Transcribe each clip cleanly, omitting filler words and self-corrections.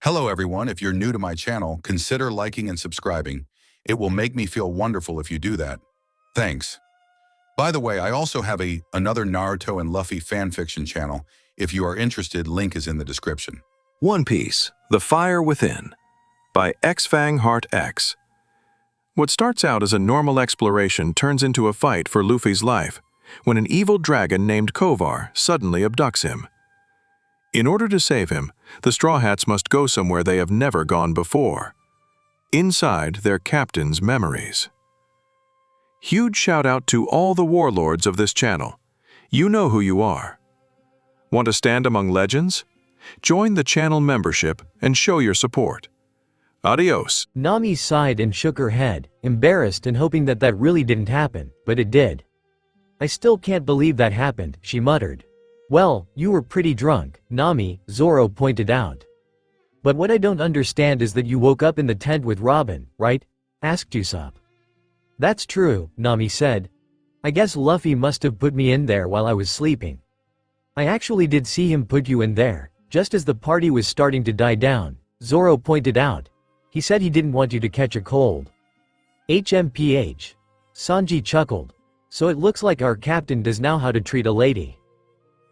Hello everyone, if you're new to my channel, consider liking and subscribing. It will make me feel wonderful if you do that. Thanks. By the way, I also have another Naruto and Luffy fanfiction channel. If you are interested, link is in the description. One Piece, The Fire Within, by XFangHeartX. What starts out as a normal exploration turns into a fight for Luffy's life, when an evil dragon named Kovar suddenly abducts him. In order to save him, the Straw Hats must go somewhere they have never gone before. Inside their captain's memories. Huge shout out to all the warlords of this channel. You know who you are. Want to stand among legends? Join the channel membership and show your support. Adios. Nami sighed and shook her head, embarrassed and hoping that really didn't happen, but it did. I still can't believe that happened, she muttered. Well, you were pretty drunk, Nami, Zoro pointed out. But what I don't understand is that you woke up in the tent with Robin, right? Asked Usopp. That's true, Nami said. I guess Luffy must have put me in there while I was sleeping. I actually did see him put you in there, just as the party was starting to die down, Zoro pointed out. He said he didn't want you to catch a cold. HMPH. Sanji chuckled. So it looks like our captain does know how to treat a lady.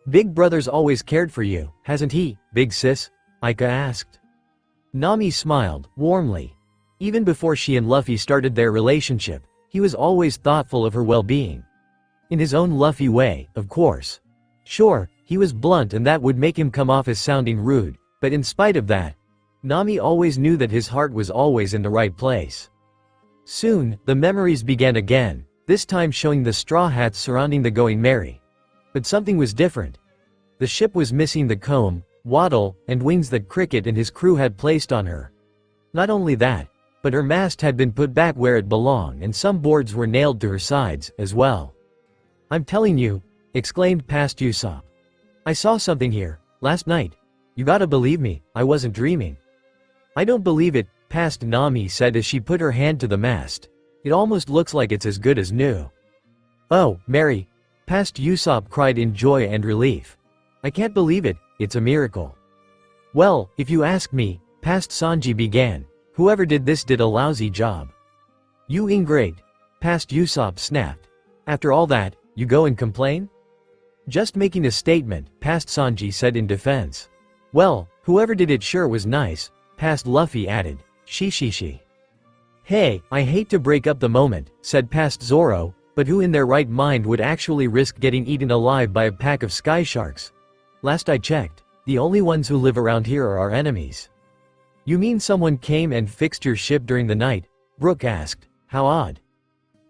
Big Brother's always cared for you, hasn't he, big sis? Aika asked. Nami smiled, warmly. Even before she and Luffy started their relationship, he was always thoughtful of her well-being. In his own Luffy way, of course. Sure, he was blunt and that would make him come off as sounding rude, but in spite of that, Nami always knew that his heart was always in the right place. Soon, the memories began again, this time showing the Straw Hats surrounding the Going Merry. But something was different. The ship was missing the comb, waddle, and wings that Cricket and his crew had placed on her. Not only that, but her mast had been put back where it belonged and some boards were nailed to her sides, as well. I'm telling you, exclaimed past Usopp. I saw something here, last night. You gotta believe me, I wasn't dreaming. I don't believe it, past Nami said as she put her hand to the mast. It almost looks like it's as good as new. Oh, Mary. Past Usopp cried in joy and relief. I can't believe it, it's a miracle. Well, if you ask me, past Sanji began, whoever did this did a lousy job. You ingrate, past Usopp snapped. After all that, you go and complain? Just making a statement, past Sanji said in defense. Well, whoever did it sure was nice, past Luffy added, she. Hey, I hate to break up the moment, said past Zoro, but who in their right mind would actually risk getting eaten alive by a pack of sky sharks? Last I checked, the only ones who live around here are our enemies. You mean someone came and fixed your ship during the night? Brook asked. How odd.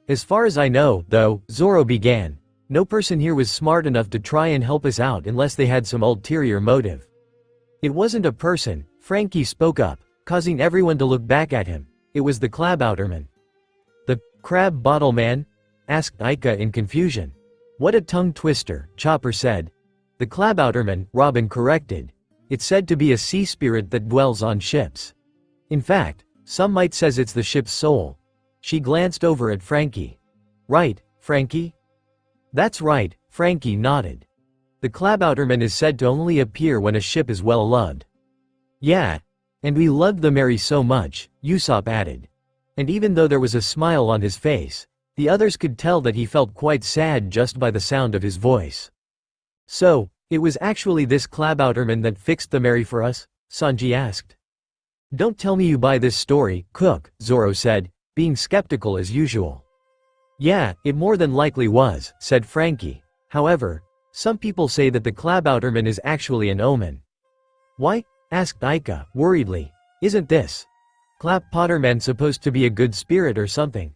As far as I know, though, Zoro began, no person here was smart enough to try and help us out unless they had some ulterior motive. It wasn't a person, Frankie spoke up, causing everyone to look back at him. It was the Clabouterman. The crab bottle man? Asked Aika in confusion. What a tongue twister, Chopper said. The Clabouterman, Robin corrected. It's said to be a sea spirit that dwells on ships. In fact, some might says it's the ship's soul. She glanced over at Frankie. Right, Frankie? That's right, Frankie nodded. The Clabouterman is said to only appear when a ship is well loved. Yeah. And we loved the Mary so much, Usopp added. And even though there was a smile on his face, the others could tell that he felt quite sad just by the sound of his voice. So, it was actually this Clabouterman that fixed the Mary for us? Sanji asked. Don't tell me you buy this story, Cook, Zoro said, being skeptical as usual. Yeah, it more than likely was, said Frankie. However, some people say that the Clabouterman is actually an omen. Why? Asked Aika, worriedly. Isn't this Clabouterman supposed to be a good spirit or something?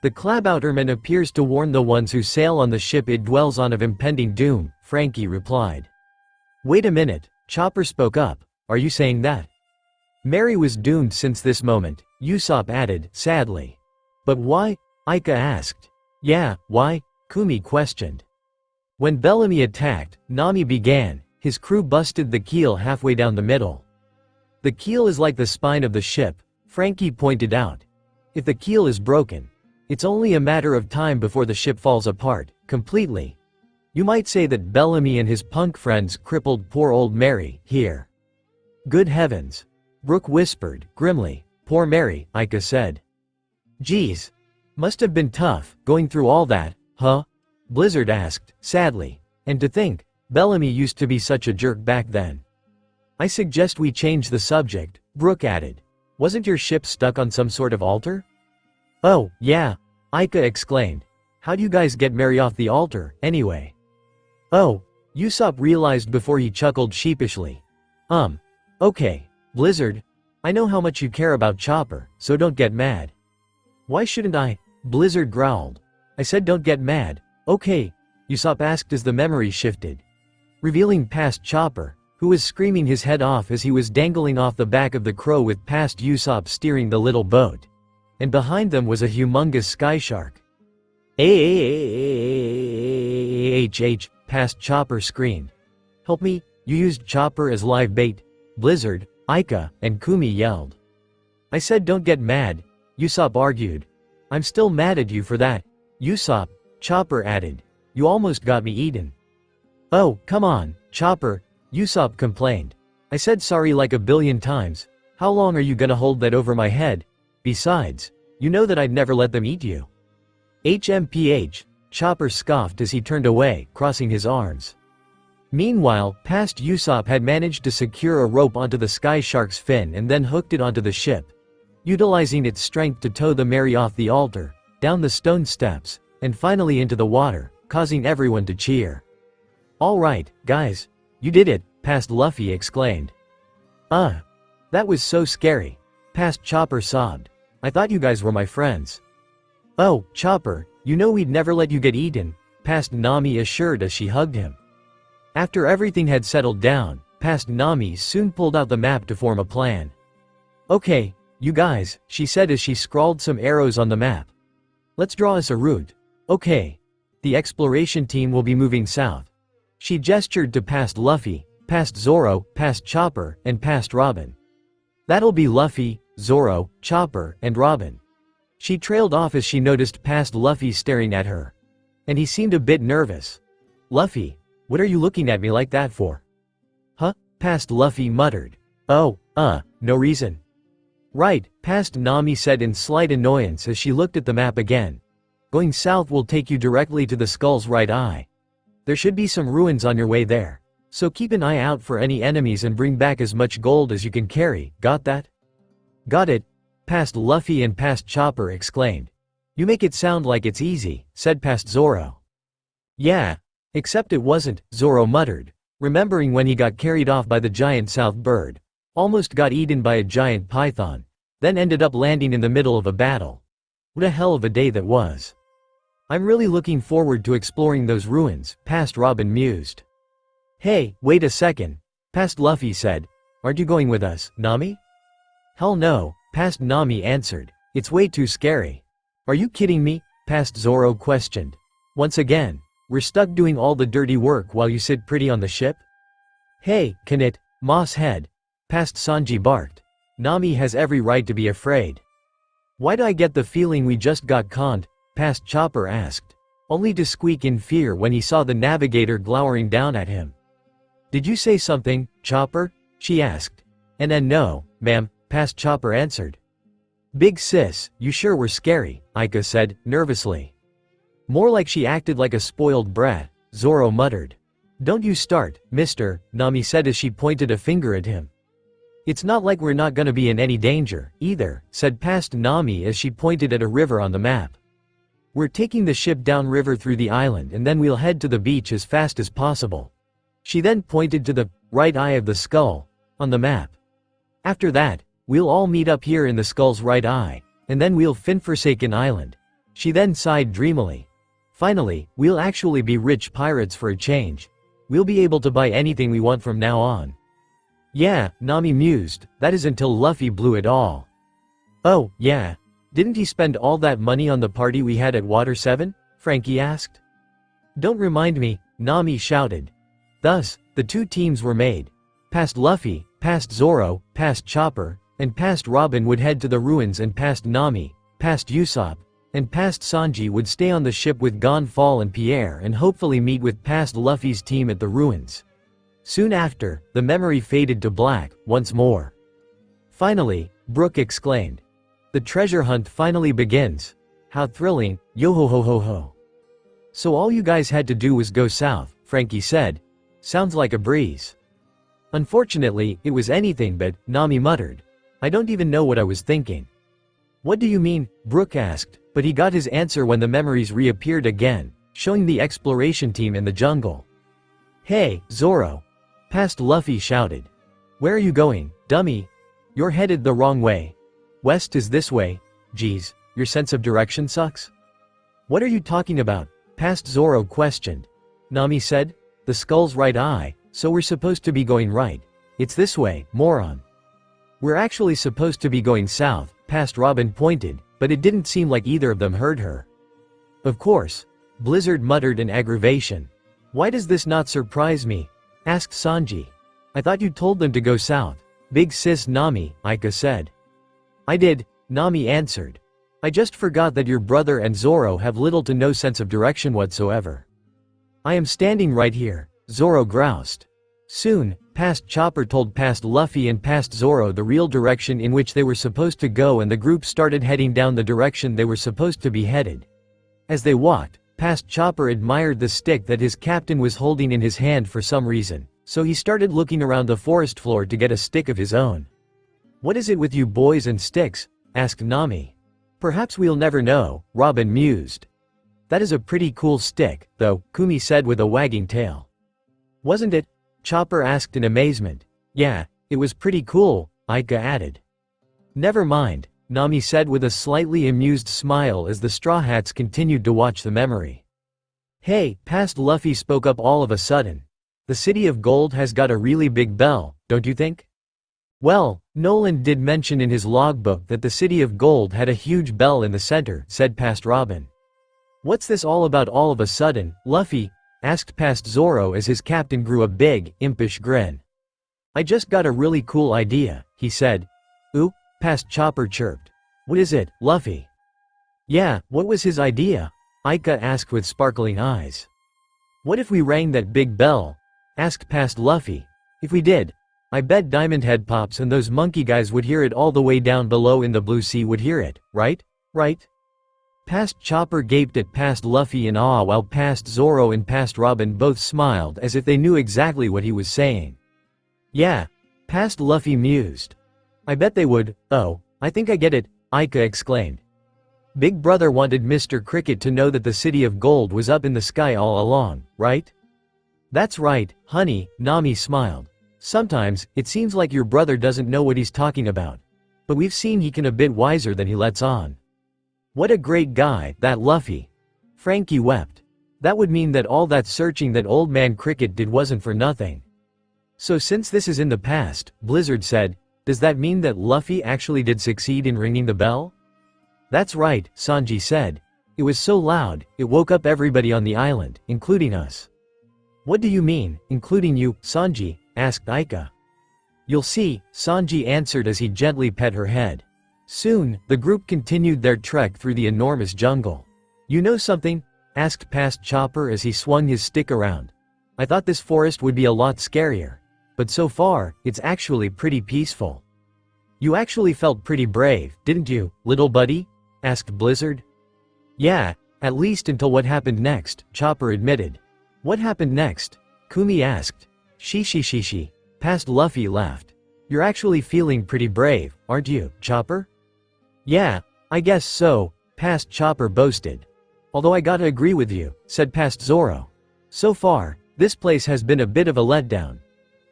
The Clabouterman appears to warn the ones who sail on the ship it dwells on of impending doom, Frankie replied. Wait a minute, Chopper spoke up, are you saying that? Mary was doomed since this moment, Usopp added, sadly. But why? Aika asked. Yeah, why? Kumi questioned. When Bellamy attacked, Nami began. His crew busted the keel halfway down the middle. The keel is like the spine of the ship, Frankie pointed out. If the keel is broken, it's only a matter of time before the ship falls apart, completely. You might say that Bellamy and his punk friends crippled poor old Mary, here. Good heavens. Brooke whispered, grimly. Poor Mary, Ika said. Geez. Must have been tough, going through all that, huh? Blizzard asked, sadly. And to think, Bellamy used to be such a jerk back then. I suggest we change the subject, Brooke added. Wasn't your ship stuck on some sort of altar? Oh, yeah, Ika exclaimed. How'd you guys get Mary off the altar, anyway? Oh, Usopp realized before he chuckled sheepishly. Okay, Blizzard. I know how much you care about Chopper, so don't get mad. Why shouldn't I? Blizzard growled. I said don't get mad, okay, Usopp asked as the memory shifted, revealing past Chopper, who was screaming his head off as he was dangling off the back of the crow with past Usopp steering the little boat. And behind them was a humongous sky shark. Past Chopper screamed. Help me, you used Chopper as live bait, Blizzard, Ika, and Kumi yelled. I said don't get mad, Usopp argued. I'm still mad at you for that, Usopp, Chopper added. You almost got me eaten. Oh, come on, Chopper, Usopp complained. I said sorry like a billion times. How long are you gonna hold that over my head? Besides, you know that I'd never let them eat you. HMPH, Chopper scoffed as he turned away, crossing his arms. Meanwhile, past Usopp had managed to secure a rope onto the sky shark's fin and then hooked it onto the ship, utilizing its strength to tow the Mary off the altar, down the stone steps, and finally into the water, causing everyone to cheer. All right, guys, you did it, past Luffy exclaimed. That was so scary, past Chopper sobbed. I thought you guys were my friends. Oh, Chopper, you know we'd never let you get eaten, past Nami assured as she hugged him. After everything had settled down, past Nami soon pulled out the map to form a plan. Okay, you guys, she said as she scrawled some arrows on the map. Let's draw us a route. Okay. The exploration team will be moving south. She gestured to past Luffy, past Zoro, past Chopper, and past Robin. That'll be Luffy, Zoro, Chopper, and Robin. She trailed off as she noticed past Luffy staring at her. And he seemed a bit nervous. Luffy, what are you looking at me like that for? Huh? Past Luffy muttered. Oh, no reason. Right, past Nami said in slight annoyance as she looked at the map again. Going south will take you directly to the skull's right eye. There should be some ruins on your way there. So keep an eye out for any enemies and bring back as much gold as you can carry, got that? Got it, past Luffy and past Chopper exclaimed. You make it sound like it's easy, said past Zoro. Yeah, except it wasn't, Zoro muttered, remembering when he got carried off by the giant south bird. Almost got eaten by a giant python, then ended up landing in the middle of a battle. What a hell of a day that was. I'm really looking forward to exploring those ruins, past Robin mused. Hey, wait a second, past Luffy said. Aren't you going with us, Nami? Hell no, past Nami answered. It's way too scary. Are you kidding me? Past Zoro questioned. Once again, we're stuck doing all the dirty work while you sit pretty on the ship? Hey, can it, Moss head? Past Sanji barked. Nami has every right to be afraid. Why do I get the feeling we just got conned? Past Chopper asked, only to squeak in fear when he saw the navigator glowering down at him. Did you say something, Chopper? She asked. And no, ma'am, past Chopper answered. Big sis, you sure were scary, Ika said, nervously. More like she acted like a spoiled brat, Zoro muttered. Don't you start, mister, Nami said as she pointed a finger at him. It's not like we're not gonna be in any danger, either, said past Nami as she pointed at a river on the map. We're taking the ship downriver through the island and then we'll head to the beach as fast as possible. She then pointed to the right eye of the skull on the map. After that, we'll all meet up here in the skull's right eye, and then we'll fin Forsaken Island. She then sighed dreamily. Finally, we'll actually be rich pirates for a change. We'll be able to buy anything we want from now on. Yeah, Nami mused, that is until Luffy blew it all. Oh, yeah. Didn't he spend all that money on the party we had at Water 7? Frankie asked. Don't remind me, Nami shouted. Thus, the two teams were made. Past Luffy, past Zoro, past Chopper, and past Robin would head to the ruins and past Nami, past Usopp, and past Sanji would stay on the ship with Gonfall and Pierre and hopefully meet with past Luffy's team at the ruins. Soon after, the memory faded to black, once more. Finally, Brooke exclaimed. The treasure hunt finally begins. How thrilling, yo ho ho ho ho. So all you guys had to do was go south, Frankie said. Sounds like a breeze. Unfortunately, it was anything but, Nami muttered. I don't even know what I was thinking. What do you mean? Brooke asked, but he got his answer when the memories reappeared again, showing the exploration team in the jungle. Hey, Zoro! Past Luffy shouted. Where are you going, dummy? You're headed the wrong way. West is this way. Geez, your sense of direction sucks? What are you talking about? Past Zoro questioned. Nami said, the skull's right eye, so we're supposed to be going right. It's this way, moron. We're actually supposed to be going south, past Robin pointed, but it didn't seem like either of them heard her. Of course. Blizzard muttered in aggravation. Why does this not surprise me? Asked Sanji. I thought you told them to go south. Big sis Nami, Aika said. I did, Nami answered. I just forgot that your brother and Zoro have little to no sense of direction whatsoever. I am standing right here, Zoro groused. Soon, Past Chopper told Past Luffy and Past Zoro the real direction in which they were supposed to go, and the group started heading down the direction they were supposed to be headed. As they walked, Past Chopper admired the stick that his captain was holding in his hand for some reason, so he started looking around the forest floor to get a stick of his own. What is it with you boys and sticks? Asked Nami. Perhaps we'll never know, Robin mused. That is a pretty cool stick, though, Kumi said with a wagging tail. Wasn't it? Chopper asked in amazement. Yeah, it was pretty cool, Aika added. Never mind, Nami said with a slightly amused smile as the Straw Hats continued to watch the memory. Hey, Past Luffy spoke up all of a sudden. The City of Gold has got a really big bell, don't you think? Well, Nolan did mention in his logbook that the City of Gold had a huge bell in the center, said Past Robin. What's this all about all of a sudden, Luffy? Asked Past Zoro as his captain grew a big, impish grin. I just got a really cool idea, he said. Ooh, Past Chopper chirped. What is it, Luffy? Yeah, what was his idea? Aika asked with sparkling eyes. What if we rang that big bell? Asked Past Luffy. If we did, I bet Diamond Head Pops and those monkey guys would hear it all the way down below in the blue sea would hear it, right? Right? Past Chopper gaped at Past Luffy in awe while Past Zoro and Past Robin both smiled as if they knew exactly what he was saying. Yeah, Past Luffy mused. I bet they would. Oh, I think I get it, Aika exclaimed. Big Brother wanted Mr. Cricket to know that the City of Gold was up in the sky all along, right? That's right, honey, Nami smiled. Sometimes, it seems like your brother doesn't know what he's talking about. But we've seen he can a bit wiser than he lets on. What a great guy, that Luffy. Frankie wept. That would mean that all that searching that old man Cricket did wasn't for nothing. So since this is in the past, Blizzard said, does that mean that Luffy actually did succeed in ringing the bell? That's right, Sanji said. It was so loud, it woke up everybody on the island, including us. What do you mean, including you, Sanji? Asked Aika. You'll see, Sanji answered as he gently pet her head. Soon, the group continued their trek through the enormous jungle. You know something? Asked Past Chopper as he swung his stick around. I thought this forest would be a lot scarier. But so far, it's actually pretty peaceful. You actually felt pretty brave, didn't you, little buddy? Asked Blizzard. Yeah, at least until what happened next, Chopper admitted. What happened next? Kumi asked. She. Past Luffy laughed. You're actually feeling pretty brave, aren't you, Chopper? Yeah, I guess so, Past Chopper boasted. Although I gotta agree with you, said Past Zoro. So far, this place has been a bit of a letdown.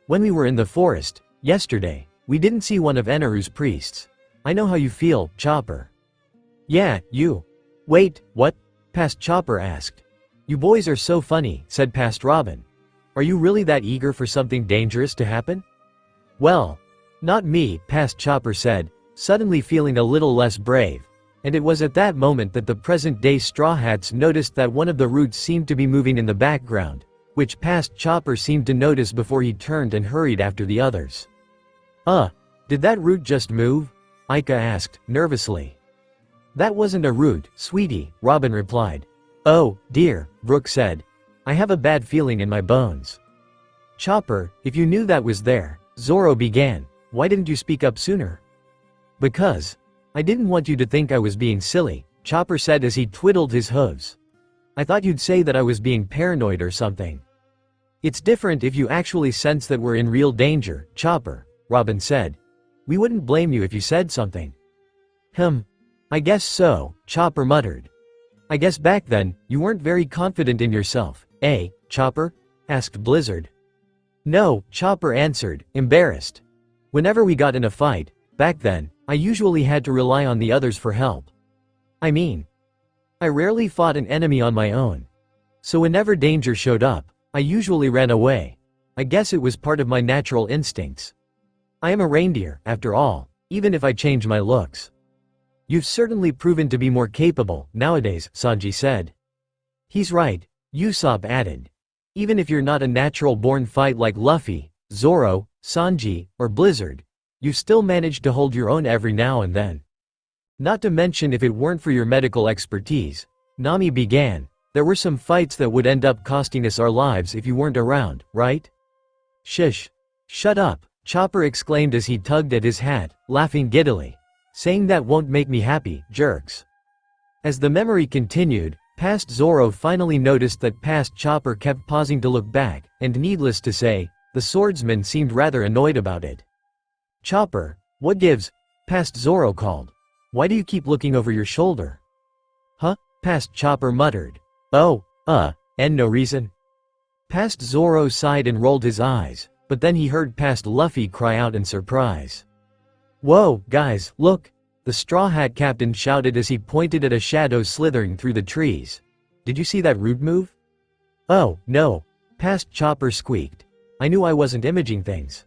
When we were in the forest, yesterday, we didn't see one of Eneru's priests. I know how you feel, Chopper. Yeah, you. Wait, what? Past Chopper asked. You boys are so funny, said Past Robin. Are you really that eager for something dangerous to happen? Well, not me, Past Chopper said, suddenly feeling a little less brave. And it was at that moment that the present-day Straw Hats noticed that one of the roots seemed to be moving in the background, which Past Chopper seemed to notice before he turned and hurried after the others. Did that root just move? Aika asked, nervously. That wasn't a root, sweetie, Robin replied. Oh, dear, Brooke said. I have a bad feeling in my bones. Chopper, if you knew that was there, Zoro began. Why didn't you speak up sooner? Because I didn't want you to think I was being silly, Chopper said as he twiddled his hooves. I thought you'd say that I was being paranoid or something. It's different if you actually sense that we're in real danger, Chopper, Robin said. We wouldn't blame you if you said something. I guess so, Chopper muttered. I guess back then, you weren't very confident in yourself, eh, Chopper? Asked Blizzard. No, Chopper answered, embarrassed. Whenever we got in a fight, back then, I usually had to rely on the others for help. I mean, I rarely fought an enemy on my own. So whenever danger showed up, I usually ran away. I guess it was part of my natural instincts. I am a reindeer, after all, even if I change my looks. You've certainly proven to be more capable, nowadays, Sanji said. He's right, Usopp added. Even if you're not a natural-born fight like Luffy, Zoro, Sanji, or Blizzard, you've still managed to hold your own every now and then. Not to mention if it weren't for your medical expertise, Nami began, there were some fights that would end up costing us our lives if you weren't around, right? Shish. Shut up, Chopper exclaimed as he tugged at his hat, laughing giddily. Saying that won't make me happy, jerks. As the memory continued, past Zoro finally noticed that past Chopper kept pausing to look back, and needless to say, the swordsman seemed rather annoyed about it. Chopper, what gives? Past Zoro called. Why do you keep looking over your shoulder? Huh? Past Chopper muttered. Oh, and no reason? Past Zoro sighed and rolled his eyes, but then he heard past Luffy cry out in surprise. Whoa, guys, look! The Straw Hat Captain shouted as he pointed at a shadow slithering through the trees. Did you see that rude move? Oh, no. Past Chopper squeaked. I knew I wasn't imaging things.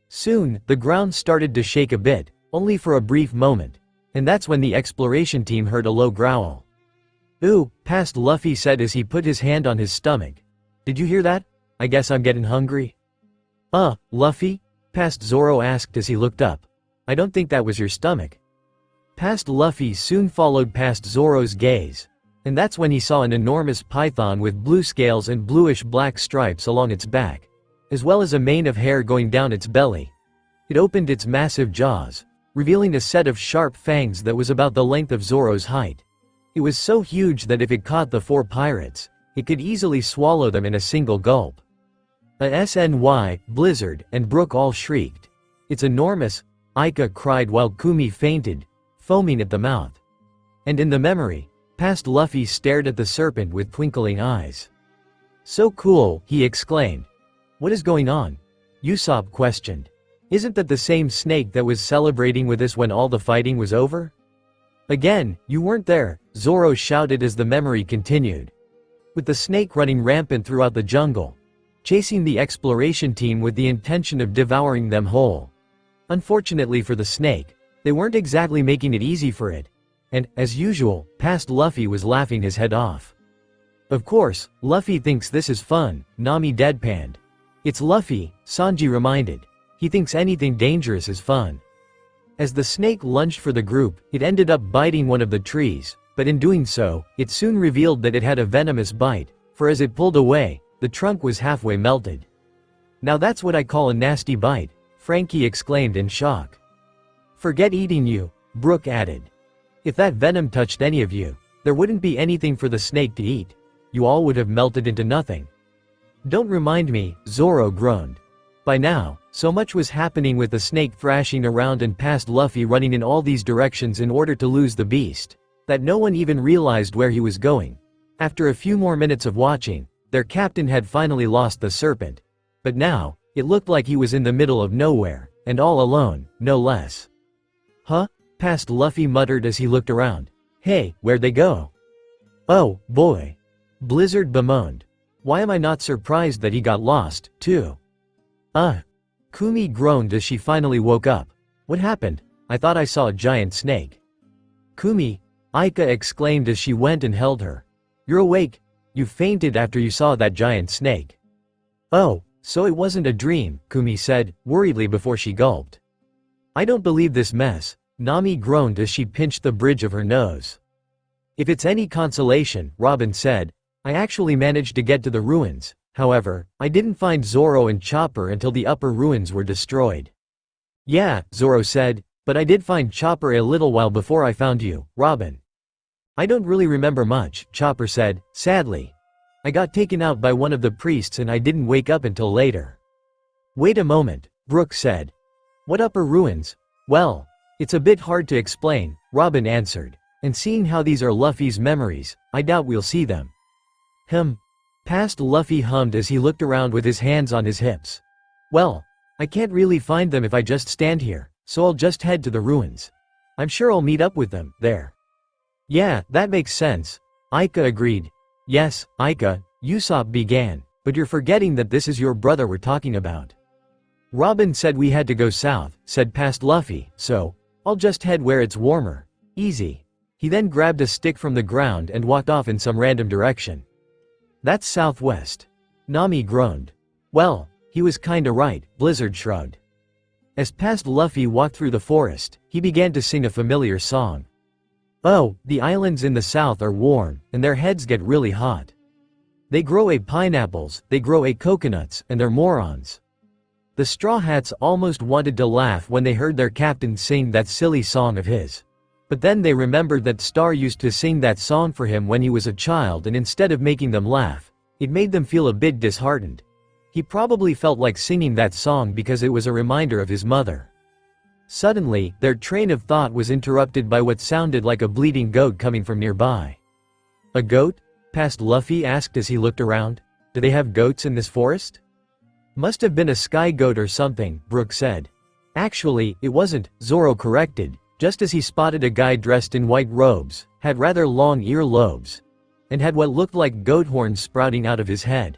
Soon, the ground started to shake a bit, only for a brief moment, and that's when the exploration team heard a low growl. Ooh, past Luffy said as he put his hand on his stomach. Did you hear that? I guess I'm getting hungry. Luffy? Past Zoro asked as he looked up. I don't think that was your stomach. Past Luffy soon followed past Zoro's gaze, and that's when he saw an enormous python with blue scales and bluish-black stripes along its back, as well as a mane of hair going down its belly. It opened its massive jaws, revealing a set of sharp fangs that was about the length of Zoro's height. It was so huge that if it caught the four pirates, it could easily swallow them in a single gulp. SNY, Blizzard, and Brook all shrieked. It's enormous, Aika cried while Kumi fainted, foaming at the mouth. And in the memory, past Luffy stared at the serpent with twinkling eyes. So cool, he exclaimed. What is going on? Usopp questioned. Isn't that the same snake that was celebrating with us when all the fighting was over? Again, you weren't there, Zoro shouted as the memory continued. With the snake running rampant throughout the jungle, chasing the exploration team with the intention of devouring them whole. Unfortunately for the snake, they weren't exactly making it easy for it, and, as usual, past Luffy was laughing his head off. Of course, Luffy thinks this is fun, Nami deadpanned. It's Luffy, Sanji reminded. He thinks anything dangerous is fun. As the snake lunged for the group, it ended up biting one of the trees, but in doing so, it soon revealed that it had a venomous bite, for as it pulled away, the trunk was halfway melted. Now that's what I call a nasty bite, Frankie exclaimed in shock. Forget eating you, Brook added. If that venom touched any of you, there wouldn't be anything for the snake to eat. You all would have melted into nothing. Don't remind me, Zoro groaned. By now, so much was happening with the snake thrashing around and past Luffy running in all these directions in order to lose the beast, that no one even realized where he was going. After a few more minutes of watching, their captain had finally lost the serpent. But now, it looked like he was in the middle of nowhere, and all alone, no less. Huh? Past Luffy muttered as he looked around. Hey, where'd they go? Oh, boy. Blizzard bemoaned. Why am I not surprised that he got lost, too? Kumi groaned as she finally woke up. What happened? I thought I saw a giant snake. Kumi, Aika exclaimed as she went and held her. You're awake. You fainted after you saw that giant snake. Oh, so it wasn't a dream, Kumi said, worriedly before she gulped. I don't believe this mess, Nami groaned as she pinched the bridge of her nose. If it's any consolation, Robin said, I actually managed to get to the ruins. However, I didn't find Zoro and Chopper until the upper ruins were destroyed. Yeah, Zoro said, But I did find Chopper a little while before I found you, Robin. I don't really remember much, Chopper said, sadly. I got taken out by one of the priests and I didn't wake up until later. Wait a moment, Brooke said. What upper ruins? Well, it's a bit hard to explain, Robin answered. And seeing how these are Luffy's memories, I doubt we'll see them. Past Luffy hummed as he looked around with his hands on his hips. Well, I can't really find them if I just stand here, so I'll just head to the ruins. I'm sure I'll meet up with them there. Yeah, that makes sense. Aika agreed. Yes, Aika, Usopp began, but you're forgetting that this is your brother we're talking about. Robin said we had to go south, said past Luffy, so I'll just head where it's warmer. Easy. He then grabbed a stick from the ground and walked off in some random direction. That's southwest. Nami groaned. Well, he was kinda right, Blizzard shrugged. As past Luffy walked through the forest, he began to sing a familiar song. Oh, the islands in the south are warm, and their heads get really hot. They grow pineapples, they grow coconuts, and they're morons. The Straw Hats almost wanted to laugh when they heard their captain sing that silly song of his. But then they remembered that Star used to sing that song for him when he was a child, and instead of making them laugh, it made them feel a bit disheartened. He probably felt like singing that song because it was a reminder of his mother. Suddenly, their train of thought was interrupted by what sounded like a bleating goat coming from nearby. A goat? Past Luffy asked as he looked around. Do they have goats in this forest? Must have been a sky goat or something, Brooke said. Actually, it wasn't, Zoro corrected, just as he spotted a guy dressed in white robes, had rather long ear lobes, and had what looked like goat horns sprouting out of his head.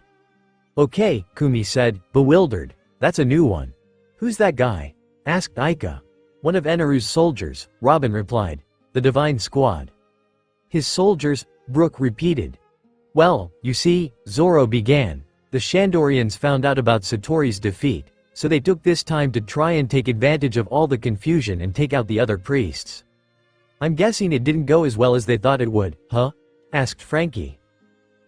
Okay, Kumi said, bewildered, that's a new one. Who's that guy? Asked Aika. One of Eneru's soldiers, Robin replied. The Divine Squad. His soldiers, Brooke repeated. Well, you see, Zoro began. The Shandorians found out about Satori's defeat, so they took this time to try and take advantage of all the confusion and take out the other priests. I'm guessing it didn't go as well as they thought it would, huh? Asked Frankie.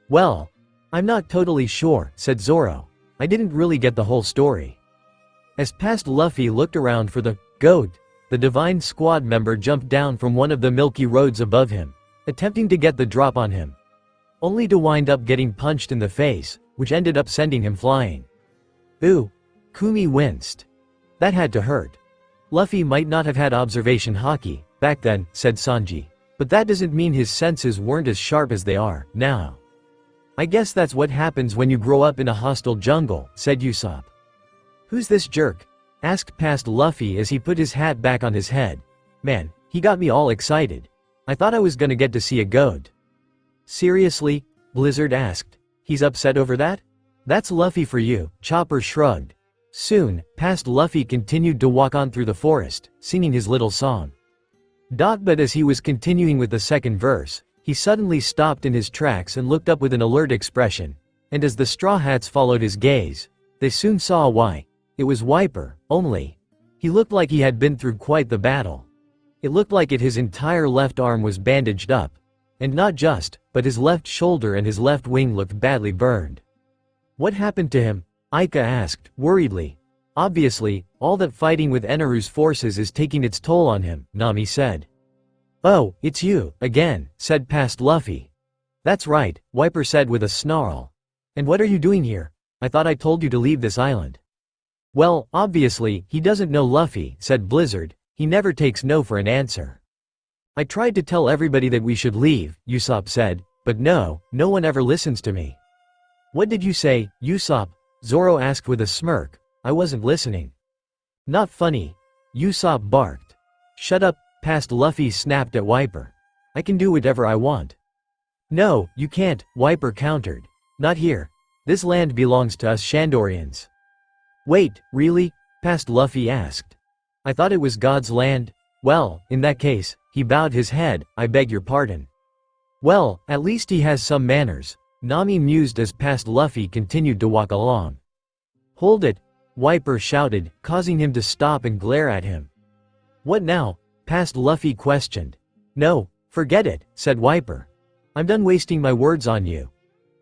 Well, I'm not totally sure, said Zoro. I didn't really get the whole story. As past Luffy looked around for the goat, the Divine Squad member jumped down from one of the milky roads above him, attempting to get the drop on him, only to wind up getting punched in the face, which ended up sending him flying. Ooh. Kumi winced. That had to hurt. Luffy might not have had observation haki back then, said Sanji, but that doesn't mean his senses weren't as sharp as they are now. I guess that's what happens when you grow up in a hostile jungle, said Usopp. Who's this jerk? Asked past Luffy as he put his hat back on his head. Man, he got me all excited. I thought I was gonna get to see a goat. Seriously? Blizzard asked. He's upset over that? That's Luffy for you, Chopper shrugged. Soon, past Luffy continued to walk on through the forest, singing his little song. But as he was continuing with the second verse, he suddenly stopped in his tracks and looked up with an alert expression, and as the Straw Hats followed his gaze, they soon saw why. It was Wiper, only. He looked like he had been through quite the battle. It looked like his entire left arm was bandaged up. And not just, but his left shoulder and his left wing looked badly burned. What happened to him? Aika asked, worriedly. Obviously, all that fighting with Eneru's forces is taking its toll on him, Nami said. Oh, it's you, again, said past Luffy. That's right, Wiper said with a snarl. And what are you doing here? I thought I told you to leave this island. Well, obviously, he doesn't know Luffy, said Blizzard. He never takes no for an answer. I tried to tell everybody that we should leave, Usopp said, but no one ever listens to me. What did you say, Usopp? Zoro asked with a smirk. I wasn't listening. Not funny. Usopp barked. Shut up, past Luffy snapped at Wiper. I can do whatever I want. No, you can't, Wiper countered. Not here. This land belongs to us Shandorians. Wait, really? Past Luffy asked. I thought it was God's land. Well, in that case, he bowed his head, I beg your pardon. Well, at least he has some manners, Nami mused as past Luffy continued to walk along. Hold it, Wiper shouted, causing him to stop and glare at him. What now? Past Luffy questioned. No, forget it, said Wiper. I'm done wasting my words on you.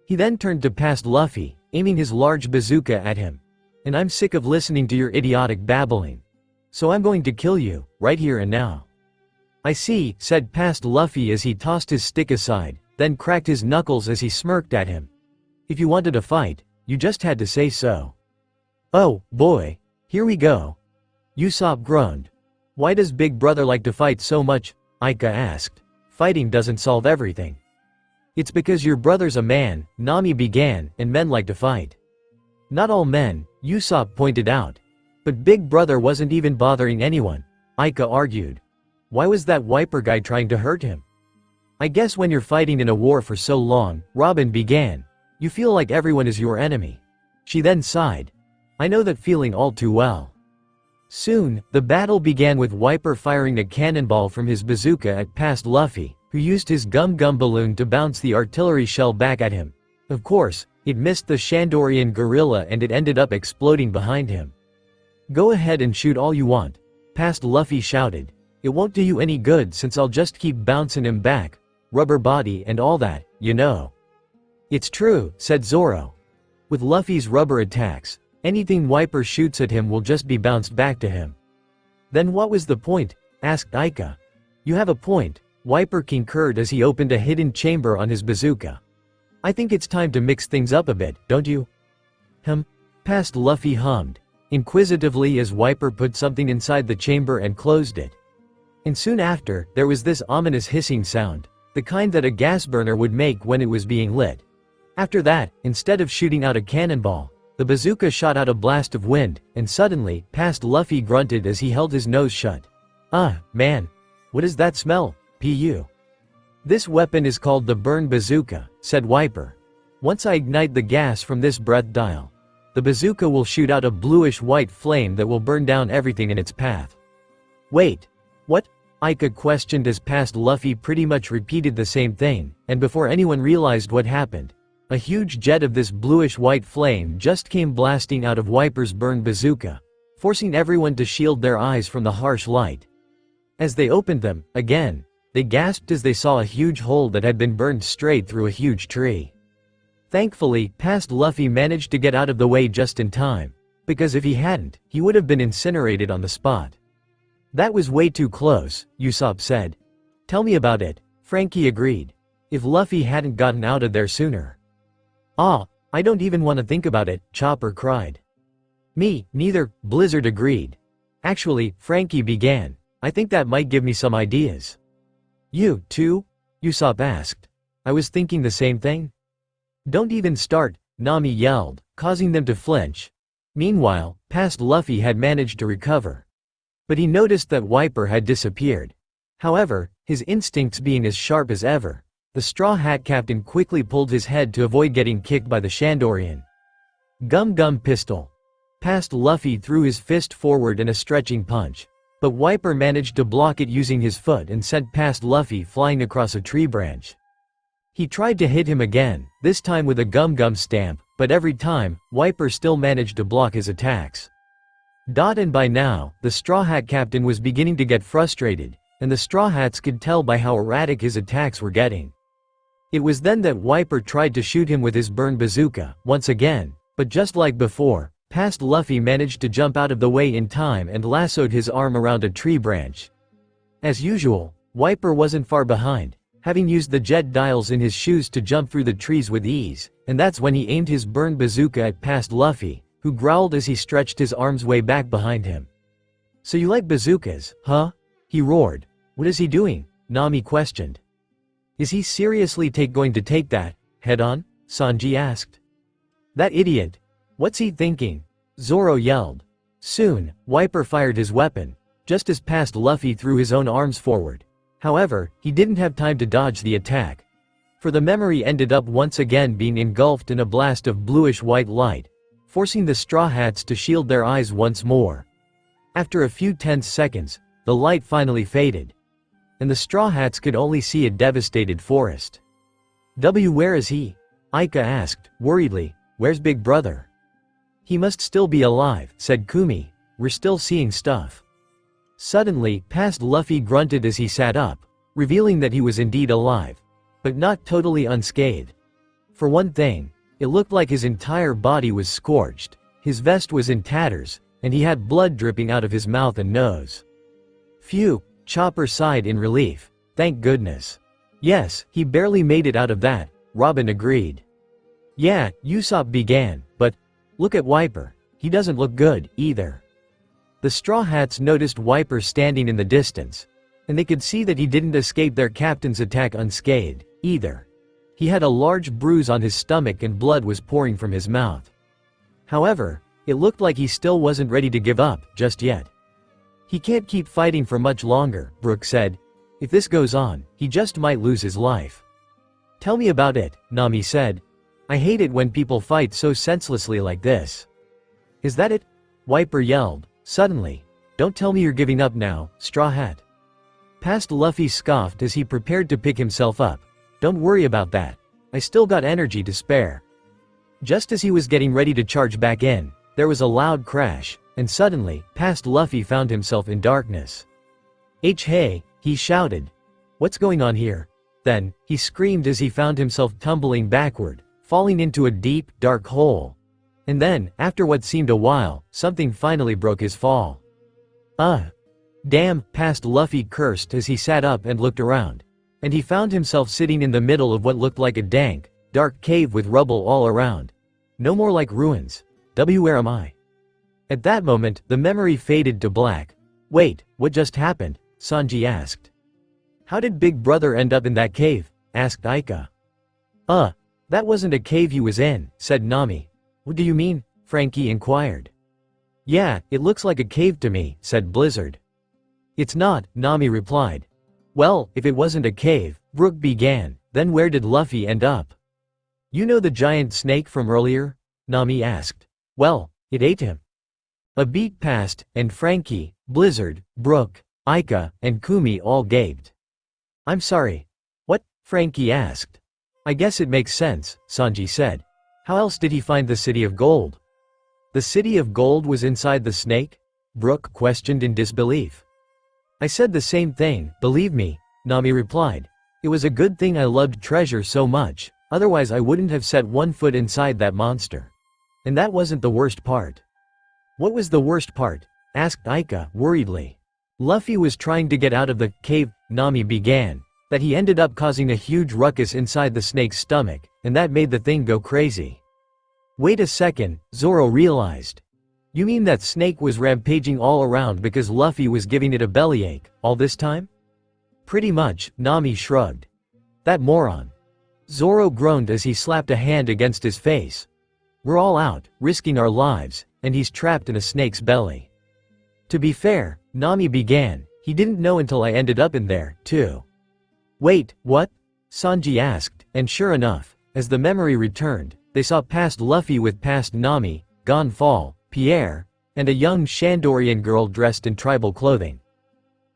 He then turned to past Luffy, aiming his large bazooka at him. And I'm sick of listening to your idiotic babbling. So I'm going to kill you, right here and now. I see, said past Luffy as he tossed his stick aside, then cracked his knuckles as he smirked at him. If you wanted a fight, you just had to say so. Oh, boy. Here we go. Usopp groaned. Why does Big Brother like to fight so much? Ika asked. Fighting doesn't solve everything. It's because your brother's a man, Nami began, and men like to fight. Not all men, Usopp pointed out. But Big Brother wasn't even bothering anyone, Ika argued. Why was that Wiper guy trying to hurt him? I guess when you're fighting in a war for so long, Robin began, you feel like everyone is your enemy. She then sighed. I know that feeling all too well. Soon, the battle began with Wiper firing a cannonball from his bazooka at past Luffy, who used his gum-gum balloon to bounce the artillery shell back at him. Of course, it missed the Shandorian gorilla and it ended up exploding behind him. Go ahead and shoot all you want, past Luffy shouted. It won't do you any good since I'll just keep bouncing him back, rubber body and all that, you know. It's true, said Zoro. With Luffy's rubber attacks, anything Wiper shoots at him will just be bounced back to him. Then what was the point? Asked Ika. You have a point, Wiper concurred as he opened a hidden chamber on his bazooka. I think it's time to mix things up a bit, don't you? Past Luffy hummed, inquisitively as Wiper put something inside the chamber and closed it. And soon after, there was this ominous hissing sound, the kind that a gas burner would make when it was being lit. After that, instead of shooting out a cannonball, the bazooka shot out a blast of wind, and suddenly, past Luffy grunted as he held his nose shut. Man. What is that smell? Pu. This weapon is called the burn bazooka, said Wiper. Once I ignite the gas from this breath dial, the bazooka will shoot out a bluish-white flame that will burn down everything in its path. Wait. What? Ika questioned as past Luffy pretty much repeated the same thing, and before anyone realized what happened, a huge jet of this bluish-white flame just came blasting out of Wiper's burn bazooka, forcing everyone to shield their eyes from the harsh light. As they opened them, again, they gasped as they saw a huge hole that had been burned straight through a huge tree. Thankfully, past Luffy managed to get out of the way just in time, because if he hadn't, he would have been incinerated on the spot. That was way too close, Usopp said. Tell me about it, Frankie agreed. If Luffy hadn't gotten out of there sooner. I don't even want to think about it, Chopper cried. Me, neither, Blizzard agreed. Actually, Frankie began, I think that might give me some ideas. You, too? Usopp asked. I was thinking the same thing. Don't even start, Nami yelled, causing them to flinch. Meanwhile, past Luffy had managed to recover. But he noticed that Wiper had disappeared. However, his instincts being as sharp as ever, the Straw Hat Captain quickly pulled his head to avoid getting kicked by the Shandorian. Gum pistol. Past Luffy threw his fist forward in a stretching punch, but Wiper managed to block it using his foot and sent past Luffy flying across a tree branch. He tried to hit him again, this time with a gum stamp, but every time, Wiper still managed to block his attacks. And by now, the Straw Hat Captain was beginning to get frustrated, and the Straw Hats could tell by how erratic his attacks were getting. It was then that Wiper tried to shoot him with his burn bazooka, once again, but just like before, past Luffy managed to jump out of the way in time and lassoed his arm around a tree branch. As usual, Wiper wasn't far behind, having used the jet dials in his shoes to jump through the trees with ease, and that's when he aimed his burn bazooka at past Luffy, who growled as he stretched his arms way back behind him. So you like bazookas, huh? He roared. What is he doing? Nami questioned. Is he seriously going to take that, head on? Sanji asked. That idiot. What's he thinking? Zoro yelled. Soon, Wiper fired his weapon, just as past Luffy threw his own arms forward. However, he didn't have time to dodge the attack. For the memory ended up once again being engulfed in a blast of bluish-white light, forcing the Straw Hats to shield their eyes once more. After a few tense seconds, the light finally faded, and the Straw Hats could only see a devastated forest. Where is he? Ika asked, worriedly. Where's Big Brother? He must still be alive, said Kumi. We're still seeing stuff. Suddenly, past Luffy grunted as he sat up, revealing that he was indeed alive, but not totally unscathed. For one thing, it looked like his entire body was scorched, his vest was in tatters, and he had blood dripping out of his mouth and nose. Phew, Chopper sighed in relief. Thank goodness. Yes, he barely made it out of that, Robin agreed. Yeah, Usopp began, but look at Wiper. He doesn't look good, either. The Straw Hats noticed Wiper standing in the distance, and they could see that he didn't escape their captain's attack unscathed, either. He had a large bruise on his stomach and blood was pouring from his mouth. However, it looked like he still wasn't ready to give up, just yet. He can't keep fighting for much longer, Brook said. If this goes on, he just might lose his life. Tell me about it, Nami said. I hate it when people fight so senselessly like this. Is that it? Wiper yelled, suddenly. Don't tell me you're giving up now, Straw Hat. Past Luffy scoffed as he prepared to pick himself up. Don't worry about that. I still got energy to spare. Just as he was getting ready to charge back in, there was a loud crash, and suddenly, Past Luffy found himself in darkness. Hey, he shouted. What's going on here? Then, he screamed as he found himself tumbling backward, falling into a deep, dark hole. And then, after what seemed a while, something finally broke his fall. Damn, Past Luffy cursed as he sat up and looked around. And he found himself sitting in the middle of what looked like a dank, dark cave with rubble all around. No more like ruins. Where am I? At that moment, the memory faded to black. Wait, what just happened? Sanji asked. How did Big Brother end up in that cave? Asked Aika. That wasn't a cave he was in, said Nami. What do you mean? Frankie inquired. Yeah, it looks like a cave to me, said Blizzard. It's not, Nami replied. Well, if it wasn't a cave, Brook began, then where did Luffy end up? You know the giant snake from earlier? Nami asked. Well, it ate him. A beat passed, and Frankie, Blizzard, Brook, Aika, and Kumi all gaped. I'm sorry. What? Frankie asked. I guess it makes sense, Sanji said. How else did he find the City of Gold? The City of Gold was inside the snake? Brook questioned in disbelief. I said the same thing, believe me, Nami replied. It was a good thing I loved treasure so much, otherwise I wouldn't have set one foot inside that monster. And that wasn't the worst part. What was the worst part? Asked Aika, worriedly. Luffy was trying to get out of the cave, Nami began, that he ended up causing a huge ruckus inside the snake's stomach, and that made the thing go crazy. Wait a second, Zoro realized. You mean that snake was rampaging all around because Luffy was giving it a bellyache, all this time? Pretty much, Nami shrugged. That moron. Zoro groaned as he slapped a hand against his face. We're all out, risking our lives, and he's trapped in a snake's belly. To be fair, Nami began, he didn't know until I ended up in there, too. Wait, what? Sanji asked, and sure enough, as the memory returned, they saw past Luffy with past Nami, Gonfall, Pierre, and a young Shandorian girl dressed in tribal clothing.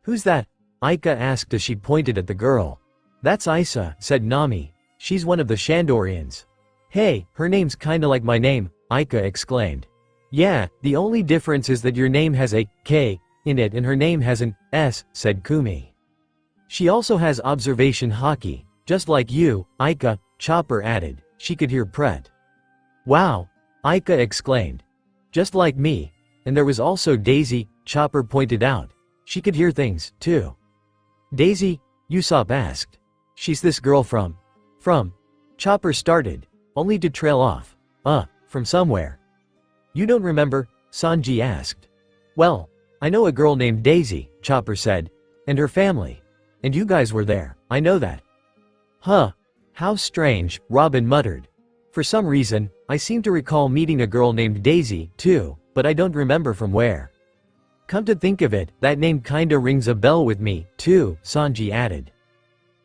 Who's that? Aika asked as she pointed at the girl. That's Isa, said Nami. She's one of the Shandorians. Hey, her name's kinda like my name, Aika exclaimed. Yeah, the only difference is that your name has a K in it and her name has an S, said Kumi. She also has observation haki, just like you, Aika, Chopper added. She could hear Pret. Wow, Aika exclaimed. Just like me. And there was also Daisy, Chopper pointed out. She could hear things, too. Daisy? Usopp asked. She's this girl from. Chopper started, only to trail off. From somewhere. You don't remember? Sanji asked. Well, I know a girl named Daisy, Chopper said. And her family. And you guys were there, I know that. Huh. How strange, Robin muttered. For some reason, I seem to recall meeting a girl named Daisy, too, but I don't remember from where. Come to think of it, that name kinda rings a bell with me, too, Sanji added.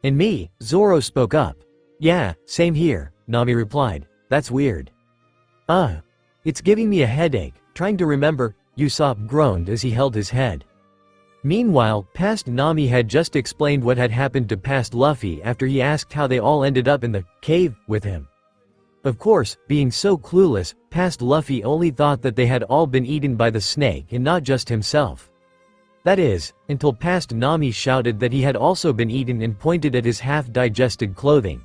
And me, Zoro spoke up. Yeah, same here, Nami replied. That's weird. It's giving me a headache, trying to remember, Usopp groaned as he held his head. Meanwhile, past Nami had just explained what had happened to past Luffy after he asked how they all ended up in the cave with him. Of course, being so clueless, past Luffy only thought that they had all been eaten by the snake and not just himself. That is, until past Nami shouted that he had also been eaten and pointed at his half-digested clothing.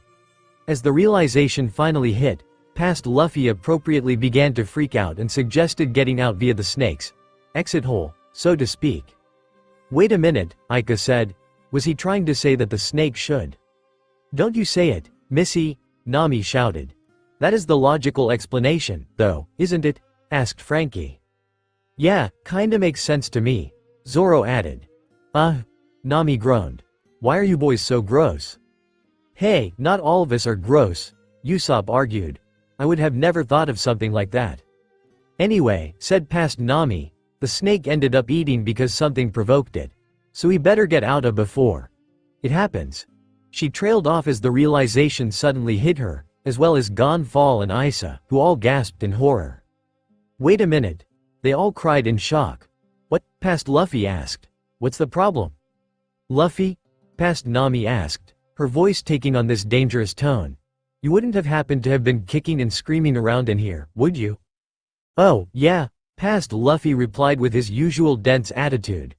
As the realization finally hit, past Luffy appropriately began to freak out and suggested getting out via the snakes, exit hole, so to speak. Wait a minute, Aika said. Was he trying to say that the snake should? Don't you say it, Missy, Nami shouted. That is the logical explanation, though, isn't it? Asked Frankie. Yeah, kinda makes sense to me, Zoro added. Nami groaned. Why are you boys so gross? Hey, not all of us are gross, Usopp argued. I would have never thought of something like that. Anyway, said past Nami, the snake ended up eating because something provoked it. So we better get out of before it happens. She trailed off as the realization suddenly hit her, as well as Gonfall and Isa, who all gasped in horror. Wait a minute. They all cried in shock. What? Past Luffy asked. What's the problem? Luffy? Past Nami asked, her voice taking on this dangerous tone. You wouldn't have happened to have been kicking and screaming around in here, would you? Oh, yeah, past Luffy replied with his usual dense attitude.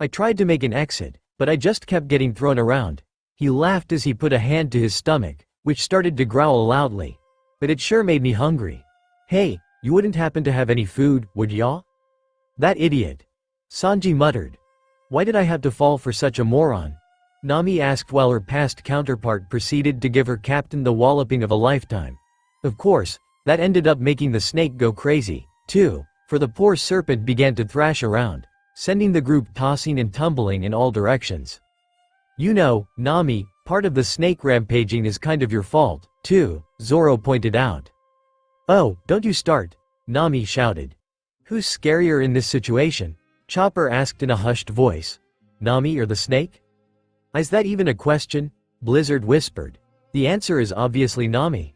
I tried to make an exit, but I just kept getting thrown around. He laughed as he put a hand to his stomach, which started to growl loudly. But it sure made me hungry. Hey, you wouldn't happen to have any food, would ya? That idiot. Sanji muttered. Why did I have to fall for such a moron? Nami asked while her past counterpart proceeded to give her captain the walloping of a lifetime. Of course, that ended up making the snake go crazy, too, for the poor serpent began to thrash around, sending the group tossing and tumbling in all directions. You know, Nami, part of the snake rampaging is kind of your fault, too, Zoro pointed out. Oh, don't you start, Nami shouted. Who's scarier in this situation? Chopper asked in a hushed voice. Nami or the snake? Is that even a question? Blizzard whispered. The answer is obviously Nami.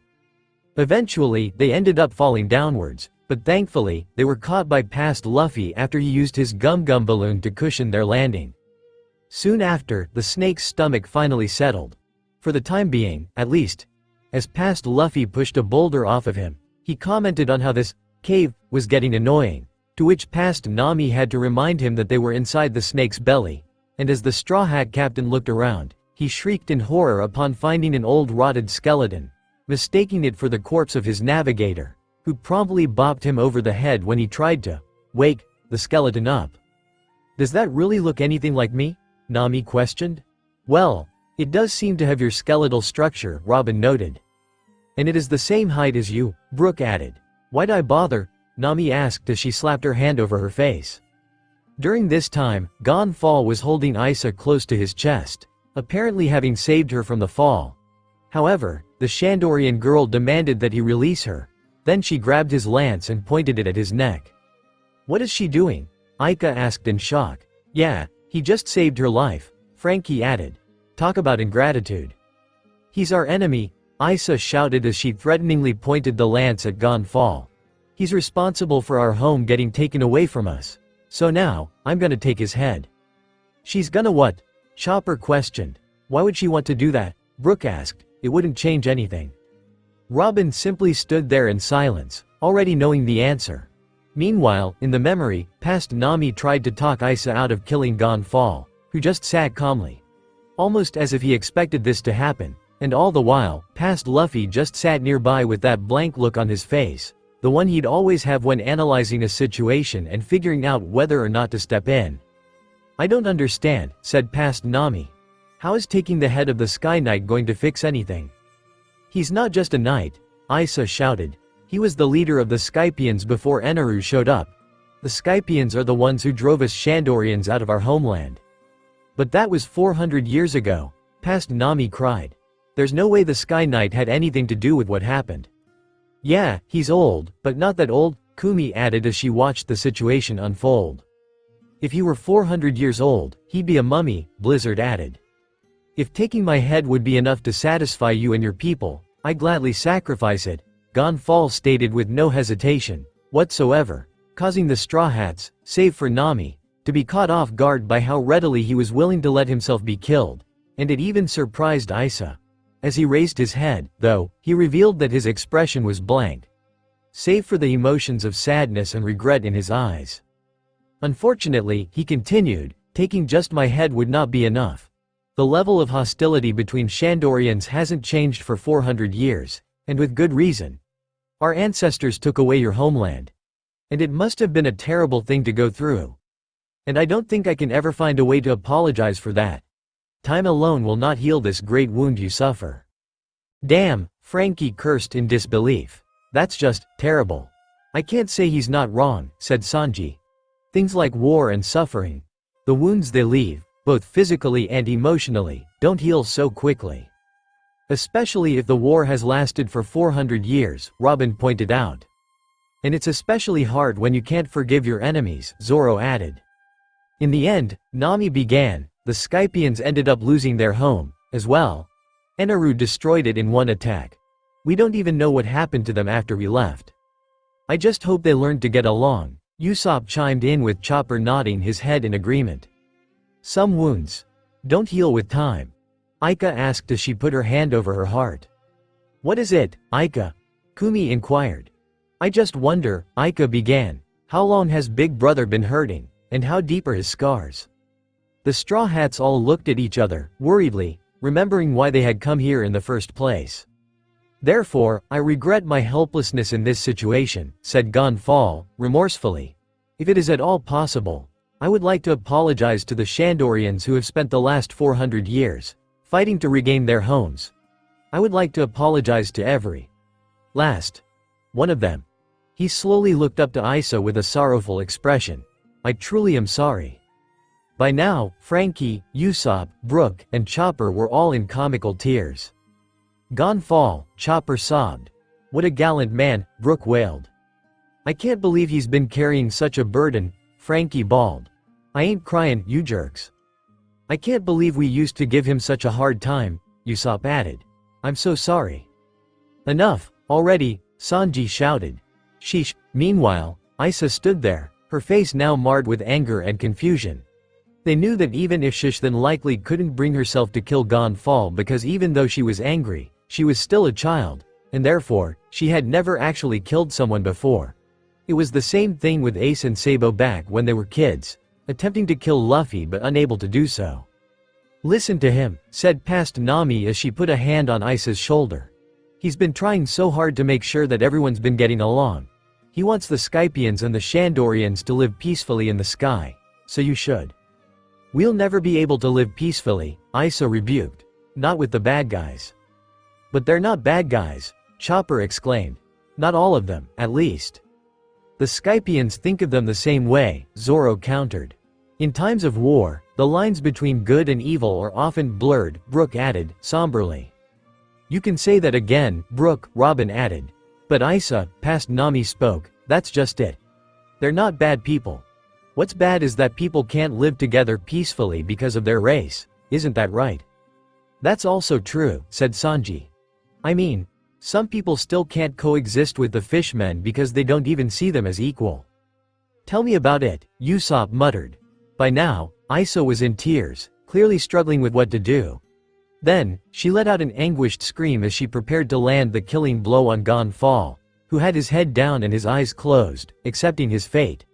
Eventually, they ended up falling downwards, but thankfully, they were caught by past Luffy after he used his gum-gum balloon to cushion their landing. Soon after, the snake's stomach finally settled. For the time being, at least. As past Luffy pushed a boulder off of him, he commented on how this cave was getting annoying, to which past Nami had to remind him that they were inside the snake's belly, and as the Straw Hat captain looked around, he shrieked in horror upon finding an old rotted skeleton, mistaking it for the corpse of his navigator, who promptly bopped him over the head when he tried to wake the skeleton up. Does that really look anything like me? Nami questioned. Well, it does seem to have your skeletal structure, Robin noted. And it is the same height as you, Brooke added. Why'd I bother? Nami asked as she slapped her hand over her face. During this time, Gonfall was holding Isa close to his chest, apparently having saved her from the fall. However, the Shandorian girl demanded that he release her. Then she grabbed his lance and pointed it at his neck. What is she doing? Aika asked in shock. Yeah, he just saved her life, Frankie added. Talk about ingratitude. He's our enemy, Isa shouted as she threateningly pointed the lance at Gonfall. He's responsible for our home getting taken away from us. So now, I'm gonna take his head. She's gonna what? Chopper questioned. Why would she want to do that? Brooke asked. It wouldn't change anything. Robin simply stood there in silence, already knowing the answer. Meanwhile, in the memory, past Nami tried to talk Isa out of killing Gonfall, who just sat calmly. Almost as if he expected this to happen, and all the while, past Luffy just sat nearby with that blank look on his face, the one he'd always have when analyzing a situation and figuring out whether or not to step in. I don't understand, said past Nami. How is taking the head of the Sky Knight going to fix anything? He's not just a knight, Isa shouted. He was the leader of the Skypians before Eneru showed up. The Skypians are the ones who drove us Shandorians out of our homeland. But that was 400 years ago, past Nami cried. There's no way the Sky Knight had anything to do with what happened. Yeah, he's old, but not that old, Kumi added as she watched the situation unfold. If he were 400 years old, he'd be a mummy, Blizzard added. If taking my head would be enough to satisfy you and your people, I'd gladly sacrifice it, Gonfall stated with no hesitation whatsoever, causing the Straw Hats, save for Nami, to be caught off guard by how readily he was willing to let himself be killed, and it even surprised Isa. As he raised his head, though, he revealed that his expression was blank, save for the emotions of sadness and regret in his eyes. Unfortunately, he continued, taking just my head would not be enough. The level of hostility between Shandorians hasn't changed for 400 years, and with good reason. Our ancestors took away your homeland. And it must have been a terrible thing to go through. And I don't think I can ever find a way to apologize for that. Time alone will not heal this great wound you suffer. Damn, Frankie cursed in disbelief. That's just terrible. I can't say he's not wrong, said Sanji. Things like war and suffering, the wounds they leave, both physically and emotionally, don't heal so quickly. Especially if the war has lasted for 400 years, Robin pointed out. And it's especially hard when you can't forgive your enemies, Zoro added. In the end, Nami began, the Skypians ended up losing their home, as well. Eneru destroyed it in one attack. We don't even know what happened to them after we left. I just hope they learned to get along, Usopp chimed in with Chopper nodding his head in agreement. Some wounds don't heal with time, Aika asked as she put her hand over her heart. What is it, Aika? Kumi inquired. I just wonder, Aika began. How long has Big Brother been hurting, and how deep are his scars? The Straw Hats all looked at each other, worriedly, remembering why they had come here in the first place. Therefore, I regret my helplessness in this situation, said Gonfall, remorsefully. If it is at all possible, I would like to apologize to the Shandorians who have spent the last 400 years, fighting to regain their homes. I would like to apologize to every last one of them. He slowly looked up to Isa with a sorrowful expression. I truly am sorry. By now, Frankie, Usopp, Brook, and Chopper were all in comical tears. Gonfall, Chopper sobbed. What a gallant man, Brook wailed. I can't believe he's been carrying such a burden, Frankie bawled. I ain't crying, you jerks. I can't believe we used to give him such a hard time, Usopp added. I'm so sorry. Enough, already, Sanji shouted. Sheesh. Meanwhile, Isa stood there, her face now marred with anger and confusion. They knew that even if Shish then likely couldn't bring herself to kill Gonfall because even though she was angry, she was still a child, and therefore, she had never actually killed someone before. It was the same thing with Ace and Sabo back when they were kids, attempting to kill Luffy but unable to do so. Listen to him, said past Nami as she put a hand on Isa's shoulder. He's been trying so hard to make sure that everyone's been getting along. He wants the Skypians and the Shandorians to live peacefully in the sky, so you should. We'll never be able to live peacefully, Isa rebuked. Not with the bad guys. But they're not bad guys, Chopper exclaimed. Not all of them, at least. The Skypians think of them the same way, Zoro countered. In times of war, the lines between good and evil are often blurred, Brook added, somberly. You can say that again, Brook, Robin added. But Isa, past Nami spoke, that's just it. They're not bad people. What's bad is that people can't live together peacefully because of their race, isn't that right? That's also true, said Sanji. I mean, some people still can't coexist with the fishmen because they don't even see them as equal. Tell me about it, Usopp muttered. By now, Isa was in tears, clearly struggling with what to do. Then, she let out an anguished scream as she prepared to land the killing blow on Gonfall, who had his head down and his eyes closed, accepting his fate.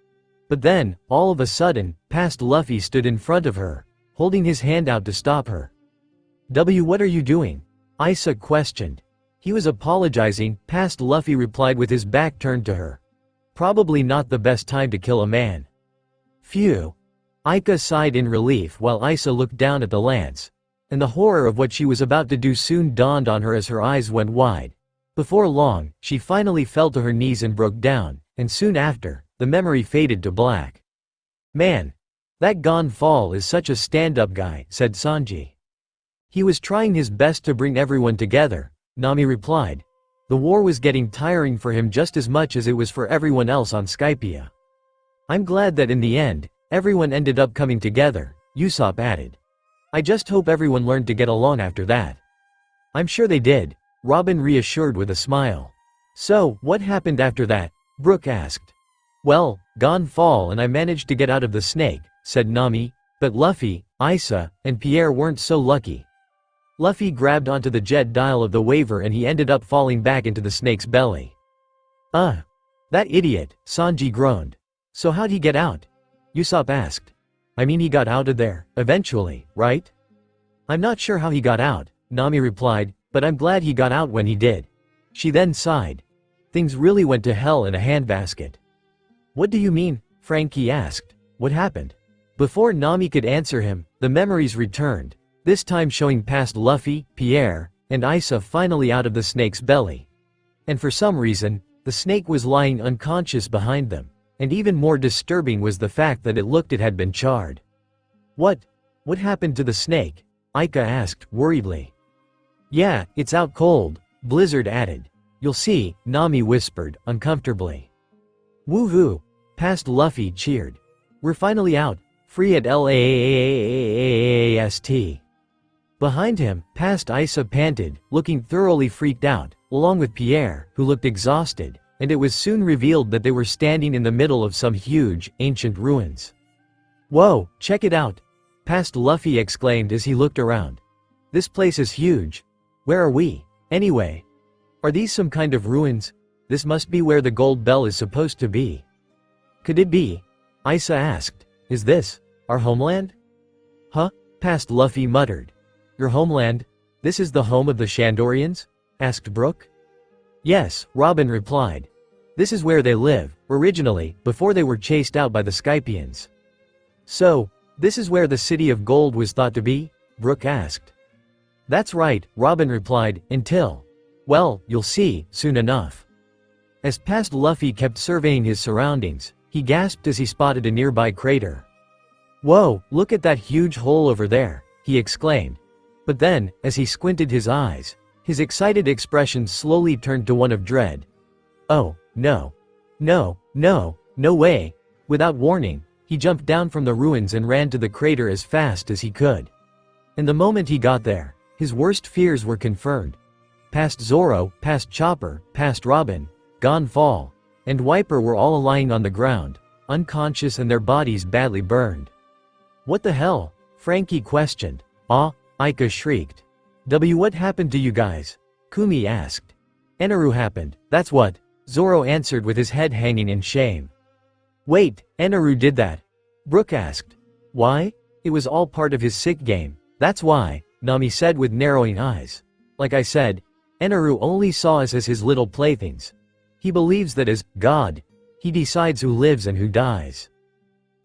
But then, all of a sudden, past Luffy stood in front of her, holding his hand out to stop her. What are you doing? Isa questioned. He was apologizing, past Luffy replied with his back turned to her. Probably not the best time to kill a man. Phew. Ika sighed in relief while Isa looked down at the lance. And the horror of what she was about to do soon dawned on her as her eyes went wide. Before long, she finally fell to her knees and broke down, and soon after, the memory faded to black. Man. That Gonfall is such a stand-up guy, said Sanji. He was trying his best to bring everyone together, Nami replied. The war was getting tiring for him just as much as it was for everyone else on Skypia. I'm glad that in the end, everyone ended up coming together, Usopp added. I just hope everyone learned to get along after that. I'm sure they did, Robin reassured with a smile. So, what happened after that? Brook asked. Well, Gonfall and I managed to get out of the snake, said Nami, but Luffy, Isa, and Pierre weren't so lucky. Luffy grabbed onto the jet dial of the waver and he ended up falling back into the snake's belly. That idiot, Sanji groaned. So how'd he get out? Usopp asked. I mean he got out of there, eventually, right? I'm not sure how he got out, Nami replied, but I'm glad he got out when he did. She then sighed. Things really went to hell in a handbasket. What do you mean? Frankie asked. What happened? Before Nami could answer him, the memories returned, this time showing past Luffy, Pierre, and Isa finally out of the snake's belly. And for some reason, the snake was lying unconscious behind them, and even more disturbing was the fact that it had been charred. What happened to the snake? Ika asked, worriedly. Yeah, it's out cold, Blizzard added. You'll see, Nami whispered, uncomfortably. Woohoo! Past Luffy cheered. We're finally out, free at last. Behind him, past Isa panted, looking thoroughly freaked out, along with Pierre, who looked exhausted, and it was soon revealed that they were standing in the middle of some huge, ancient ruins. Whoa, check it out! Past Luffy exclaimed as he looked around. This place is huge. Where are we, anyway? Are these some kind of ruins? This must be where the gold bell is supposed to be. Could it be? Isa asked. Is this our homeland? Huh? Past Luffy muttered. Your homeland? This is the home of the Shandorians? Asked Brook. Yes, Robin replied. This is where they live, originally, before they were chased out by the Skypians. So, this is where the City of Gold was thought to be? Brook asked. That's right, Robin replied, until… well, you'll see, soon enough. As past Luffy kept surveying his surroundings, he gasped as he spotted a nearby crater. Whoa, look at that huge hole over there, he exclaimed. But then, as he squinted his eyes, his excited expression slowly turned to one of dread. Oh, no. No, no, no way. Without warning, he jumped down from the ruins and ran to the crater as fast as he could. And the moment he got there, his worst fears were confirmed. Past Zoro, past Chopper, past Robin, Gonfall, and Wiper were all lying on the ground, unconscious and their bodies badly burned. What the hell? Frankie questioned. Ah, Ika shrieked. What happened to you guys? Kumi asked. Eneru happened, that's what, Zoro answered with his head hanging in shame. Wait, Eneru did that? Brook asked. Why? It was all part of his sick game, that's why, Nami said with narrowing eyes. Like I said, Eneru only saw us as his little playthings. He believes that as God, he decides who lives and who dies.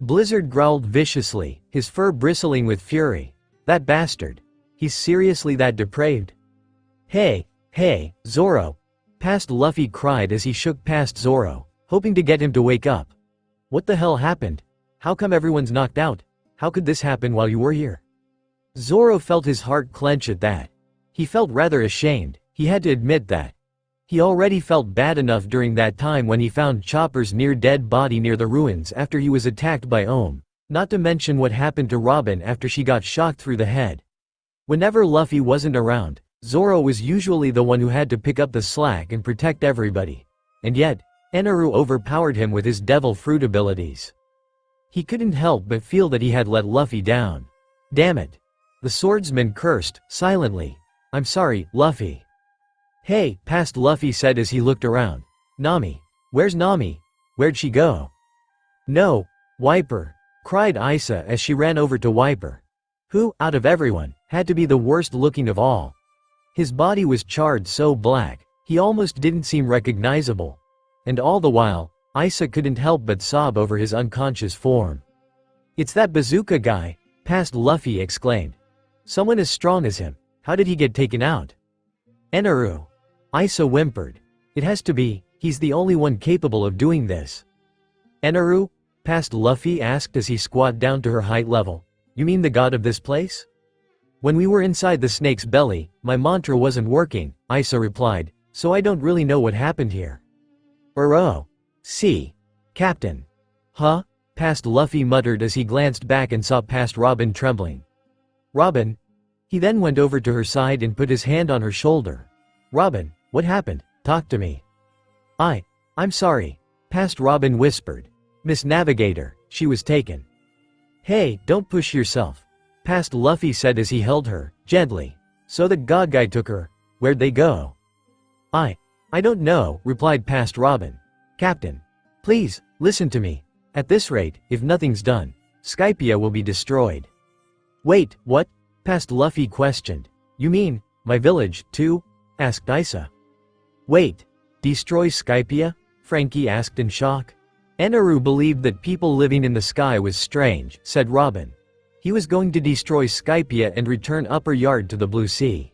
Blizzard growled viciously, his fur bristling with fury. That bastard. He's seriously that depraved? Hey, Zoro. Past Luffy cried as he shook past Zoro, hoping to get him to wake up. What the hell happened? How come everyone's knocked out? How could this happen while you were here? Zoro felt his heart clench at that. He felt rather ashamed, he had to admit that. He already felt bad enough during that time when he found Chopper's near-dead body near the ruins after he was attacked by Ohm, not to mention what happened to Robin after she got shocked through the head. Whenever Luffy wasn't around, Zoro was usually the one who had to pick up the slack and protect everybody. And yet, Eneru overpowered him with his devil fruit abilities. He couldn't help but feel that he had let Luffy down. Damn it. The swordsman cursed, silently. I'm sorry, Luffy. Hey, past Luffy said as he looked around. Nami. Where's Nami? Where'd she go? No, Wiper, cried Isa as she ran over to Wiper. Who, out of everyone, had to be the worst looking of all. His body was charred so black, he almost didn't seem recognizable. And all the while, Isa couldn't help but sob over his unconscious form. It's that bazooka guy, past Luffy exclaimed. Someone as strong as him, how did he get taken out? Eneru. Isa whimpered. It has to be, he's the only one capable of doing this. Eneru? Past Luffy asked as he squatted down to her height level. You mean the god of this place? When we were inside the snake's belly, my mantra wasn't working, Isa replied, so I don't really know what happened here. Oh. See. Captain. Huh? Past Luffy muttered as he glanced back and saw past Robin trembling. Robin? He then went over to her side and put his hand on her shoulder. Robin, what happened? Talk to me. I'm sorry. Past Robin whispered. Miss Navigator, she was taken. Hey, don't push yourself. Past Luffy said as he held her, gently. So the god guy took her. Where'd they go? I don't know, replied past Robin. Captain. Please, listen to me. At this rate, if nothing's done, Skypia will be destroyed. Wait, what? Past Luffy questioned. You mean, my village, too? Asked Isa. Wait. Destroy Skypia? Frankie asked in shock. Eneru believed that people living in the sky was strange, said Robin. He was going to destroy Skypia and return Upper Yard to the Blue Sea.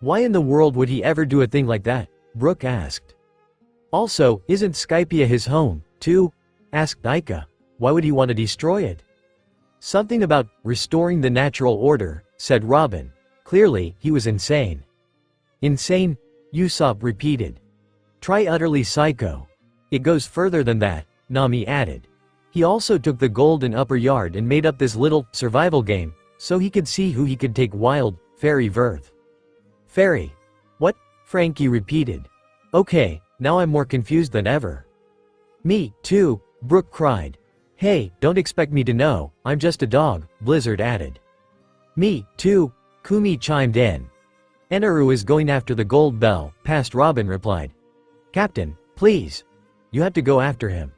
Why in the world would he ever do a thing like that? Brook asked. Also, isn't Skypia his home, too? Asked Aika. Why would he want to destroy it? Something about restoring the natural order, said Robin. Clearly, he was insane. Insane? Usopp repeated. Try utterly psycho. It goes further than that, Nami added. He also took the gold in Upper Yard and made up this little survival game, so he could see who he could take wild, fairy Verth. Fairy? What? Frankie repeated. Okay, now I'm more confused than ever. Me, too, Brook cried. Hey, don't expect me to know, I'm just a dog, Blizzard added. Me, too, Kumi chimed in. Eneru is going after the gold bell, Past Robin replied. Captain, please. You have to go after him.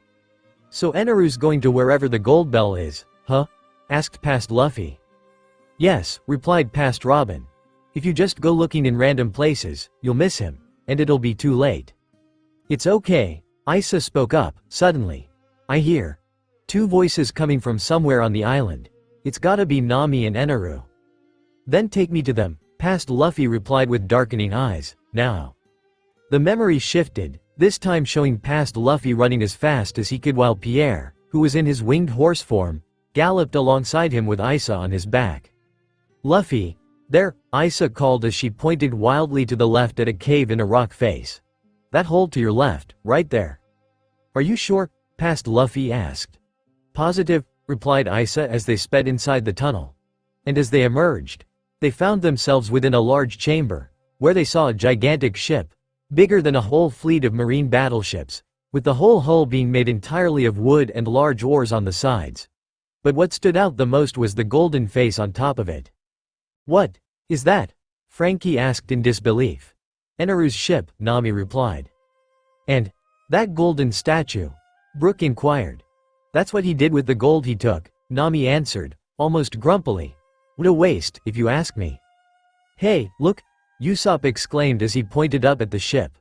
So Eneru's going to wherever the gold bell is, huh? Asked Past Luffy. Yes, replied Past Robin. If you just go looking in random places, you'll miss him, and it'll be too late. It's okay, Isa spoke up, suddenly. I hear two voices coming from somewhere on the island. It's gotta be Nami and Eneru. Then take me to them, Past Luffy replied with darkening eyes, now. The memory shifted, this time showing Past Luffy running as fast as he could while Pierre, who was in his winged horse form, galloped alongside him with Isa on his back. Luffy, there, Isa called as she pointed wildly to the left at a cave in a rock face. That hole to your left, right there. Are you sure? Past Luffy asked. Positive, replied Isa as they sped inside the tunnel. And as they emerged, they found themselves within a large chamber, where they saw a gigantic ship, bigger than a whole fleet of marine battleships, with the whole hull being made entirely of wood and large oars on the sides. But what stood out the most was the golden face on top of it. What is that? Frankie asked in disbelief. Eneru's ship, Nami replied. And that golden statue? Brook inquired. That's what he did with the gold he took, Nami answered, almost grumpily. What a waste, if you ask me. Hey, look, Usopp exclaimed as he pointed up at the ship,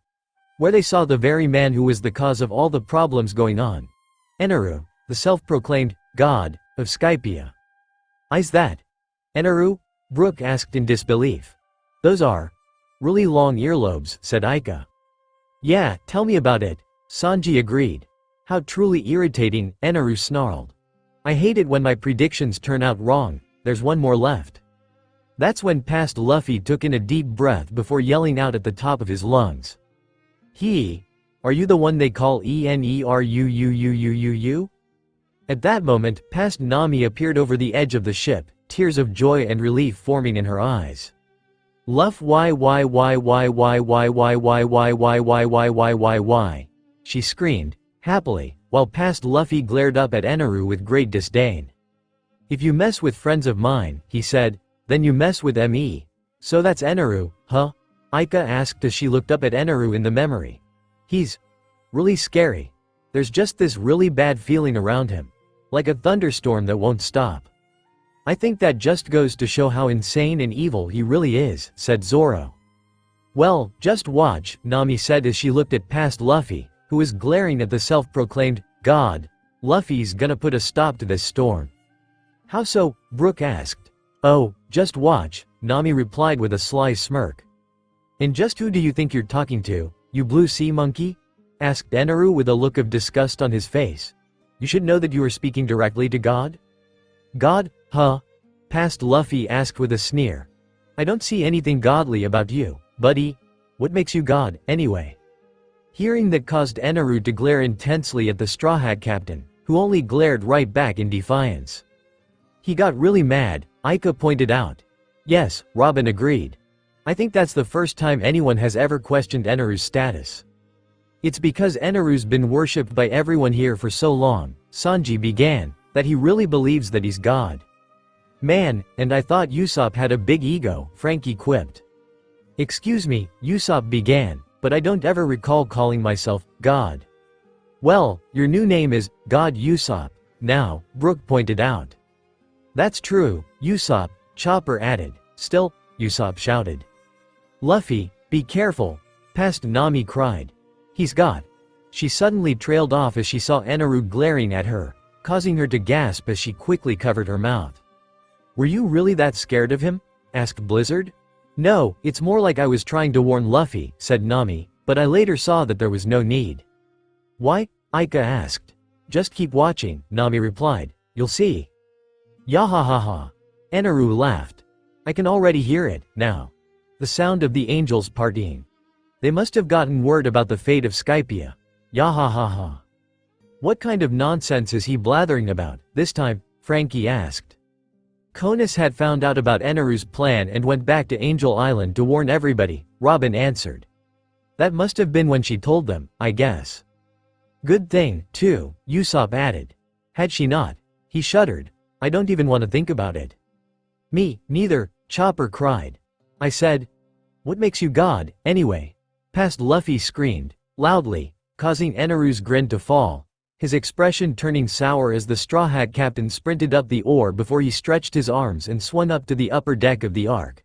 where they saw the very man who was the cause of all the problems going on. Eneru, the self-proclaimed god of Skypia. Is that Eneru? Brook asked in disbelief. Those are really long earlobes, said Aika. Yeah, tell me about it, Sanji agreed. How truly irritating, Eneru snarled. I hate it when my predictions turn out wrong, there's one more left. That's when Past Luffy took in a deep breath before yelling out at the top of his lungs. Are you the one they call Eneru? At that moment, Past Nami appeared over the edge of the ship, tears of joy and relief forming in her eyes. Luffy, she screamed, happily, while Past Luffy glared up at Eneru with great disdain. If you mess with friends of mine, he said, then you mess with me. So that's Eneru, huh? Aika asked as she looked up at Eneru in the memory. He's really scary. There's just this really bad feeling around him. Like a thunderstorm that won't stop. I think that just goes to show how insane and evil he really is, said Zoro. Well, just watch, Nami said as she looked at Past Luffy, who was glaring at the self-proclaimed god. Luffy's gonna put a stop to this storm. How so? Brook asked. Oh, just watch, Nami replied with a sly smirk. And just who do you think you're talking to, you blue sea monkey? Asked Eneru with a look of disgust on his face. You should know that you are speaking directly to God? God, huh? Past Luffy asked with a sneer. I don't see anything godly about you, buddy. What makes you God, anyway? Hearing that caused Eneru to glare intensely at the Straw Hat Captain, who only glared right back in defiance. He got really mad, Aika pointed out. Yes, Robin agreed. I think that's the first time anyone has ever questioned Eneru's status. It's because Eneru's been worshipped by everyone here for so long, Sanji began, that he really believes that he's God. Man, and I thought Usopp had a big ego, Frankie quipped. Excuse me, Usopp began, but I don't ever recall calling myself God. Well, your new name is God Usopp, now, Brook pointed out. That's true, Usopp, Chopper added. Still, Usopp shouted. Luffy, be careful, Past Nami cried. He's got She suddenly trailed off as she saw Eneru glaring at her, causing her to gasp as she quickly covered her mouth. "Were you really that scared of him?" asked Blizzard. "No, it's more like I was trying to warn Luffy," said Nami, "but I later saw that there was no need." "Why?" Aika asked. "Just keep watching," Nami replied. "You'll see." Yahahaha. Eneru laughed. "I can already hear it, now. The sound of the angels partying. They must have gotten word about the fate of Skypia. Yahahaha." "What kind of nonsense is he blathering about, this time?" Frankie asked. "Konus had found out about Eneru's plan and went back to Angel Island to warn everybody," Robin answered. "That must have been when she told them, I guess." "Good thing, too," Usopp added. "Had she not?" He shuddered. "I don't even want to think about it." "Me, neither," Chopper cried. "I said, what makes you God, anyway?" Past Luffy screamed, loudly, causing Eneru's grin to fall, his expression turning sour as the Straw Hat Captain sprinted up the oar before he stretched his arms and swung up to the upper deck of the Ark.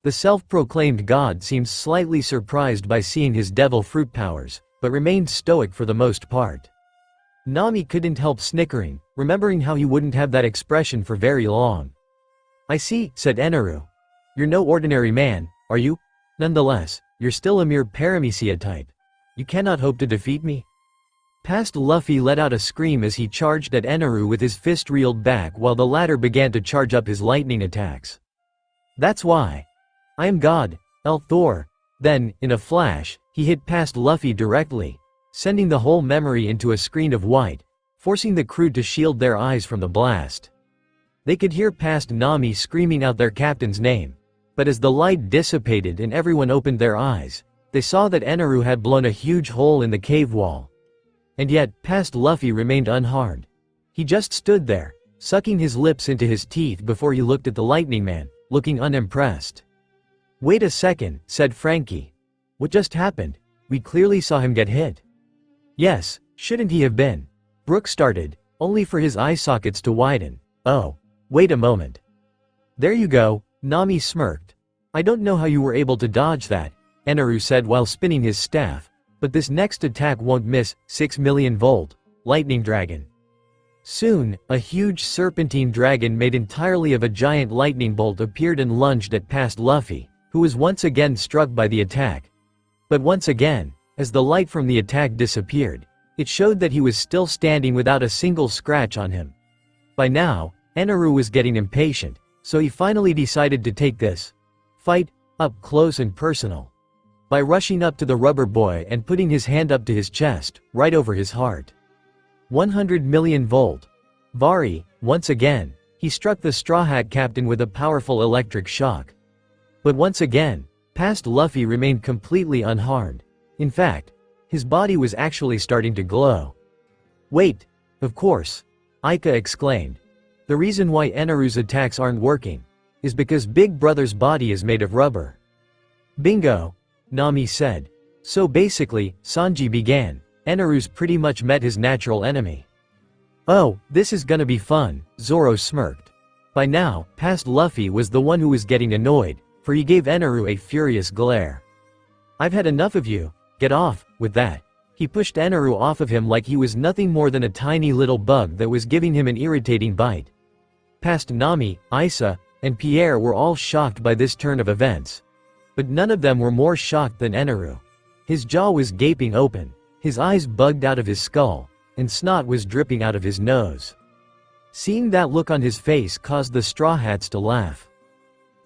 The self-proclaimed god seemed slightly surprised by seeing his devil fruit powers, but remained stoic for the most part. Nami couldn't help snickering, remembering how he wouldn't have that expression for very long. "I see," said Eneru. "You're no ordinary man, are you? Nonetheless, you're still a mere Paramecia type. You cannot hope to defeat me?" Past Luffy let out a scream as he charged at Eneru with his fist reeled back while the latter began to charge up his lightning attacks. "That's why. I am God, Thor." Then, in a flash, he hit past Luffy directly, sending the whole memory into a screen of white, forcing the crew to shield their eyes from the blast. They could hear past Nami screaming out their captain's name, but as the light dissipated and everyone opened their eyes, they saw that Eneru had blown a huge hole in the cave wall. And yet, past Luffy remained unharmed. He just stood there, sucking his lips into his teeth before he looked at the Lightning Man, looking unimpressed. "Wait a second," said Frankie. "What just happened? We clearly saw him get hit." "Yes, shouldn't he have been?" Brook started, only for his eye sockets to widen. "Oh. Wait a moment. There you go," Nami smirked. "I don't know how you were able to dodge that," Eneru said while spinning his staff, "but this next attack won't miss. 6 million volt. Lightning Dragon." Soon, a huge serpentine dragon made entirely of a giant lightning bolt appeared and lunged at past Luffy, who was once again struck by the attack. But once again, as the light from the attack disappeared, it showed that he was still standing without a single scratch on him. By now, Eneru was getting impatient, so he finally decided to take this fight up close and personal. By rushing up to the rubber boy and putting his hand up to his chest, right over his heart. 100 million volt. Vari, once again, he struck the Straw Hat Captain with a powerful electric shock. But once again, past Luffy remained completely unharmed. In fact, his body was actually starting to glow. "Wait, of course," Aika exclaimed. "The reason why Eneru's attacks aren't working is because Big Brother's body is made of rubber." "Bingo," Nami said. "So basically," Sanji began, "Eneru's pretty much met his natural enemy." "Oh, this is gonna be fun," Zoro smirked. By now, past Luffy was the one who was getting annoyed, for he gave Eneru a furious glare. "I've had enough of you, get off," with that. He pushed Eneru off of him like he was nothing more than a tiny little bug that was giving him an irritating bite. Past Nami, Isa, and Pierre were all shocked by this turn of events. But none of them were more shocked than Eneru. His jaw was gaping open, his eyes bugged out of his skull, and snot was dripping out of his nose. Seeing that look on his face caused the Straw Hats to laugh.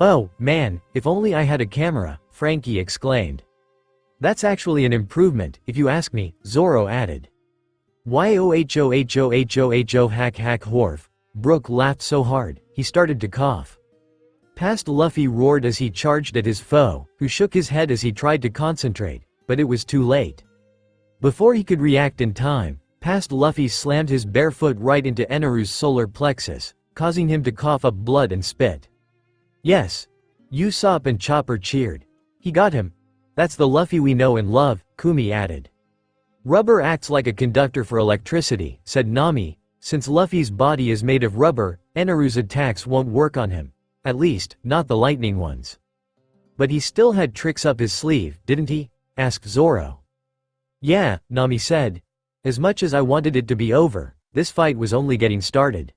"Oh, man, if only I had a camera," Frankie exclaimed. "That's actually an improvement, if you ask me," Zoro added. "Yohohoho hack hack horf." Brook laughed so hard, he started to cough. Past Luffy roared as he charged at his foe, who shook his head as he tried to concentrate, but it was too late. Before he could react in time, past Luffy slammed his bare foot right into Eneru's solar plexus, causing him to cough up blood and spit. "Yes." Usopp and Chopper cheered. "He got him. That's the Luffy we know and love," Kumi added. "Rubber acts like a conductor for electricity," said Nami. "Since Luffy's body is made of rubber, Eneru's attacks won't work on him. At least, not the lightning ones." "But he still had tricks up his sleeve, didn't he?" asked Zoro. Yeah, Nami said. As much as I wanted it to be over, this fight was only getting started.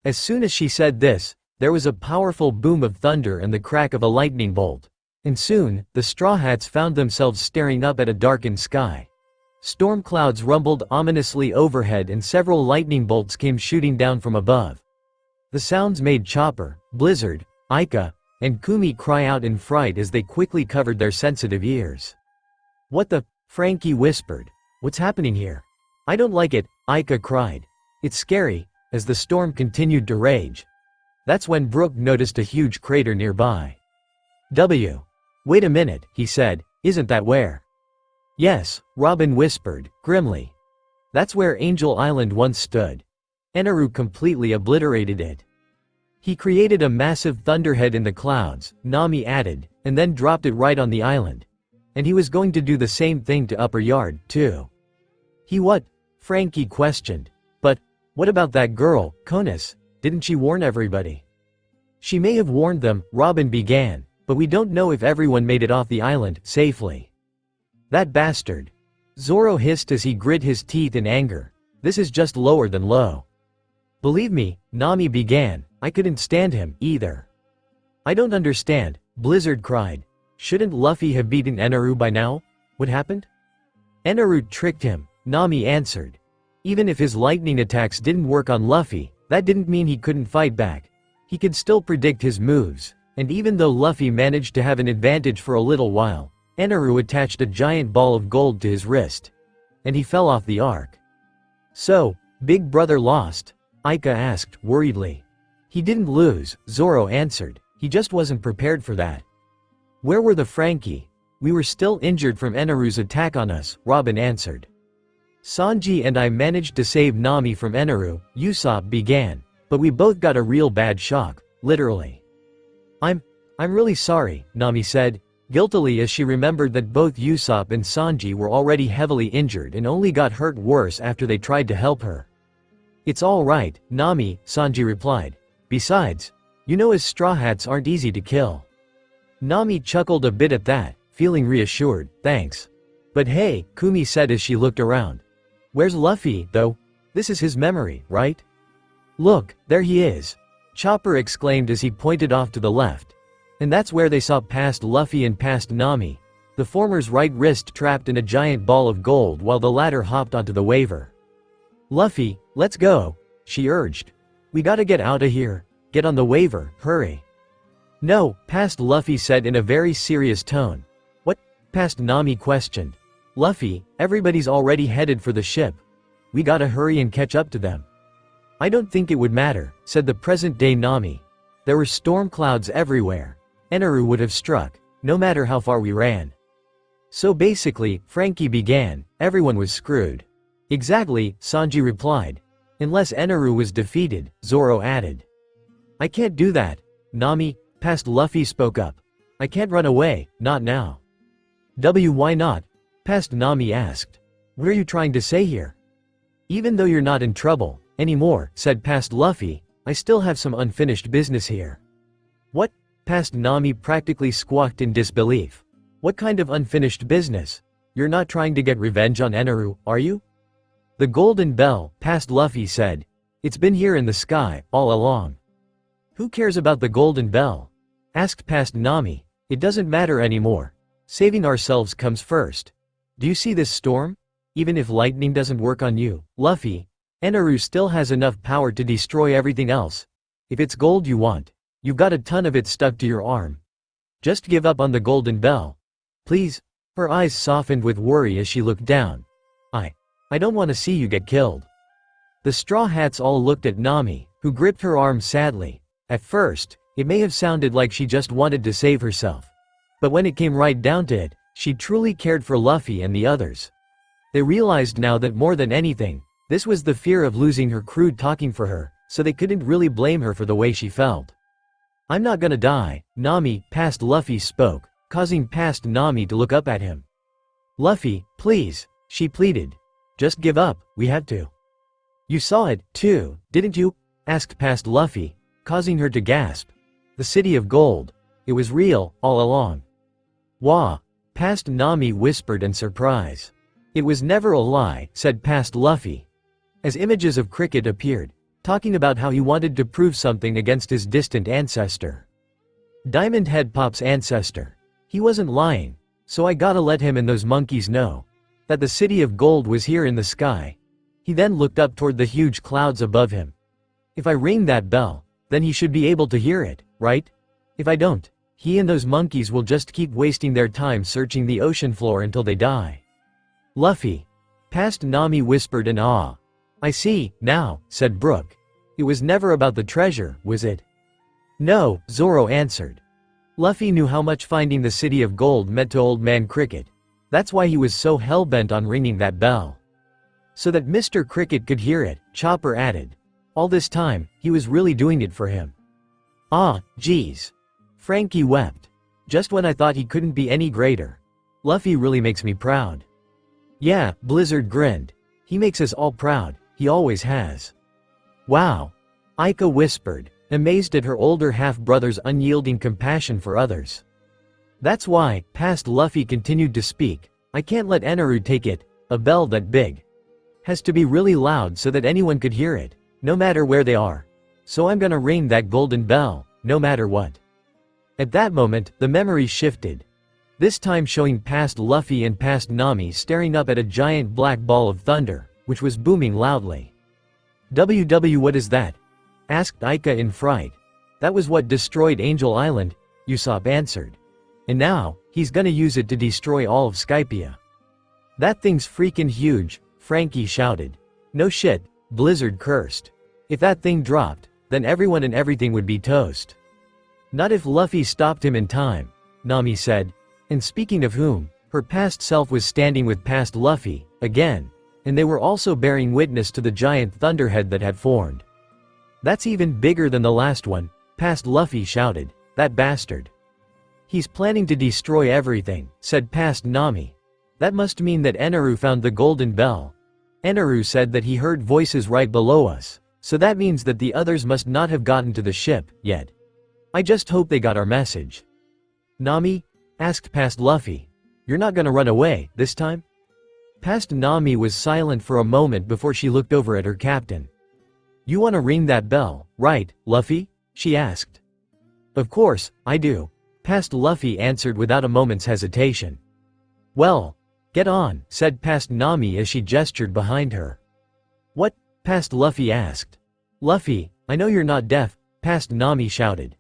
As soon as she said this, there was a powerful boom of thunder and the crack of a lightning bolt. And soon, the Straw Hats found themselves staring up at a darkened sky. Storm clouds rumbled ominously overhead and several lightning bolts came shooting down from above. The sounds made Chopper, Blizzard, Aika, and Kumi cry out in fright as they quickly covered their sensitive ears. What the? Frankie whispered. What's happening here? I don't like it, Aika cried. It's scary, as the storm continued to rage. That's when Brook noticed a huge crater nearby. Wait a minute, he said, isn't that where? Yes, Robin whispered, grimly. That's where Angel Island once stood. Eneru completely obliterated it. He created a massive thunderhead in the clouds, Nami added, and then dropped it right on the island. And he was going to do the same thing to Upper Yard, too. He what? Frankie questioned. But, what about that girl, Konus? Didn't she warn everybody? She may have warned them, Robin began, but we don't know if everyone made it off the island safely. That bastard. Zoro hissed as he grit his teeth in anger. This is just lower than low. Believe me, Nami began, I couldn't stand him, either. I don't understand, Blizzard cried. Shouldn't Luffy have beaten Eneru by now? What happened? Eneru tricked him, Nami answered. Even if his lightning attacks didn't work on Luffy, that didn't mean he couldn't fight back. He could still predict his moves, and even though Luffy managed to have an advantage for a little while, Eneru attached a giant ball of gold to his wrist. And he fell off the arc. So, Big Brother lost? Aika asked, worriedly. He didn't lose, Zoro answered, he just wasn't prepared for that. Where were the Frankie? We were still injured from Eneru's attack on us, Robin answered. Sanji and I managed to save Nami from Eneru, Usopp began, but we both got a real bad shock, literally. I'm really sorry, Nami said, guiltily as she remembered that both Usopp and Sanji were already heavily injured and only got hurt worse after they tried to help her. It's all right, Nami, Sanji replied. Besides, you know us Straw Hats aren't easy to kill. Nami chuckled a bit at that, feeling reassured, thanks. But hey, Kumi said as she looked around. Where's Luffy, though? This is his memory, right? Look, there he is. Chopper exclaimed as he pointed off to the left. And that's where they saw past Luffy and past Nami, the former's right wrist trapped in a giant ball of gold while the latter hopped onto the waver. Luffy, let's go, she urged. We gotta get out of here. Get on the waver, hurry. No, past Luffy said in a very serious tone. What? Past Nami questioned. Luffy, everybody's already headed for the ship. We gotta hurry and catch up to them. I don't think it would matter, said the present-day Nami. There were storm clouds everywhere. Eneru would have struck, no matter how far we ran. So basically, Frankie began, everyone was screwed. Exactly, Sanji replied. Unless Eneru was defeated, Zoro added. I can't do that, Nami, past Luffy spoke up. I can't run away, not now. Why not? Past Nami asked. What are you trying to say here? Even though you're not in trouble anymore, said past Luffy, I still have some unfinished business here. What? Past Nami practically squawked in disbelief. What kind of unfinished business? You're not trying to get revenge on Eneru, are you? The Golden Bell, past Luffy said. It's been here in the sky, all along. Who cares about the Golden Bell? Asked past Nami. It doesn't matter anymore. Saving ourselves comes first. Do you see this storm? Even if lightning doesn't work on you, Luffy, Eneru still has enough power to destroy everything else. If it's gold you want, you've got a ton of it stuck to your arm. Just give up on the Golden Bell. Please. Her eyes softened with worry as she looked down. I don't want to see you get killed. The Straw Hats all looked at Nami, who gripped her arm sadly. At first, it may have sounded like she just wanted to save herself. But when it came right down to it, she truly cared for Luffy and the others. They realized now that more than anything, this was the fear of losing her crew talking for her, so they couldn't really blame her for the way she felt. I'm not gonna die, Nami, past Luffy spoke, causing past Nami to look up at him. Luffy, please, she pleaded. Just give up, we have to. You saw it, too, didn't you? Asked past Luffy, causing her to gasp. The City of Gold. It was real, all along. Wah, past Nami whispered in surprise. It was never a lie, said past Luffy. As images of Cricket appeared, talking about how he wanted to prove something against his distant ancestor. Diamond Head Pop's ancestor. He wasn't lying, so I gotta let him and those monkeys know that the city of gold was here in the sky. He then looked up toward the huge clouds above him. If I ring that bell, then he should be able to hear it, right? If I don't, he and those monkeys will just keep wasting their time searching the ocean floor until they die. Luffy. Past Nami whispered in awe. I see, now, said Brook. It was never about the treasure, was it? No, Zoro answered. Luffy knew how much finding the city of gold meant to Old Man Cricket. That's why he was so hell-bent on ringing that bell. So that Mr. Cricket could hear it, Chopper added. All this time, he was really doing it for him. Ah, geez. Frankie wept. Just when I thought he couldn't be any greater. Luffy really makes me proud. Yeah, Blizzard grinned. He makes us all proud, he always has. Wow. Aika whispered, amazed at her older half-brother's unyielding compassion for others. That's why, past Luffy continued to speak, I can't let Eneru take it, a bell that big. Has to be really loud so that anyone could hear it, no matter where they are. So I'm gonna ring that golden bell, no matter what. At that moment, the memory shifted. This time showing past Luffy and past Nami staring up at a giant black ball of thunder, which was booming loudly. What is that? Asked Aika in fright. That was what destroyed Angel Island, Usopp answered. And now, he's gonna use it to destroy all of Skypiea. That thing's freaking huge, Frankie shouted. No shit, Blizzard cursed. If that thing dropped, then everyone and everything would be toast. Not if Luffy stopped him in time, Nami said. And speaking of whom, her past self was standing with past Luffy, again, and they were also bearing witness to the giant thunderhead that had formed. That's even bigger than the last one, past Luffy shouted, that bastard. He's planning to destroy everything, said past Nami. That must mean that Eneru found the golden bell. Eneru said that he heard voices right below us, so that means that the others must not have gotten to the ship, yet. I just hope they got our message. Nami? Asked past Luffy. You're not gonna run away, this time? Past Nami was silent for a moment before she looked over at her captain. You wanna ring that bell, right, Luffy? She asked. Of course, I do. Past Luffy answered without a moment's hesitation. Well, get on, said past Nami as she gestured behind her. What? Past Luffy asked. Luffy, I know you're not deaf, past Nami shouted.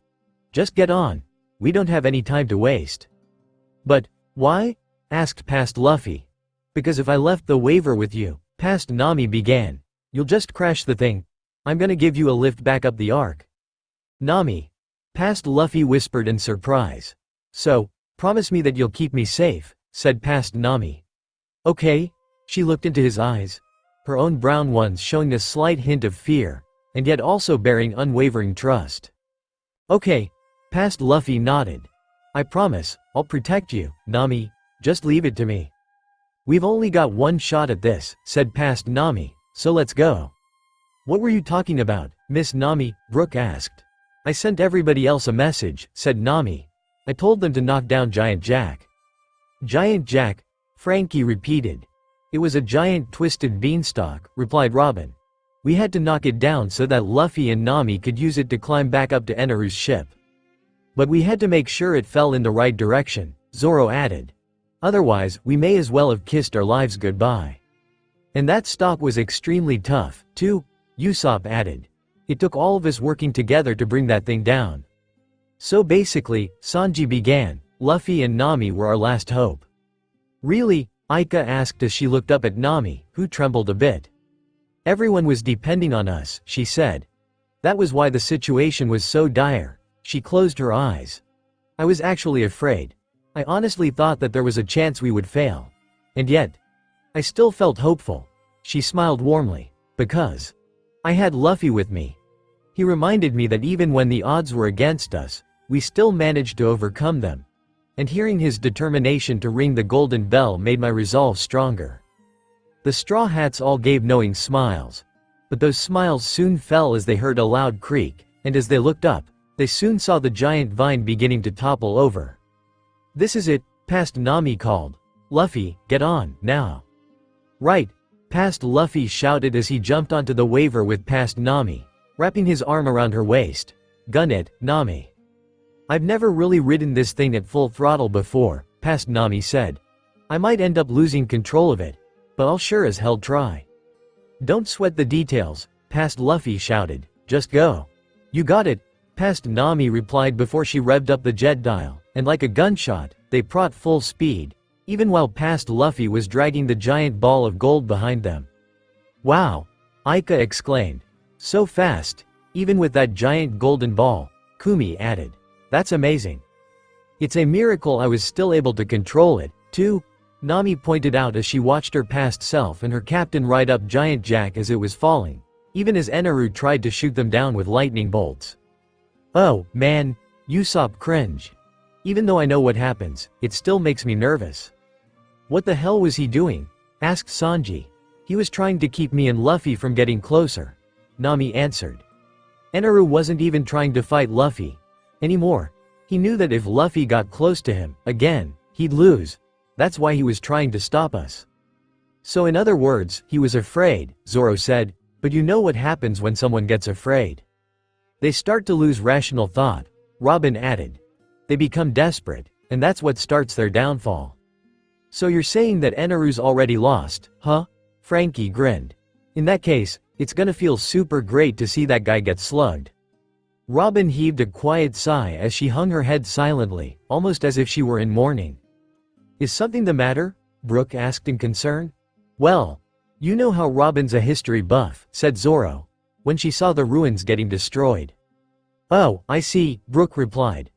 Just get on. We don't have any time to waste. But, why? Asked past Luffy. Because if I left the waiver with you, past Nami began, you'll just crash the thing. I'm gonna give you a lift back up the arc. Nami. Past Luffy whispered in surprise. So, promise me that you'll keep me safe, said past Nami. Okay. She looked into his eyes, her own brown ones showing a slight hint of fear, and yet also bearing unwavering trust. Okay. Past Luffy nodded. I promise, I'll protect you, Nami, just leave it to me. We've only got one shot at this, said past Nami, so let's go. What were you talking about, Miss Nami? Brook asked. I sent everybody else a message, said Nami. I told them to knock down Giant Jack. Giant Jack? Frankie repeated. It was a giant twisted beanstalk, replied Robin. We had to knock it down so that Luffy and Nami could use it to climb back up to Eneru's ship. But we had to make sure it fell in the right direction, Zoro added. Otherwise, we may as well have kissed our lives goodbye. And that stalk was extremely tough, too, Usopp added. It took all of us working together to bring that thing down. So basically, Sanji began, Luffy and Nami were our last hope. Really? Aika asked as she looked up at Nami, who trembled a bit. Everyone was depending on us, she said. That was why the situation was so dire. She closed her eyes. I was actually afraid. I honestly thought that there was a chance we would fail. And yet, I still felt hopeful. She smiled warmly. Because I had Luffy with me. He reminded me that even when the odds were against us, we still managed to overcome them. And hearing his determination to ring the golden bell made my resolve stronger. The Straw Hats all gave knowing smiles. But those smiles soon fell as they heard a loud creak, and as they looked up, they soon saw the giant vine beginning to topple over. This is it, past Nami called. Luffy, get on, now. Right, past Luffy shouted as he jumped onto the waiver with past Nami, wrapping his arm around her waist. Gun it, Nami. I've never really ridden this thing at full throttle before, past Nami said. I might end up losing control of it, but I'll sure as hell try. Don't sweat the details, past Luffy shouted, just go. You got it, past Nami replied before she revved up the jet dial, and like a gunshot, they prot full speed, even while past Luffy was dragging the giant ball of gold behind them. Wow! Aika exclaimed. So fast, even with that giant golden ball, Kumi added. That's amazing. It's a miracle I was still able to control it, too, Nami pointed out as she watched her past self and her captain ride up Giant Jack as it was falling, even as Eneru tried to shoot them down with lightning bolts. Oh, man, Usopp cringed. Even though I know what happens, it still makes me nervous. What the hell was he doing? Asked Sanji. He was trying to keep me and Luffy from getting closer, Nami answered. Eneru wasn't even trying to fight Luffy anymore. He knew that if Luffy got close to him, again, he'd lose. That's why he was trying to stop us. So in other words, he was afraid, Zoro said, but you know what happens when someone gets afraid. They start to lose rational thought, Robin added. They become desperate, and that's what starts their downfall. So you're saying that Eneru's already lost, huh? Frankie grinned. In that case, it's gonna feel super great to see that guy get slugged. Robin heaved a quiet sigh as she hung her head silently, almost as if she were in mourning. Is something the matter? Brooke asked in concern. Well, you know how Robin's a history buff, said Zoro, when she saw the ruins getting destroyed. Oh, I see, Brooke replied.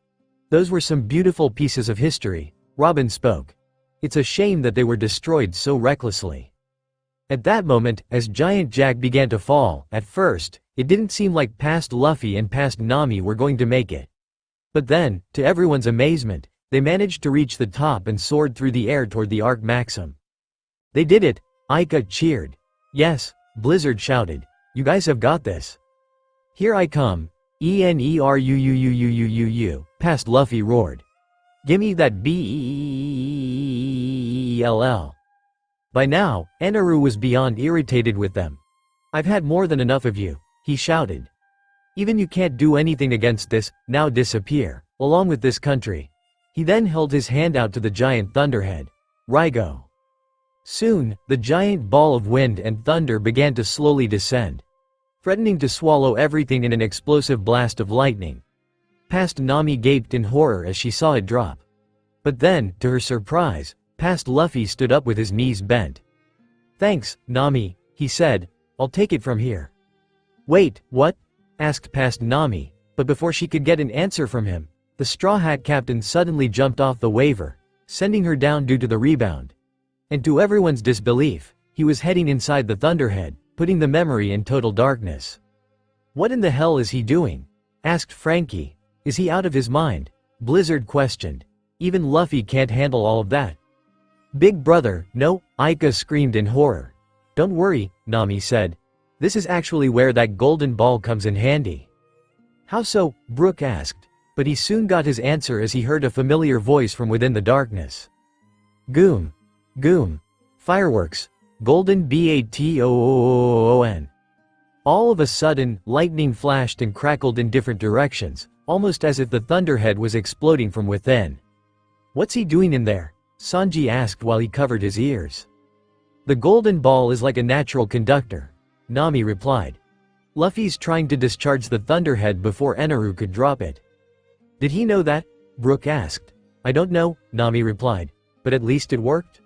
Those were some beautiful pieces of history, Robin spoke. It's a shame that they were destroyed so recklessly. At that moment, as Giant Jack began to fall, at first, it didn't seem like past Luffy and past Nami were going to make it. But then, to everyone's amazement, they managed to reach the top and soared through the air toward the Arc Maxim. They did it, Aika cheered. Yes, Blizzard shouted. You guys have got this. Here I come, Eneruuu, past Luffy roared. Gimme that bell. By now, Eneru was beyond irritated with them. I've had more than enough of you, he shouted. Even you can't do anything against this, now disappear, along with this country. He then held his hand out to the giant thunderhead. Rygo. Soon, the giant ball of wind and thunder began to slowly descend, threatening to swallow everything in an explosive blast of lightning. Past Nami gaped in horror as she saw it drop. But then, to her surprise, past Luffy stood up with his knees bent. Thanks, Nami, he said, I'll take it from here. Wait, what? Asked past Nami, but before she could get an answer from him, the Straw Hat Captain suddenly jumped off the waiver, sending her down due to the rebound. And to everyone's disbelief, he was heading inside the Thunderhead, putting the memory in total darkness. What in the hell is he doing? Asked Frankie. Is he out of his mind? Blizzard questioned. Even Luffy can't handle all of that. Big brother, no, Aika screamed in horror. Don't worry, Nami said. This is actually where that golden ball comes in handy. How so? Brooke asked, but he soon got his answer as he heard a familiar voice from within the darkness. Goom. Goom. Fireworks. Golden baton. All of a sudden, lightning flashed and crackled in different directions, almost as if the Thunderhead was exploding from within. What's he doing in there? Sanji asked while he covered his ears. The golden ball is like a natural conductor, Nami replied. Luffy's trying to discharge the Thunderhead before Eneru could drop it. Did he know that? Brooke asked. I don't know, Nami replied, but at least it worked.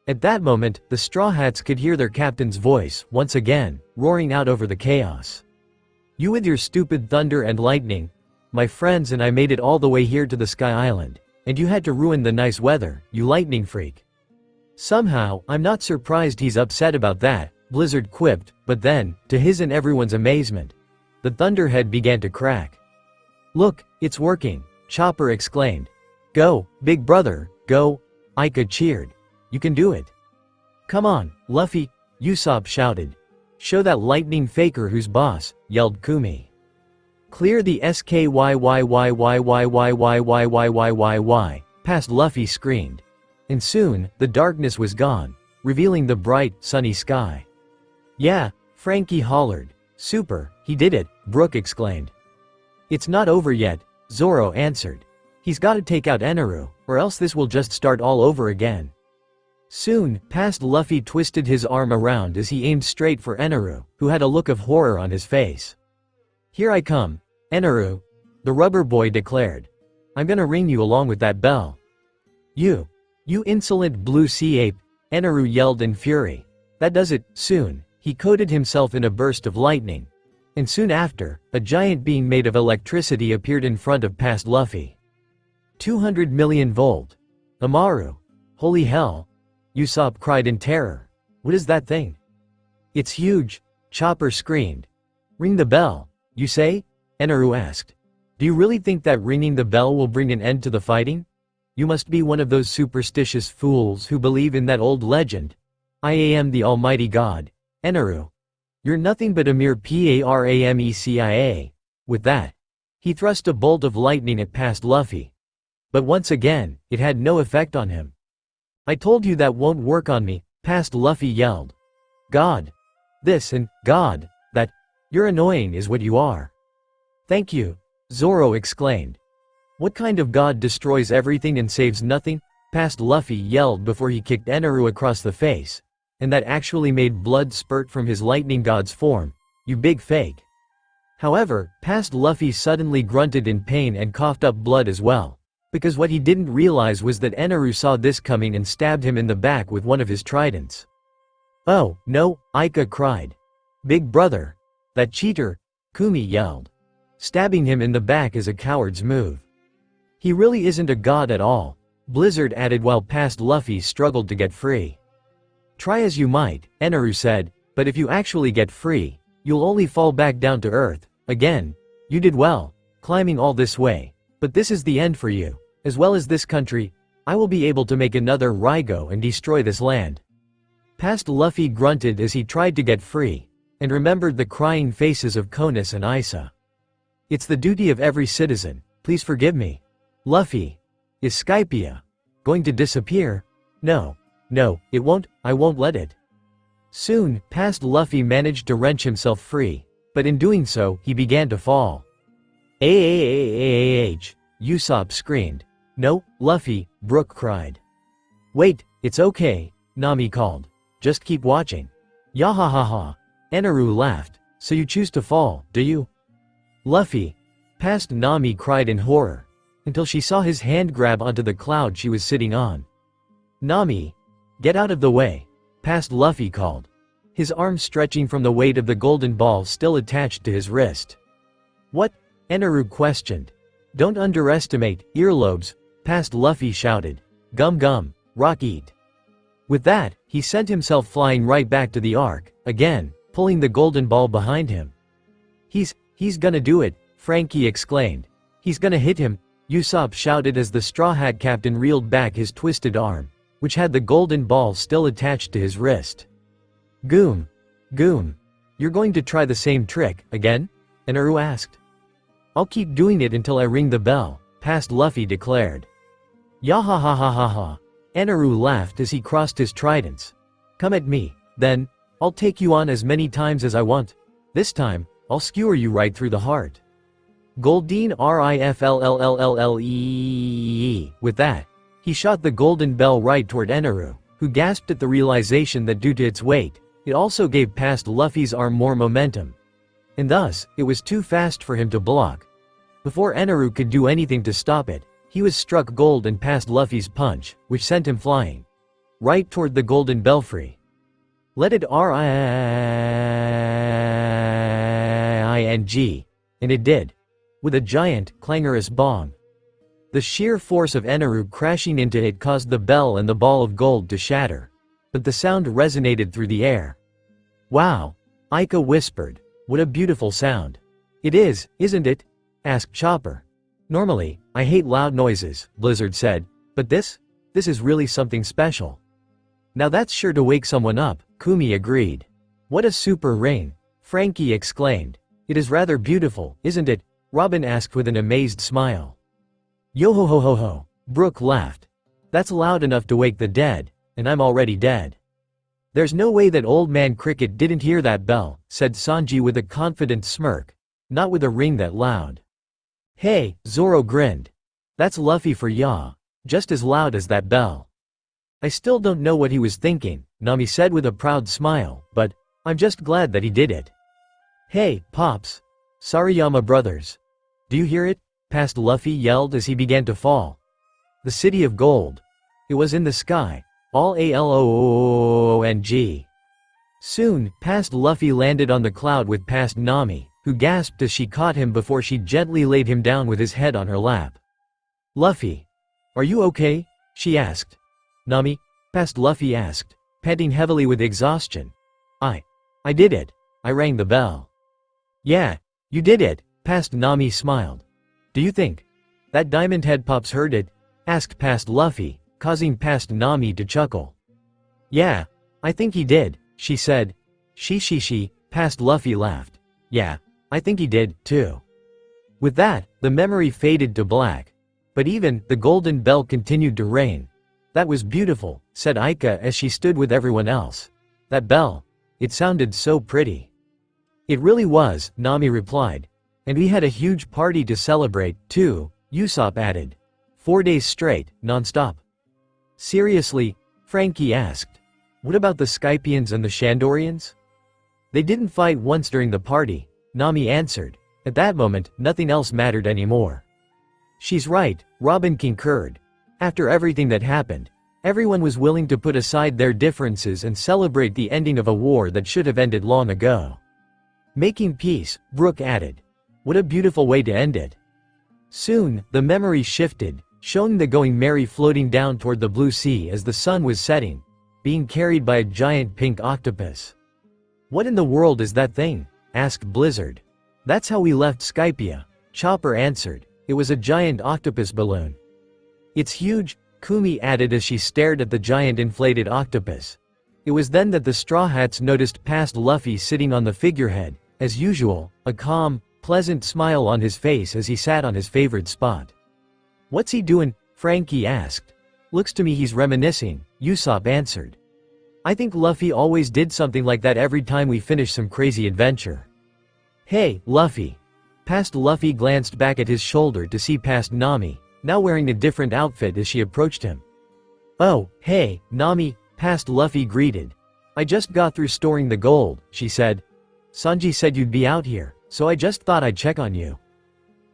At that moment, the Straw Hats could hear their captain's voice, once again, roaring out over the chaos. You with your stupid thunder and lightning. My friends and I made it all the way here to the Sky Island, and you had to ruin the nice weather, you lightning freak. Somehow, I'm not surprised he's upset about that, Blizzard quipped, but then, to his and everyone's amazement, the Thunderhead began to crack. Look, it's working, Chopper exclaimed. Go, big brother, go, Aika cheered. You can do it. Come on, Luffy, Usopp shouted. Show that lightning faker who's boss, yelled Kumi. Clear the SKYYYYYYYYYYYYY, past Luffy screamed. And soon, the darkness was gone, revealing the bright, sunny sky. "Yeah," Frankie hollered. "Super, he did it," Brook exclaimed. "It's not over yet," Zoro answered. "He's gotta take out Eneru, or else this will just start all over again." Soon, past Luffy twisted his arm around as he aimed straight for Eneru, who had a look of horror on his face. "Here I come, Eneru," the rubber boy declared. "I'm gonna ring you along with that bell." You insolent blue sea ape," Eneru yelled in fury. "That does it." Soon, he coated himself in a burst of lightning. And soon after, a giant being made of electricity appeared in front of past Luffy. 200 million volt. Amaru. Holy hell. Usopp cried in terror. "What is that thing?" "It's huge," Chopper screamed. "Ring the bell, you say?" Eneru asked. "Do you really think that ringing the bell will bring an end to the fighting? You must be one of those superstitious fools who believe in that old legend. I am the Almighty God, Eneru. You're nothing but a mere Paramecia. With that, he thrust a bolt of lightning at past Luffy. But once again, it had no effect on him. "I told you that won't work on me," past Luffy yelled. "God. This and God, that. You're annoying is what you are." "Thank you," Zoro exclaimed. "What kind of god destroys everything and saves nothing?" Past Luffy yelled before he kicked Eneru across the face. "And that actually made blood spurt from his lightning god's form, you big fake." However, past Luffy suddenly grunted in pain and coughed up blood as well. Because what he didn't realize was that Eneru saw this coming and stabbed him in the back with one of his tridents. "Oh, no," Aika cried. "Big brother. That cheater," Kumi yelled. "Stabbing him in the back is a coward's move." "He really isn't a god at all," Blizzard added while past Luffy struggled to get free. "Try as you might," Eneru said, "but if you actually get free, you'll only fall back down to earth, again. You did well, climbing all this way. But this is the end for you, as well as this country. I will be able to make another Rygo and destroy this land." Past Luffy grunted as he tried to get free, and remembered the crying faces of Konis and Isa. "It's the duty of every citizen, please forgive me." "Luffy. Is Skypia going to disappear?" No, it won't, I won't let it." Soon, past Luffy managed to wrench himself free, but in doing so, he began to fall. Usopp screamed. "No, Luffy," Brook cried. "Wait, it's okay," Nami called. "Just keep watching." "Yahahaha." Eneru laughed. "So you choose to fall, do you?" "Luffy." Past Nami cried in horror, until she saw his hand grab onto the cloud she was sitting on. "Nami, get out of the way," past Luffy called, his arm stretching from the weight of the golden ball still attached to his wrist. "What?" Eneru questioned. "Don't underestimate earlobes," past Luffy shouted. "Gum gum, rock eat." With that, he sent himself flying right back to the Ark, again, pulling the golden ball behind him. He's gonna do it," Frankie exclaimed. "He's gonna hit him," Usopp shouted as the Straw Hat Captain reeled back his twisted arm, which had the golden ball still attached to his wrist. Goom. You're going to try the same trick, again?" Eneru asked. "I'll keep doing it until I ring the bell," past Luffy declared. "Yahahahaha." Eneru laughed as he crossed his tridents. "Come at me, then. I'll take you on as many times as I want. This time, I'll skewer you right through the heart." Goldeen Riflellee. With that, he shot the golden bell right toward Eneru, who gasped at the realization that due to its weight, it also gave past Luffy's arm more momentum. And thus, it was too fast for him to block. Before Eneru could do anything to stop it, he was struck gold and past Luffy's punch, which sent him flying right toward the golden belfry. "Let it ring," and it did, with a giant, clangorous bong. The sheer force of Eneru crashing into it caused the bell and the ball of gold to shatter, but the sound resonated through the air. "Wow," Aika whispered. "What a beautiful sound." "It is, isn't it?" asked Chopper. "Normally, I hate loud noises," Blizzard said, "but this is really something special." "Now that's sure to wake someone up," Kumi agreed. "What a super ring," Frankie exclaimed. "It is rather beautiful, isn't it?" Robin asked with an amazed smile. "Yo-ho-ho-ho-ho," Brook laughed. "That's loud enough to wake the dead, and I'm already dead." There's no way that old man Cricket didn't hear that bell, said Sanji with a confident smirk. Not with a ring that loud. Hey, Zoro grinned. That's Luffy for ya. Just as loud as that bell. I still don't know what he was thinking, Nami said with a proud smile, but I'm just glad that he did it. Hey, Pops. Sarayama brothers. Do you hear it? Past Luffy yelled as he began to fall. The city of gold. It was in the sky. All along. Soon, past Luffy landed on the cloud with past Nami, who gasped as she caught him before she gently laid him down with his head on her lap. Luffy. Are you okay? She asked. Nami? Past Luffy asked, panting heavily with exhaustion. I did it. I rang the bell. Yeah, you did it, past Nami smiled. Do you think that Diamond Head Pops heard it? Asked past Luffy, causing past Nami to chuckle. Yeah, I think he did, she said. She, past Luffy laughed. Yeah, I think he did, too. With that, the memory faded to black. But even the golden bell continued to ring. That was beautiful, said Aika as she stood with everyone else. That bell. It sounded so pretty. It really was, Nami replied. And we had a huge party to celebrate, too, Usopp added. 4 days straight, non-stop. Seriously? Frankie asked. What about the Skypians and the Shandorians? They didn't fight once during the party, Nami answered. At that moment, nothing else mattered anymore. She's right, Robin concurred. After everything that happened, everyone was willing to put aside their differences and celebrate the ending of a war that should have ended long ago. Making peace, Brooke added. What a beautiful way to end it. Soon, the memory shifted, showing the Going Merry floating down toward the blue sea as the sun was setting, being carried by a giant pink octopus. What in the world is that thing? Asked Blizzard. That's how we left Skypia, Chopper answered. It was a giant octopus balloon. It's huge, Kumi added as she stared at the giant inflated octopus. It was then that the Straw Hats noticed past Luffy sitting on the figurehead, as usual, a calm, pleasant smile on his face as he sat on his favorite spot. What's he doing? Frankie asked. Looks to me he's reminiscing, Usopp answered. I think Luffy always did something like that every time we finished some crazy adventure. Hey, Luffy. Past Luffy glanced back at his shoulder to see past Nami, now wearing a different outfit as she approached him. Oh, hey, Nami, past Luffy greeted. I just got through storing the gold, she said. Sanji said you'd be out here, so I just thought I'd check on you.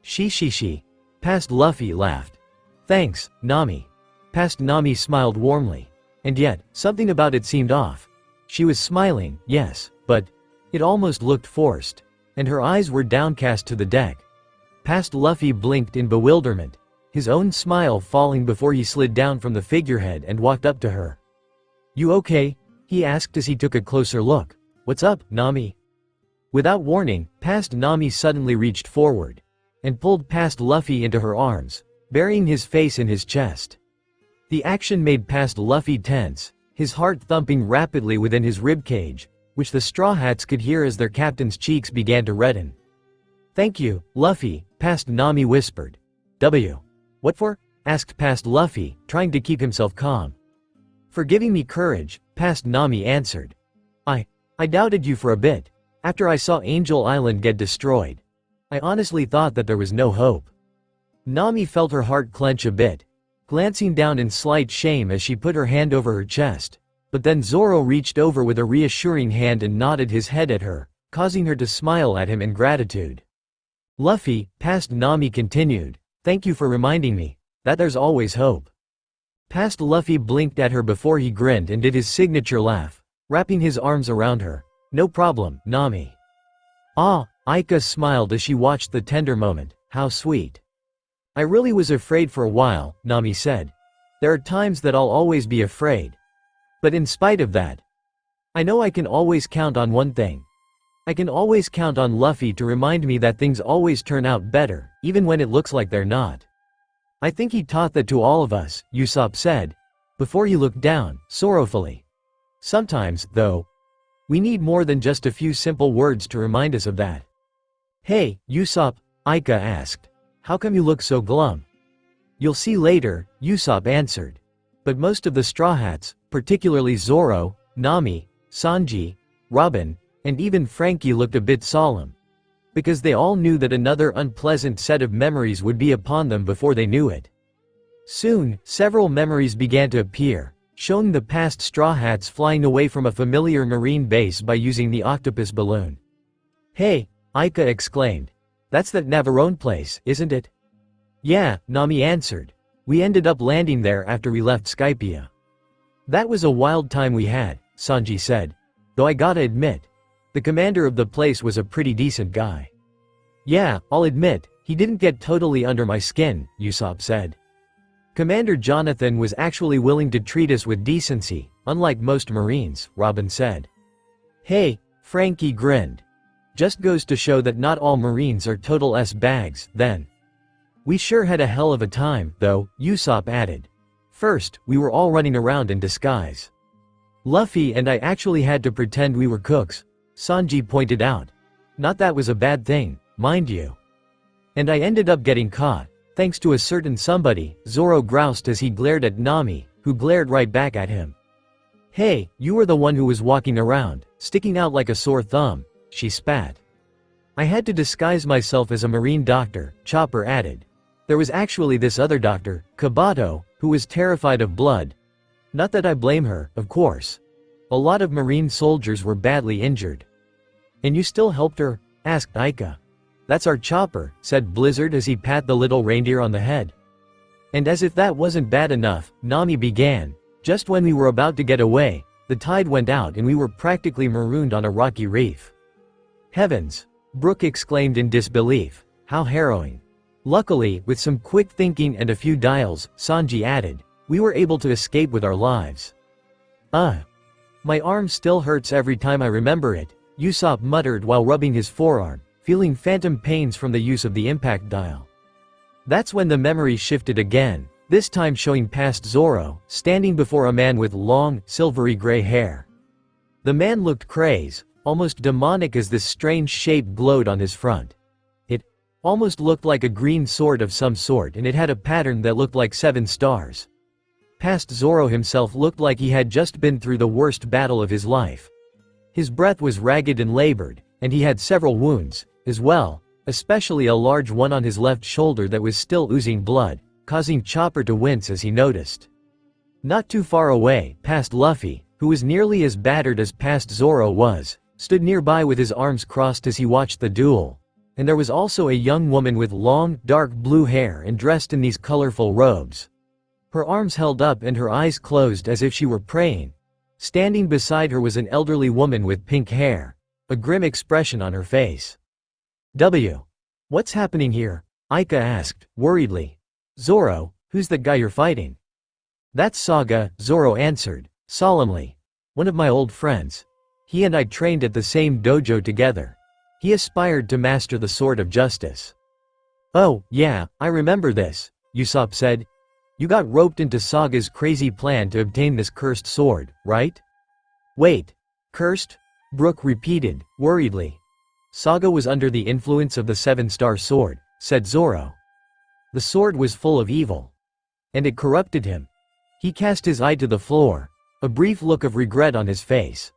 She. Past Luffy laughed. Thanks, Nami. Past Nami smiled warmly. And yet, something about it seemed off. She was smiling, yes, but it almost looked forced. And her eyes were downcast to the deck. Past Luffy blinked in bewilderment, his own smile falling before he slid down from the figurehead and walked up to her. You okay? He asked as he took a closer look. What's up, Nami? Without warning, past Nami suddenly reached forward and pulled past Luffy into her arms, burying his face in his chest. The action made past Luffy tense, his heart thumping rapidly within his ribcage, which the Straw Hats could hear as their captain's cheeks began to redden. Thank you, Luffy, past Nami whispered. What for? Asked past Luffy, trying to keep himself calm. For giving me courage, past Nami answered. I doubted you for a bit, after I saw Angel Island get destroyed. I honestly thought that there was no hope. Nami felt her heart clench a bit, glancing down in slight shame as she put her hand over her chest. But then Zoro reached over with a reassuring hand and nodded his head at her, causing her to smile at him in gratitude. Luffy, past Nami continued, thank you for reminding me that there's always hope. Past Luffy blinked at her before he grinned and did his signature laugh, wrapping his arms around her. No problem, Nami. Ah, Aika smiled as she watched the tender moment. How sweet. I really was afraid for a while, Nami said. There are times that I'll always be afraid. But in spite of that, I know I can always count on one thing. I can always count on Luffy to remind me that things always turn out better, even when it looks like they're not. I think he taught that to all of us, Usopp said, before he looked down, sorrowfully. Sometimes, though, we need more than just a few simple words to remind us of that. Hey, Usopp, Aika asked. How come you look so glum? You'll see later, Usopp answered. But most of the Straw Hats, particularly Zoro, Nami, Sanji, Robin, and even Frankie looked a bit solemn. Because they all knew that another unpleasant set of memories would be upon them before they knew it. Soon, several memories began to appear, showing the past Straw Hats flying away from a familiar marine base by using the octopus balloon. "Hey," Aika exclaimed. "That's that Navarone place, isn't it?" "Yeah," Nami answered. "We ended up landing there after we left Skypia." "That was a wild time we had," Sanji said. "Though I gotta admit, the commander of the place was a pretty decent guy." "Yeah, I'll admit, he didn't get totally under my skin," Usopp said. "Commander Jonathan was actually willing to treat us with decency, unlike most Marines," Robin said. "Hey," Frankie grinned. "Just goes to show that not all Marines are total S-bags, then." "We sure had a hell of a time, though," Usopp added. "First, we were all running around in disguise. Luffy and I actually had to pretend we were cooks," Sanji pointed out. "Not that was a bad thing, mind you. And I ended up getting caught, thanks to a certain somebody," Zoro groused as he glared at Nami, who glared right back at him. "Hey, you were the one who was walking around, sticking out like a sore thumb," she spat. "I had to disguise myself as a marine doctor," Chopper added. "There was actually this other doctor, Kabato, who was terrified of blood. Not that I blame her, of course. A lot of marine soldiers were badly injured." "And you still helped her?" asked Aika. "That's our Chopper," said Blizzard as he pat the little reindeer on the head. And as if that wasn't bad enough, Nami began. "Just when we were about to get away, the tide went out and we were practically marooned on a rocky reef." "Heavens!" Brook exclaimed in disbelief. "How harrowing." "Luckily, with some quick thinking and a few dials," Sanji added, "we were able to escape with our lives." My arm still hurts every time I remember it," Usopp muttered while rubbing his forearm, feeling phantom pains from the use of the impact dial. That's when the memory shifted again, this time showing past Zoro, standing before a man with long, silvery gray hair. The man looked crazed, almost demonic as this strange shape glowed on his front. It almost looked like a green sword of some sort, and it had a pattern that looked like 7 stars. Past Zoro himself looked like he had just been through the worst battle of his life. His breath was ragged and labored, and he had several wounds, as well, especially a large one on his left shoulder that was still oozing blood, causing Chopper to wince as he noticed. Not too far away, past Luffy, who was nearly as battered as past Zoro was, stood nearby with his arms crossed as he watched the duel. And there was also a young woman with long, dark blue hair and dressed in these colorful robes. Her arms held up and her eyes closed as if she were praying. Standing beside her was an elderly woman with pink hair, a grim expression on her face. What's happening here?" Aika asked, worriedly. "Zoro, who's that guy you're fighting?" "That's Saga," Zoro answered, solemnly. "One of my old friends. He and I trained at the same dojo together. He aspired to master the Sword of Justice." "Oh, yeah, I remember this," Usopp said. "You got roped into Saga's crazy plan to obtain this cursed sword, right?" "Wait. Cursed?" Brook repeated, worriedly. "Saga was under the influence of the 7-star sword," said Zoro. "The sword was full of evil. And it corrupted him." He cast his eye to the floor, a brief look of regret on his face.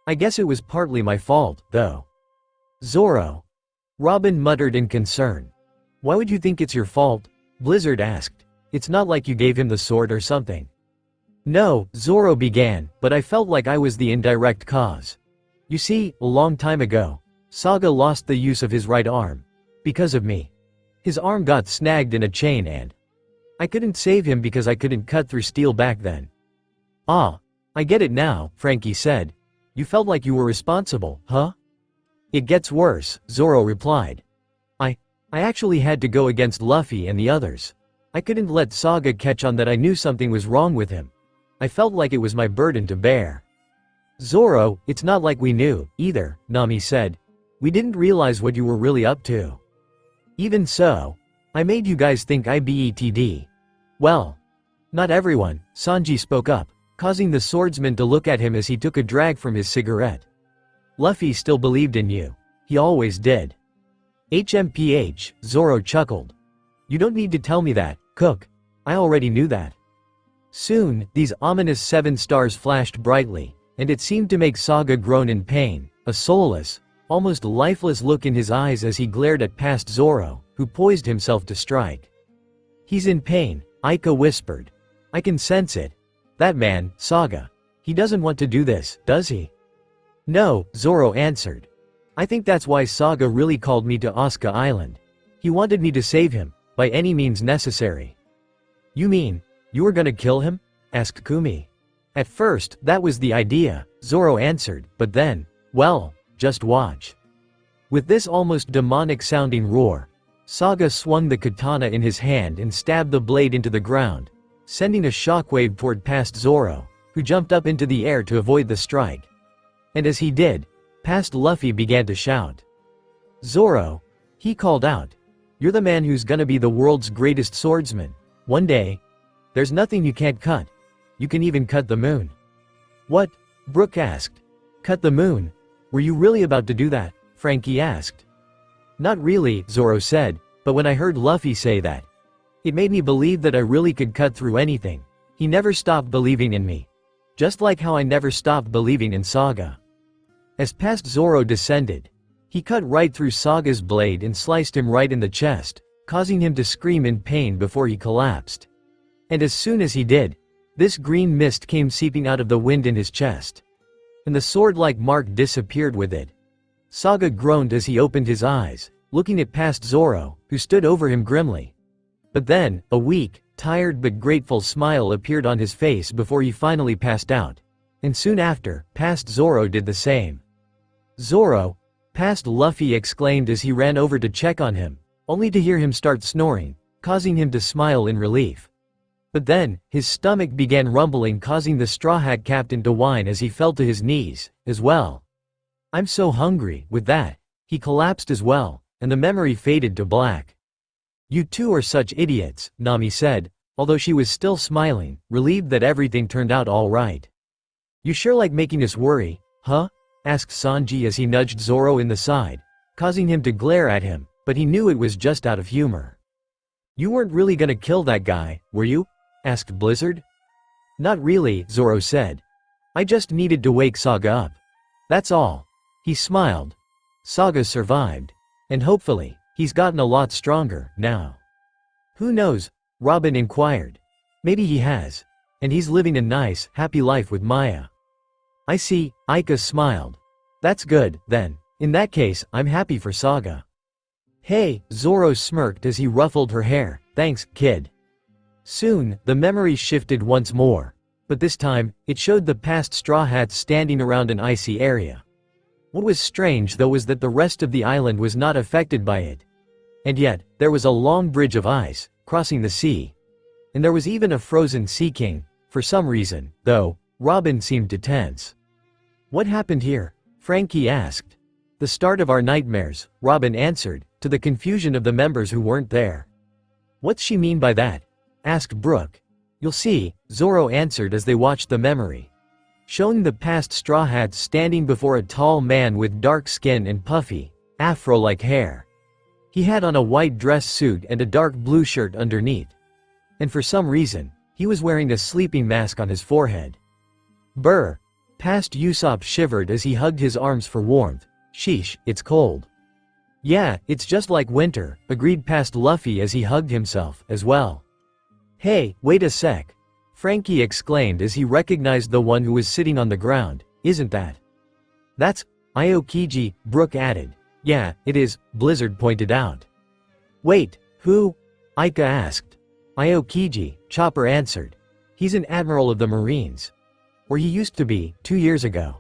I guess it was partly my fault, though." "Zoro?" Robin muttered in concern. "Why would you think it's your fault?" Blizzard asked. "It's not like you gave him the sword or something." "No," Zoro began, "but I felt like I was the indirect cause. You see, a long time ago, Saga lost the use of his right arm. Because of me. His arm got snagged in a chain and I couldn't save him because I couldn't cut through steel back then." "Ah, I get it now," Frankie said. "You felt like you were responsible, huh?" "It gets worse," Zoro replied. I actually had to go against Luffy and the others. I couldn't let Saga catch on that I knew something was wrong with him. I felt like it was my burden to bear." "Zoro, it's not like we knew, either," Nami said. "We didn't realize what you were really up to." "Even so, I made you guys think I BETD. Well, not everyone," Sanji spoke up, causing the swordsman to look at him as he took a drag from his cigarette. "Luffy still believed in you. He always did." "HMPH, Zoro chuckled. "You don't need to tell me that, Cook. I already knew that." Soon, these ominous 7 stars flashed brightly, and it seemed to make Saga groan in pain, a soulless, almost lifeless look in his eyes as he glared at past Zoro, who poised himself to strike. "He's in pain," Aika whispered. "I can sense it. That man, Saga. He doesn't want to do this, does he?" "No," Zoro answered. "I think that's why Saga really called me to Asuka Island. He wanted me to save him, by any means necessary." "You mean, you were gonna kill him?" asked Kumi. "At first, that was the idea," Zoro answered, "but then, well, just watch." With this almost demonic-sounding roar, Saga swung the katana in his hand and stabbed the blade into the ground, sending a shockwave toward past Zoro, who jumped up into the air to avoid the strike. And as he did, past Luffy began to shout. "Zoro," he called out, "you're the man who's gonna be the world's greatest swordsman. One day. There's nothing you can't cut. You can even cut the moon." "What?" Brook asked. "Cut the moon? Were you really about to do that?" Frankie asked. "Not really," Zoro said, "but when I heard Luffy say that, it made me believe that I really could cut through anything. He never stopped believing in me. Just like how I never stopped believing in Saga." As past Zoro descended, he cut right through Saga's blade and sliced him right in the chest, causing him to scream in pain before he collapsed. And as soon as he did, this green mist came seeping out of the wind in his chest. And the sword-like mark disappeared with it. Saga groaned as he opened his eyes, looking at past Zoro, who stood over him grimly. But then, a weak, tired but grateful smile appeared on his face before he finally passed out. And soon after, past Zoro did the same. "Zoro!" Past Luffy exclaimed as he ran over to check on him, only to hear him start snoring, causing him to smile in relief. But then, his stomach began rumbling, causing the Straw Hat Captain to whine as he fell to his knees, as well. "I'm so hungry." With that, he collapsed as well, and the memory faded to black. "You two are such idiots," Nami said, although she was still smiling, relieved that everything turned out all right. "You sure like making us worry, huh?" asked Sanji as he nudged Zoro in the side, causing him to glare at him, but he knew it was just out of humor. "You weren't really gonna kill that guy, were you?" asked Blizzard. "Not really," Zoro said. "I just needed to wake Saga up. That's all." He smiled. "Saga survived. And hopefully, he's gotten a lot stronger, now." "Who knows?" Robin inquired. "Maybe he has. And he's living a nice, happy life with Maya." "I see," Aika smiled. "That's good, then. In that case, I'm happy for Saga." "Hey," Zoro smirked as he ruffled her hair, "thanks, kid." Soon, the memory shifted once more. But this time, it showed the past Straw Hats standing around an icy area. What was strange though was that the rest of the island was not affected by it. And yet, there was a long bridge of ice, crossing the sea. And there was even a frozen sea king, for some reason, though. Robin seemed to tense. "What happened here?" Frankie asked. "The start of our nightmares," Robin answered, to the confusion of the members who weren't there. "What's she mean by that?" asked Brook. "You'll see," Zoro answered as they watched the memory, showing the past Straw Hats standing before a tall man with dark skin and puffy, afro-like hair. He had on a white dress suit and a dark blue shirt underneath. And for some reason, he was wearing a sleeping mask on his forehead. "Brr." Past Usopp shivered as he hugged his arms for warmth. "Sheesh, it's cold." "Yeah, it's just like winter," agreed past Luffy as he hugged himself, as well. "Hey, wait a sec," Frankie exclaimed as he recognized the one who was sitting on the ground. "Isn't that?" "That's Aokiji," Brook added. "Yeah, it is," Blizzard pointed out. "Wait, who?" Aika asked. "Aokiji," Chopper answered. "He's an admiral of the Marines. Or he used to be, 2 years ago."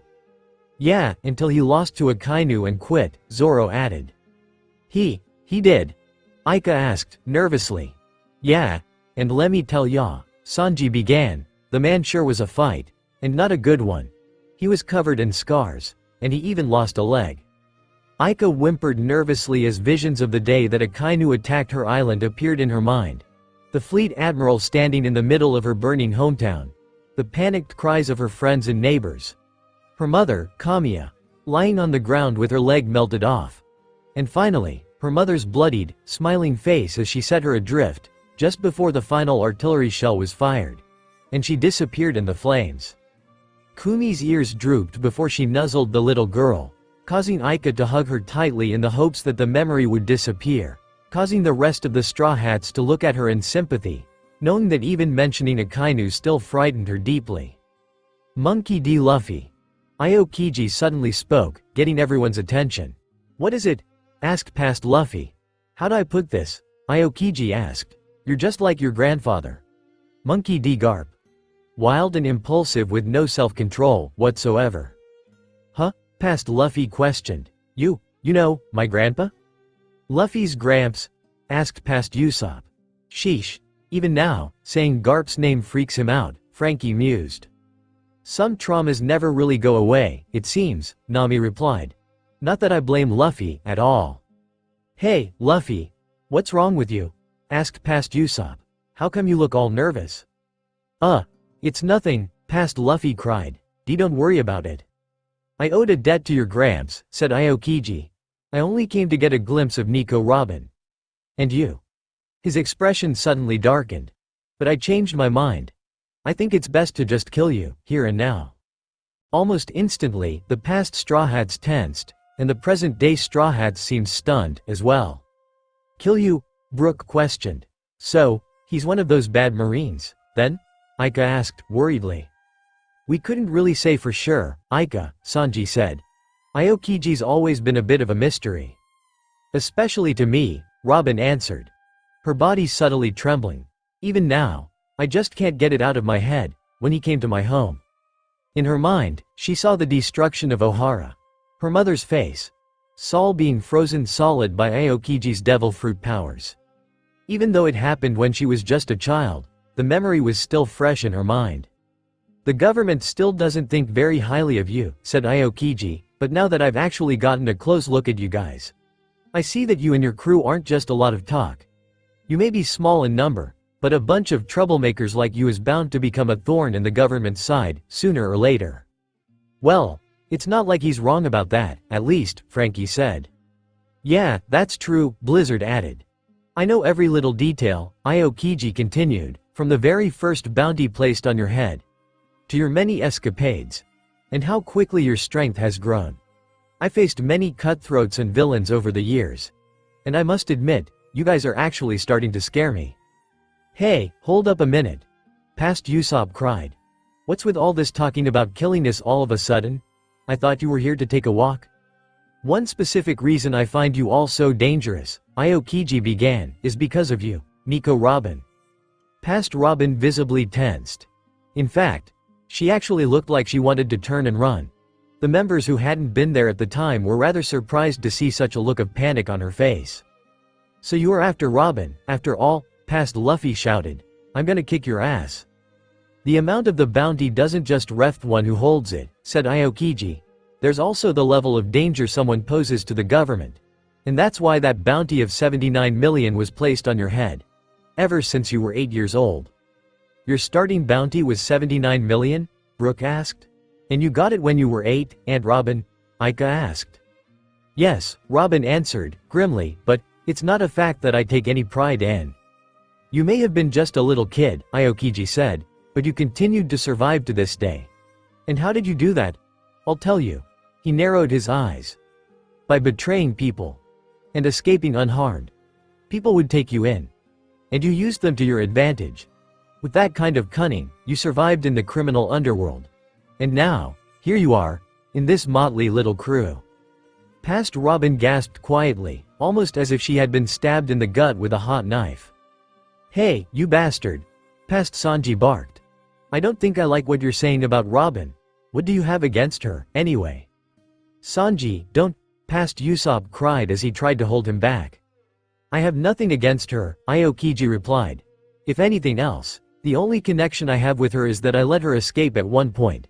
"Yeah, until he lost to Akainu and quit," Zoro added. He did?" Aika asked, nervously. "Yeah, and let me tell ya," Sanji began, "the man sure was a fight. And not a good one. He was covered in scars. And he even lost a leg." Aika whimpered nervously as visions of the day that Akainu attacked her island appeared in her mind. The fleet admiral standing in the middle of her burning hometown. The panicked cries of her friends and neighbors. Her mother, Kamiya, lying on the ground with her leg melted off. And finally, her mother's bloodied, smiling face as she set her adrift, just before the final artillery shell was fired. and she disappeared in the flames. Kumi's ears drooped before she nuzzled the little girl, causing Aika to hug her tightly in the hopes that the memory would disappear, causing the rest of the Straw Hats to look at her in sympathy, knowing that even mentioning Akainu still frightened her deeply. Monkey D. Luffy. Aokiji suddenly spoke, getting everyone's attention. "What is it?" asked past Luffy. "How do I put this?" Aokiji asked. "You're just like your grandfather." Monkey D. Garp. "Wild and impulsive with no self-control whatsoever." "Huh?" past Luffy questioned. You know, my grandpa?" "Luffy's Gramps?" asked past Usopp. "Sheesh. Even now, saying Garp's name freaks him out," Frankie mused. "Some traumas never really go away, it seems," Nami replied. "Not that I blame Luffy at all." "Hey, Luffy. What's wrong with you?" asked past Usopp. "How come you look all nervous?" It's nothing," past Luffy cried. Don't worry about it." "I owed a debt to your Gramps," said Aokiji. "I only came to get a glimpse of Nico Robin." "And you?" His expression suddenly darkened. "But I changed my mind. I think it's best to just kill you, here and now." Almost instantly, the past Straw Hats tensed, and the present-day Straw Hats seemed stunned, as well. "Kill you?" Brook questioned. "So, he's one of those bad Marines, then?" Aika asked, worriedly. "We couldn't really say for sure, Aika," Sanji said. "Aokiji's always been a bit of a mystery." "Especially to me," Robin answered. Her body subtly trembling. "Even now, I just can't get it out of my head, when he came to my home." In her mind, she saw the destruction of Ohara. Her mother's face. Sol being frozen solid by Aokiji's devil fruit powers. Even though it happened when she was just a child, the memory was still fresh in her mind. "The government still doesn't think very highly of you," said Aokiji, "but now that I've actually gotten a close look at you guys, I see that you and your crew aren't just a lot of talk. You may be small in number, but a bunch of troublemakers like you is bound to become a thorn in the government's side, sooner or later." "Well, it's not like he's wrong about that, at least," Frankie said. "Yeah, that's true," Blizzard added. "I know every little detail," Aokiji continued, "from the very first bounty placed on your head, to your many escapades, and how quickly your strength has grown. I faced many cutthroats and villains over the years. And I must admit, you guys are actually starting to scare me." "Hey, hold up a minute," past Usopp cried. "What's with all this talking about killing us all of a sudden? I thought you were here to take a walk." "One specific reason I find you all so dangerous," Aokiji began, "is because of you, Nico Robin." Past Robin visibly tensed. In fact, she actually looked like she wanted to turn and run. The members who hadn't been there at the time were rather surprised to see such a look of panic on her face. "So you are after Robin, after all?" past Luffy shouted. "I'm gonna kick your ass." "The amount of the bounty doesn't just ref one who holds it," said Aokiji. "There's also the level of danger someone poses to the government. And that's why that bounty of 79 million was placed on your head. Ever since you were 8 years old." "Your starting bounty was 79 million? Brook asked. "And you got it when you were 8, Aunt Robin?" Aika asked. "Yes," Robin answered, grimly, "but it's not a fact that I take any pride in." "You may have been just a little kid," Aokiji said, "but you continued to survive to this day. And how did you do that? I'll tell you." He narrowed his eyes. "By betraying people. And escaping unharmed. People would take you in. And you used them to your advantage. With that kind of cunning, you survived in the criminal underworld. And now, here you are, in this motley little crew." Past Robin gasped quietly, almost as if she had been stabbed in the gut with a hot knife. "Hey, you bastard!" Past Sanji barked. "I don't think I like what you're saying about Robin. What do you have against her, anyway?" "Sanji, don't," past Usopp cried as he tried to hold him back. "I have nothing against her," Aokiji replied. "If anything else, the only connection I have with her is that I let her escape at one point.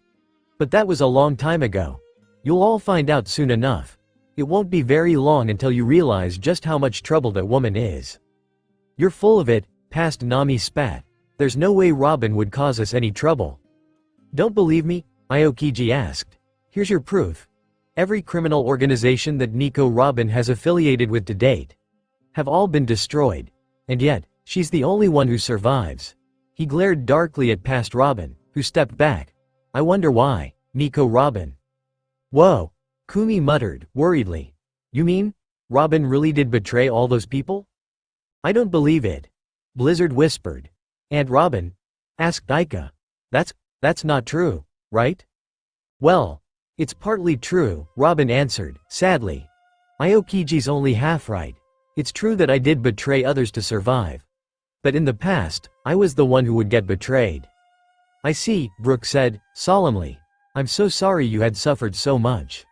But that was a long time ago. You'll all find out soon enough. It won't be very long until you realize just how much trouble that woman is." "You're full of it," past Nami spat. "There's no way Robin would cause us any trouble." "Don't believe me?" Aokiji asked. "Here's your proof. Every criminal organization that Nico Robin has affiliated with to date have all been destroyed. And yet, she's the only one who survives." He glared darkly at past Robin, who stepped back. I wonder why, Nico Robin. Whoa, Kumi muttered, worriedly. You mean, Robin really did betray all those people? I don't believe it. Blizzard whispered. And Robin? Asked Aika. That's not true, right? Well, it's partly true, Robin answered, sadly. Aokiji's only half right. It's true that I did betray others to survive. But in the past, I was the one who would get betrayed. I see, Brooke said, solemnly. I'm so sorry you had suffered so much.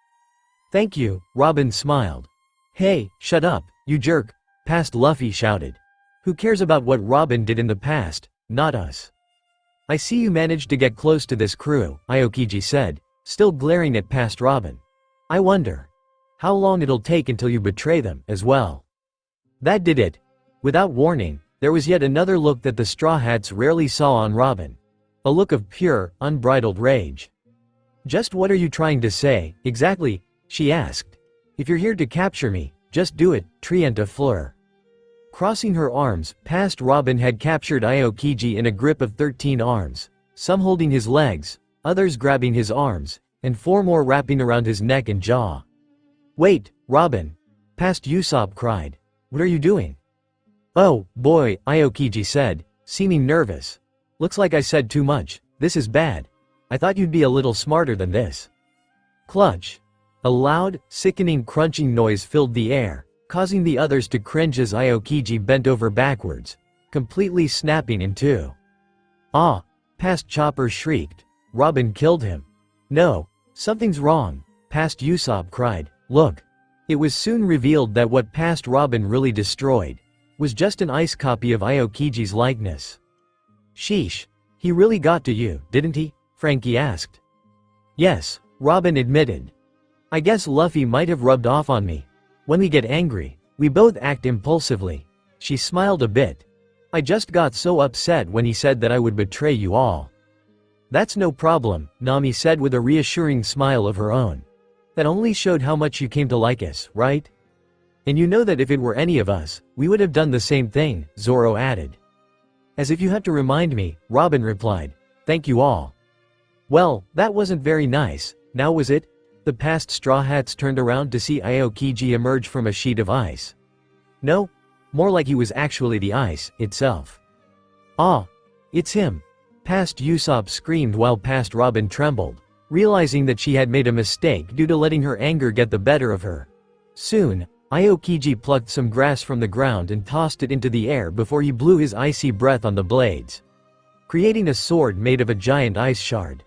Thank you, Robin smiled. Hey, shut up, you jerk, past Luffy shouted. Who cares about what Robin did in the past, not us. I see you managed to get close to this crew, Aokiji said, still glaring at past Robin. I wonder how long it'll take until you betray them, as well. That did it. Without warning, there was yet another look that the Straw Hats rarely saw on Robin. A look of pure, unbridled rage. Just what are you trying to say, exactly? She asked. If you're here to capture me, just do it, Trient of Fleur. Crossing her arms, past Robin had captured Aokiji in a grip of 13 arms, some holding his legs, others grabbing his arms, and 4 more wrapping around his neck and jaw. Wait, Robin! Past Usopp cried. What are you doing? Oh, boy, Aokiji said, seeming nervous. Looks like I said too much, this is bad. I thought you'd be a little smarter than this. Clutch. A loud, sickening crunching noise filled the air, causing the others to cringe as Aokiji bent over backwards, completely snapping in two. Ah! Past Chopper shrieked. Robin killed him. No, something's wrong, past Usopp cried. Look. It was soon revealed that what past Robin really destroyed was just an ice copy of Aokiji's likeness. Sheesh. He really got to you, didn't he? Frankie asked. Yes, Robin admitted. I guess Luffy might have rubbed off on me. When we get angry, we both act impulsively. She smiled a bit. I just got so upset when he said that I would betray you all. That's no problem, Nami said with a reassuring smile of her own. That only showed how much you came to like us, right? And you know that if it were any of us, we would have done the same thing, Zoro added. As if you had to remind me, Robin replied. Thank you all. Well, that wasn't very nice, now was it? The past Straw Hats turned around to see Aokiji emerge from a sheet of ice. No, more like he was actually the ice itself. Ah, it's him. Past Usopp screamed while past Robin trembled, realizing that she had made a mistake due to letting her anger get the better of her. Soon, Aokiji plucked some grass from the ground and tossed it into the air before he blew his icy breath on the blades, creating a sword made of a giant ice shard.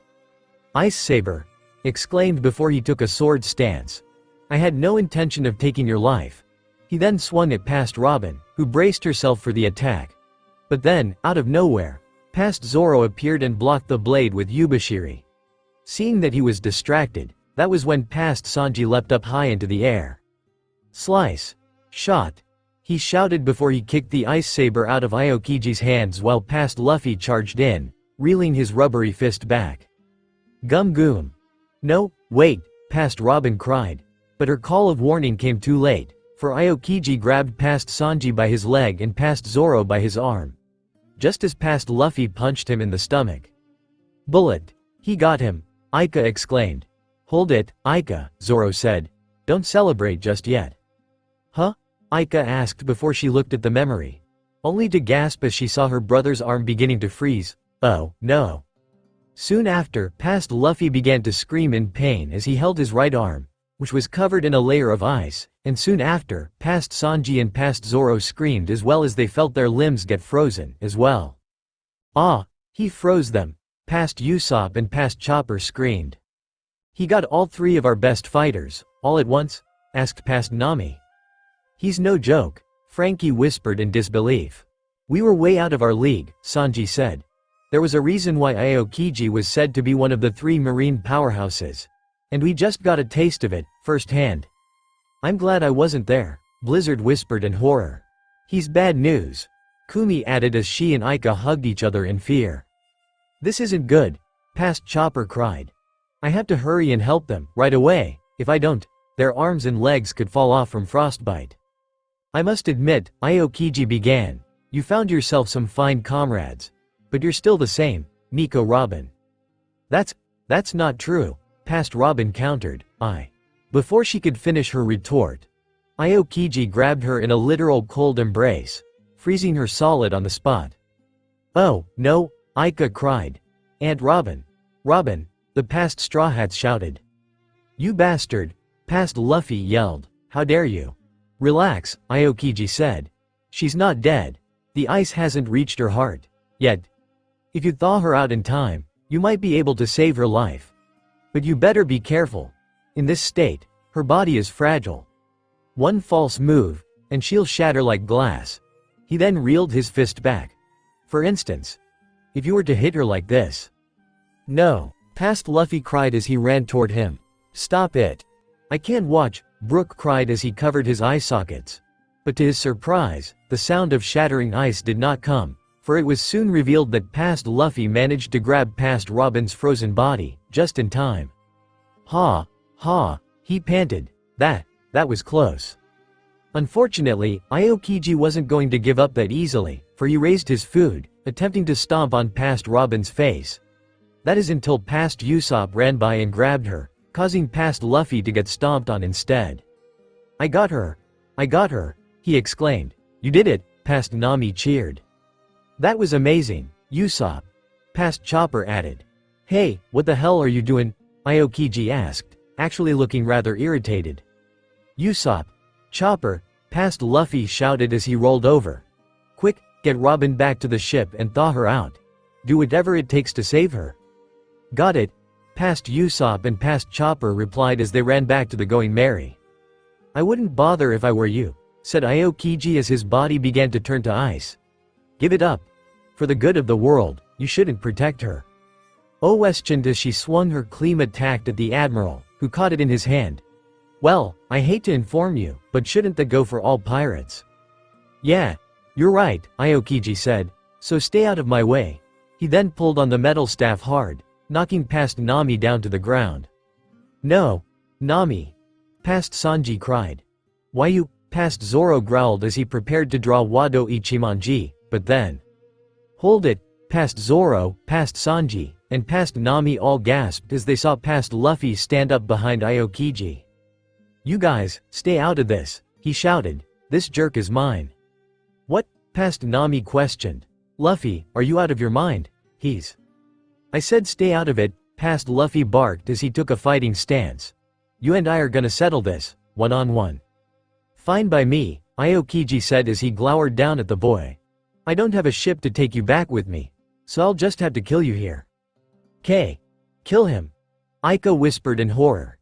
Ice saber! Exclaimed before he took a sword stance. I had no intention of taking your life. He then swung it past Robin, who braced herself for the attack. But then, out of nowhere, past Zoro appeared and blocked the blade with Yubashiri. Seeing that he was distracted, that was when past Sanji leapt up high into the air. Slice! Shot! He shouted before he kicked the ice saber out of Aokiji's hands while past Luffy charged in, reeling his rubbery fist back. Gum goom! No, wait, past Robin cried. But her call of warning came too late, for Aokiji grabbed past Sanji by his leg and past Zoro by his arm. Just as past Luffy punched him in the stomach. Bullet! He got him, Aika exclaimed. Hold it, Aika, Zoro said. Don't celebrate just yet. Huh? Aika asked before she looked at the memory. Only to gasp as she saw her brother's arm beginning to freeze. Oh, no. Soon after, past Luffy began to scream in pain as he held his right arm, which was covered in a layer of ice, and soon after, past Sanji and past Zoro screamed as well as they felt their limbs get frozen, as well. Ah! He froze them, past Usopp and past Chopper screamed. He got all 3 of our best fighters, all at once? Asked past Nami. He's no joke, Frankie whispered in disbelief. We were way out of our league, Sanji said. There was a reason why Aokiji was said to be one of the 3 marine powerhouses. And we just got a taste of it, firsthand. I'm glad I wasn't there, Blizzard whispered in horror. He's bad news, Kumi added as she and Aika hugged each other in fear. This isn't good, past Chopper cried. I have to hurry and help them, right away. If I don't, their arms and legs could fall off from frostbite. I must admit, Aokiji began. You found yourself some fine comrades. But you're still the same, Nico Robin. That's not true, past Robin countered. Before she could finish her retort, Aokiji grabbed her in a literal cold embrace, freezing her solid on the spot. Oh, no, Aika cried. Aunt Robin. Robin, the past Straw Hats shouted. You bastard, past Luffy yelled. How dare you? Relax, Aokiji said. She's not dead. The ice hasn't reached her heart yet. If you thaw her out in time, you might be able to save her life. But you better be careful. In this state, her body is fragile. One false move, and she'll shatter like glass. He then reeled his fist back. For instance, if you were to hit her like this. No, past Luffy cried as he ran toward him. Stop it. I can't watch, Brook cried as he covered his eye sockets. But to his surprise, the sound of shattering ice did not come, for it was soon revealed that past Luffy managed to grab past Robin's frozen body, just in time. Ha, he panted. That was close. Unfortunately, Aokiji wasn't going to give up that easily, for he raised his food, attempting to stomp on past Robin's face. That is until past Usopp ran by and grabbed her, causing past Luffy to get stomped on instead. I got her, he exclaimed. You did it, past Nami cheered. That was amazing, Usopp. Past Chopper added. Hey, what the hell are you doing? Aokiji asked, actually looking rather irritated. Usopp. Chopper, past Luffy shouted as he rolled over. Quick, get Robin back to the ship and thaw her out. Do whatever it takes to save her. Got it, past Usopp and past Chopper replied as they ran back to the Going Merry. I wouldn't bother if I were you, said Aokiji as his body began to turn to ice. Give it up. For the good of the world, you shouldn't protect her. Questioned as she swung her claim attack at the Admiral, who caught it in his hand. Well, I hate to inform you, but shouldn't that go for all pirates? Yeah, you're right, Aokiji said, so stay out of my way. He then pulled on the metal staff hard, knocking past Nami down to the ground. No, Nami. Past Sanji cried. Why you, past Zoro growled as he prepared to draw Wado Ichimonji, but then. Hold it, past Zoro, past Sanji, and past Nami all gasped as they saw past Luffy stand up behind Aokiji. You guys, stay out of this, he shouted. This jerk is mine. What? Past Nami questioned. Luffy, are you out of your mind? I said stay out of it, past Luffy barked as he took a fighting stance. You and I are gonna settle this, one-on-one. Fine by me, Aokiji said as he glowered down at the boy. I don't have a ship to take you back with me, so I'll just have to kill you here. Kill him. Aika whispered in horror.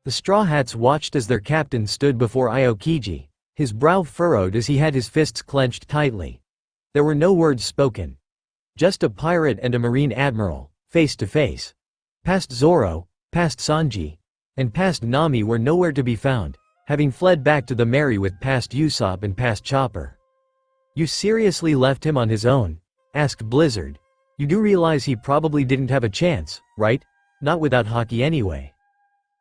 The Straw Hats watched as their captain stood before Aokiji, his brow furrowed as he had his fists clenched tightly. There were no words spoken. Just a pirate and a marine admiral, face to face. Past Zoro, past Sanji, and past Nami were nowhere to be found, having fled back to the Merry with past Usopp and past Chopper. You seriously left him on his own? Asked Blizzard. You do realize he probably didn't have a chance, right? Not without Haki anyway.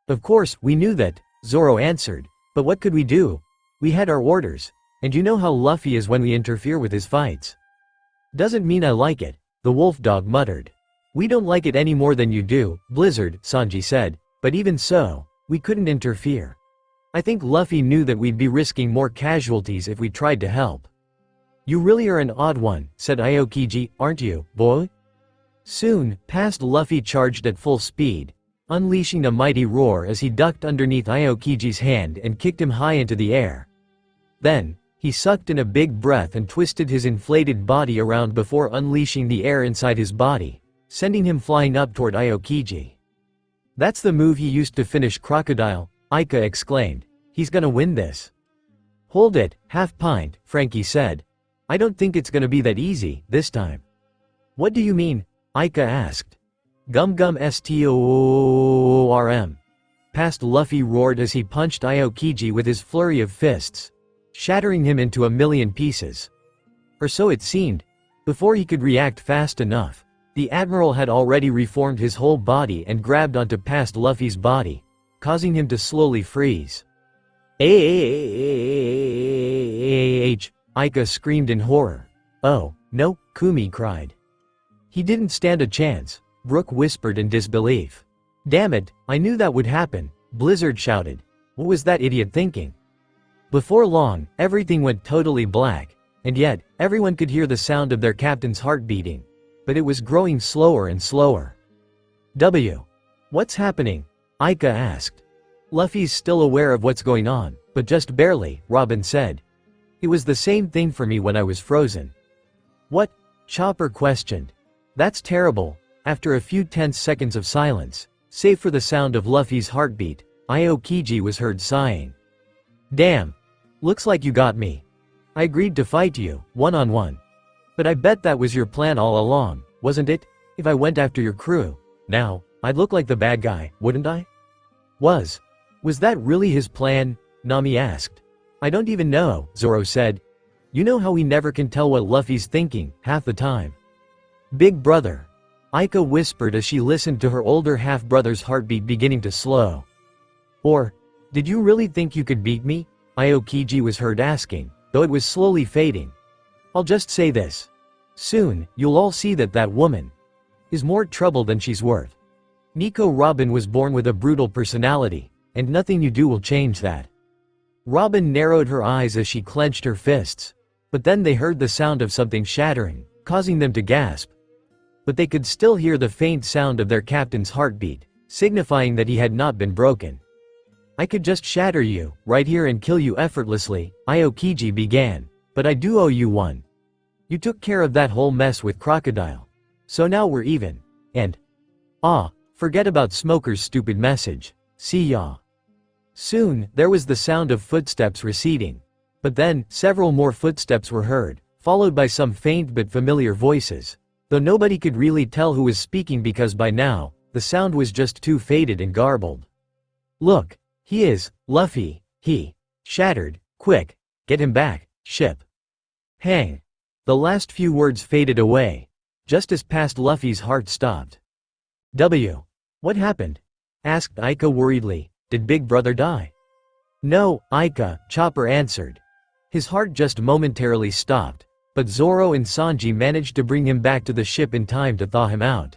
Of course, we knew that, Zoro answered, but what could we do? We had our orders, and you know how Luffy is when we interfere with his fights. Doesn't mean I like it, the wolf dog muttered. We don't like it any more than you do, Blizzard, Sanji said, but even so, we couldn't interfere. I think Luffy knew that we'd be risking more casualties if we tried to help. You really are an odd one, said Aokiji, aren't you, boy? Soon, past Luffy charged at full speed, unleashing a mighty roar as he ducked underneath Aokiji's hand and kicked him high into the air. Then, he sucked in a big breath and twisted his inflated body around before unleashing the air inside his body, sending him flying up toward Aokiji. That's the move he used to finish Crocodile, Aika exclaimed. He's gonna win this. Hold it, half pint, Frankie said. I don't think it's gonna be that easy, this time. What do you mean? Aika asked. Gum storm. Past Luffy roared as he punched Aokiji with his flurry of fists, shattering him into a million pieces. Or so it seemed. Before he could react fast enough, the Admiral had already reformed his whole body and grabbed onto past Luffy's body, causing him to slowly freeze. Aika screamed in horror. Oh, no, Kumi cried. He didn't stand a chance, Brooke whispered in disbelief. Damn it, I knew that would happen, Blizzard shouted. What was that idiot thinking? Before long, everything went totally black, and yet, everyone could hear the sound of their captain's heart beating. But it was growing slower and slower. What's happening? Aika asked. Luffy's still aware of what's going on, but just barely, Robin said. It was the same thing for me when I was frozen. What? Chopper questioned. That's terrible. After a few tense seconds of silence, save for the sound of Luffy's heartbeat, Aokiji was heard sighing. Damn. Looks like you got me. I agreed to fight you, one-on-one. But I bet that was your plan all along, wasn't it? If I went after your crew, now, I'd look like the bad guy, wouldn't I? Was that really his plan? Nami asked. I don't even know, Zoro said. You know how we never can tell what Luffy's thinking, half the time. Big brother. Aika whispered as she listened to her older half-brother's heartbeat beginning to slow. Or, did you really think you could beat me? Aokiji was heard asking, though it was slowly fading. I'll just say this. Soon, you'll all see that that woman is more trouble than she's worth. Nico Robin was born with a brutal personality, and nothing you do will change that. Robin narrowed her eyes as she clenched her fists. But then they heard the sound of something shattering, causing them to gasp. But they could still hear the faint sound of their captain's heartbeat, signifying that he had not been broken. I could just shatter you, right here and kill you effortlessly, Aokiji began. But I do owe you one. You took care of that whole mess with Crocodile. So now we're even. And forget about Smoker's stupid message. See ya. Soon, there was the sound of footsteps receding. But then, several more footsteps were heard, followed by some faint but familiar voices. Though nobody could really tell who was speaking because by now, the sound was just too faded and garbled. Look, he is, Luffy, he. Shattered, quick, get him back, ship. Hang. The last few words faded away, just as past Luffy's heart stopped. What happened? Asked Aika worriedly. Did Big Brother die? No, Aika, Chopper answered. His heart just momentarily stopped, but Zoro and Sanji managed to bring him back to the ship in time to thaw him out.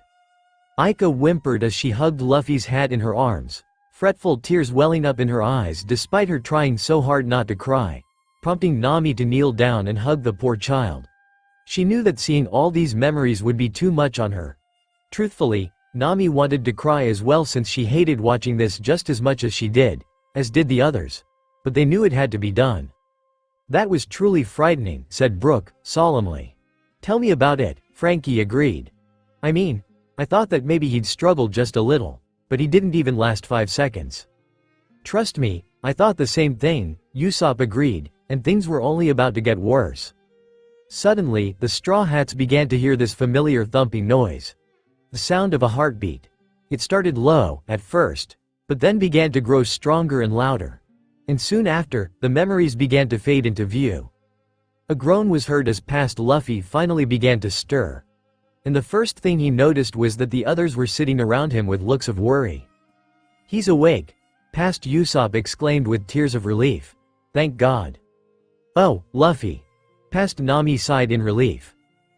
Aika whimpered as she hugged Luffy's hat in her arms, fretful tears welling up in her eyes despite her trying so hard not to cry, prompting Nami to kneel down and hug the poor child. She knew that seeing all these memories would be too much on her. Truthfully, Nami wanted to cry as well since she hated watching this just as much as did the others. But they knew it had to be done. That was truly frightening, said Brooke, solemnly. Tell me about it, Frankie agreed. I mean, I thought that maybe he'd struggle just a little, but he didn't even last 5 seconds. Trust me, I thought the same thing, Usopp agreed, and things were only about to get worse. Suddenly, the Straw Hats began to hear this familiar thumping noise. The sound of a heartbeat. It started low, at first, but then began to grow stronger and louder. And soon after, the memories began to fade into view. A groan was heard as past Luffy finally began to stir. And the first thing he noticed was that the others were sitting around him with looks of worry. He's awake, past Usopp exclaimed with tears of relief. Thank God. Oh, Luffy. Past Nami sighed in relief.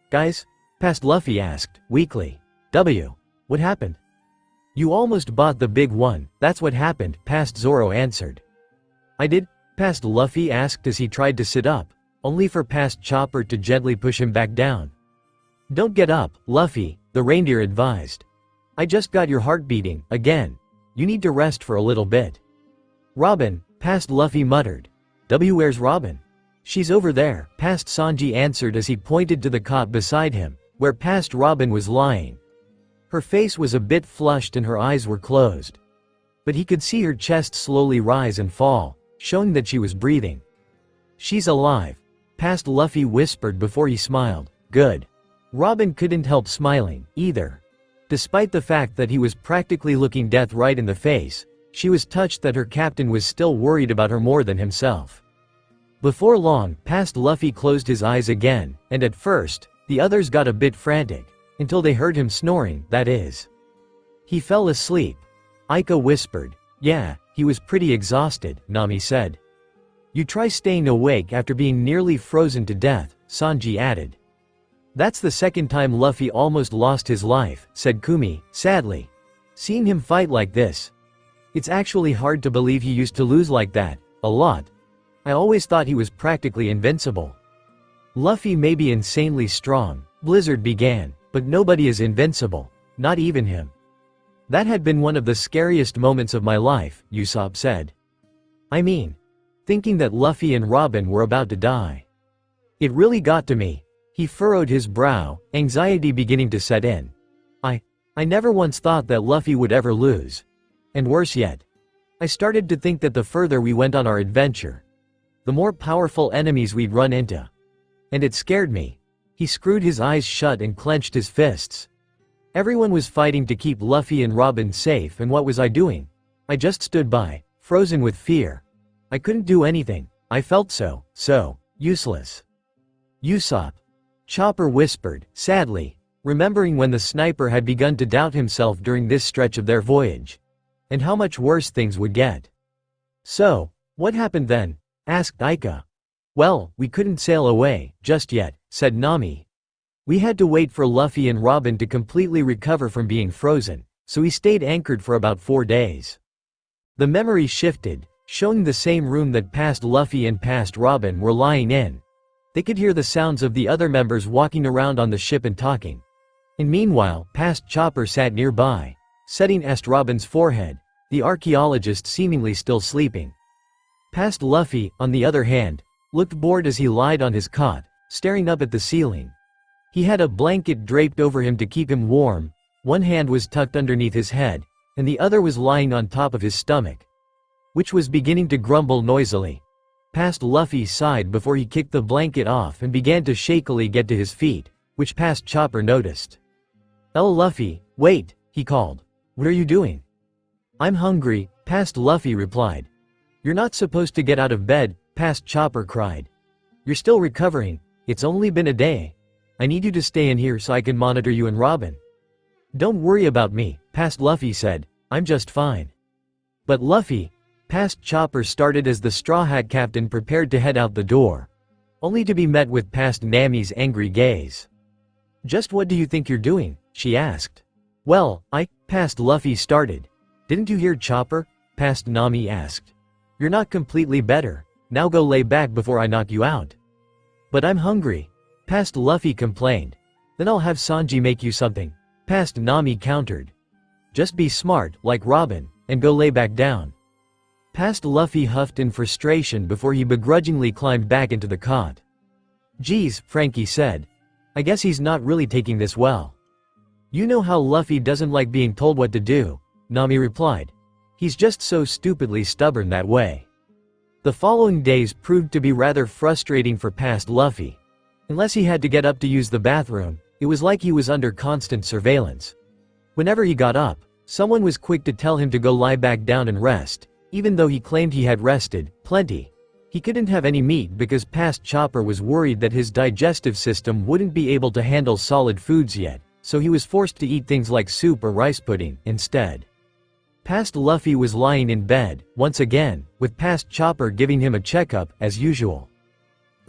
Guys? Past Luffy asked, weakly. What happened? You almost bought the big one, that's what happened, past Zoro answered. I did? Past Luffy asked as he tried to sit up, only for past Chopper to gently push him back down. Don't get up, Luffy, the reindeer advised. I just got your heart beating, again. You need to rest for a little bit. Robin, past Luffy muttered. Where's Robin? She's over there, past Sanji answered as he pointed to the cot beside him, where past Robin was lying. Her face was a bit flushed and her eyes were closed. But he could see her chest slowly rise and fall, showing that she was breathing. She's alive, past Luffy whispered before he smiled. Good. Robin couldn't help smiling, either. Despite the fact that he was practically looking death right in the face, she was touched that her captain was still worried about her more than himself. Before long, past Luffy closed his eyes again, and at first, the others got a bit frantic, until they heard him snoring, that is. He fell asleep. Aika whispered. Yeah, he was pretty exhausted, Nami said. You try staying awake after being nearly frozen to death, Sanji added. That's the second time Luffy almost lost his life, said Kumi, sadly. Seeing him fight like this. It's actually hard to believe he used to lose like that, a lot. I always thought he was practically invincible. Luffy may be insanely strong, Blizzard began, but nobody is invincible, not even him. That had been one of the scariest moments of my life, Usopp said. I mean, thinking that Luffy and Robin were about to die. It really got to me. He furrowed his brow, anxiety beginning to set in. I never once thought that Luffy would ever lose. And worse yet, I started to think that the further we went on our adventure, the more powerful enemies we'd run into. And it scared me. He screwed his eyes shut and clenched his fists. Everyone was fighting to keep Luffy and Robin safe, and what was I doing? I just stood by, frozen with fear. I couldn't do anything. I felt so useless. Usopp. Chopper whispered, sadly, remembering when the sniper had begun to doubt himself during this stretch of their voyage. And how much worse things would get. So, what happened then? Asked Aika. Well, we couldn't sail away, just yet, said Nami. We had to wait for Luffy and Robin to completely recover from being frozen, so we stayed anchored for about 4 days. The memory shifted, showing the same room that past Luffy and past Robin were lying in. They could hear the sounds of the other members walking around on the ship and talking. And meanwhile, past Chopper sat nearby, setting Est Robin's forehead, the archaeologist seemingly still sleeping. Past Luffy, on the other hand, looked bored as he lied on his cot, staring up at the ceiling. He had a blanket draped over him to keep him warm, one hand was tucked underneath his head, and the other was lying on top of his stomach, which was beginning to grumble noisily. Past Luffy sighed before he kicked the blanket off and began to shakily get to his feet, which past Chopper noticed. Luffy, wait, he called. What are you doing? I'm hungry, past Luffy replied. You're not supposed to get out of bed, past Chopper cried. You're still recovering, it's only been a day. I need you to stay in here so I can monitor you and Robin. Don't worry about me, past Luffy said, I'm just fine. But Luffy, past Chopper started as the Straw Hat Captain prepared to head out the door, only to be met with past Nami's angry gaze. Just what do you think you're doing? She asked. Well, past Luffy started. Didn't you hear Chopper? Past Nami asked. You're not completely better, now go lay back before I knock you out. But I'm hungry, past Luffy complained. Then I'll have Sanji make you something, past Nami countered. Just be smart, like Robin, and go lay back down. Past Luffy huffed in frustration before he begrudgingly climbed back into the cot. Geez, Frankie said. I guess he's not really taking this well. You know how Luffy doesn't like being told what to do, Nami replied. He's just so stupidly stubborn that way. The following days proved to be rather frustrating for past Luffy. Unless he had to get up to use the bathroom, it was like he was under constant surveillance. Whenever he got up, someone was quick to tell him to go lie back down and rest, even though he claimed he had rested plenty. He couldn't have any meat because past Chopper was worried that his digestive system wouldn't be able to handle solid foods yet, so he was forced to eat things like soup or rice pudding instead. Past Luffy was lying in bed, once again, with past Chopper giving him a checkup, as usual.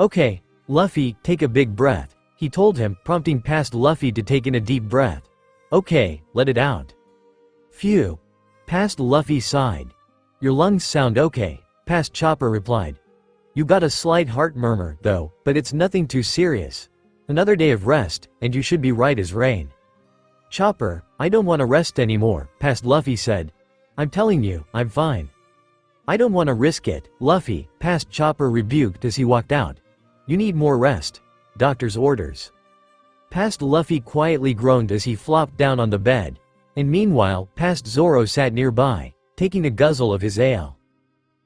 Okay, Luffy, take a big breath, he told him, prompting past Luffy to take in a deep breath. Okay, let it out. Phew. Past Luffy sighed. Your lungs sound okay, past Chopper replied. You got a slight heart murmur, though, but it's nothing too serious. Another day of rest, and you should be right as rain. Chopper, I don't want to rest anymore, past Luffy said. I'm telling you, I'm fine. I don't want to risk it, Luffy, past Chopper rebuked as he walked out. You need more rest. Doctor's orders. Past Luffy quietly groaned as he flopped down on the bed, and meanwhile, past Zoro sat nearby, taking a guzzle of his ale.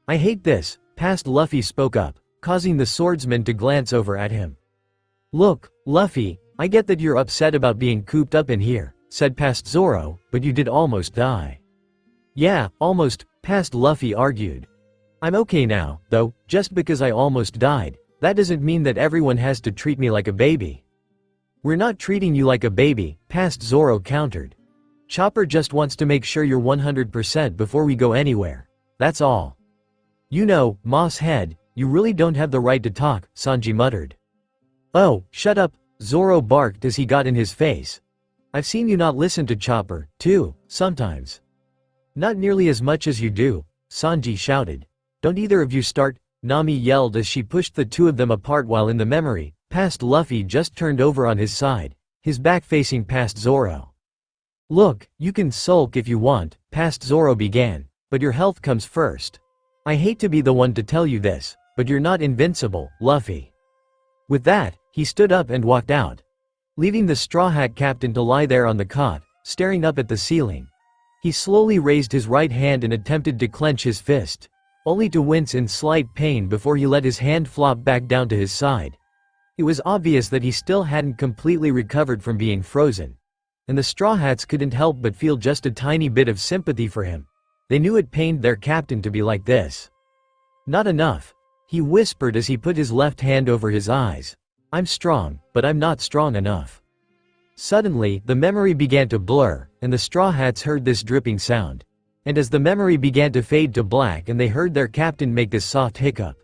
I hate this, past Luffy spoke up, causing the swordsman to glance over at him. Look, Luffy, I get that you're upset about being cooped up in here, said past Zoro, but you did almost die. Yeah, almost, past Luffy argued. I'm okay now, though, just because I almost died, that doesn't mean that everyone has to treat me like a baby. We're not treating you like a baby, past Zoro countered. Chopper just wants to make sure you're 100% before we go anywhere. That's all. You know, Moss Head, you really don't have the right to talk, Sanji muttered. Oh, shut up, Zoro barked as he got in his face. I've seen you not listen to Chopper, too, sometimes. Not nearly as much as you do, Sanji shouted. Don't either of you start, Nami yelled as she pushed the two of them apart while in the memory, past Luffy just turned over on his side, his back facing past Zoro. Look, you can sulk if you want, past Zoro began, but your health comes first. I hate to be the one to tell you this, but you're not invincible, Luffy. With that, he stood up and walked out, leaving the Straw Hat Captain to lie there on the cot, staring up at the ceiling. He slowly raised his right hand and attempted to clench his fist, only to wince in slight pain before he let his hand flop back down to his side. It was obvious that he still hadn't completely recovered from being frozen, and the Straw Hats couldn't help but feel just a tiny bit of sympathy for him. They knew it pained their captain to be like this. Not enough, he whispered as he put his left hand over his eyes. I'm strong, but I'm not strong enough. Suddenly, the memory began to blur, and the Straw Hats heard this dripping sound. And as the memory began to fade to black and they heard their captain make this soft hiccup,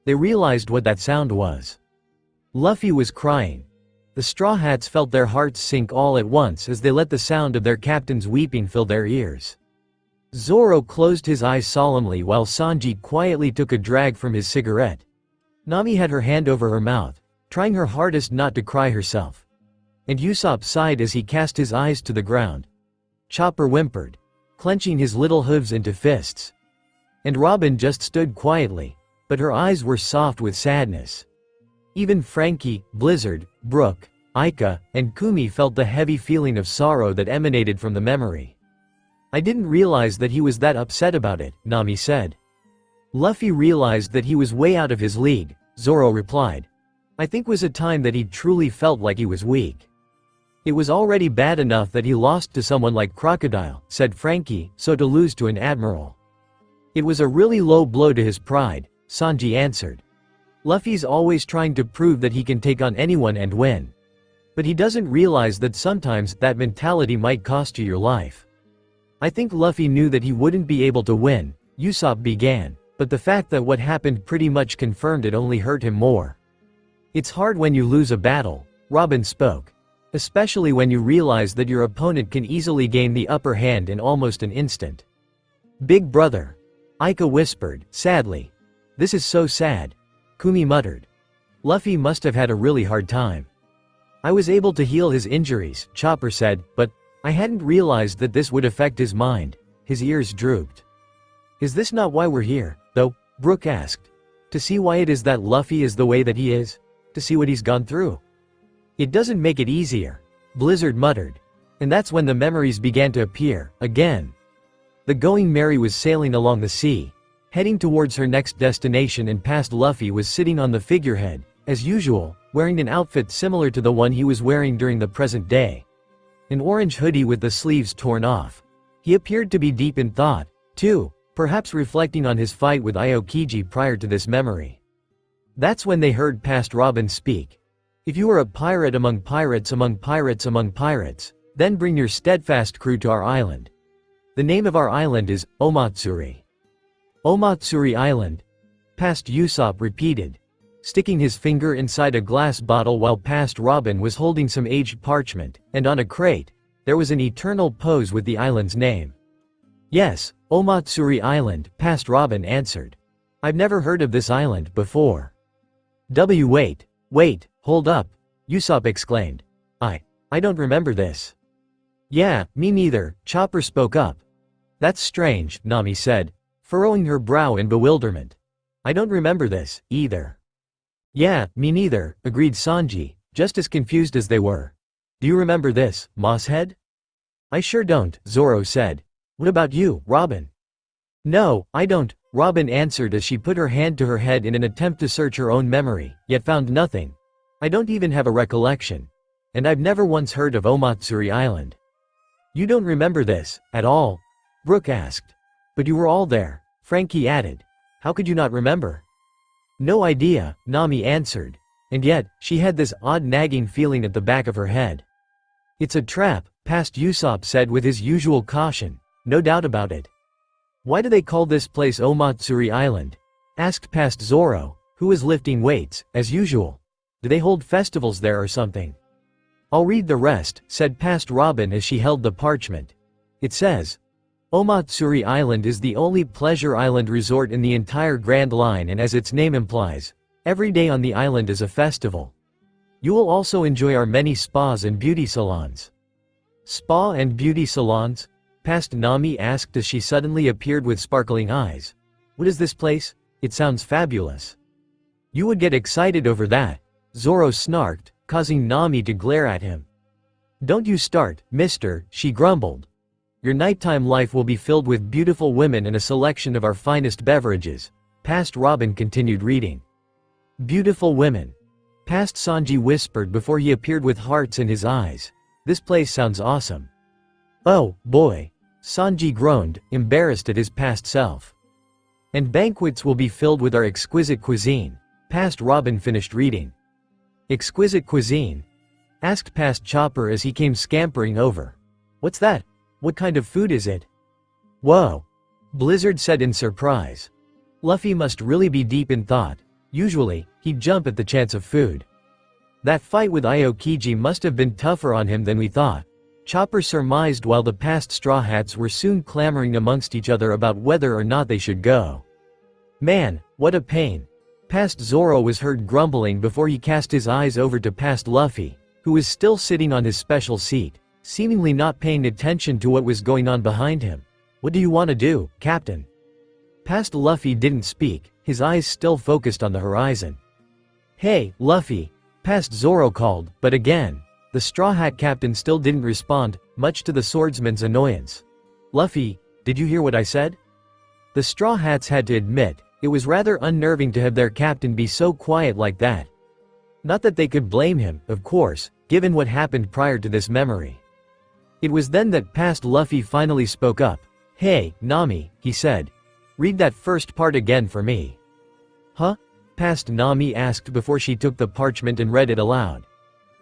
they realized what that sound was. Luffy was crying. The Straw Hats felt their hearts sink all at once as they let the sound of their captain's weeping fill their ears. Zoro closed his eyes solemnly while Sanji quietly took a drag from his cigarette. Nami had her hand over her mouth, trying her hardest not to cry herself. And Usopp sighed as he cast his eyes to the ground. Chopper whimpered, clenching his little hooves into fists. And Robin just stood quietly, but her eyes were soft with sadness. Even Frankie, Blizzard, Brook, Aika, and Kumi felt the heavy feeling of sorrow that emanated from the memory. I didn't realize that he was that upset about it, Nami said. Luffy realized that he was way out of his league, Zoro replied. I think was a time that he truly felt like he was weak. It was already bad enough that he lost to someone like Crocodile, said Frankie, so to lose to an admiral. It was a really low blow to his pride, Sanji answered. Luffy's always trying to prove that he can take on anyone and win. But he doesn't realize that sometimes that mentality might cost you your life. I think Luffy knew that he wouldn't be able to win, Usopp began, but the fact that what happened pretty much confirmed it only hurt him more. It's hard when you lose a battle, Robin spoke. Especially when you realize that your opponent can easily gain the upper hand in almost an instant. Big brother, Aika whispered, sadly. This is so sad, Kumi muttered. Luffy must have had a really hard time. I was able to heal his injuries, Chopper said, but I hadn't realized that this would affect his mind. His ears drooped. Is this not why we're here, though? Brook asked. To see why it is that Luffy is the way that he is? To see what he's gone through? It doesn't make it easier, Blizzard muttered. And that's when the memories began to appear, again. The Going Merry was sailing along the sea, heading towards her next destination, and past Luffy was sitting on the figurehead, as usual, wearing an outfit similar to the one he was wearing during the present day. An orange hoodie with the sleeves torn off. He appeared to be deep in thought, too, perhaps reflecting on his fight with Aokiji prior to this memory. That's when they heard past Robin speak. If you are a pirate among pirates among pirates among pirates, then bring your steadfast crew to our island. The name of our island is Omatsuri. Omatsuri Island, past Usopp repeated, sticking his finger inside a glass bottle while past Robin was holding some aged parchment, and on a crate, there was an eternal pose with the island's name. Yes, Omatsuri Island, past Robin answered. I've never heard of this island before. Wait, hold up, Usopp exclaimed. I don't remember this. Yeah, me neither, Chopper spoke up. That's strange, Nami said, furrowing her brow in bewilderment. I don't remember this, either. Yeah, me neither, agreed Sanji, just as confused as they were. Do you remember this, Mosshead? I sure don't, Zoro said. What about you, Robin? No, I don't, Robin answered as she put her hand to her head in an attempt to search her own memory, yet found nothing. I don't even have a recollection. And I've never once heard of Omatsuri Island. You don't remember this, at all? Brook asked. But you were all there, Frankie added. How could you not remember? No idea, Nami answered. And yet, she had this odd nagging feeling at the back of her head. It's a trap, past Usopp said with his usual caution, no doubt about it. Why do they call this place Omatsuri Island? Asked past Zoro, who was lifting weights, as usual. Do they hold festivals there or something? I'll read the rest, said past Robin as she held the parchment. It says, Omatsuri Island is the only pleasure island resort in the entire Grand Line, and as its name implies, every day on the island is a festival. You will also enjoy our many spas and beauty salons. Spa and beauty salons? Past Nami asked as she suddenly appeared with sparkling eyes. What is this place? It sounds fabulous. You would get excited over that, Zoro snarked, causing Nami to glare at him. Don't you start, mister, she grumbled. Your nighttime life will be filled with beautiful women and a selection of our finest beverages. Past Robin continued reading. Beautiful women. Past Sanji whispered before he appeared with hearts in his eyes. This place sounds awesome. Oh, boy. Sanji groaned, embarrassed at his past self. And banquets will be filled with our exquisite cuisine. Past Robin finished reading. Exquisite cuisine? Asked past Chopper as he came scampering over. What's that? What kind of food is it? Whoa. Blizzard said in surprise. Luffy must really be deep in thought. Usually, he'd jump at the chance of food. That fight with Aokiji must have been tougher on him than we thought. Chopper surmised while the past Straw Hats were soon clamoring amongst each other about whether or not they should go. Man, what a pain. Past Zoro was heard grumbling before he cast his eyes over to past Luffy, who was still sitting on his special seat, seemingly not paying attention to what was going on behind him. What do you want to do, Captain? Past Luffy didn't speak, his eyes still focused on the horizon. Hey, Luffy, past Zoro called, but again, the Straw Hat Captain still didn't respond, much to the swordsman's annoyance. Luffy, did you hear what I said? The Straw Hats had to admit, it was rather unnerving to have their captain be so quiet like that. Not that they could blame him, of course, given what happened prior to this memory. It was then that past Luffy finally spoke up. Hey, Nami, he said. Read that first part again for me. Huh? Past Nami asked before she took the parchment and read it aloud.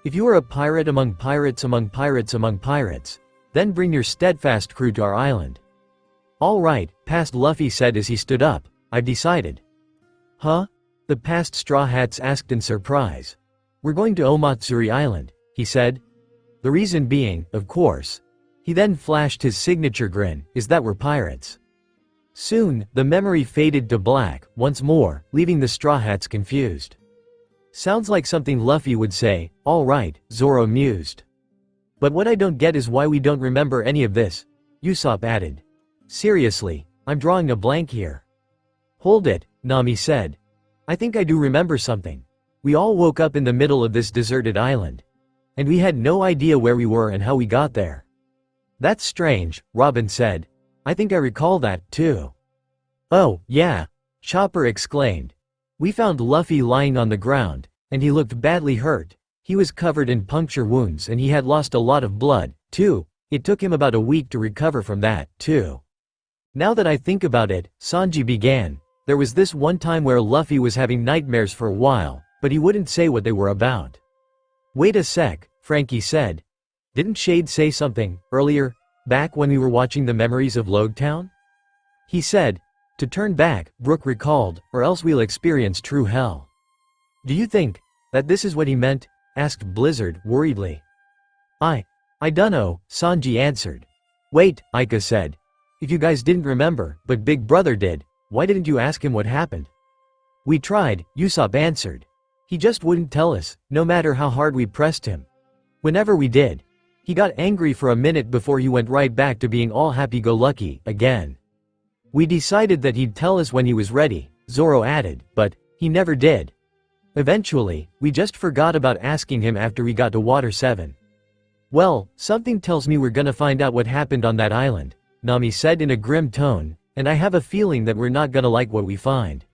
If you are a pirate among pirates among pirates among pirates, then bring your steadfast crew to our island. All right, past Luffy said as he stood up, I've decided. Huh? The past Straw Hats asked in surprise. We're going to Omatsuri Island, he said. The reason being, of course. He then flashed his signature grin, is that we're pirates. Soon, the memory faded to black, once more, leaving the Straw Hats confused. Sounds like something Luffy would say, all right, Zoro mused. But what I don't get is why we don't remember any of this, Usopp added. Seriously, I'm drawing a blank here. Hold it, Nami said. I think I do remember something. We all woke up in the middle of this deserted island. And we had no idea where we were and how we got there. That's strange, Robin said. I think I recall that, too. Oh, yeah, Chopper exclaimed. We found Luffy lying on the ground, and he looked badly hurt. He was covered in puncture wounds and he had lost a lot of blood, too. It took him about a week to recover from that, too. Now that I think about it, Sanji began. There was this one time where Luffy was having nightmares for a while, but he wouldn't say what they were about. Wait a sec, Frankie said. Didn't Shade say something, earlier, back when we were watching the memories of Logtown? He said, to turn back, Brook recalled, or else we'll experience true hell. Do you think that this is what he meant? Asked Blizzard, worriedly. I dunno, Sanji answered. Wait, Aika said. If you guys didn't remember, but Big Brother did, why didn't you ask him what happened? We tried, Usopp answered. He just wouldn't tell us, no matter how hard we pressed him. Whenever we did, he got angry for a minute before he went right back to being all happy-go-lucky, again. We decided that he'd tell us when he was ready, Zoro added, but he never did. Eventually, we just forgot about asking him after we got to Water 7. Well, something tells me we're gonna find out what happened on that island, Nami said in a grim tone, and I have a feeling that we're not gonna like what we find.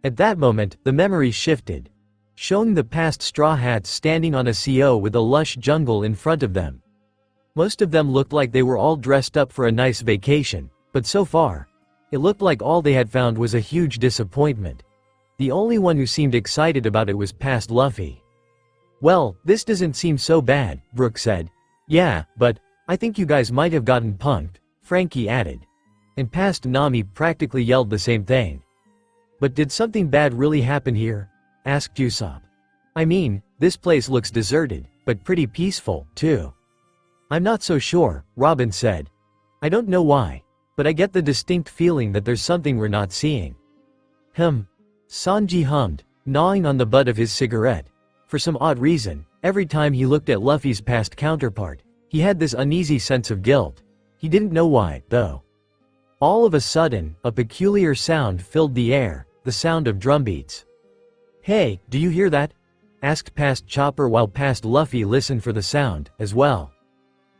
At that moment, the memory shifted, showing the past Straw Hats standing on a CO with a lush jungle in front of them. Most of them looked like they were all dressed up for a nice vacation, but so far, it looked like all they had found was a huge disappointment. The only one who seemed excited about it was past Luffy. Well, this doesn't seem so bad, Brook said. Yeah, but I think you guys might have gotten punked, Frankie added. And past Nami practically yelled the same thing. But did something bad really happen here? Asked Usopp. I mean, this place looks deserted, but pretty peaceful, too. I'm not so sure, Robin said. I don't know why, but I get the distinct feeling that there's something we're not seeing. Sanji hummed, gnawing on the butt of his cigarette. For some odd reason, every time he looked at Luffy's past counterpart, he had this uneasy sense of guilt. He didn't know why, though. All of a sudden, a peculiar sound filled the air, the sound of drumbeats. Hey, do you hear that? Asked past Chopper while past Luffy listened for the sound, as well.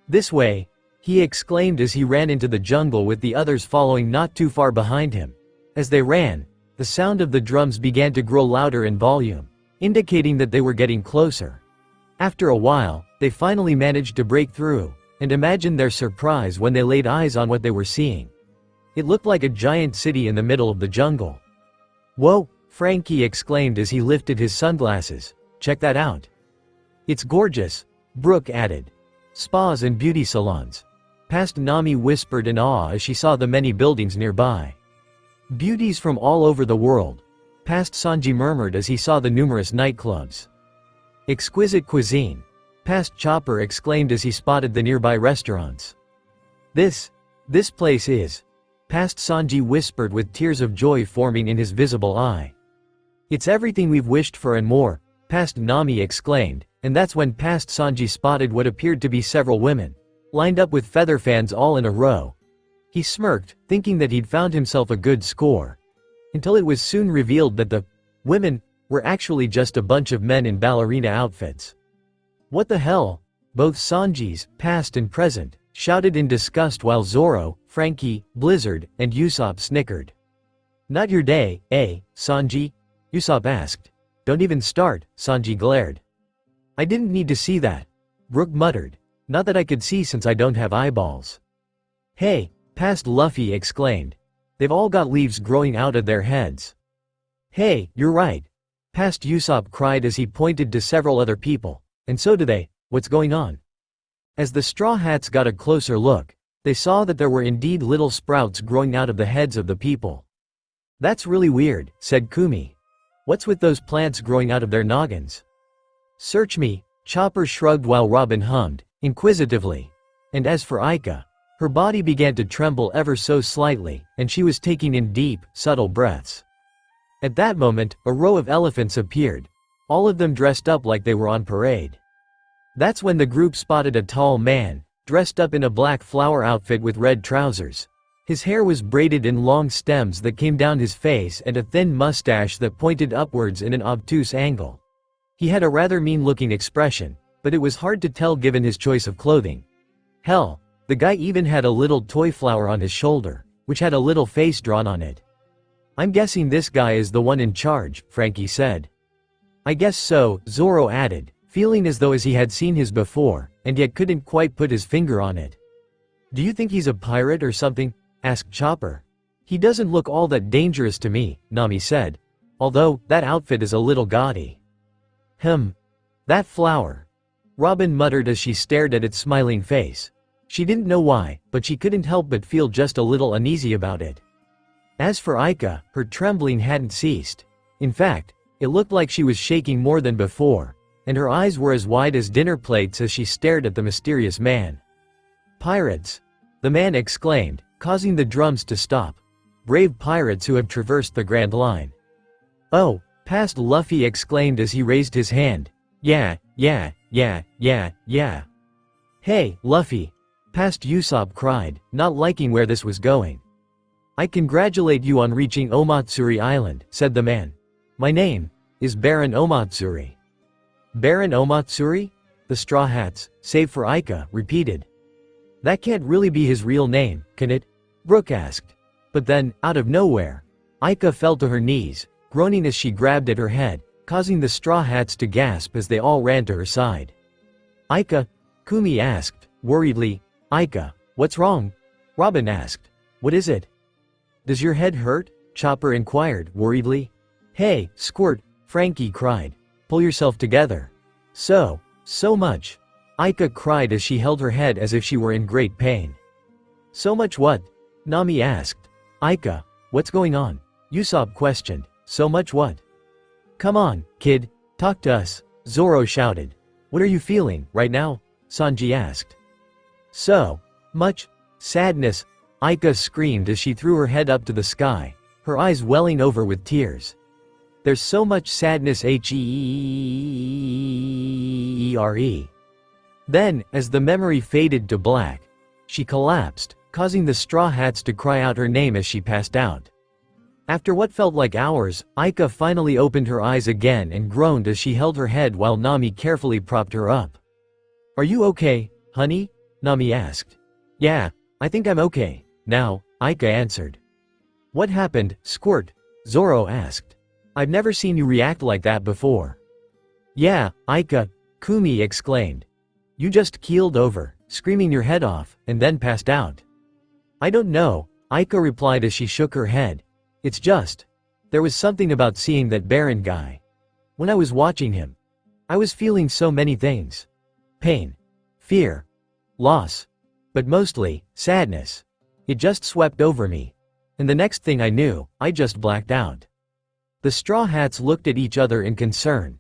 This way, he exclaimed as he ran into the jungle with the others following not too far behind him. As they ran, the sound of the drums began to grow louder in volume, indicating that they were getting closer. After a while, they finally managed to break through, and imagine their surprise when they laid eyes on what they were seeing. It looked like a giant city in the middle of the jungle. Whoa, Frankie exclaimed as he lifted his sunglasses. Check that out. It's gorgeous, Brooke added. Spas and beauty salons. Past Nami whispered in awe as she saw the many buildings nearby. Beauties from all over the world. Past Sanji murmured as he saw the numerous nightclubs. Exquisite cuisine. Past Chopper exclaimed as he spotted the nearby restaurants. This place is. Past Sanji whispered with tears of joy forming in his visible eye. It's everything we've wished for and more, past Nami exclaimed, and that's when past Sanji spotted what appeared to be several women, lined up with feather fans all in a row. He smirked, thinking that he'd found himself a good score. Until it was soon revealed that the women were actually just a bunch of men in ballerina outfits. What the hell? Both Sanjis, past and present, shouted in disgust while Zoro, Frankie, Blizzard, and Usopp snickered. Not your day, eh, Sanji? Usopp asked. Don't even start, Sanji glared. I didn't need to see that. Brook muttered. Not that I could see since I don't have eyeballs. Hey, past Luffy exclaimed. They've all got leaves growing out of their heads. Hey, you're right. Past Usopp cried as he pointed to several other people. And so do they. What's going on? As the Straw Hats got a closer look, they saw that there were indeed little sprouts growing out of the heads of the people. That's really weird, said Kumi. What's with those plants growing out of their noggins? Search me, Chopper shrugged while Robin hummed, inquisitively. And as for Aika, her body began to tremble ever so slightly, and she was taking in deep, subtle breaths. At that moment, a row of elephants appeared, all of them dressed up like they were on parade. That's when the group spotted a tall man, dressed up in a black flower outfit with red trousers. His hair was braided in long stems that came down his face and a thin mustache that pointed upwards in an obtuse angle. He had a rather mean-looking expression, but it was hard to tell given his choice of clothing. Hell, the guy even had a little toy flower on his shoulder, which had a little face drawn on it. I'm guessing this guy is the one in charge, Frankie said. I guess so, Zoro added, feeling as though he had seen his before, and yet couldn't quite put his finger on it. Do you think he's a pirate or something? Asked Chopper. He doesn't look all that dangerous to me, Nami said. Although, that outfit is a little gaudy. That flower. Robin muttered as she stared at its smiling face. She didn't know why, but she couldn't help but feel just a little uneasy about it. As for Aika, her trembling hadn't ceased. In fact, it looked like she was shaking more than before, and her eyes were as wide as dinner plates as she stared at the mysterious man. Pirates! The man exclaimed, causing the drums to stop. Brave pirates who have traversed the Grand Line. Oh, past Luffy exclaimed as he raised his hand. Yeah. Hey, Luffy! Past Usopp cried, not liking where this was going. I congratulate you on reaching Omatsuri Island, said the man. My name is Baron Omatsuri. Baron Omatsuri? The Straw Hats, save for Aika, repeated. That can't really be his real name, can it? Brooke asked. But then, out of nowhere, Aika fell to her knees, groaning as she grabbed at her head, causing the Straw Hats to gasp as they all ran to her side. Aika? Kumi asked, worriedly. Aika, what's wrong? Robin asked. What is it? Does your head hurt? Chopper inquired, worriedly. Hey, Squirt, Frankie cried. Pull yourself together. So much. Aika cried as she held her head as if she were in great pain. So much what? Nami asked. Aika, what's going on? Usopp questioned. So much what? Come on, kid, Talk to us, Zoro shouted. What are you feeling, right now? Sanji asked. So much sadness, Aika screamed as she threw her head up to the sky, her eyes welling over with tears. There's so much sadness Heere. Then, as the memory faded to black, she collapsed, causing the Straw Hats to cry out her name as she passed out. After what felt like hours, Aika finally opened her eyes again and groaned as she held her head while Nami carefully propped her up. Are you okay, honey? Nami asked. Yeah, I think I'm okay now, Aika answered. What happened, Squirt? Zoro asked. I've never seen you react like that before. Yeah, Aika, Kumi exclaimed. You just keeled over, screaming your head off, and then passed out. I don't know, Aika replied as she shook her head. It's just, there was something about seeing that Baron guy. When I was watching him, I was feeling so many things. Pain, fear, loss, but mostly, sadness. It just swept over me. And the next thing I knew, I just blacked out. The Straw Hats looked at each other in concern.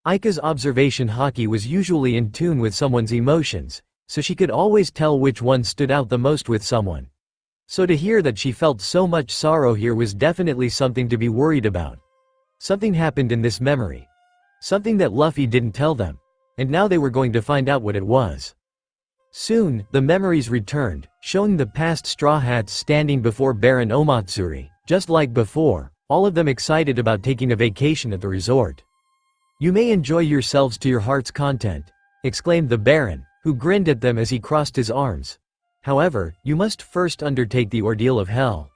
Aika's observation haki was usually in tune with someone's emotions, so she could always tell which one stood out the most with someone. So to hear that she felt so much sorrow here was definitely something to be worried about. Something happened in this memory. Something that Luffy didn't tell them, and now they were going to find out what it was. Soon, the memories returned, showing the past Straw Hats standing before Baron Omatsuri, just like before, all of them excited about taking a vacation at the resort. You may enjoy yourselves to your heart's content, exclaimed the Baron, who grinned at them as he crossed his arms. However, you must first undertake the ordeal of hell.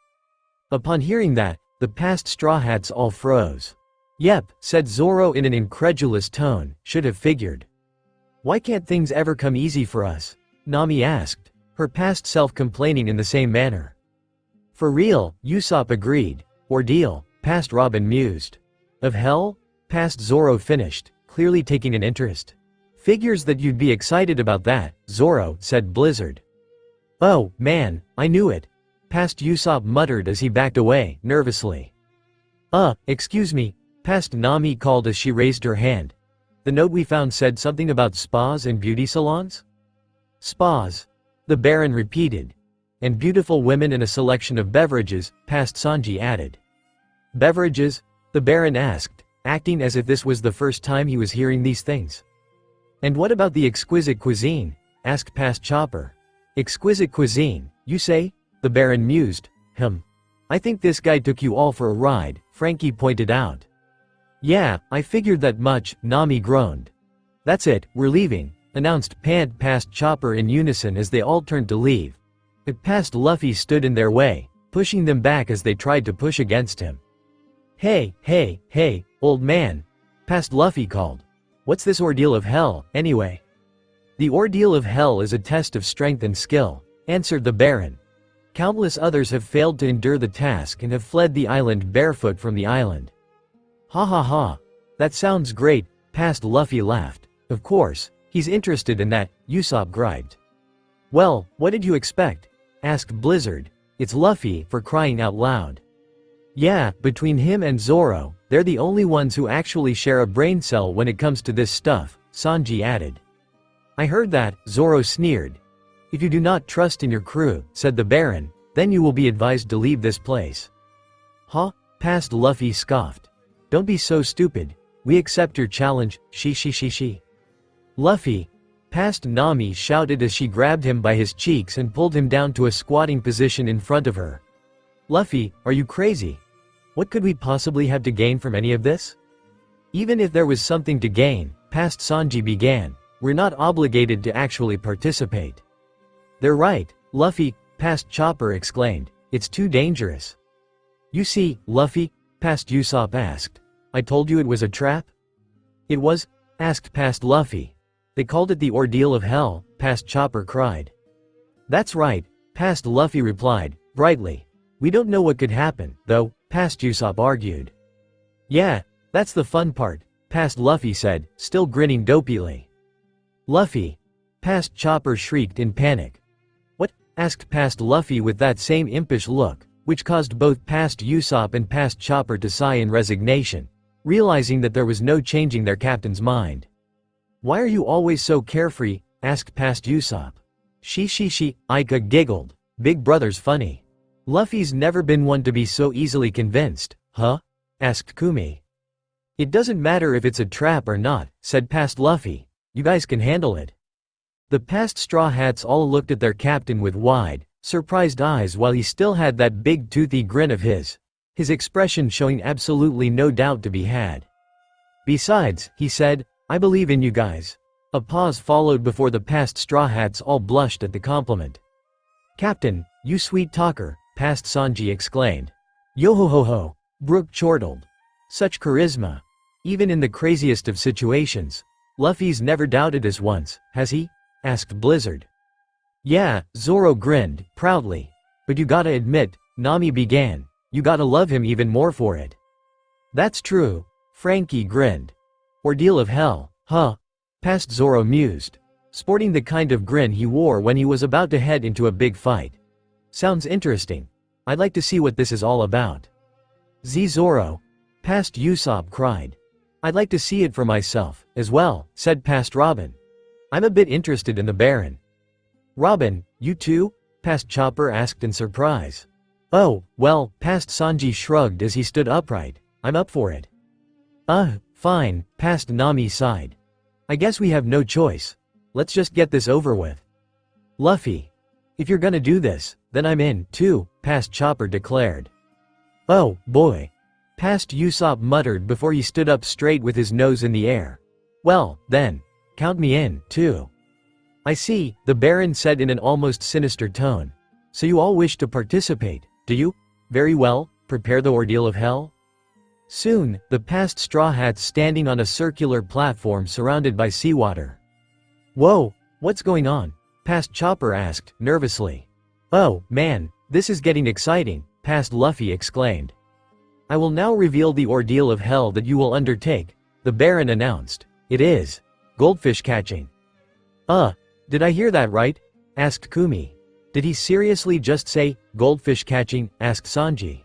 Upon hearing that, the past Straw Hats all froze. Yep, said Zoro in an incredulous tone, should have figured. Why can't things ever come easy for us? Nami asked, her past self complaining in the same manner. For real, Usopp agreed. Ordeal, past Robin mused. Of hell? Past Zoro finished, clearly taking an interest. Figures that you'd be excited about that, Zoro, said Blizzard. Oh, man, I knew it. Past Usopp muttered as he backed away, nervously. Excuse me, past Nami called as she raised her hand. The note we found said something about spas and beauty salons? Spas. The Baron repeated. And beautiful women and a selection of beverages, past Sanji added. Beverages? The Baron asked, acting as if this was the first time he was hearing these things. And what about the exquisite cuisine? Asked past Chopper. Exquisite cuisine, you say? The Baron mused. I think this guy took you all for a ride, Frankie pointed out. Yeah, I figured that much, Nami groaned. That's it, we're leaving, announced past Chopper in unison as they all turned to leave. But past Luffy stood in their way, pushing them back as they tried to push against him. Hey, old man. Past Luffy called. What's this ordeal of hell, anyway? The ordeal of hell is a test of strength and skill, answered the Baron. Countless others have failed to endure the task and have fled the island barefoot from the island. Ha. That sounds great, past Luffy laughed. Of course, he's interested in that, Usopp griped. Well, what did you expect? Asked Blizzard. It's Luffy, for crying out loud. Yeah, between him and Zoro, they're the only ones who actually share a brain cell when it comes to this stuff, Sanji added. I heard that, Zoro sneered. If you do not trust in your crew, said the Baron, then you will be advised to leave this place. Huh? Past Luffy scoffed. Don't be so stupid. We accept your challenge, she. Luffy. Past Nami shouted as she grabbed him by his cheeks and pulled him down to a squatting position in front of her. Luffy, are you crazy? What could we possibly have to gain from any of this? Even if there was something to gain, past Sanji began, we're not obligated to actually participate. They're right, Luffy, past Chopper exclaimed, it's too dangerous. You see, Luffy, past Usopp asked, I told you it was a trap? It was, asked past Luffy. They called it the ordeal of hell, past Chopper cried. That's right, past Luffy replied, brightly. We don't know what could happen, though, past Usopp argued. Yeah, that's the fun part, past Luffy said, still grinning dopily. Luffy. Past Chopper shrieked in panic. What? Asked past Luffy with that same impish look, which caused both past Usopp and past Chopper to sigh in resignation. realizing that there was no changing their captain's mind. "Why are you always so carefree?" asked past Usopp. She, Ika giggled. "Big brother's funny." "Luffy's never been one to be so easily convinced, huh?" asked Kumi. "It doesn't matter if it's a trap or not," said past Luffy. "You guys can handle it." The past Straw Hats all looked at their captain with wide, surprised eyes while he still had that big toothy grin of his expression showing absolutely no doubt to be had. "Besides," he said, "I believe in you guys." A pause followed before the past Straw Hats all blushed at the compliment. "Captain, you sweet talker," past Sanji exclaimed. "Yo-ho-ho-ho," Brook chortled. "Such charisma. Even in the craziest of situations. Luffy's never doubted us once, has he?" asked Blizzard. "Yeah," Zoro grinned, proudly. "But you gotta admit," Nami began, "you gotta love him even more for it." "That's true," Frankie grinned. "Ordeal of hell, huh?" past Zoro mused, sporting the kind of grin he wore when he was about to head into a big fight. "Sounds interesting. I'd like to see what this is all about." Zoro, past Usopp cried. "I'd like to see it for myself, as well," said past Robin. "I'm a bit interested in the Baron." "Robin, you too?" past Chopper asked in surprise. "Oh, well," past Sanji shrugged as he stood upright. "I'm up for it." Fine," past Nami sighed. "I guess we have no choice. Let's just get this over with." "Luffy, if you're gonna do this, then I'm in, too," past Chopper declared. "Oh, boy," past Usopp muttered before he stood up straight with his nose in the air. "Well, then, count me in, too." "I see," the Baron said in an almost sinister tone. "So you all wish to participate, do you? Very well, prepare the ordeal of hell." Soon, the past Straw Hats standing on a circular platform surrounded by seawater. "Whoa, what's going on?" past Chopper asked, nervously. "Oh, man, this is getting exciting," past Luffy exclaimed. "I will now reveal the ordeal of hell that you will undertake," the Baron announced. "It is goldfish catching." Did I hear that right?" asked Kumi. "Did he seriously just say, goldfish catching?" asked Sanji.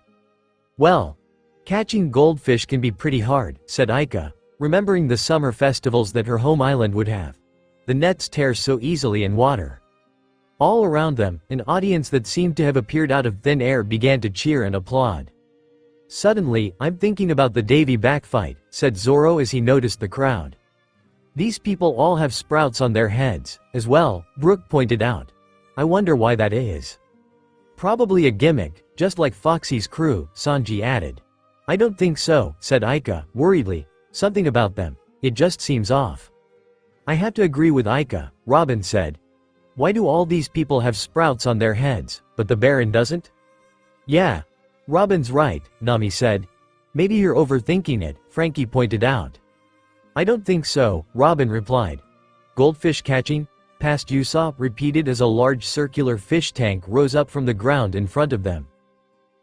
"Well, catching goldfish can be pretty hard," said Ika, remembering the summer festivals that her home island would have. The nets tear so easily in water. All around them, an audience that seemed to have appeared out of thin air began to cheer and applaud. "Suddenly, I'm thinking about the Davy back fight," said Zoro as he noticed the crowd. "These people all have sprouts on their heads, as well," Brook pointed out. "I wonder why that is." "Probably a gimmick, just like Foxy's crew," Sanji added. "I don't think so," said Ika, worriedly. "Something about them. It just seems off." "I have to agree with Ika," Robin said. "Why do all these people have sprouts on their heads, but the Baron doesn't?" "Yeah, Robin's right," Nami said. "Maybe you're overthinking it," Frankie pointed out. "I don't think so," Robin replied. "Goldfish catching?" past Usopp repeated as a large circular fish tank rose up from the ground in front of them.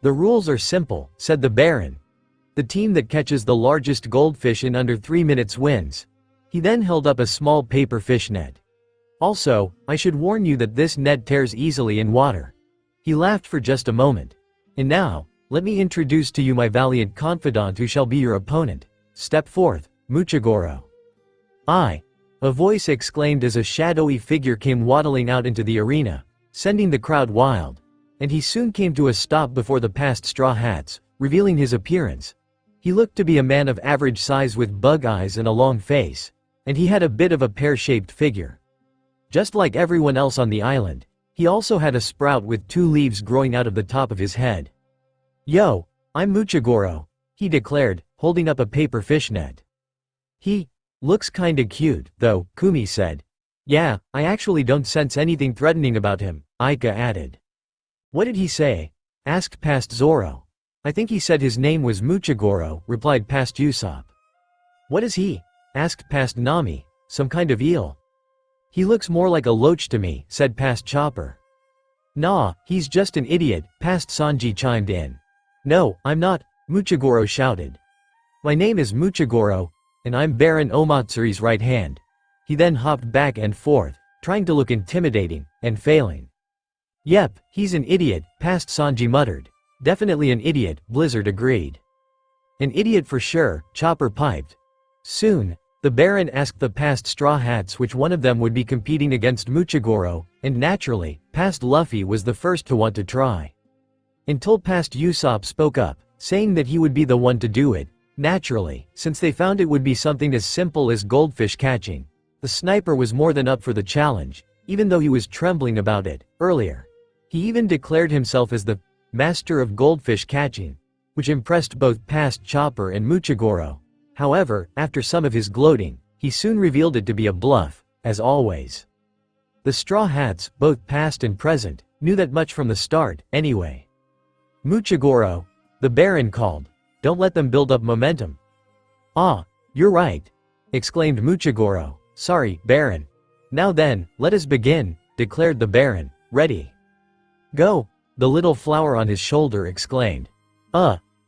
"The rules are simple," said the Baron. "The team that catches the largest goldfish in under 3 minutes wins." He then held up a small paper fish net. "Also, I should warn you that this net tears easily in water." He laughed for just a moment. "And now, let me introduce to you my valiant confidant who shall be your opponent. Step forth, Muchigoro." "I!" a voice exclaimed as a shadowy figure came waddling out into the arena, sending the crowd wild. And he soon came to a stop before the past Straw Hats, revealing his appearance. He looked to be a man of average size with bug eyes and a long face. And he had a bit of a pear-shaped figure. Just like everyone else on the island, he also had a sprout with 2 leaves growing out of the top of his head. "Yo, I'm Muchigoro," he declared, holding up a paper fish net. "He looks kinda cute, though," Kumi said. "Yeah, I actually don't sense anything threatening about him," Ika added. "What did he say?" asked past Zoro. "I think he said his name was Muchigoro," replied past Usopp. "What is he?" asked past Nami. "Some kind of eel?" "He looks more like a loach to me," said past Chopper. "Nah, he's just an idiot," past Sanji chimed in. "No, I'm not," Muchigoro shouted. "My name is Muchigoro, and I'm Baron Omatsuri's right hand." He then hopped back and forth, trying to look intimidating, and failing. "Yep, he's an idiot," past Sanji muttered. "Definitely an idiot," Blizzard agreed. An idiot for sure, Chopper piped. Soon, the Baron asked the past Straw Hats which one of them would be competing against Muchigoro, and naturally, past Luffy was the first to want to try. Until past Usopp spoke up, saying that he would be the one to do it. Naturally, since they found it would be something as simple as goldfish catching. The sniper was more than up for the challenge, even though he was trembling about it earlier. He even declared himself as the master of goldfish catching, which impressed both past Chopper and Muchigoro. However, after some of his gloating, he soon revealed it to be a bluff, as always. The Straw Hats, both past and present, knew that much from the start, anyway. Muchigoro, the Baron called. Don't let them build up momentum. Ah, you're right, exclaimed Muchigoro. Sorry, Baron. Now then, let us begin, declared the Baron. Ready. Go, the little flower on his shoulder exclaimed.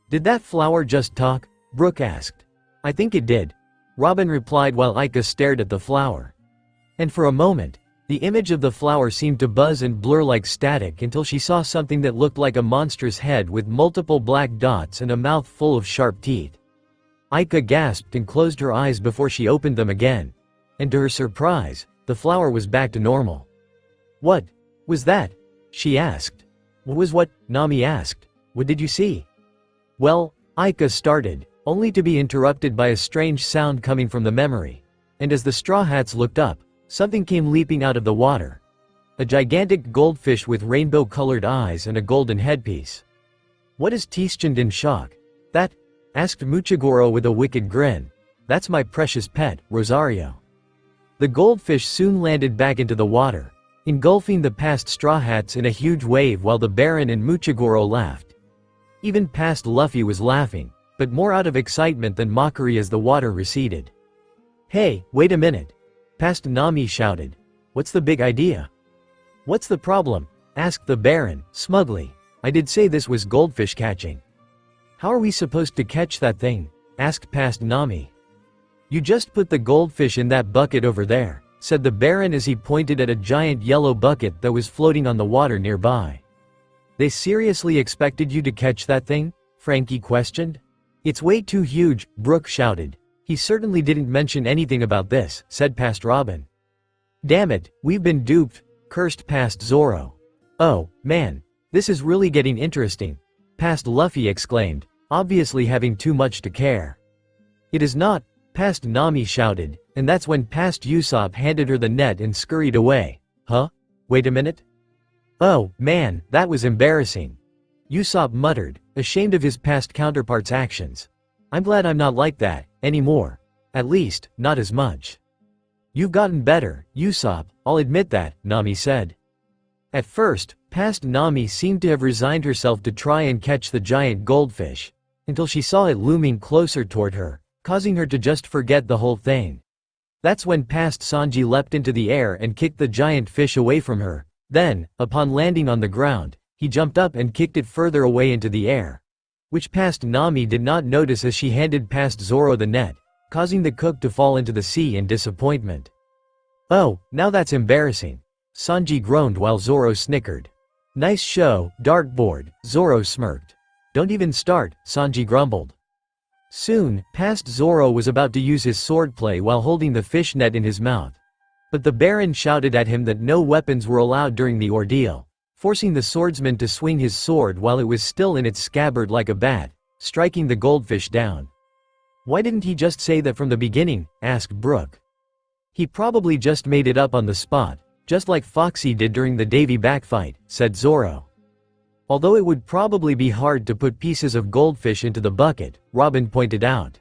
Did that flower just talk? Brook asked. I think it did, Robin replied while Ika stared at the flower. And for a moment, the image of the flower seemed to buzz and blur like static until she saw something that looked like a monstrous head with multiple black dots and a mouth full of sharp teeth. Ika gasped and closed her eyes before she opened them again. And to her surprise, the flower was back to normal. What was that? She asked. What was what? Nami asked. What did you see? Well, Ika started, only to be interrupted by a strange sound coming from the memory. And as the Straw Hats looked up, something came leaping out of the water. A gigantic goldfish with rainbow-colored eyes and a golden headpiece. What is questioned in shock? That? Asked Muchigoro with a wicked grin. That's my precious pet, Rosario. The goldfish soon landed back into the water, engulfing the past Straw Hats in a huge wave while the Baron and Muchigoro laughed. Even past Luffy was laughing, but more out of excitement than mockery as the water receded. Hey, wait a minute. Past Nami shouted. What's the big idea? What's the problem? Asked the Baron, smugly. I did say this was goldfish catching. How are we supposed to catch that thing? Asked past Nami. You just put the goldfish in that bucket over there, said the Baron as he pointed at a giant yellow bucket that was floating on the water nearby. They seriously expected you to catch that thing? Frankie questioned. It's way too huge, Brook shouted. He certainly didn't mention anything about this, said past Robin. Damn it, we've been duped, cursed past Zoro. Oh, man, this is really getting interesting, past Luffy exclaimed, obviously having too much to care. It is not, past Nami shouted, and that's when past Usopp handed her the net and scurried away. Huh? Wait a minute? Oh, man, that was embarrassing. Usopp muttered, ashamed of his past counterpart's actions. I'm glad I'm not like that, anymore. At least, not as much. You've gotten better, Usopp, I'll admit that, Nami said. At first, past Nami seemed to have resigned herself to try and catch the giant goldfish, until she saw it looming closer toward her, causing her to just forget the whole thing. That's when past Sanji leapt into the air and kicked the giant fish away from her. Then, upon landing on the ground, he jumped up and kicked it further away into the air. Which past Nami did not notice as she handed past Zoro the net, causing the cook to fall into the sea in disappointment. Oh, now that's embarrassing. Sanji groaned while Zoro snickered. Nice show, dartboard, Zoro smirked. Don't even start, Sanji grumbled. Soon, past Zoro was about to use his swordplay while holding the fish net in his mouth. But the Baron shouted at him that no weapons were allowed during the ordeal, forcing the swordsman to swing his sword while it was still in its scabbard like a bat, striking the goldfish down. Why didn't he just say that from the beginning? Asked Brook. He probably just made it up on the spot, just like Foxy did during the Davy backfight, said Zoro. Although it would probably be hard to put pieces of goldfish into the bucket, Robin pointed out.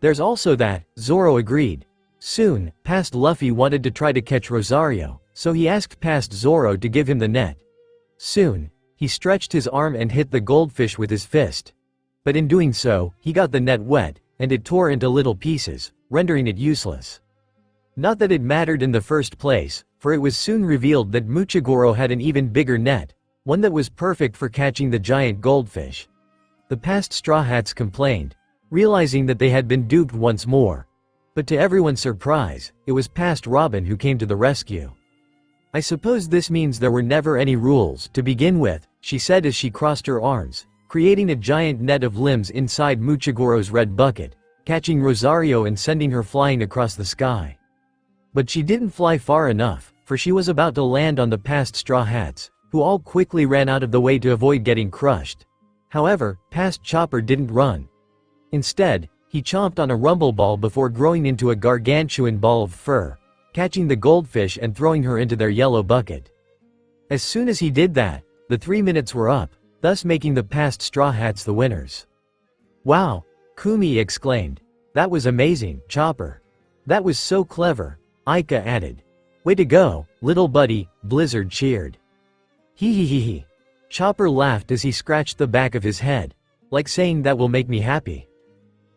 There's also that, Zoro agreed. Soon, past Luffy wanted to try to catch Rosario, so he asked past Zoro to give him the net. Soon, he stretched his arm and hit the goldfish with his fist. But in doing so, he got the net wet, and it tore into little pieces, rendering it useless. Not that it mattered in the first place, for it was soon revealed that Muchigoro had an even bigger net, one that was perfect for catching the giant goldfish. The past Straw Hats complained, realizing that they had been duped once more. But to everyone's surprise, it was past Robin who came to the rescue. I suppose this means there were never any rules to begin with, she said as she crossed her arms, creating a giant net of limbs inside Muchigoro's red bucket, catching Rosario and sending her flying across the sky. But she didn't fly far enough, for she was about to land on the past Straw Hats, who all quickly ran out of the way to avoid getting crushed. However, past Chopper didn't run. Instead, he chomped on a rumble ball before growing into a gargantuan ball of fur, catching the goldfish and throwing her into their yellow bucket. As soon as he did that, the 3 minutes were up, thus making the past Straw Hats the winners. "Wow!" Kumi exclaimed. "That was amazing, Chopper." "That was so clever," Aika added. "Way to go, little buddy," Blizzard cheered. "Hee hee hee hee." Chopper laughed as he scratched the back of his head, like saying that will make me happy.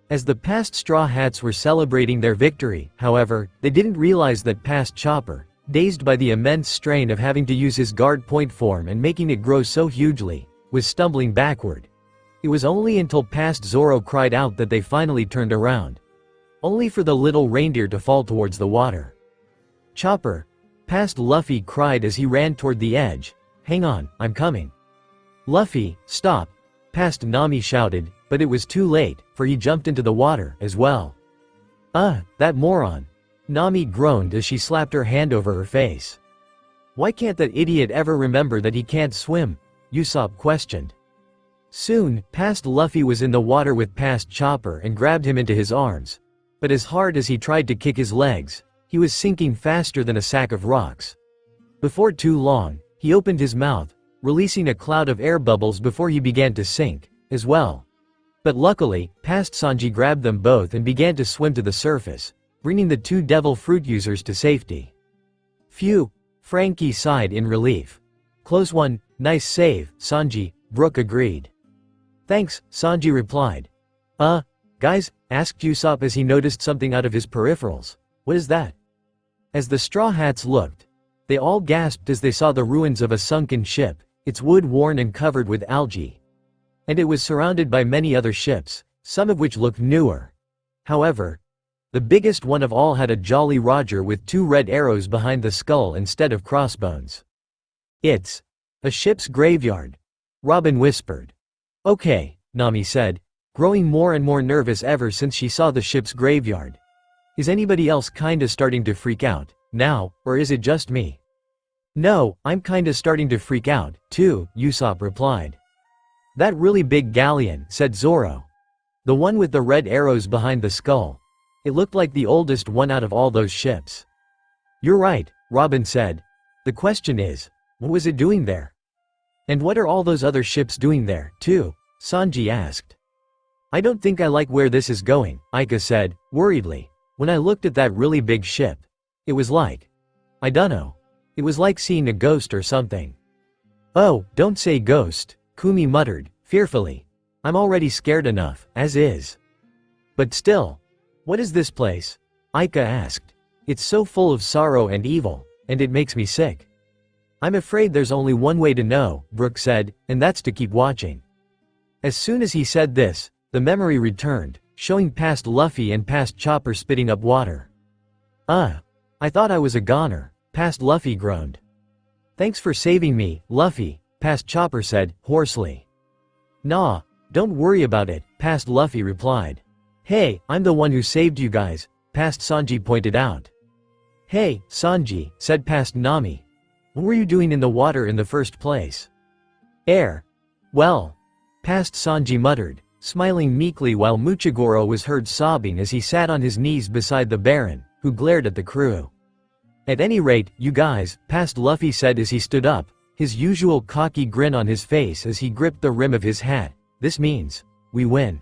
As the past Straw Hats were celebrating their victory, however, they didn't realize that past Chopper, dazed by the immense strain of having to use his guard point form and making it grow so hugely, was stumbling backward. It was only until past Zoro cried out that they finally turned around, only for the little reindeer to fall towards the water. "Chopper!" Past Luffy cried as he ran toward the edge. "Hang on, I'm coming." "Luffy, stop!" Past Nami shouted, but it was too late, for he jumped into the water as well. That moron!" Nami groaned as she slapped her hand over her face. "Why can't that idiot ever remember that he can't swim?" Usopp questioned. Soon, past Luffy was in the water with past Chopper and grabbed him into his arms. But as hard as he tried to kick his legs, he was sinking faster than a sack of rocks. Before too long, he opened his mouth, releasing a cloud of air bubbles before he began to sink, as well. But luckily, past Sanji grabbed them both and began to swim to the surface, bringing the two devil fruit users to safety. "Phew," Frankie sighed in relief. "Close one, nice save, Sanji," Brook agreed. "Thanks," Sanji replied. Guys?" asked Usopp as he noticed something out of his peripherals. "What is that?" As the Straw Hats looked, they all gasped as they saw the ruins of a sunken ship, its wood worn and covered with algae. And it was surrounded by many other ships, some of which looked newer. However, the biggest one of all had a Jolly Roger with 2 red arrows behind the skull instead of crossbones. "It's a ship's graveyard," Robin whispered. "Okay," Nami said, growing more and more nervous ever since she saw the ship's graveyard. "Is anybody else kinda starting to freak out now, or is it just me?" "No, I'm kinda starting to freak out, too," Usopp replied. "That really big galleon," said Zoro. "The one with the red arrows behind the skull. It looked like the oldest one out of all those ships." "You're right," Robin said. "The question is, what was it doing there? And what are all those other ships doing there, too?" Sanji asked. "I don't think I like where this is going," Aika said, worriedly. "When I looked at that really big ship, it was like, I dunno. It was like seeing a ghost or something." "Oh, don't say ghost," Kumi muttered, fearfully. "I'm already scared enough, as is." "But still, what is this place?" Aika asked. "It's so full of sorrow and evil, and it makes me sick." "I'm afraid there's only one way to know," Brook said, "and that's to keep watching." As soon as he said this, the memory returned, showing past Luffy and past Chopper spitting up water. I thought I was a goner," past Luffy groaned. "Thanks for saving me, Luffy," past Chopper said, hoarsely. "Nah, don't worry about it," past Luffy replied. "Hey, I'm the one who saved you guys," past Sanji pointed out. "Hey, Sanji," said past Nami. "What were you doing in the water in the first place?" "Air. Well," past Sanji muttered, smiling meekly while Muchigoro was heard sobbing as he sat on his knees beside the Baron, who glared at the crew. "At any rate, you guys," past Luffy said as he stood up, his usual cocky grin on his face as he gripped the rim of his hat, "this means, we win."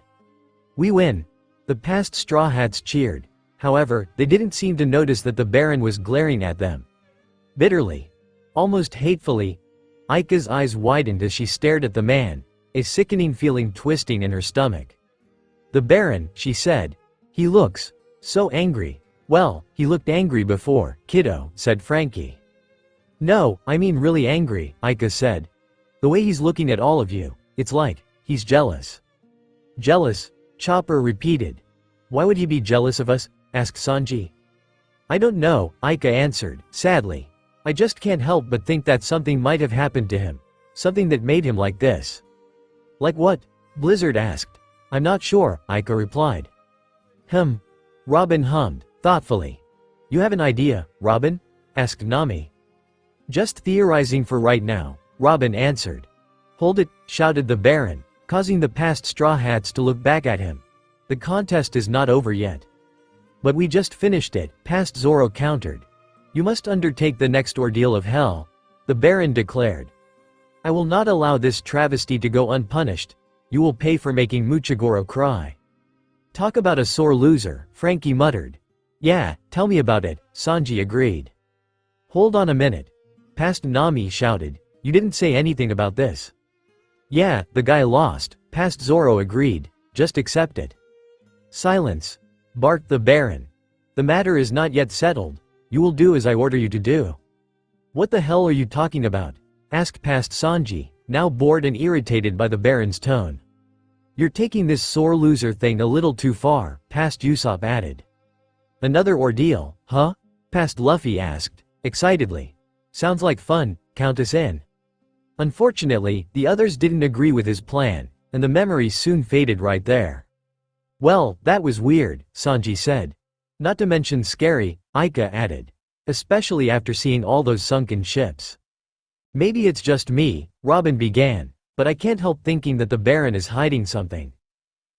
"We win." The past Straw Hats cheered. However, they didn't seem to notice that the Baron was glaring at them. Bitterly. Almost hatefully. Aika's eyes widened as she stared at the man, a sickening feeling twisting in her stomach. "The Baron," she said. "He looks so angry." "Well, he looked angry before, kiddo," said Frankie. "No, I mean really angry," Aika said. "The way he's looking at all of you, it's like, he's jealous." "Jealous?" Chopper repeated. "Why would he be jealous of us?" asked Sanji. "I don't know," Aika answered, sadly. "I just can't help but think that something might have happened to him. Something that made him like this." Like what? Blizzard asked. I'm not sure, Aika replied. Robin hummed, thoughtfully. You have an idea, Robin? Asked Nami. Just theorizing for right now, Robin answered. Hold it, shouted the Baron, causing the past Straw Hats to look back at him. The contest is not over yet. But we just finished it, past Zoro countered. You must undertake the next ordeal of hell, the Baron declared. I will not allow this travesty to go unpunished. You will pay for making Muchigoro cry. Talk about a sore loser, Frankie muttered. Yeah, tell me about it, Sanji agreed. Hold on a minute. Past Nami shouted. You didn't say anything about this. Yeah, the guy lost, past Zoro agreed. Just accept it. Silence, barked the Baron. The matter is not yet settled. You will do as I order you to do. What the hell are you talking about? Asked past Sanji, now bored and irritated by the Baron's tone. You're taking this sore loser thing a little too far, past Usopp added. Another ordeal, huh? Past Luffy asked, excitedly. Sounds like fun, count us in. Unfortunately, the others didn't agree with his plan, and the memories soon faded right there. Well, that was weird, Sanji said. Not to mention scary, Aika added. Especially after seeing all those sunken ships. Maybe it's just me, Robin began, but I can't help thinking that the Baron is hiding something.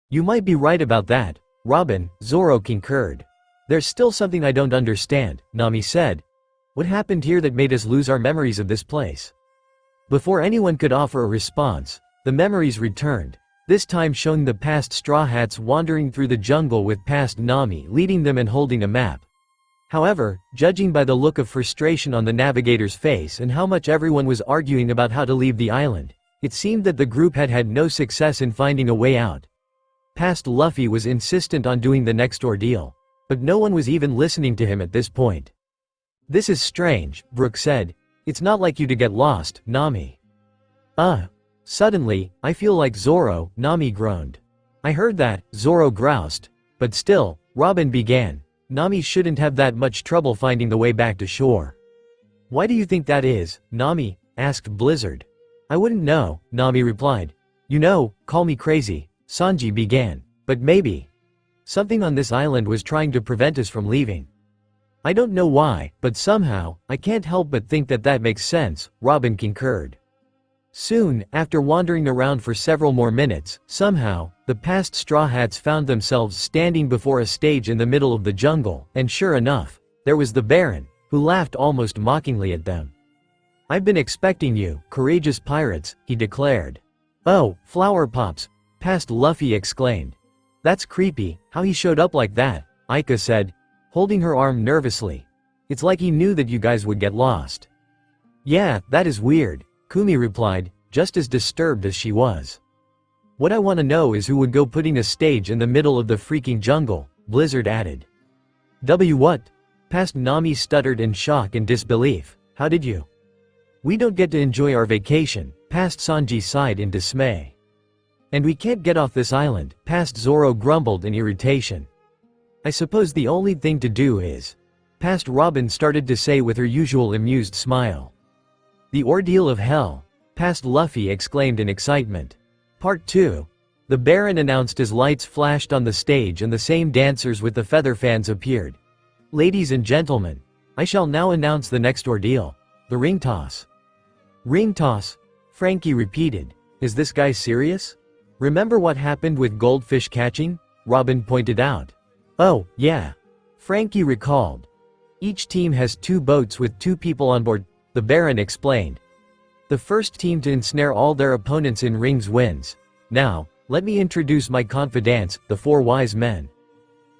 You might be right about that, Robin, Zoro concurred. There's still something I don't understand, Nami said. What happened here that made us lose our memories of this place? Before anyone could offer a response, the memories returned, this time showing the past Straw Hats wandering through the jungle with past Nami leading them and holding a map. However, judging by the look of frustration on the navigator's face and how much everyone was arguing about how to leave the island, it seemed that the group had had no success in finding a way out. Past Luffy was insistent on doing the next ordeal, but no one was even listening to him at this point. This is strange, Brook said. It's not like you to get lost, Nami. Suddenly, I feel like Zoro, Nami groaned. I heard that, Zoro groused. But still, Robin began. Nami shouldn't have that much trouble finding the way back to shore. Why do you think that is, Nami? Asked Blizzard. I wouldn't know, Nami replied. You know, call me crazy, Sanji began. But maybe. Something on this island was trying to prevent us from leaving. I don't know why, but somehow, I can't help but think that that makes sense, Robin concurred. Soon, after wandering around for several more minutes, somehow, the past Straw Hats found themselves standing before a stage in the middle of the jungle, and sure enough, there was the Baron, who laughed almost mockingly at them. I've been expecting you, courageous pirates, he declared. Oh, flower pops, past Luffy exclaimed. That's creepy, how he showed up like that, Aika said, holding her arm nervously. It's like he knew that you guys would get lost. Yeah, that is weird, Kumi replied, just as disturbed as she was. What I want to know is who would go putting a stage in the middle of the freaking jungle, Blizzard added. What? Past Nami stuttered in shock and disbelief. How did you? We don't get to enjoy our vacation, past Sanji sighed in dismay. And we can't get off this island, past Zoro grumbled in irritation. I suppose the only thing to do is, past Robin started to say with her usual amused smile. The ordeal of hell, past Luffy exclaimed in excitement. Part 2. The Baron announced as lights flashed on the stage and the same dancers with the feather fans appeared. Ladies and gentlemen, I shall now announce the next ordeal, the ring toss. Ring toss? Frankie repeated. Is this guy serious? Remember what happened with goldfish catching? Robin pointed out. Oh, yeah. Frankie recalled. Each team has 2 boats with 2 people on board, the Baron explained. The first team to ensnare all their opponents in rings wins. Now, let me introduce my confidants, the 4 wise men.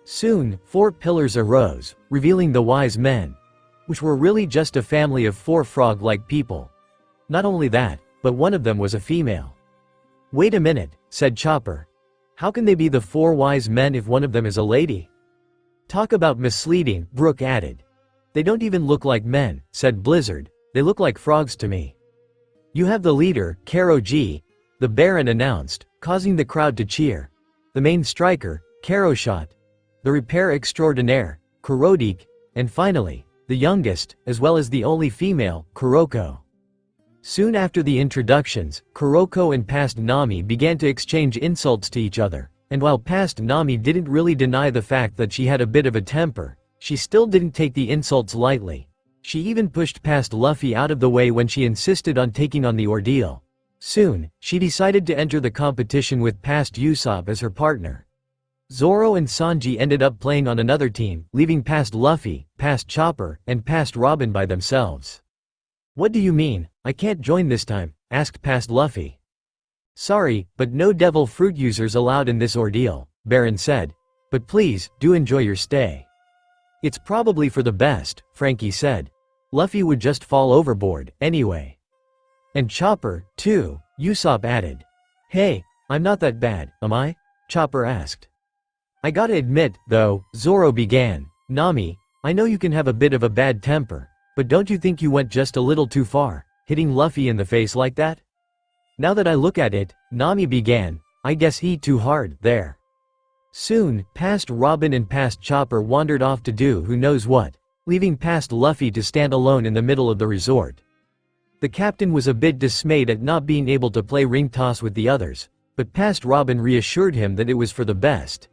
Soon, 4 pillars arose, revealing the wise men, which were really just a family of 4 frog-like people. Not only that, but one of them was a female. Wait a minute, said Chopper. How can they be the 4 wise men if one of them is a lady? Talk about misleading, Brook added. They don't even look like men, said Blizzard. They look like frogs to me. You have the leader, Karo G, the Baron announced, causing the crowd to cheer. The main striker, Karo Shot. The repair extraordinaire, Kurodik, and finally, the youngest, as well as the only female, Kuroko. Soon after the introductions, Kuroko and past Nami began to exchange insults to each other, and while past Nami didn't really deny the fact that she had a bit of a temper, she still didn't take the insults lightly. She even pushed past Luffy out of the way when she insisted on taking on the ordeal. Soon, she decided to enter the competition with past Usopp as her partner. Zoro and Sanji ended up playing on another team, leaving past Luffy, past Chopper, and past Robin by themselves. "What do you mean, I can't join this time?" asked past Luffy. "Sorry, but no devil fruit users allowed in this ordeal," Baron said. "But please, do enjoy your stay." "It's probably for the best," Frankie said. "Luffy would just fall overboard, anyway." "And Chopper, too," Usopp added. "Hey, I'm not that bad, am I?" Chopper asked. "I gotta admit, though," Zoro began, "Nami, I know you can have a bit of a bad temper, but don't you think you went just a little too far, hitting Luffy in the face like that?" "Now that I look at it," Nami began, "I guess he too hard, there." Soon, past Robin and past Chopper wandered off to do who knows what, leaving past Luffy to stand alone in the middle of the resort. The captain was a bit dismayed at not being able to play ring toss with the others, but past Robin reassured him that it was for the best.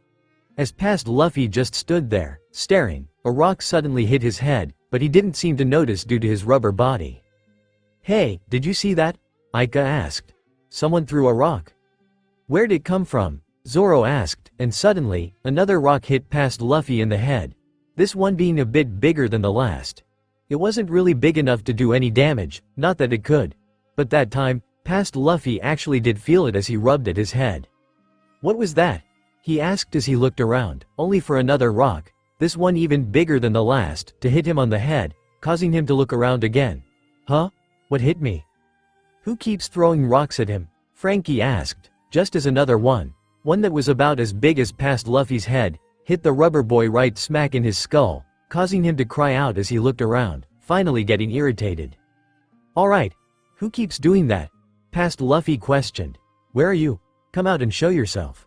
As past Luffy just stood there, staring, a rock suddenly hit his head, but he didn't seem to notice due to his rubber body. "Hey, did you see that?" Aika asked. "Someone threw a rock." "Where'd it come from?" Zoro asked, and suddenly, another rock hit past Luffy in the head, this one being a bit bigger than the last. It wasn't really big enough to do any damage, not that it could. But that time, past Luffy actually did feel it as he rubbed at his head. "What was that?" he asked as he looked around, only for another rock, this one even bigger than the last, to hit him on the head, causing him to look around again. "Huh? What hit me?" "Who keeps throwing rocks at him?" Frankie asked, just as another one that was about as big as past Luffy's head, hit the rubber boy right smack in his skull, causing him to cry out as he looked around, finally getting irritated. "Alright. Who keeps doing that?" past Luffy questioned. "Where are you? Come out and show yourself."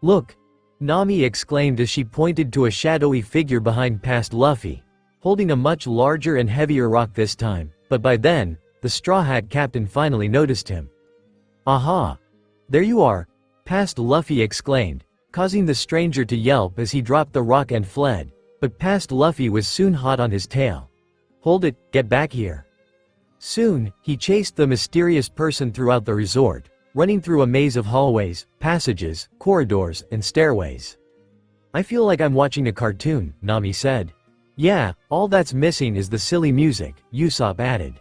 "Look!" Nami exclaimed as she pointed to a shadowy figure behind past Luffy, holding a much larger and heavier rock this time, but by then, the Straw Hat Captain finally noticed him. "Aha! There you are!" past Luffy exclaimed, causing the stranger to yelp as he dropped the rock and fled, but past Luffy was soon hot on his tail. "Hold it, get back here." Soon, he chased the mysterious person throughout the resort, running through a maze of hallways, passages, corridors, and stairways. "I feel like I'm watching a cartoon," Nami said. "Yeah, all that's missing is the silly music," Usopp added.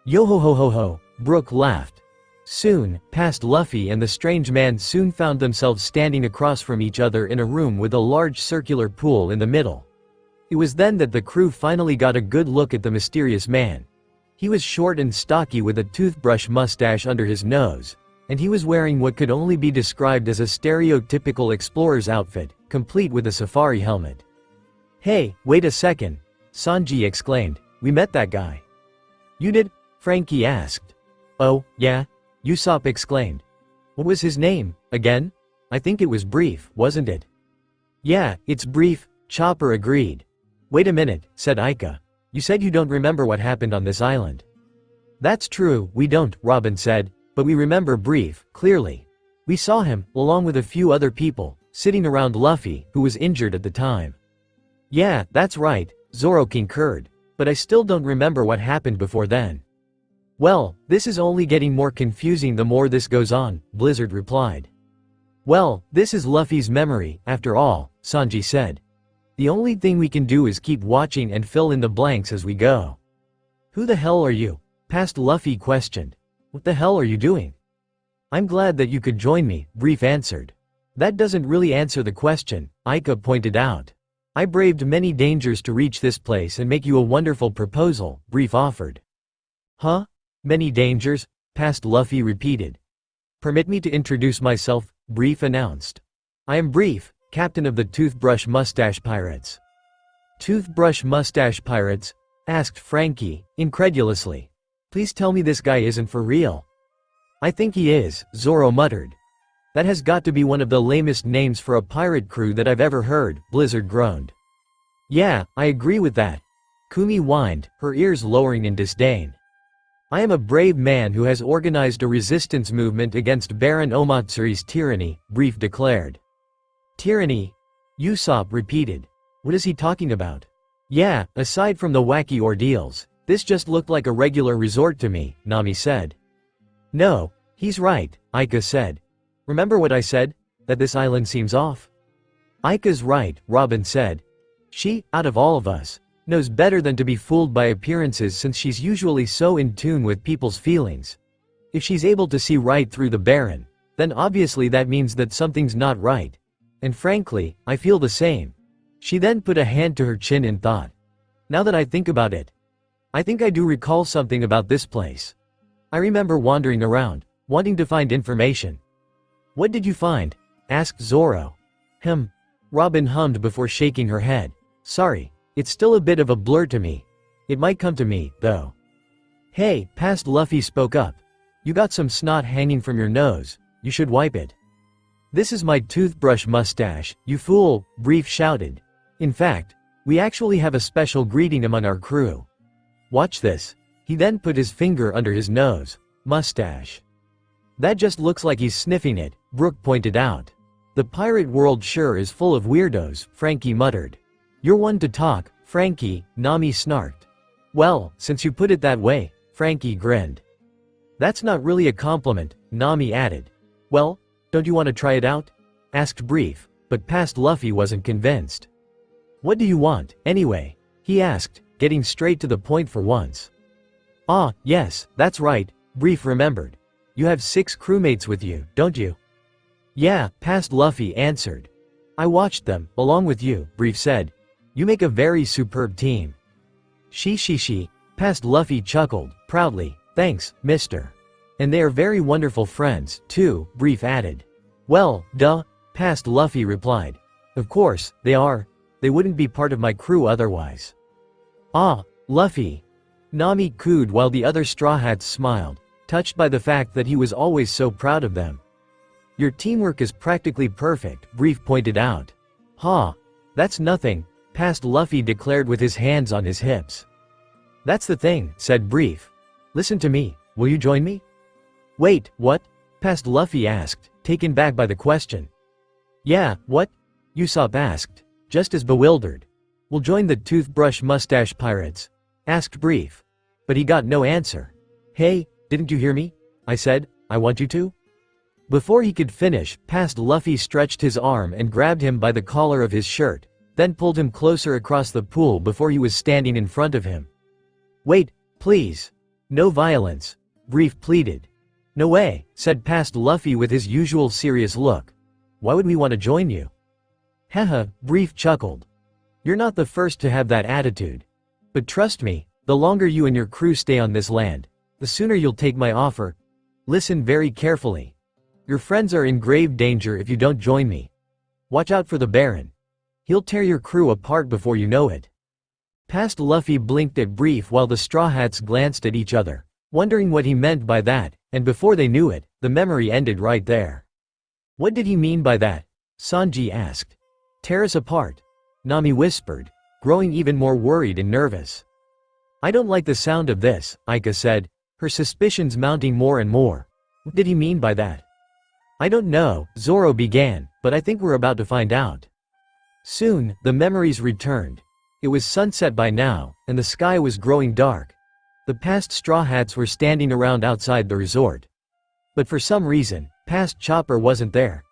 "Yo ho ho ho ho," Brook laughed. Soon, past Luffy and the strange man soon found themselves standing across from each other in a room with a large circular pool in the middle. It was then that the crew finally got a good look at the mysterious man. He was short and stocky with a toothbrush mustache under his nose, and he was wearing what could only be described as a stereotypical explorer's outfit, complete with a safari helmet. "Hey, wait a second," Sanji exclaimed, "we met that guy." "You did?" Frankie asked. "Oh, yeah?" Usopp exclaimed. "What was his name, again? I think it was Brief, wasn't it?" "Yeah, it's Brief," Chopper agreed. "Wait a minute," said Aika. "You said you don't remember what happened on this island." "That's true, we don't," Robin said, "but we remember Brief, clearly. We saw him, along with a few other people, sitting around Luffy, who was injured at the time." "Yeah, that's right," Zoro concurred. "But I still don't remember what happened before then." "Well, this is only getting more confusing the more this goes on," Blizzard replied. "Well, this is Luffy's memory, after all," Sanji said. "The only thing we can do is keep watching and fill in the blanks as we go." "Who the hell are you?" past Luffy questioned. "What the hell are you doing?" "I'm glad that you could join me," Brief answered. "That doesn't really answer the question," Aika pointed out. "I braved many dangers to reach this place and make you a wonderful proposal," Brief offered. "Huh? Many dangers?" past Luffy repeated. "Permit me to introduce myself," Brief announced. "I am Brief, captain of the Toothbrush Mustache Pirates." "Toothbrush Mustache Pirates?" asked Frankie, incredulously. "Please tell me this guy isn't for real." "I think he is," Zoro muttered. "That has got to be one of the lamest names for a pirate crew that I've ever heard," Blizzard groaned. "Yeah, I agree with that," Kumi whined, her ears lowering in disdain. I am a brave man who has organized a resistance movement against Baron Omatsuri's tyranny, Brief declared. Tyranny? Usopp repeated. What is he talking about? Yeah, aside from the wacky ordeals, this just looked like a regular resort to me, Nami said. No, he's right, Aika said. Remember what I said? That this island seems off? Aika's right, Robin said. She, out of all of us, knows better than to be fooled by appearances since she's usually so in tune with people's feelings. If she's able to see right through the Baron, then obviously that means that something's not right. And frankly, I feel the same. She then put a hand to her chin in thought. Now that I think about it, I think I do recall something about this place. I remember wandering around, wanting to find information. What did you find? Asked Zoro. Robin hummed before shaking her head. Sorry, it's still a bit of a blur to me. It might come to me, though. Hey, past Luffy spoke up. You got some snot hanging from your nose, you should wipe it. This is my toothbrush mustache, you fool, Brief shouted. In fact, we actually have a special greeting among our crew. Watch this. He then put his finger under his nose. Mustache. That just looks like he's sniffing it, Brook pointed out. The pirate world sure is full of weirdos, Frankie muttered. You're one to talk, Frankie, Nami snarked. Well, since you put it that way, Frankie grinned. That's not really a compliment, Nami added. Well, don't you want to try it out? Asked Brief, but past Luffy wasn't convinced. What do you want, anyway? He asked, getting straight to the point for once. Ah, yes, that's right, Brief remembered. You have 6 crewmates with you, don't you? Yeah, past Luffy answered. I watched them, along with you, Brief said. You make a very superb team. She, past Luffy chuckled, proudly, thanks, mister. And they are very wonderful friends, too, Brief added. Well, duh, past Luffy replied. Of course, they are. They wouldn't be part of my crew otherwise. Ah, Luffy. Nami cooed while the other Straw Hats smiled, touched by the fact that he was always so proud of them. Your teamwork is practically perfect, Brief pointed out. Ha, that's nothing, past Luffy declared with his hands on his hips. That's the thing, said Brief. Listen to me, will you join me? Wait, what? Past Luffy asked, taken back by the question. Yeah, what? Usopp asked, just as bewildered. We'll join the toothbrush mustache pirates, asked Brief. But he got no answer. Hey, didn't you hear me? I said, I want you to. Before he could finish, past Luffy stretched his arm and grabbed him by the collar of his shirt, then pulled him closer across the pool before he was standing in front of him. Wait, please. No violence, Brief pleaded. No way, said past Luffy with his usual serious look. Why would we want to join you? Haha, Brief chuckled. You're not the first to have that attitude. But trust me, the longer you and your crew stay on this land, the sooner you'll take my offer. Listen very carefully. Your friends are in grave danger if you don't join me. Watch out for the Baron. He'll tear your crew apart before you know it. Past Luffy blinked at Brief while the Straw Hats glanced at each other, wondering what he meant by that, and before they knew it, the memory ended right there. What did he mean by that? Sanji asked. Tear us apart, Nami whispered, growing even more worried and nervous. I don't like the sound of this, Aika said, her suspicions mounting more and more. What did he mean by that? I don't know, Zoro began, but I think we're about to find out. Soon, the memories returned. It was sunset by now, and the sky was growing dark. The past Straw Hats were standing around outside the resort. But for some reason, past Chopper wasn't there.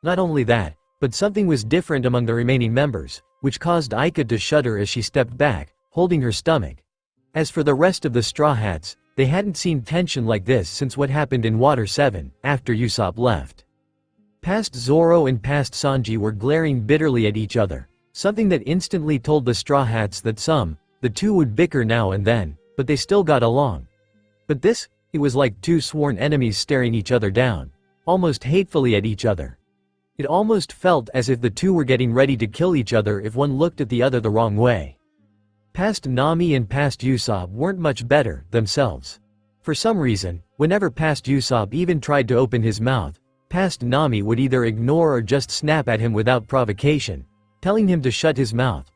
Not only that, but something was different among the remaining members, which caused Aika to shudder as she stepped back, holding her stomach. As for the rest of the Straw Hats, they hadn't seen tension like this since what happened in Water 7, after Usopp left. Past Zoro and past Sanji were glaring bitterly at each other, something that instantly told the Straw Hats that the two would bicker now and then, but they still got along. But this, it was like two sworn enemies staring each other down, almost hatefully at each other. It almost felt as if the two were getting ready to kill each other if one looked at the other the wrong way. Past Nami and past Usopp weren't much better, themselves. For some reason, whenever past Usopp even tried to open his mouth, past Nami would either ignore or just snap at him without provocation, telling him to shut his mouth.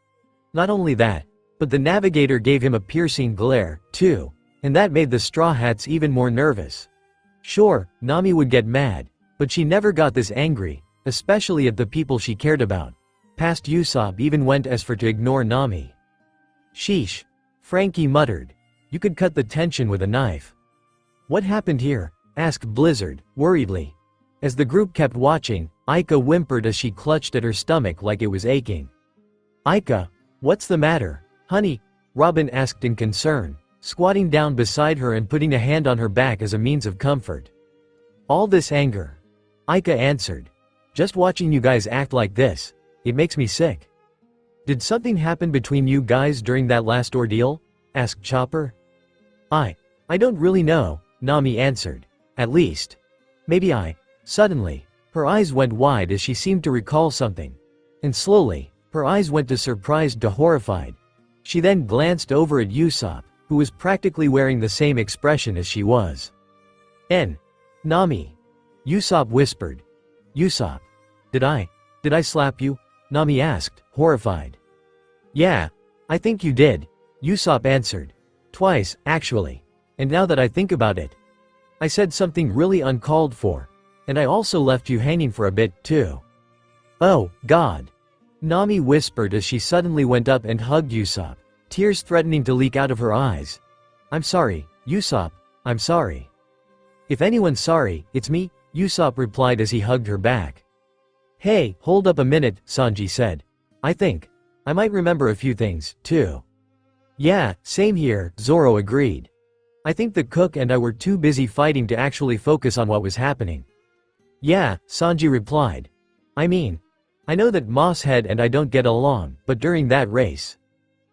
Not only that, but the navigator gave him a piercing glare, too. and that made the Straw Hats even more nervous. Sure, Nami would get mad, but she never got this angry, especially at the people she cared about. Past Usopp even went as far to ignore Nami. Sheesh. Frankie muttered. You could cut the tension with a knife. What happened here? Asked Blizzard, worriedly. As the group kept watching, Aika whimpered as she clutched at her stomach like it was aching. Aika, what's the matter, honey? Robin asked in concern, squatting down beside her and putting a hand on her back as a means of comfort. All this anger. Aika answered. Just watching you guys act like this, it makes me sick. Did something happen between you guys during that last ordeal? Asked Chopper. I don't really know, Nami answered. At least. Maybe I. Suddenly, her eyes went wide as she seemed to recall something. And slowly, her eyes went to surprised to horrified. She then glanced over at Usopp, who was practically wearing the same expression as she was. Nami. Usopp whispered. Usopp. Did I slap you? Nami asked, horrified. Yeah, I think you did, Usopp answered. Twice, actually. And now that I think about it, I said something really uncalled for. And I also left you hanging for a bit, too. Oh, God. Nami whispered as she suddenly went up and hugged Usopp, tears threatening to leak out of her eyes. I'm sorry, Usopp, I'm sorry. If anyone's sorry, it's me, Usopp replied as he hugged her back. Hey, hold up a minute, Sanji said. I might remember a few things, too. Yeah, same here, Zoro agreed. I think the cook and I were too busy fighting to actually focus on what was happening. Yeah, Sanji replied. I mean, I know that Mosshead and I don't get along, but during that race,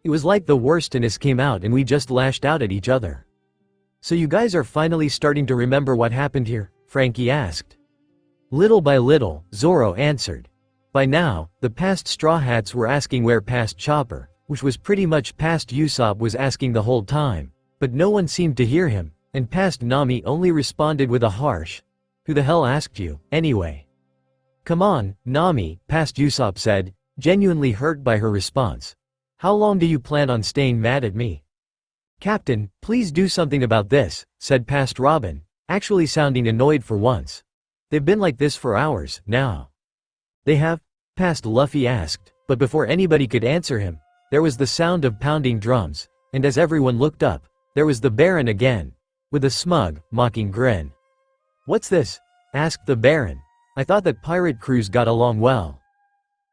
it was like the worst in us came out and we just lashed out at each other. So you guys are finally starting to remember what happened here? Frankie asked. Little by little, Zoro answered. By now, the past Straw Hats were asking where past Chopper, which was pretty much past Usopp was asking the whole time, but no one seemed to hear him, and past Nami only responded with a harsh, who the hell asked you, anyway? Come on, Nami, past Usopp said, genuinely hurt by her response. How long do you plan on staying mad at me? Captain, please do something about this, said past Robin, actually sounding annoyed for once. They've been like this for hours, now. They have? Past Luffy asked, but before anybody could answer him, there was the sound of pounding drums, and as everyone looked up, there was the Baron again, with a smug, mocking grin. What's this? Asked the Baron. I thought that pirate crews got along well.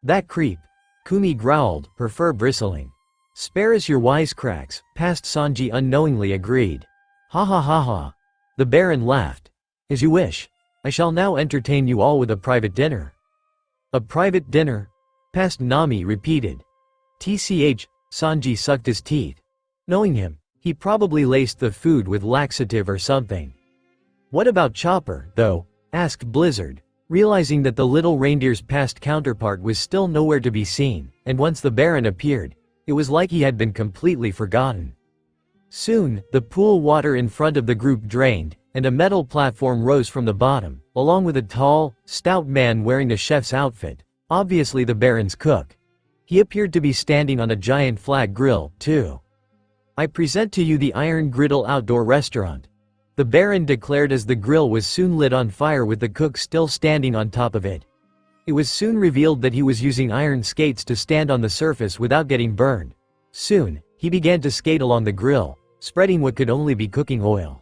That creep. Kumi growled, her fur bristling. Spare us your wisecracks, past Sanji unknowingly agreed. Ha ha ha ha. The Baron laughed. As you wish. I shall now entertain you all with a private dinner. A private dinner? Past Nami repeated. TCH, Sanji sucked his teeth. Knowing him, he probably laced the food with laxative or something. What about Chopper, though? Asked Blizzard, realizing that the little reindeer's past counterpart was still nowhere to be seen, and once the Baron appeared, it was like he had been completely forgotten. Soon, the pool water in front of the group drained, and a metal platform rose from the bottom, along with a tall, stout man wearing a chef's outfit, obviously the Baron's cook. He appeared to be standing on a giant flat grill, too. I present to you the Iron Griddle Outdoor Restaurant, the Baron declared as the grill was soon lit on fire with the cook still standing on top of it. It was soon revealed that he was using iron skates to stand on the surface without getting burned. Soon, he began to skate along the grill, spreading what could only be cooking oil.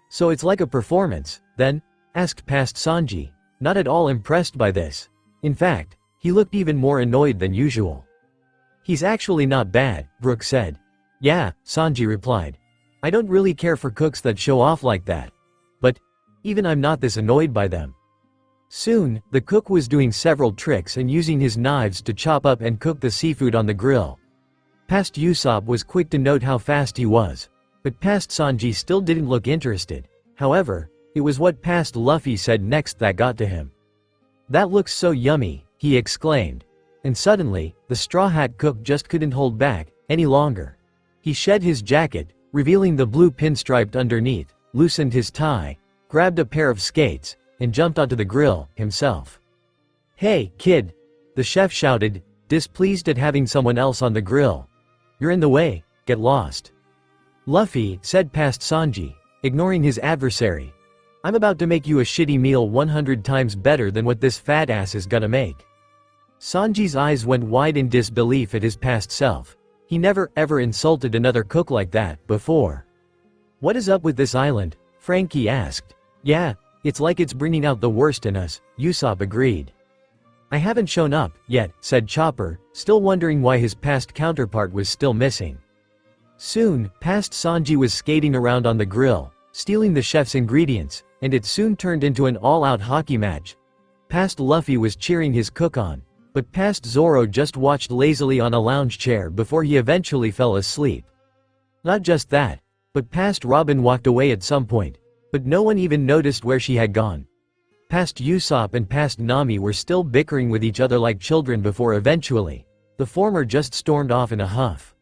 So it's like a performance, then? Asked past Sanji, not at all impressed by this. In fact, he looked even more annoyed than usual. He's actually not bad, Brook said. Yeah, Sanji replied. I don't really care for cooks that show off like that. But, even I'm not this annoyed by them. Soon, the cook was doing several tricks and using his knives to chop up and cook the seafood on the grill. Past Usopp was quick to note how fast he was. But past Sanji still didn't look interested. However, it was what past Luffy said next that got to him. That looks so yummy, he exclaimed. And suddenly, the Straw Hat cook just couldn't hold back any longer. He shed his jacket, revealing the blue pinstriped underneath, loosened his tie, grabbed a pair of skates, and jumped onto the grill, himself. Hey, kid! The chef shouted, displeased at having someone else on the grill. You're in the way, get lost. Luffy, said past Sanji, ignoring his adversary. I'm about to make you a shitty meal 100 times better than what this fat ass is gonna make. Sanji's eyes went wide in disbelief at his past self. He never ever insulted another cook like that before. What is up with this island? Frankie asked. Yeah, it's like it's bringing out the worst in us, Usopp agreed. I haven't shown up yet, said Chopper, still wondering why his past counterpart was still missing. Soon, past Sanji was skating around on the grill, stealing the chef's ingredients, and it soon turned into an all-out hockey match. Past Luffy was cheering his cook on, but past Zoro just watched lazily on a lounge chair before he eventually fell asleep. Not just that, but past Robin walked away at some point, but no one even noticed where she had gone. Past Usopp and past Nami were still bickering with each other like children before eventually, the former just stormed off in a huff.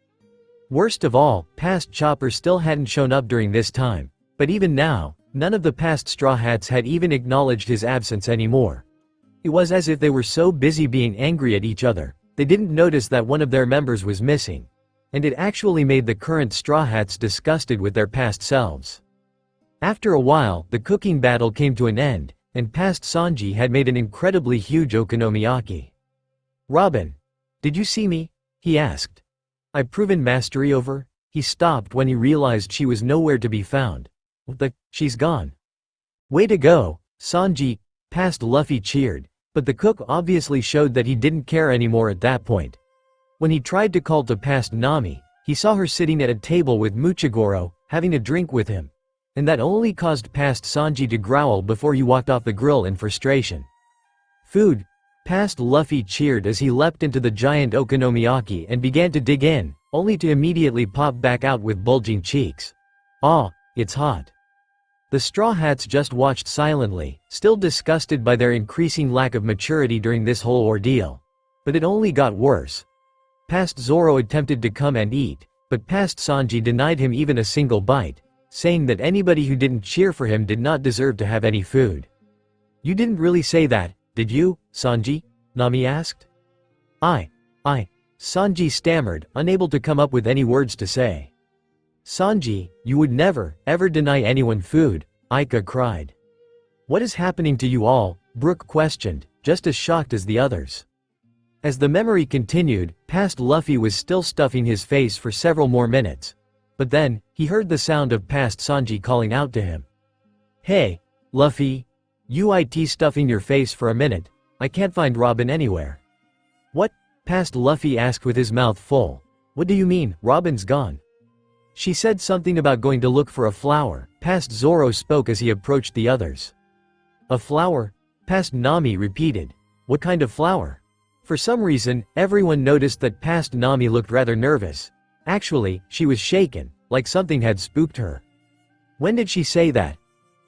Worst of all, past Chopper still hadn't shown up during this time, but even now, none of the past Straw Hats had even acknowledged his absence anymore. It was as if they were so busy being angry at each other, they didn't notice that one of their members was missing. And it actually made the current Straw Hats disgusted with their past selves. After a while, the cooking battle came to an end, and past Sanji had made an incredibly huge okonomiyaki. Robin, did you see me? He asked. I've proven mastery over? He stopped when he realized she was nowhere to be found. She's gone. Way to go, Sanji, past Luffy cheered, but the cook obviously showed that he didn't care anymore at that point. When he tried to call to past Nami, he saw her sitting at a table with Muchigoro, having a drink with him. And that only caused past Sanji to growl before he walked off the grill in frustration. Food, past Luffy cheered as he leapt into the giant okonomiyaki and began to dig in, only to immediately pop back out with bulging cheeks. Ah, it's hot. The Straw Hats just watched silently, still disgusted by their increasing lack of maturity during this whole ordeal. But it only got worse. Past Zoro attempted to come and eat, but past Sanji denied him even a single bite, saying that anybody who didn't cheer for him did not deserve to have any food. You didn't really say that, did you, Sanji? Nami asked. Sanji stammered, unable to come up with any words to say. Sanji, you would never, ever deny anyone food, Aika cried. What is happening to you all? Brook questioned, just as shocked as the others. As the memory continued, past Luffy was still stuffing his face for several more minutes. But then, he heard the sound of past Sanji calling out to him. Hey, Luffy. UIT stuffing your face for a minute, I can't find Robin anywhere. What? Past Luffy asked with his mouth full. What do you mean, Robin's gone? She said something about going to look for a flower, past Zoro spoke as he approached the others. A flower? Past Nami repeated. What kind of flower? For some reason, everyone noticed that past Nami looked rather nervous. Actually, she was shaken, like something had spooked her. When did she say that?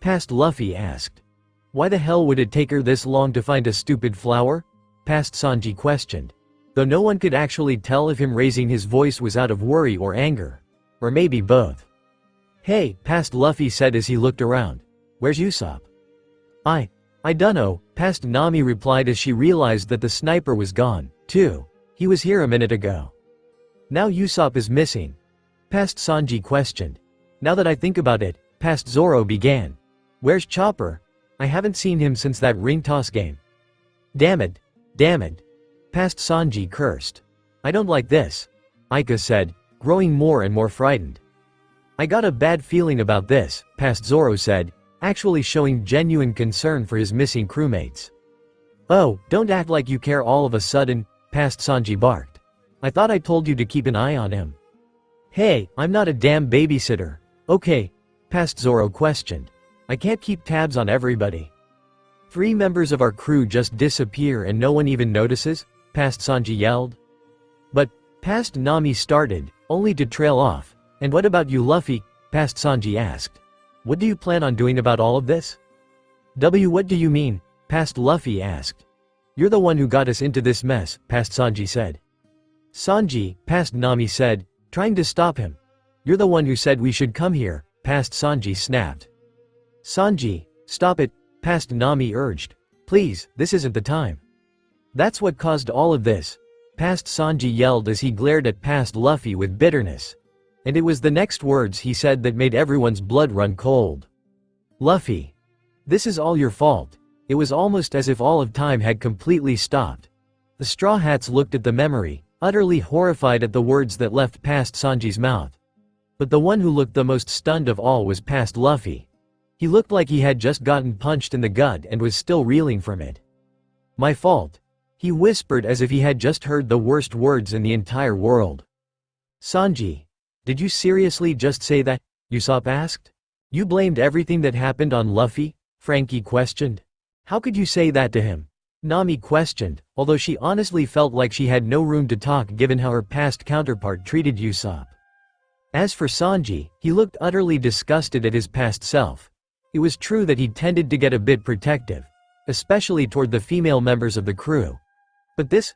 Past Luffy asked. Why the hell would it take her this long to find a stupid flower? Past Sanji questioned. Though no one could actually tell if him raising his voice was out of worry or anger. Or maybe both. Hey, past Luffy said as he looked around. Where's Usopp? I dunno, past Nami replied as she realized that the sniper was gone, too. He was here a minute ago. Now Usopp is missing. Past Sanji questioned. Now that I think about it, past Zoro began. Where's Chopper? I haven't seen him since that ring toss game. Damn it. Past Sanji cursed. I don't like this, Aika said, growing more and more frightened. I got a bad feeling about this, past Zoro said, actually showing genuine concern for his missing crewmates. Oh, don't act like you care all of a sudden, past Sanji barked. I thought I told you to keep an eye on him. Hey, I'm not a damn babysitter. Okay, past Zoro questioned. I can't keep tabs on everybody. 3 members of our crew just disappear and no one even notices, past Sanji yelled. But, past Nami started, only to trail off. And what about you, Luffy? Past Sanji asked. What do you plan on doing about all of this? What do you mean? Past Luffy asked. You're the one who got us into this mess, past Sanji said. Sanji, past Nami said, trying to stop him. You're the one who said we should come here, past Sanji snapped. Sanji, stop it, past Nami urged. Please, this isn't the time. That's what caused all of this, past Sanji yelled as he glared at past Luffy with bitterness. And it was the next words he said that made everyone's blood run cold. Luffy. This is all your fault. It was almost as if all of time had completely stopped. The Straw Hats looked at the memory, utterly horrified at the words that left past Sanji's mouth. But the one who looked the most stunned of all was past Luffy. He looked like he had just gotten punched in the gut and was still reeling from it. My fault. He whispered as if he had just heard the worst words in the entire world. Sanji. Did you seriously just say that? Usopp asked. You blamed everything that happened on Luffy? Frankie questioned. How could you say that to him? Nami questioned, although she honestly felt like she had no room to talk given how her past counterpart treated Usopp. As for Sanji, he looked utterly disgusted at his past self. It was true that he tended to get a bit protective, especially toward the female members of the crew. But this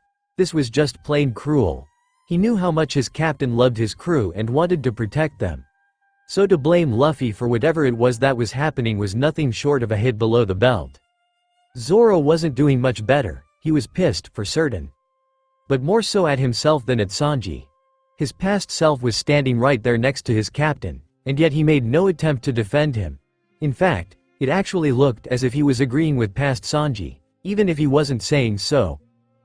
was just plain cruel. He knew how much his captain loved his crew and wanted to protect them. So to blame Luffy for whatever it was that was happening was nothing short of a hit below the belt. Zoro wasn't doing much better, he was pissed, for certain. But more so at himself than at Sanji. His past self was standing right there next to his captain, and yet he made no attempt to defend him. In fact, it actually looked as if he was agreeing with past Sanji, even if he wasn't saying so.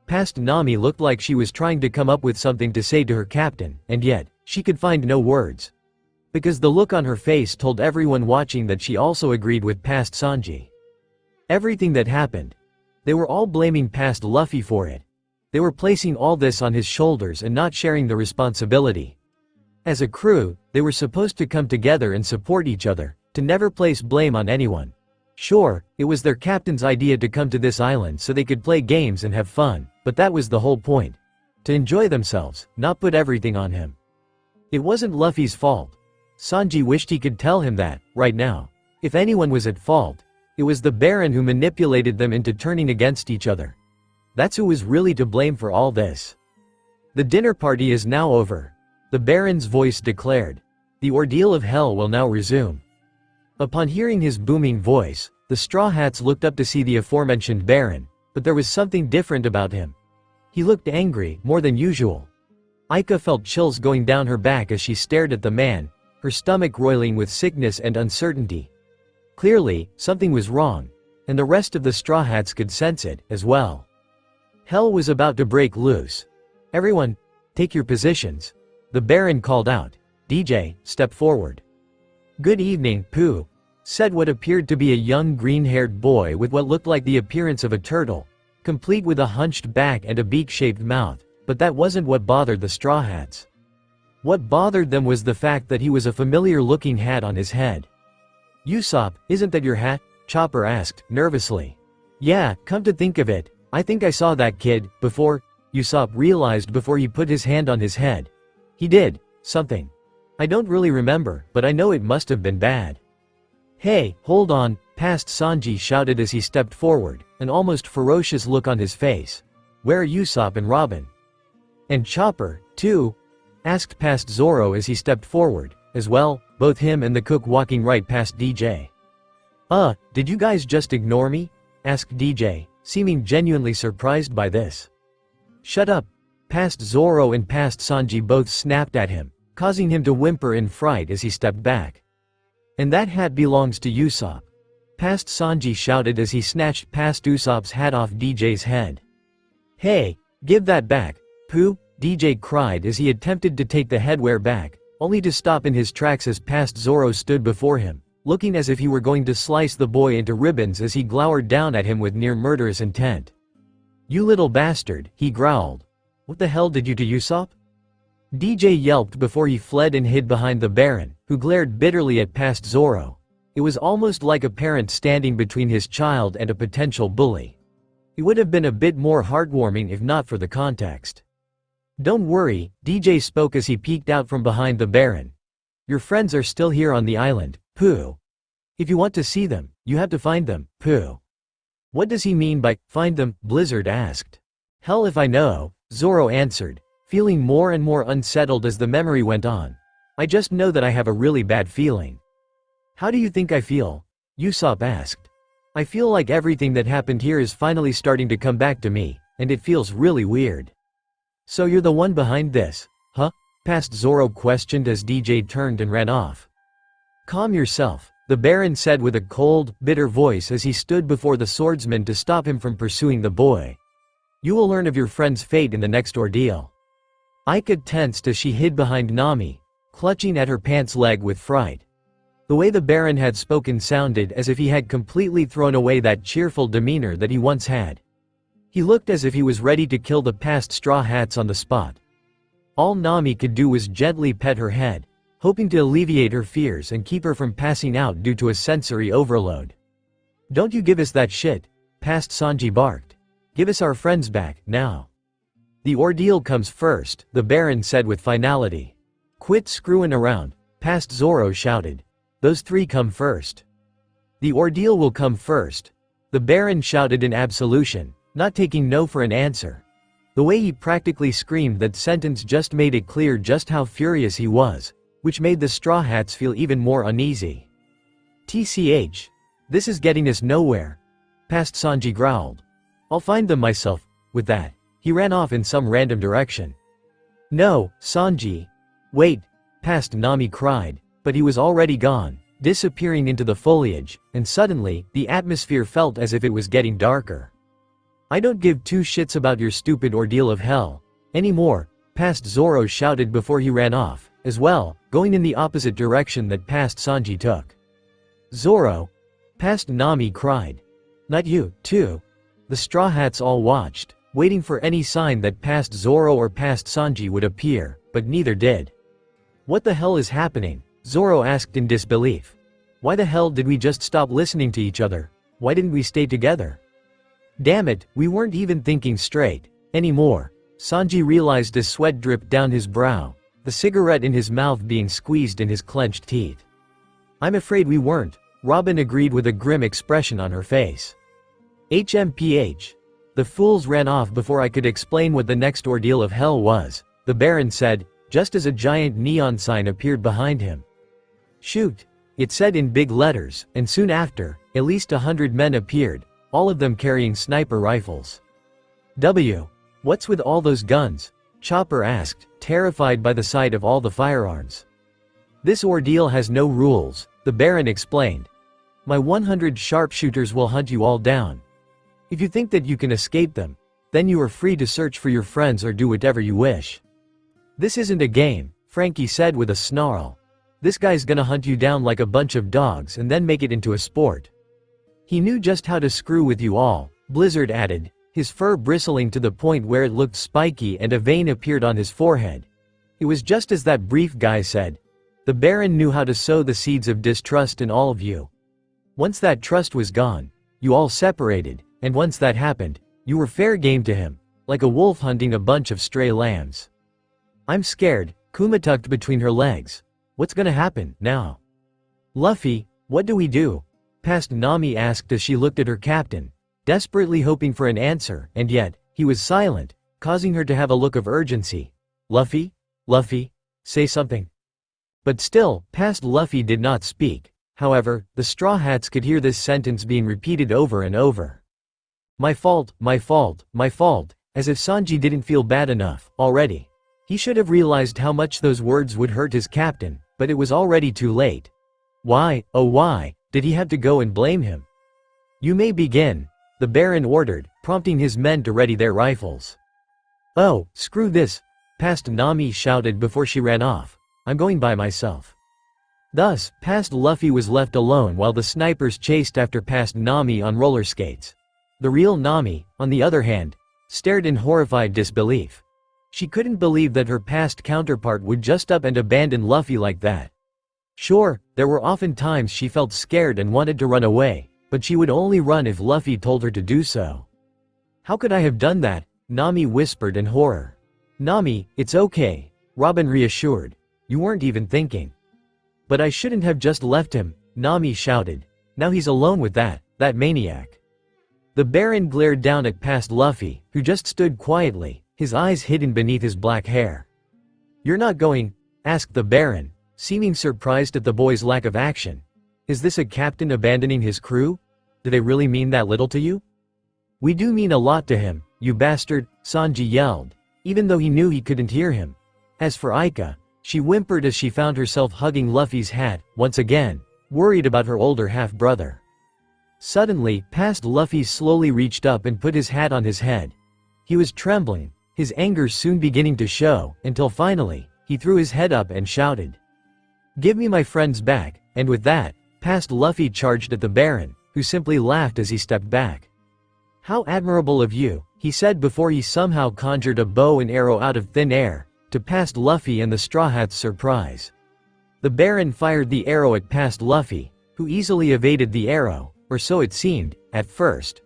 Past Nami looked like she was trying to come up with something to say to her captain, and yet, she could find no words. Because the look on her face told everyone watching that she also agreed with past Sanji. Everything that happened. They were all blaming past Luffy for it. They were placing all this on his shoulders and not sharing the responsibility. As a crew, they were supposed to come together and support each other, to never place blame on anyone. Sure, it was their captain's idea to come to this island so they could play games and have fun, but that was the whole point. To enjoy themselves, not put everything on him. It wasn't Luffy's fault. Sanji wished he could tell him that, right now. If anyone was at fault, it was the Baron who manipulated them into turning against each other. That's who was really to blame for all this. The dinner party is now over. The Baron's voice declared. The ordeal of hell will now resume. Upon hearing his booming voice, the Straw Hats looked up to see the aforementioned Baron, but there was something different about him. He looked angry, more than usual. Aika felt chills going down her back as she stared at the man, her stomach roiling with sickness and uncertainty. Clearly, something was wrong, and the rest of the Straw Hats could sense it, as well. Hell was about to break loose. Everyone, take your positions. The Baron called out. DJ, step forward. Good evening, Pooh, said what appeared to be a young green-haired boy with what looked like the appearance of a turtle, complete with a hunched back and a beak-shaped mouth, but that wasn't what bothered the Straw Hats. What bothered them was the fact that he was a familiar-looking hat on his head. Usopp, isn't that your hat? Chopper asked, nervously. Yeah, come to think of it, I think I saw that kid, before, Usopp realized before he put his hand on his head. He did, something. I don't really remember, but I know it must have been bad. Hey, hold on, past Sanji shouted as he stepped forward, an almost ferocious look on his face. Where are Usopp and Robin? And Chopper, too? Asked past Zoro as he stepped forward, as well, both him and the cook walking right past DJ. Did you guys just ignore me? Asked DJ, seeming genuinely surprised by this. Shut up. Past Zoro and past Sanji both snapped at him, causing him to whimper in fright as he stepped back. And that hat belongs to Usopp. Past Sanji shouted as he snatched past Usopp's hat off DJ's head. Hey, give that back, Pooh, DJ cried as he attempted to take the headwear back, only to stop in his tracks as past Zoro stood before him, looking as if he were going to slice the boy into ribbons as he glowered down at him with near murderous intent. You little bastard, he growled. What the hell did you do, Usopp? DJ yelped before he fled and hid behind the Baron, who glared bitterly at past Zoro. It was almost like a parent standing between his child and a potential bully. It would have been a bit more heartwarming if not for the context. Don't worry, DJ spoke as he peeked out from behind the Baron. Your friends are still here on the island, Pooh. If you want to see them, you have to find them, Pooh. What does he mean by, find them? Blizzard asked. Hell if I know, Zoro answered, feeling more and more unsettled as the memory went on. I just know that I have a really bad feeling. How do you think I feel? Usopp asked. I feel like everything that happened here is finally starting to come back to me, and it feels really weird. So you're the one behind this, huh? Past Zoro questioned as DJ turned and ran off. Calm yourself, the Baron said with a cold, bitter voice as he stood before the swordsman to stop him from pursuing the boy. You will learn of your friend's fate in the next ordeal. Aika tensed as she hid behind Nami, clutching at her pants leg with fright. The way the Baron had spoken sounded as if he had completely thrown away that cheerful demeanor that he once had. He looked as if he was ready to kill the past Straw Hats on the spot. All Nami could do was gently pet her head, hoping to alleviate her fears and keep her from passing out due to a sensory overload. Don't you give us that shit, past Sanji barked. Give us our friends back, now. The ordeal comes first, the Baron said with finality. Quit screwing around, past Zoro shouted. Those three come first. The ordeal will come first, the Baron shouted in absolution, not taking no for an answer. The way he practically screamed that sentence just made it clear just how furious he was, which made the Straw Hats feel even more uneasy. TCH. This is getting us nowhere. Past Sanji growled. I'll find them myself. With that, he ran off in some random direction. No, Sanji. Wait, past Nami cried, but he was already gone, disappearing into the foliage, and suddenly, the atmosphere felt as if it was getting darker. I don't give two shits about your stupid ordeal of hell anymore, past Zoro shouted before he ran off, as well, going in the opposite direction that past Sanji took. Zoro? Past Nami cried. Not you, too. The Straw Hats all watched, waiting for any sign that past Zoro or past Sanji would appear, but neither did. What the hell is happening? Zoro asked in disbelief. Why the hell did we just stop listening to each other? Why didn't we stay together? Damn it, we weren't even thinking straight anymore. Sanji realized as sweat dripped down his brow, the cigarette in his mouth being squeezed in his clenched teeth. I'm afraid we weren't, Robin agreed with a grim expression on her face. HMPH. The fools ran off before I could explain what the next ordeal of hell was, the Baron said, just as a giant neon sign appeared behind him. Shoot. It said in big letters, and soon after, at least 100 men appeared, all of them carrying sniper rifles. What's with all those guns? Chopper asked, terrified by the sight of all the firearms. This ordeal has no rules, the Baron explained. My 100 sharpshooters will hunt you all down. If you think that you can escape them, then you are free to search for your friends or do whatever you wish. This isn't a game, Frankie said with a snarl. This guy's gonna hunt you down like a bunch of dogs and then make it into a sport. He knew just how to screw with you all, Blizzard added, his fur bristling to the point where it looked spiky and a vein appeared on his forehead. It was just as that brief guy said. The Baron knew how to sow the seeds of distrust in all of you. Once that trust was gone, you all separated, and once that happened, you were fair game to him, like a wolf hunting a bunch of stray lambs. I'm scared, Kuma tucked between her legs. What's gonna happen, now? Luffy, what do we do? Past Nami asked as she looked at her captain, desperately hoping for an answer, and yet, he was silent, causing her to have a look of urgency. Luffy? Luffy? Say something. But still, past Luffy did not speak. However, the Straw Hats could hear this sentence being repeated over and over. My fault, my fault, my fault, as if Sanji didn't feel bad enough, already. He should have realized how much those words would hurt his captain, but it was already too late. Why, oh why, did he have to go and blame him? You may begin, the Baron ordered, prompting his men to ready their rifles. Oh, screw this, past Nami shouted before she ran off. I'm going by myself. Thus, past Luffy was left alone while the snipers chased after past Nami on roller skates. The real Nami, on the other hand, stared in horrified disbelief. She couldn't believe that her past counterpart would just up and abandon Luffy like that. Sure, there were often times she felt scared and wanted to run away, but she would only run if Luffy told her to do so. How could I have done that? Nami whispered in horror. Nami, it's okay, Robin reassured. You weren't even thinking. But I shouldn't have just left him, Nami shouted. Now he's alone with that maniac. The Baron glared down at past Luffy, who just stood quietly, his eyes hidden beneath his black hair. You're not going? Asked the Baron, seeming surprised at the boy's lack of action. Is this a captain abandoning his crew? Do they really mean that little to you? We do mean a lot to him, you bastard, Sanji yelled, even though he knew he couldn't hear him. As for Aika, she whimpered as she found herself hugging Luffy's hat, once again, worried about her older half-brother. Suddenly, past Luffy slowly reached up and put his hat on his head. He was trembling, his anger soon beginning to show, until finally, he threw his head up and shouted, "Give me my friends back," and with that, past Luffy charged at the Baron, who simply laughed as he stepped back. "How admirable of you," he said before he somehow conjured a bow and arrow out of thin air, to past Luffy and the Straw Hat's surprise. The Baron fired the arrow at past Luffy, who easily evaded the arrow, or so it seemed, at first.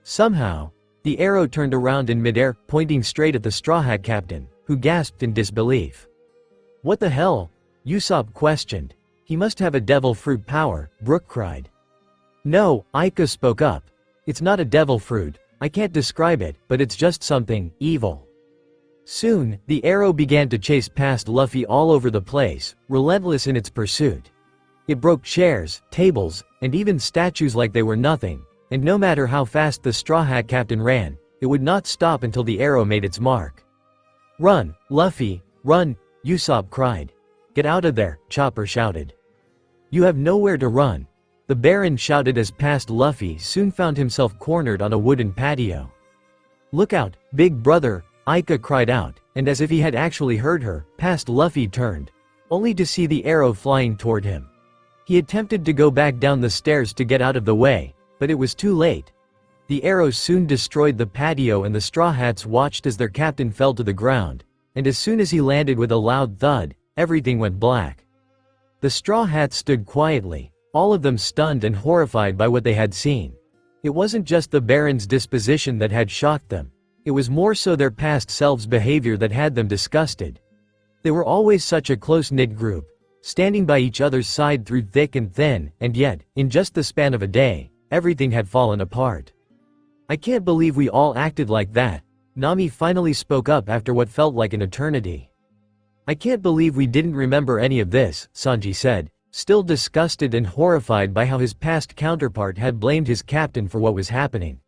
Somehow, the arrow turned around in midair, pointing straight at the Straw Hat captain, who gasped in disbelief. "What the hell?" Usopp questioned. "He must have a devil fruit power," Brook cried. "No," Aika spoke up. "It's not a devil fruit, I can't describe it, but it's just something evil." Soon, the arrow began to chase past Luffy all over the place, relentless in its pursuit. It broke chairs, tables, and even statues like they were nothing, and no matter how fast the Straw Hat captain ran, it would not stop until the arrow made its mark. "Run, Luffy, run," Usopp cried. "Get out of there," Chopper shouted. "You have nowhere to run," the Baron shouted as past Luffy soon found himself cornered on a wooden patio. "Look out, big brother," Aika cried out, and as if he had actually heard her, past Luffy turned, only to see the arrow flying toward him. He attempted to go back down the stairs to get out of the way, but it was too late. The arrow soon destroyed the patio and the Straw Hats watched as their captain fell to the ground, and as soon as he landed with a loud thud, everything went black. The Straw Hats stood quietly, all of them stunned and horrified by what they had seen. It wasn't just the Baron's disposition that had shocked them. It was more so their past selves' behavior that had them disgusted. They were always such a close-knit group, standing by each other's side through thick and thin, and yet, in just the span of a day, everything had fallen apart. "I can't believe we all acted like that," Nami finally spoke up after what felt like an eternity. "I can't believe we didn't remember any of this," Sanji said, still disgusted and horrified by how his past counterpart had blamed his captain for what was happening.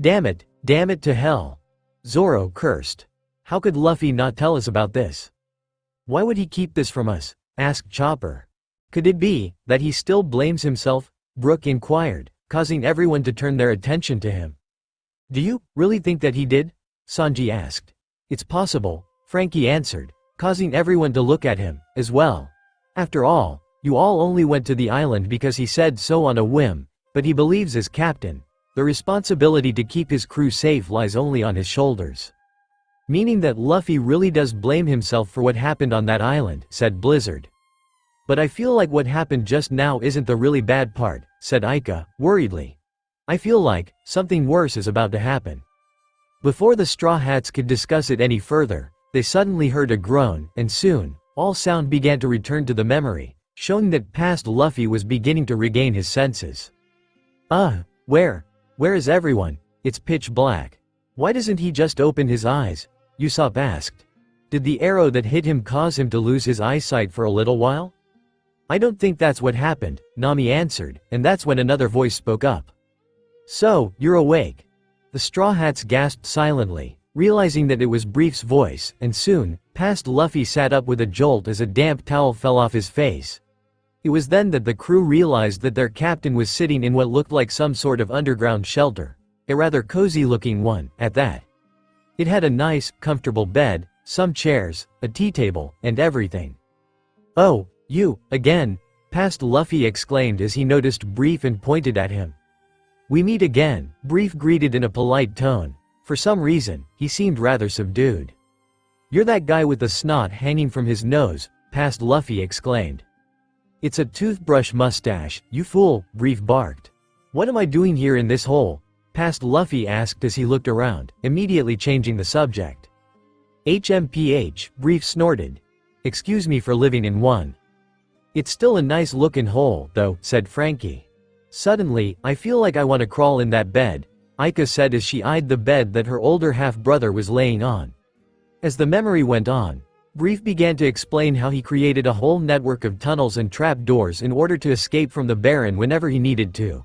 Damn it to hell," Zoro cursed. "How could Luffy not tell us about this? Why would he keep this from us?" asked Chopper. "Could it be that he still blames himself?" Brook inquired, causing everyone to turn their attention to him. "Do you really think that he did?" Sanji asked. "It's possible," Frankie answered, causing everyone to look at him, as well. "After all, you all only went to the island because he said so on a whim, but he believes as captain, the responsibility to keep his crew safe lies only on his shoulders." "Meaning that Luffy really does blame himself for what happened on that island," said Blizzard. "But I feel like what happened just now isn't the really bad part," said Aika, worriedly. "I feel like something worse is about to happen." Before the Straw Hats could discuss it any further, they suddenly heard a groan, and soon, all sound began to return to the memory, showing that past Luffy was beginning to regain his senses. Where is everyone? It's pitch black. Why doesn't he just open his eyes?" Usopp asked. "Did the arrow that hit him cause him to lose his eyesight for a little while?" "I don't think that's what happened," Nami answered, and that's when another voice spoke up. "So, you're awake." The Straw Hats gasped silently, realizing that it was Brief's voice, and soon, past Luffy sat up with a jolt as a damp towel fell off his face. It was then that the crew realized that their captain was sitting in what looked like some sort of underground shelter, a rather cozy-looking one, at that. It had a nice, comfortable bed, some chairs, a tea table, and everything. "Oh, you, again," past Luffy exclaimed as he noticed Brief and pointed at him. "We meet again," Brief greeted in a polite tone. For some reason, he seemed rather subdued. "You're that guy with the snot hanging from his nose," past Luffy exclaimed. "It's a toothbrush mustache, you fool," Brief barked. "What am I doing here in this hole?" past Luffy asked as he looked around, immediately changing the subject. "HMPH, Brief snorted. "Excuse me for living in one." "It's still a nice looking hole, though," said Frankie. "Suddenly, I feel like I want to crawl in that bed," Aika said as she eyed the bed that her older half-brother was laying on. As the memory went on, Brief began to explain how he created a whole network of tunnels and trap doors in order to escape from the Baron whenever he needed to.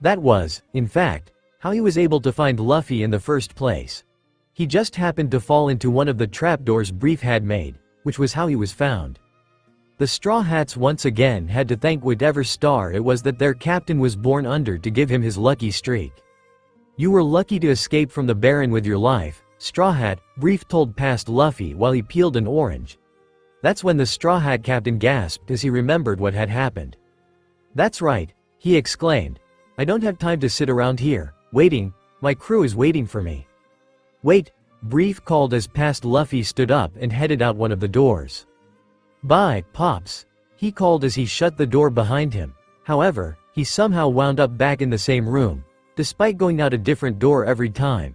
That was, in fact, how he was able to find Luffy in the first place. He just happened to fall into one of the trapdoors Brief had made, which was how he was found. The Straw Hats once again had to thank whatever star it was that their captain was born under to give him his lucky streak. "You were lucky to escape from the Baron with your life, Straw Hat," Brief told past Luffy while he peeled an orange. That's when the Straw Hat captain gasped as he remembered what had happened. "That's right," he exclaimed. "I don't have time to sit around here, waiting. My crew is waiting for me." "Wait," Brief called as past Luffy stood up and headed out one of the doors. "Bye, Pops," he called as he shut the door behind him. However, he somehow wound up back in the same room, despite going out a different door every time.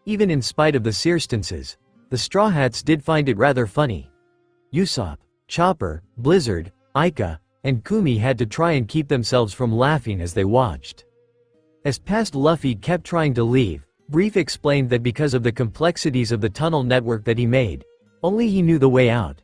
Even in spite of the circumstances, the Straw Hats did find it rather funny. Usopp, Chopper, Blizzard, Aika, and Kumi had to try and keep themselves from laughing as they watched. As past Luffy kept trying to leave, Brief explained that because of the complexities of the tunnel network that he made, only he knew the way out.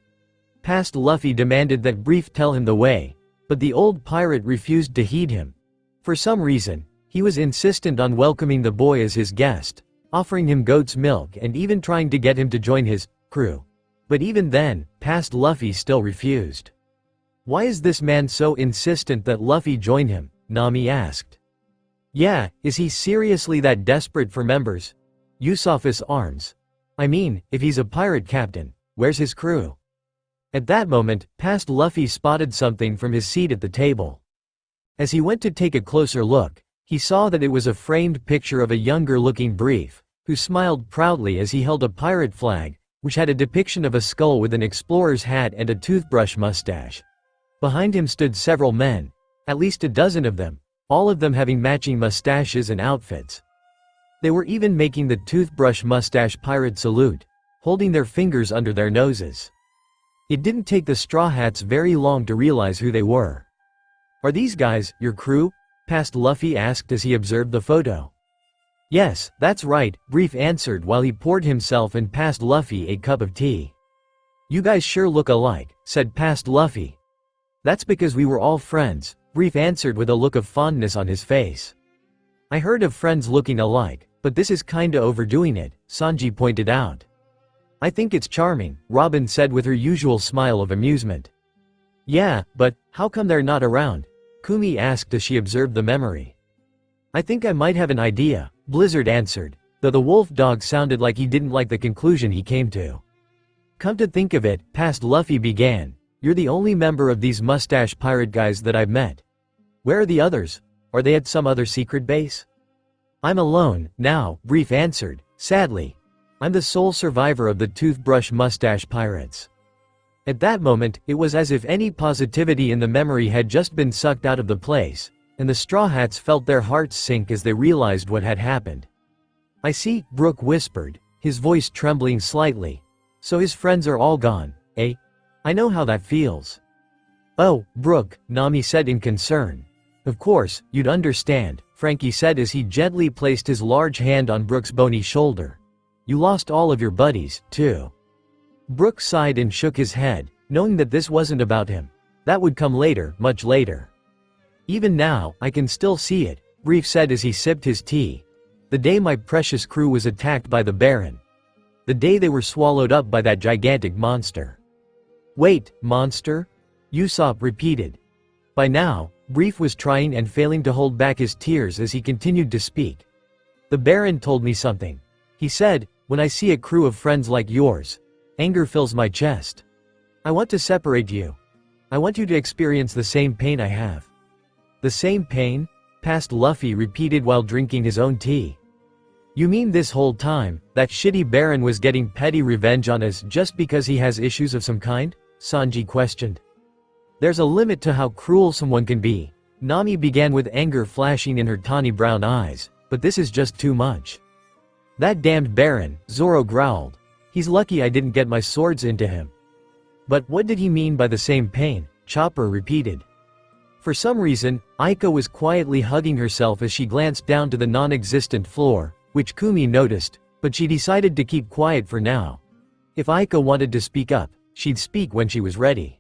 Past Luffy demanded that Brief tell him the way, but the old pirate refused to heed him. For some reason, he was insistent on welcoming the boy as his guest, offering him goat's milk and even trying to get him to join his crew. But even then, past Luffy still refused. "Why is this man so insistent that Luffy join him?" Nami asked. "Yeah, is he seriously that desperate for members?" Usopp's arms. "I mean, if he's a pirate captain, where's his crew?" At that moment, past Luffy spotted something from his seat at the table. As he went to take a closer look, he saw that it was a framed picture of a younger-looking Brief, who smiled proudly as he held a pirate flag, which had a depiction of a skull with an explorer's hat and a toothbrush mustache. Behind him stood several men, at least a dozen of them, all of them having matching mustaches and outfits. They were even making the toothbrush mustache pirate salute, holding their fingers under their noses. It didn't take the Straw Hats very long to realize who they were. "Are these guys your crew?" past Luffy asked as he observed the photo. "Yes, that's right," Brief answered while he poured himself and past Luffy a cup of tea. "You guys sure look alike," said past Luffy. "That's because we were all friends," Brief answered with a look of fondness on his face. "I heard of friends looking alike, but this is kinda overdoing it," Sanji pointed out. "I think it's charming," Robin said with her usual smile of amusement. "Yeah, but how come they're not around?" Kumi asked as she observed the memory. "I think I might have an idea," Blizzard answered, though the wolf dog sounded like he didn't like the conclusion he came to. "Come to think of it," past Luffy began, "you're the only member of these mustache pirate guys that I've met. Where are the others? Are they at some other secret base?" "I'm alone, now," Brief answered, sadly. "I'm the sole survivor of the toothbrush mustache pirates." At that moment, it was as if any positivity in the memory had just been sucked out of the place, and the Straw Hats felt their hearts sink as they realized what had happened. "I see," Brook whispered, his voice trembling slightly. "So his friends are all gone, eh? I know how that feels." "Oh, Brook," Nami said in concern. "Of course, you'd understand," Frankie said as he gently placed his large hand on Brook's bony shoulder. "You lost all of your buddies, too." Brook sighed and shook his head, knowing that this wasn't about him. That would come later, much later. "Even now, I can still see it," Brief said as he sipped his tea. "The day my precious crew was attacked by the Baron. The day they were swallowed up by that gigantic monster." "Wait, monster?" Usopp repeated. By now, Brief was trying and failing to hold back his tears as he continued to speak. "The Baron told me something. He said, when I see a crew of friends like yours, anger fills my chest. I want to separate you. I want you to experience the same pain I have." "The same pain?" past Luffy repeated while drinking his own tea. "You mean this whole time, that shitty Baron was getting petty revenge on us just because he has issues of some kind?" Sanji questioned. "There's a limit to how cruel someone can be." Nami began with anger flashing in her tawny brown eyes, "but this is just too much." "That damned Baron," Zoro growled. "He's lucky I didn't get my swords into him." "But what did he mean by the same pain?" Chopper repeated. For some reason, Aika was quietly hugging herself as she glanced down to the non-existent floor, which Kumi noticed, but she decided to keep quiet for now. If Aika wanted to speak up, she'd speak when she was ready.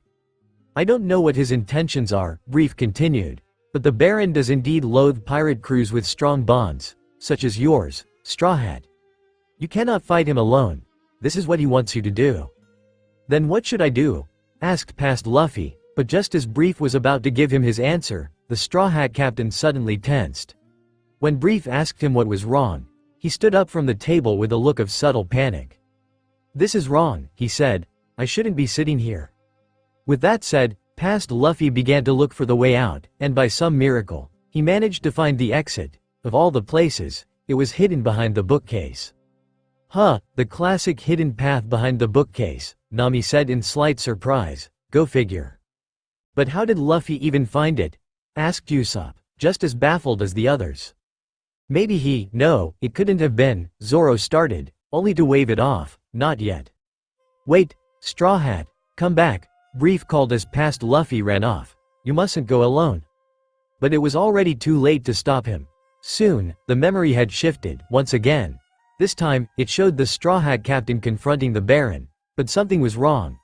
"I don't know what his intentions are," Brief continued, "but the Baron does indeed loathe pirate crews with strong bonds, such as yours, Straw Hat. You cannot fight him alone. This is what he wants you to do." Then what should I do? Asked past Luffy, but just as Brief was about to give him his answer, the Straw Hat Captain suddenly tensed. When Brief asked him what was wrong, he stood up from the table with a look of subtle panic. This is wrong, he said. I shouldn't be sitting here. With that said, past Luffy began to look for the way out, and by some miracle, he managed to find the exit. Of all the places, it was hidden behind the bookcase. Huh, the classic hidden path behind the bookcase, Nami said in slight surprise. Go figure. But how did Luffy even find it? Asked Usopp, just as baffled as the others. Maybe no, it couldn't have been, Zoro started, only to wave it off, not yet. Wait, Straw Hat, come back, Brief called as past Luffy ran off. You mustn't go alone. But it was already too late to stop him. Soon, the memory had shifted, once again. This time, it showed the Straw Hat Captain confronting the Baron, but something was wrong.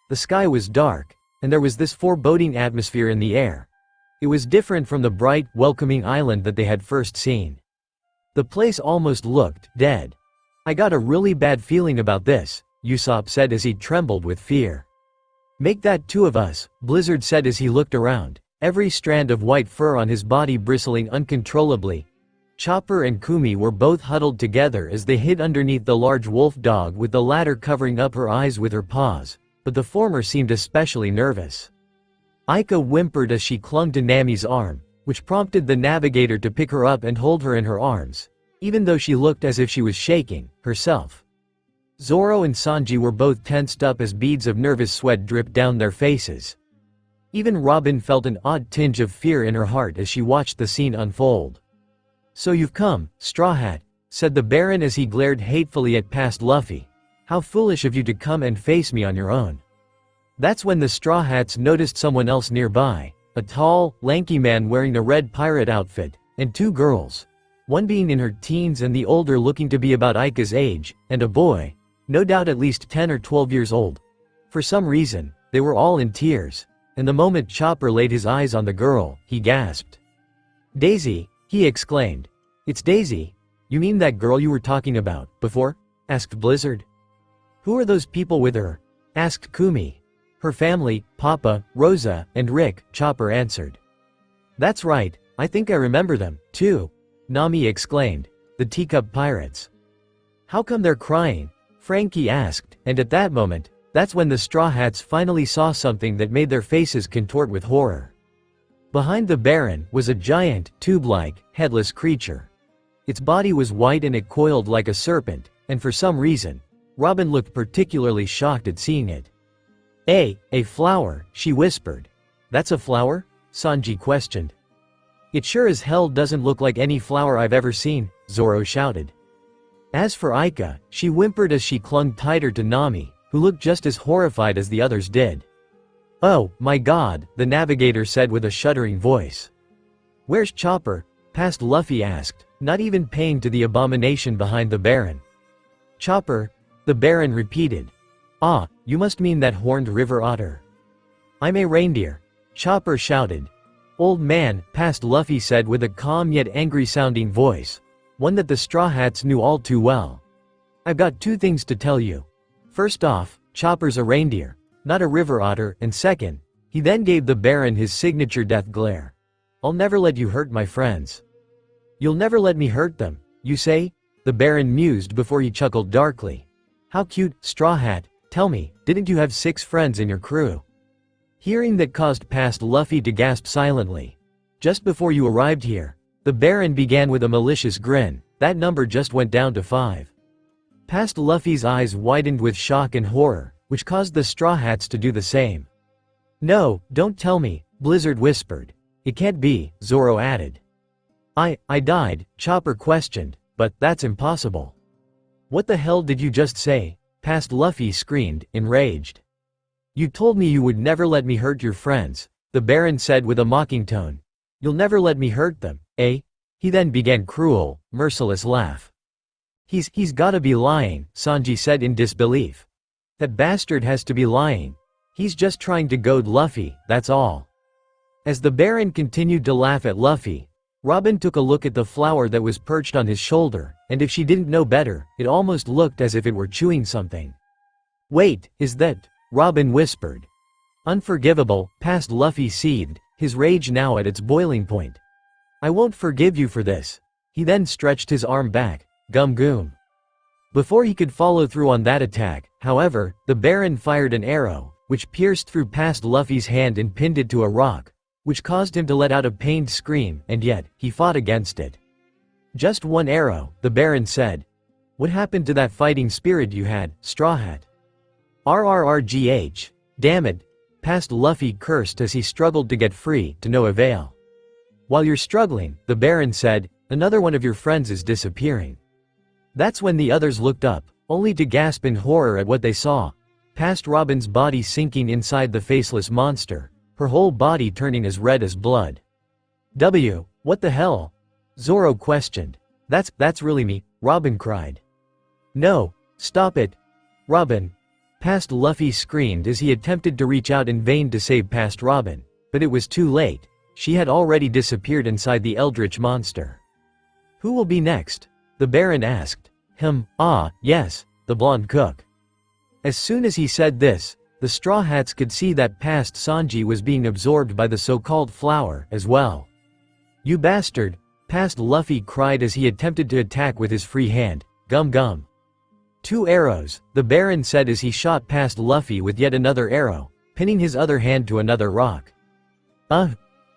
The sky was dark, and there was this foreboding atmosphere in the air. It was different from the bright, welcoming island that they had first seen. The place almost looked dead. I got a really bad feeling about this, Usopp said as he trembled with fear. Make that two of us, Blizzard said as he looked around, every strand of white fur on his body bristling uncontrollably. Chopper and Kumi were both huddled together as they hid underneath the large wolf dog, with the latter covering up her eyes with her paws, but the former seemed especially nervous. Aika whimpered as she clung to Nami's arm, which prompted the navigator to pick her up and hold her in her arms, even though she looked as if she was shaking, herself. Zoro and Sanji were both tensed up as beads of nervous sweat dripped down their faces. Even Robin felt an odd tinge of fear in her heart as she watched the scene unfold. So you've come, Straw Hat, said the Baron as he glared hatefully at past Luffy. How foolish of you to come and face me on your own. That's when the Straw Hats noticed someone else nearby, a tall, lanky man wearing a red pirate outfit, and two girls. One being in her teens and the older looking to be about Aika's age, and a boy, no doubt at least 10 or 12 years old. For some reason, they were all in tears, and the moment Chopper laid his eyes on the girl, he gasped. Daisy, he exclaimed. It's Daisy? You mean that girl you were talking about, before? Asked Blizzard. Who are those people with her? Asked Kumi. Her family, Papa, Rosa, and Rick, Chopper answered. That's right, I think I remember them, too, Nami exclaimed. The teacup pirates. How come they're crying? Frankie asked, and at that moment, that's when the Straw Hats finally saw something that made their faces contort with horror. Behind the Baron was a giant, tube-like, headless creature. Its body was white and it coiled like a serpent, and for some reason, Robin looked particularly shocked at seeing it. A flower, she whispered. That's a flower? Sanji questioned. It sure as hell doesn't look like any flower I've ever seen, Zoro shouted. As for Aika, she whimpered as she clung tighter to Nami, who looked just as horrified as the others did. Oh, my God, the navigator said with a shuddering voice. Where's Chopper? Past Luffy asked, not even paying to the abomination behind the Baron. Chopper? The Baron repeated. Ah, you must mean that horned river otter. I'm a reindeer, Chopper shouted. Old man, past Luffy said with a calm yet angry-sounding voice, one that the Straw Hats knew all too well. I've got two things to tell you. First off, Chopper's a reindeer, not a river otter, and second, he then gave the Baron his signature death glare. I'll never let you hurt my friends. You'll never let me hurt them, you say? The Baron mused before he chuckled darkly. How cute, Straw Hat. Tell me, didn't you have 6 friends in your crew? Hearing that caused past Luffy to gasp silently. Just before you arrived here, the Baron began with a malicious grin. That number just went down to 5. Past Luffy's eyes widened with shock and horror, which caused the Straw Hats to do the same. No, don't tell me, Blizzard whispered. It can't be, Zoro added. I died, Chopper questioned, but that's impossible. What the hell did you just say? Past Luffy screamed, enraged. You told me you would never let me hurt your friends, the Baron said with a mocking tone. You'll never let me hurt them, eh? He then began cruel, merciless laugh. He's gotta be lying, Sanji said in disbelief. That bastard has to be lying. He's just trying to goad Luffy, that's all. As the Baron continued to laugh at Luffy, Robin took a look at the flower that was perched on his shoulder, and if she didn't know better, it almost looked as if it were chewing something. Wait, is that Robin whispered. Unforgivable, past Luffy seethed, his rage now at its boiling point. I won't forgive you for this. He then stretched his arm back. Gum goom. Before he could follow through on that attack, however, the Baron fired an arrow, which pierced through past Luffy's hand and pinned it to a rock, which caused him to let out a pained scream, and yet, he fought against it. Just one arrow, the Baron said. What happened to that fighting spirit you had, Straw Hat? RRRGH. Damn it. Past Luffy cursed as he struggled to get free, to no avail. While you're struggling, the Baron said, another one of your friends is disappearing. That's when the others looked up, only to gasp in horror at what they saw. Past Robin's body sinking inside the faceless monster, her whole body turning as red as blood. What the hell? Zoro questioned. That's really me, Robin cried. No, stop it. Robin. Past Luffy screamed as he attempted to reach out in vain to save past Robin, but it was too late. She had already disappeared inside the eldritch monster. Who will be next? The Baron asked. Yes, the blonde cook. As soon as he said this, the Straw Hats could see that past Sanji was being absorbed by the so-called flower as well. You bastard, past Luffy cried as he attempted to attack with his free hand. Gum gum. 2 arrows, the Baron said as he shot past Luffy with yet another arrow, pinning his other hand to another rock.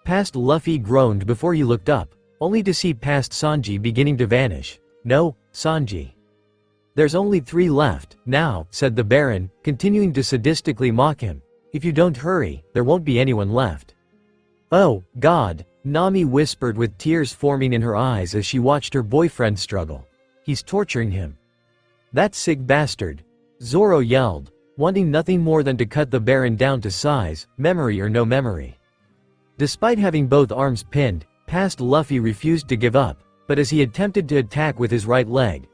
Past Luffy groaned before he looked up, only to see past Sanji beginning to vanish. No, Sanji. There's only 3 left, now, said the Baron, continuing to sadistically mock him. If you don't hurry, there won't be anyone left. Oh, God, Nami whispered with tears forming in her eyes as she watched her boyfriend struggle. He's torturing him. That sick bastard. Zoro yelled, wanting nothing more than to cut the Baron down to size, memory or no memory. Despite having both arms pinned, past Luffy refused to give up, but as he attempted to attack with his right leg,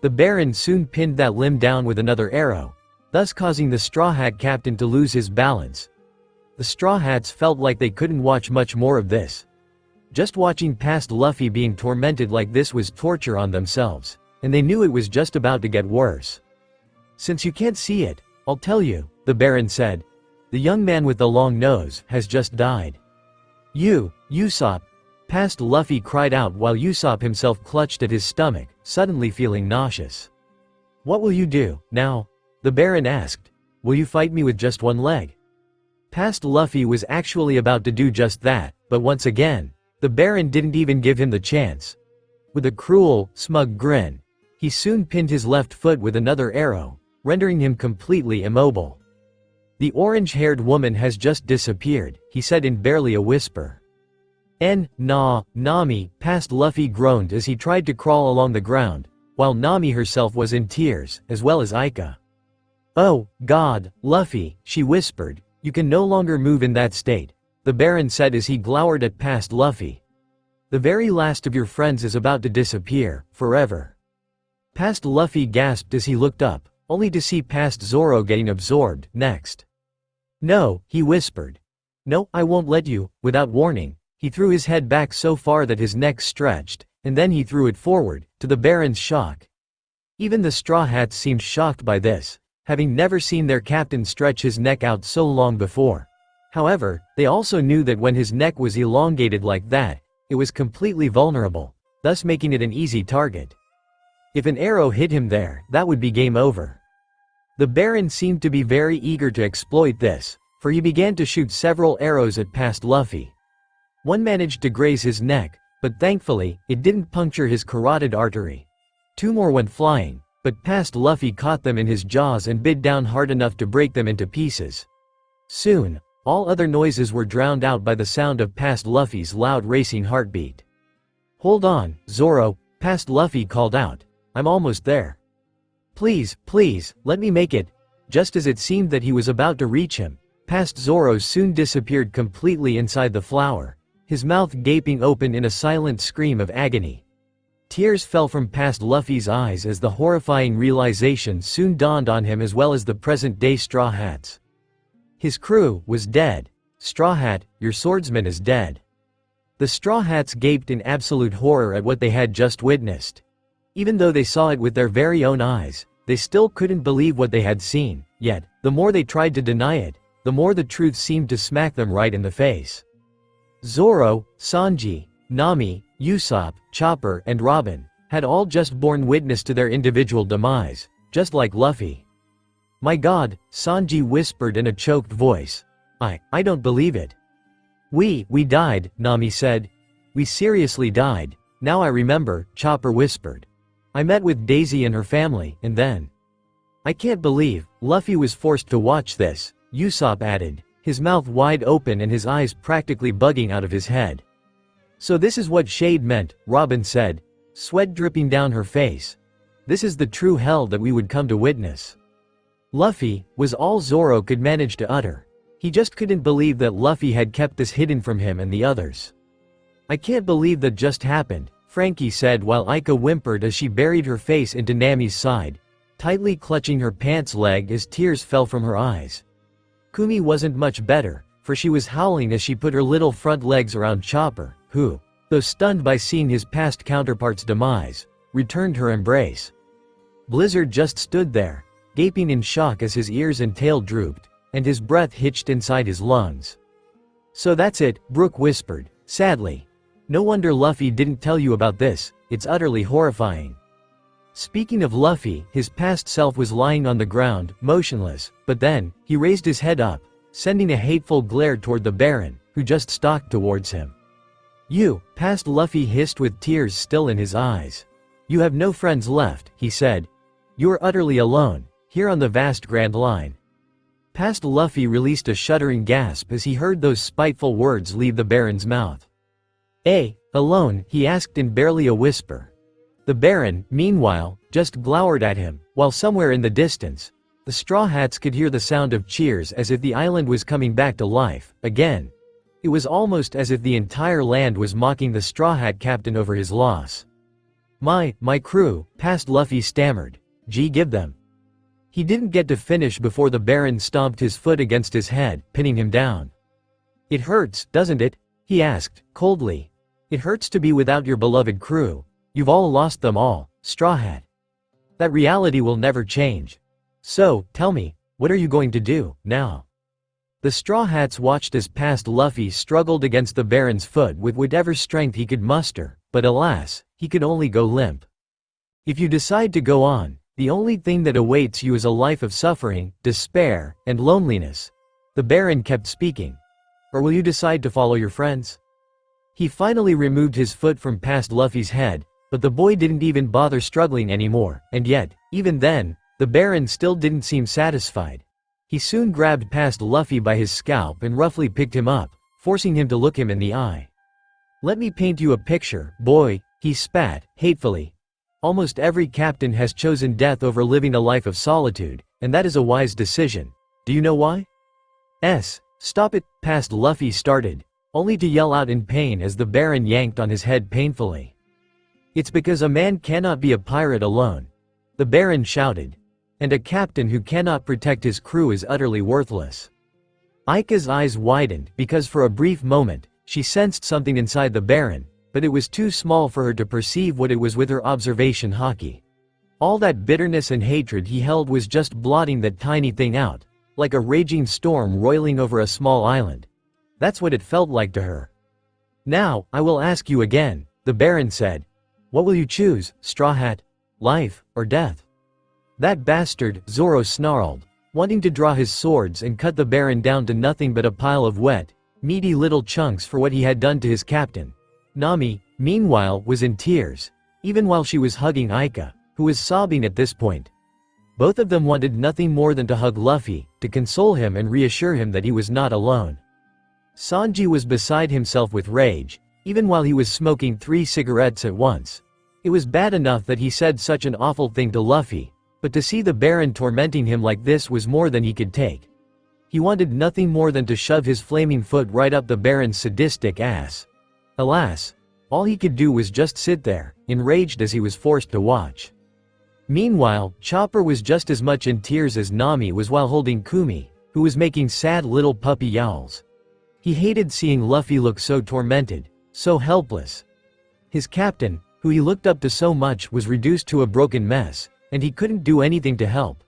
the Baron soon pinned that limb down with another arrow, thus causing the Straw Hat captain to lose his balance. The Straw Hats felt like they couldn't watch much more of this. Just watching past Luffy being tormented like this was torture on themselves, and they knew it was just about to get worse. Since you can't see it, I'll tell you, the Baron said. The young man with the long nose has just died. Usopp. Past Luffy cried out while Usopp himself clutched at his stomach, suddenly feeling nauseous. What will you do, now? The Baron asked. Will you fight me with just one leg? Past Luffy was actually about to do just that, but once again, the Baron didn't even give him the chance. With a cruel, smug grin, he soon pinned his left foot with another arrow, rendering him completely immobile. The orange-haired woman has just disappeared, he said in barely a whisper. Nami, past Luffy groaned as he tried to crawl along the ground, while Nami herself was in tears, as well as Aika. Oh, God, Luffy, she whispered, you can no longer move in that state, the Baron said as he glowered at past Luffy. The very last of your friends is about to disappear, forever. Past Luffy gasped as he looked up, only to see past Zoro getting absorbed, next. No, he whispered. No, I won't let you, without warning. He threw his head back so far that his neck stretched, and then he threw it forward, to the Baron's shock. Even the Straw Hats seemed shocked by this, having never seen their captain stretch his neck out so long before. However, they also knew that when his neck was elongated like that, it was completely vulnerable, thus making it an easy target. If an arrow hit him there, that would be game over. The Baron seemed to be very eager to exploit this, for he began to shoot several arrows at past Luffy. One managed to graze his neck, but thankfully, it didn't puncture his carotid artery. 2 more went flying, but past Luffy caught them in his jaws and bit down hard enough to break them into pieces. Soon, all other noises were drowned out by the sound of past Luffy's loud racing heartbeat. Hold on, Zoro, past Luffy called out. I'm almost there. Please, let me make it. Just as it seemed that he was about to reach him, past Zoro soon disappeared completely inside the flower, his mouth gaping open in a silent scream of agony. Tears fell from past Luffy's eyes as the horrifying realization soon dawned on him as well as the present-day Straw Hats. His crew was dead. Straw Hat, your swordsman is dead. The Straw Hats gaped in absolute horror at what they had just witnessed. Even though they saw it with their very own eyes, They still couldn't believe what they had seen, yet, the more they tried to deny it, the more the truth seemed to smack them right in the face. Zoro, Sanji, Nami, Usopp, Chopper, and Robin had all just borne witness to their individual demise, just like Luffy. "My God," Sanji whispered in a choked voice. I don't believe it." We died," Nami said. "We seriously died. Now I remember," Chopper whispered. "I met with Daisy and her family, and then—" "I can't believe Luffy was forced to watch this," Usopp added, his mouth wide open and his eyes practically bugging out of his head. "So this is what Shade meant," Robin said, sweat dripping down her face. "This is the true hell that we would come to witness." Luffy was all Zoro could manage to utter. He just couldn't believe that Luffy had kept this hidden from him and the others. "I can't believe that just happened," Frankie said while Aika whimpered as she buried her face into Nami's side, tightly clutching her pants leg as tears fell from her eyes. Kumi wasn't much better, for she was howling as she put her little front legs around Chopper, who, though stunned by seeing his past counterpart's demise, returned her embrace. Blizzard just stood there, gaping in shock as his ears and tail drooped, and his breath hitched inside his lungs. "So that's it," Brook whispered, sadly. "No wonder Luffy didn't tell you about this, it's utterly horrifying." Speaking of Luffy, his past self was lying on the ground, motionless, but then, he raised his head up, sending a hateful glare toward the Baron, who just stalked towards him. "You," past Luffy hissed with tears still in his eyes. "You have no friends left," he said. "You are utterly alone, here on the vast Grand Line." Past Luffy released a shuddering gasp as he heard those spiteful words leave the Baron's mouth. Alone?" he asked in barely a whisper. The Baron, meanwhile, just glowered at him, while somewhere in the distance, the Straw Hats could hear the sound of cheers as if the island was coming back to life, again. It was almost as if the entire land was mocking the Straw Hat captain over his loss. My crew," past Luffy stammered. Give them." He didn't get to finish before the Baron stomped his foot against his head, pinning him down. "It hurts, doesn't it?" he asked, coldly. "It hurts to be without your beloved crew. You've all lost them all, Straw Hat. That reality will never change. So, tell me, what are you going to do, now?" The Straw Hats watched as past Luffy struggled against the Baron's foot with whatever strength he could muster, but alas, he could only go limp. "If you decide to go on, the only thing that awaits you is a life of suffering, despair, and loneliness," the Baron kept speaking. "Or will you decide to follow your friends?" He finally removed his foot from past Luffy's head, but the boy didn't even bother struggling anymore, and yet, even then, the Baron still didn't seem satisfied. He soon grabbed past Luffy by his scalp and roughly picked him up, forcing him to look him in the eye. "Let me paint you a picture, boy," he spat, hatefully. "Almost every captain has chosen death over living a life of solitude, and that is a wise decision. Do you know why?" Stop it," past Luffy started, only to yell out in pain as the Baron yanked on his head painfully. "It's because a man cannot be a pirate alone," the Baron shouted. "And a captain who cannot protect his crew is utterly worthless." Aika's eyes widened because for a brief moment, she sensed something inside the Baron, but it was too small for her to perceive what it was with her observation haki. All that bitterness and hatred he held was just blotting that tiny thing out, like a raging storm roiling over a small island. That's what it felt like to her. "Now, I will ask you again," the Baron said. "What will you choose, Straw Hat? Life, or death?" "That bastard," Zoro snarled, wanting to draw his swords and cut the Baron down to nothing but a pile of wet, meaty little chunks for what he had done to his captain. Nami, meanwhile, was in tears, even while she was hugging Aika, who was sobbing at this point. Both of them wanted nothing more than to hug Luffy, to console him and reassure him that he was not alone. Sanji was beside himself with rage, even while he was smoking 3 cigarettes at once. It was bad enough that he said such an awful thing to Luffy, but to see the Baron tormenting him like this was more than he could take. He wanted nothing more than to shove his flaming foot right up the Baron's sadistic ass. Alas, all he could do was just sit there, enraged as he was forced to watch. Meanwhile, Chopper was just as much in tears as Nami was while holding Kumi, who was making sad little puppy yowls. He hated seeing Luffy look so tormented, so helpless. His captain, who he looked up to so much, was reduced to a broken mess, and he couldn't do anything to help.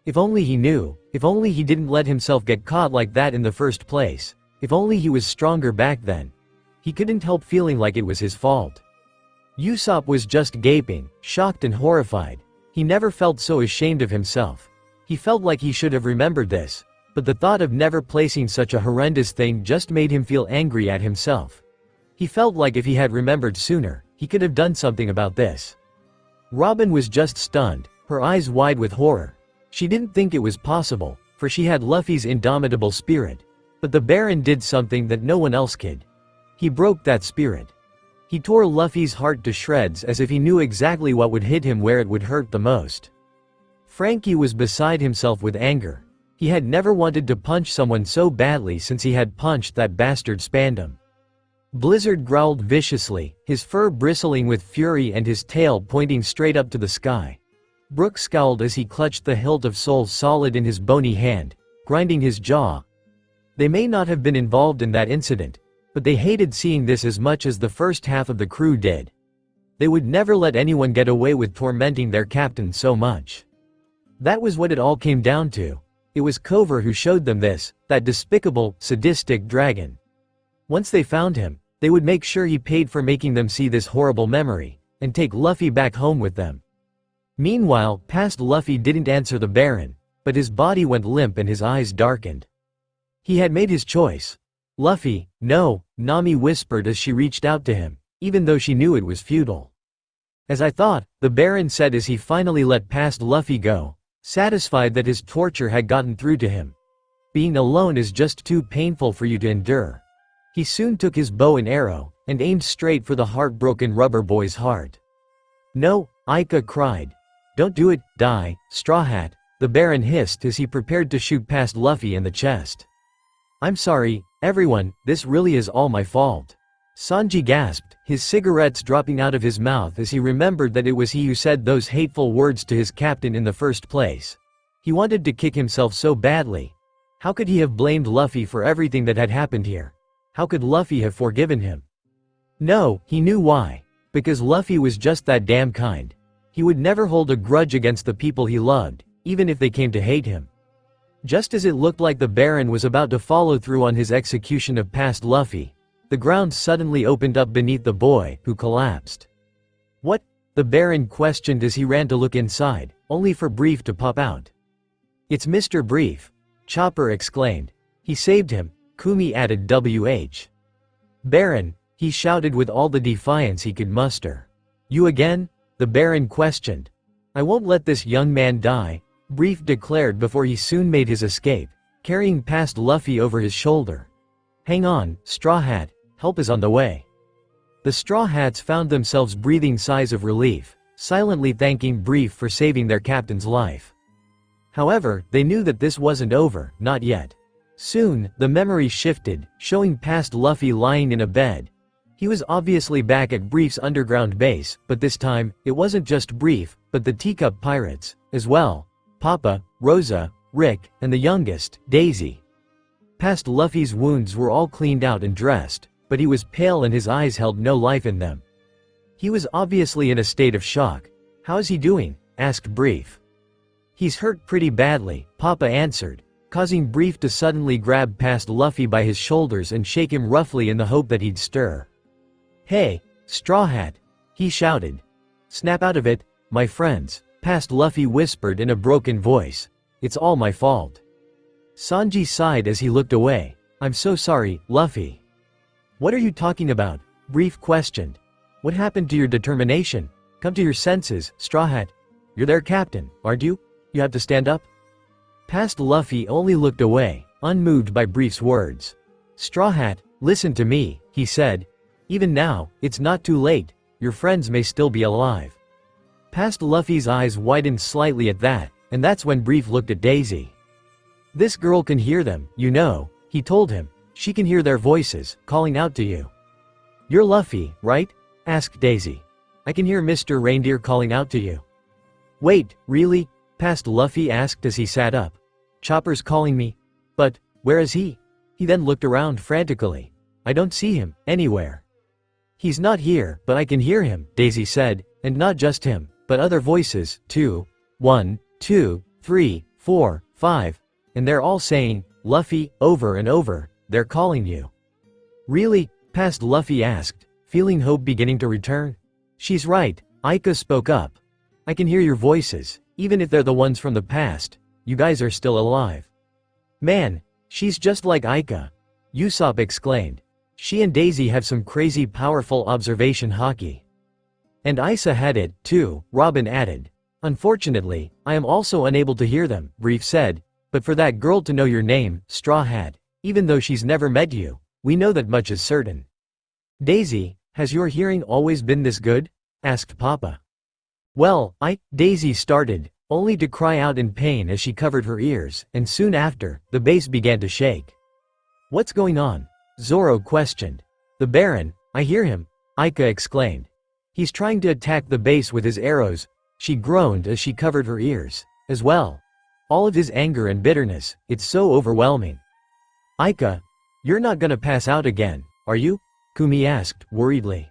If only he knew, if only he didn't let himself get caught like that in the first place, if only he was stronger back then. He couldn't help feeling like it was his fault. Usopp was just gaping, shocked and horrified. He never felt so ashamed of himself. He felt like he should have remembered this, but the thought of never placing such a horrendous thing just made him feel angry at himself. He felt like if he had remembered sooner, he could have done something about this. Robin was just stunned, her eyes wide with horror. She didn't think it was possible, for she had Luffy's indomitable spirit. But the Baron did something that no one else could. He broke that spirit. He tore Luffy's heart to shreds as if he knew exactly what would hit him where it would hurt the most. Frankie was beside himself with anger. He had never wanted to punch someone so badly since he had punched that bastard Spandam. Blizzard growled viciously, his fur bristling with fury and his tail pointing straight up to the sky. Brook scowled as he clutched the hilt of Soul Solid in his bony hand, grinding his jaw. They may not have been involved in that incident, but they hated seeing this as much as the first half of the crew did. They would never let anyone get away with tormenting their captain so much. That was what it all came down to. It was Cover who showed them this, that despicable, sadistic dragon. Once they found him, they would make sure he paid for making them see this horrible memory, and take Luffy back home with them. Meanwhile, past Luffy didn't answer the Baron, but his body went limp and his eyes darkened. He had made his choice. Luffy, no, Nami whispered as she reached out to him, even though she knew it was futile. As I thought, the Baron said as he finally let past Luffy go, satisfied that his torture had gotten through to him. Being alone is just too painful for you to endure. He soon took his bow and arrow, and aimed straight for the heartbroken rubber boy's heart. No, Aika cried. Don't do it, die, Straw Hat, the Baron hissed as he prepared to shoot past Luffy in the chest. I'm sorry, everyone, this really is all my fault. Sanji gasped, his cigarettes dropping out of his mouth as he remembered that it was he who said those hateful words to his captain in the first place. He wanted to kick himself so badly. How could he have blamed Luffy for everything that had happened here? How could Luffy have forgiven him? No, he knew why. Because Luffy was just that damn kind. He would never hold a grudge against the people he loved, even if they came to hate him. Just as it looked like the Baron was about to follow through on his execution of past Luffy, the ground suddenly opened up beneath the boy, who collapsed. What? The Baron questioned as he ran to look inside, only for Brief to pop out. It's Mr. Brief, Chopper exclaimed. He saved him, Kumi added WH. Baron, he shouted with all the defiance he could muster. You again? The Baron questioned. I won't let this young man die, Brief declared before he soon made his escape, carrying past Luffy over his shoulder. Hang on, Straw Hat, help is on the way. The Straw Hats found themselves breathing sighs of relief, silently thanking Brief for saving their captain's life. However, they knew that this wasn't over, not yet. Soon, the memory shifted, showing past Luffy lying in a bed. He was obviously back at Brief's underground base, but this time, it wasn't just Brief, but the Teacup Pirates, as well. Papa, Rosa, Rick, and the youngest, Daisy. Past Luffy's wounds were all cleaned out and dressed, but he was pale and his eyes held no life in them. He was obviously in a state of shock. How's he doing? Asked Brief. He's hurt pretty badly, Papa answered, causing Brief to suddenly grab past Luffy by his shoulders and shake him roughly in the hope that he'd stir. Hey, Straw Hat, he shouted. Snap out of it, my friends, past Luffy whispered in a broken voice. It's all my fault. Sanji sighed as he looked away. I'm so sorry, Luffy. What are you talking about? Brief questioned. What happened to your determination? Come to your senses, Straw Hat. You're their captain, aren't you? You have to stand up? Past Luffy only looked away, unmoved by Brief's words. Straw Hat, listen to me, he said. Even now, it's not too late, your friends may still be alive. Past Luffy's eyes widened slightly at that, and that's when Brief looked at Daisy. This girl can hear them, you know, he told him. She can hear their voices, calling out to you. You're Luffy, right? Asked Daisy. I can hear Mr. Reindeer calling out to you. Wait, really? Past Luffy asked as he sat up. Chopper's calling me. But, where is he? He then looked around frantically. I don't see him, anywhere. He's not here, but I can hear him, Daisy said, and not just him, but other voices, too. 1, 2, 3, 4, 5, and they're all saying, Luffy, over and over, they're calling you. Really? Past Luffy asked, feeling hope beginning to return. She's right, Aika spoke up. I can hear your voices, even if they're the ones from the past, you guys are still alive. Man, she's just like Aika, Usopp exclaimed. She and Daisy have some crazy powerful observation haki. And Isa had it, too, Robin added. Unfortunately, I am also unable to hear them, Brief said, but for that girl to know your name, Straw Hat, even though she's never met you, we know that much is certain. Daisy, has your hearing always been this good? Asked Papa. Well, Daisy started, only to cry out in pain as she covered her ears, and soon after, the base began to shake. What's going on? Zoro questioned. The Baron, I hear him, Aika exclaimed. He's trying to attack the base with his arrows, she groaned as she covered her ears, as well. All of his anger and bitterness, it's so overwhelming. Aika, you're not gonna pass out again, are you? Kumi asked, worriedly.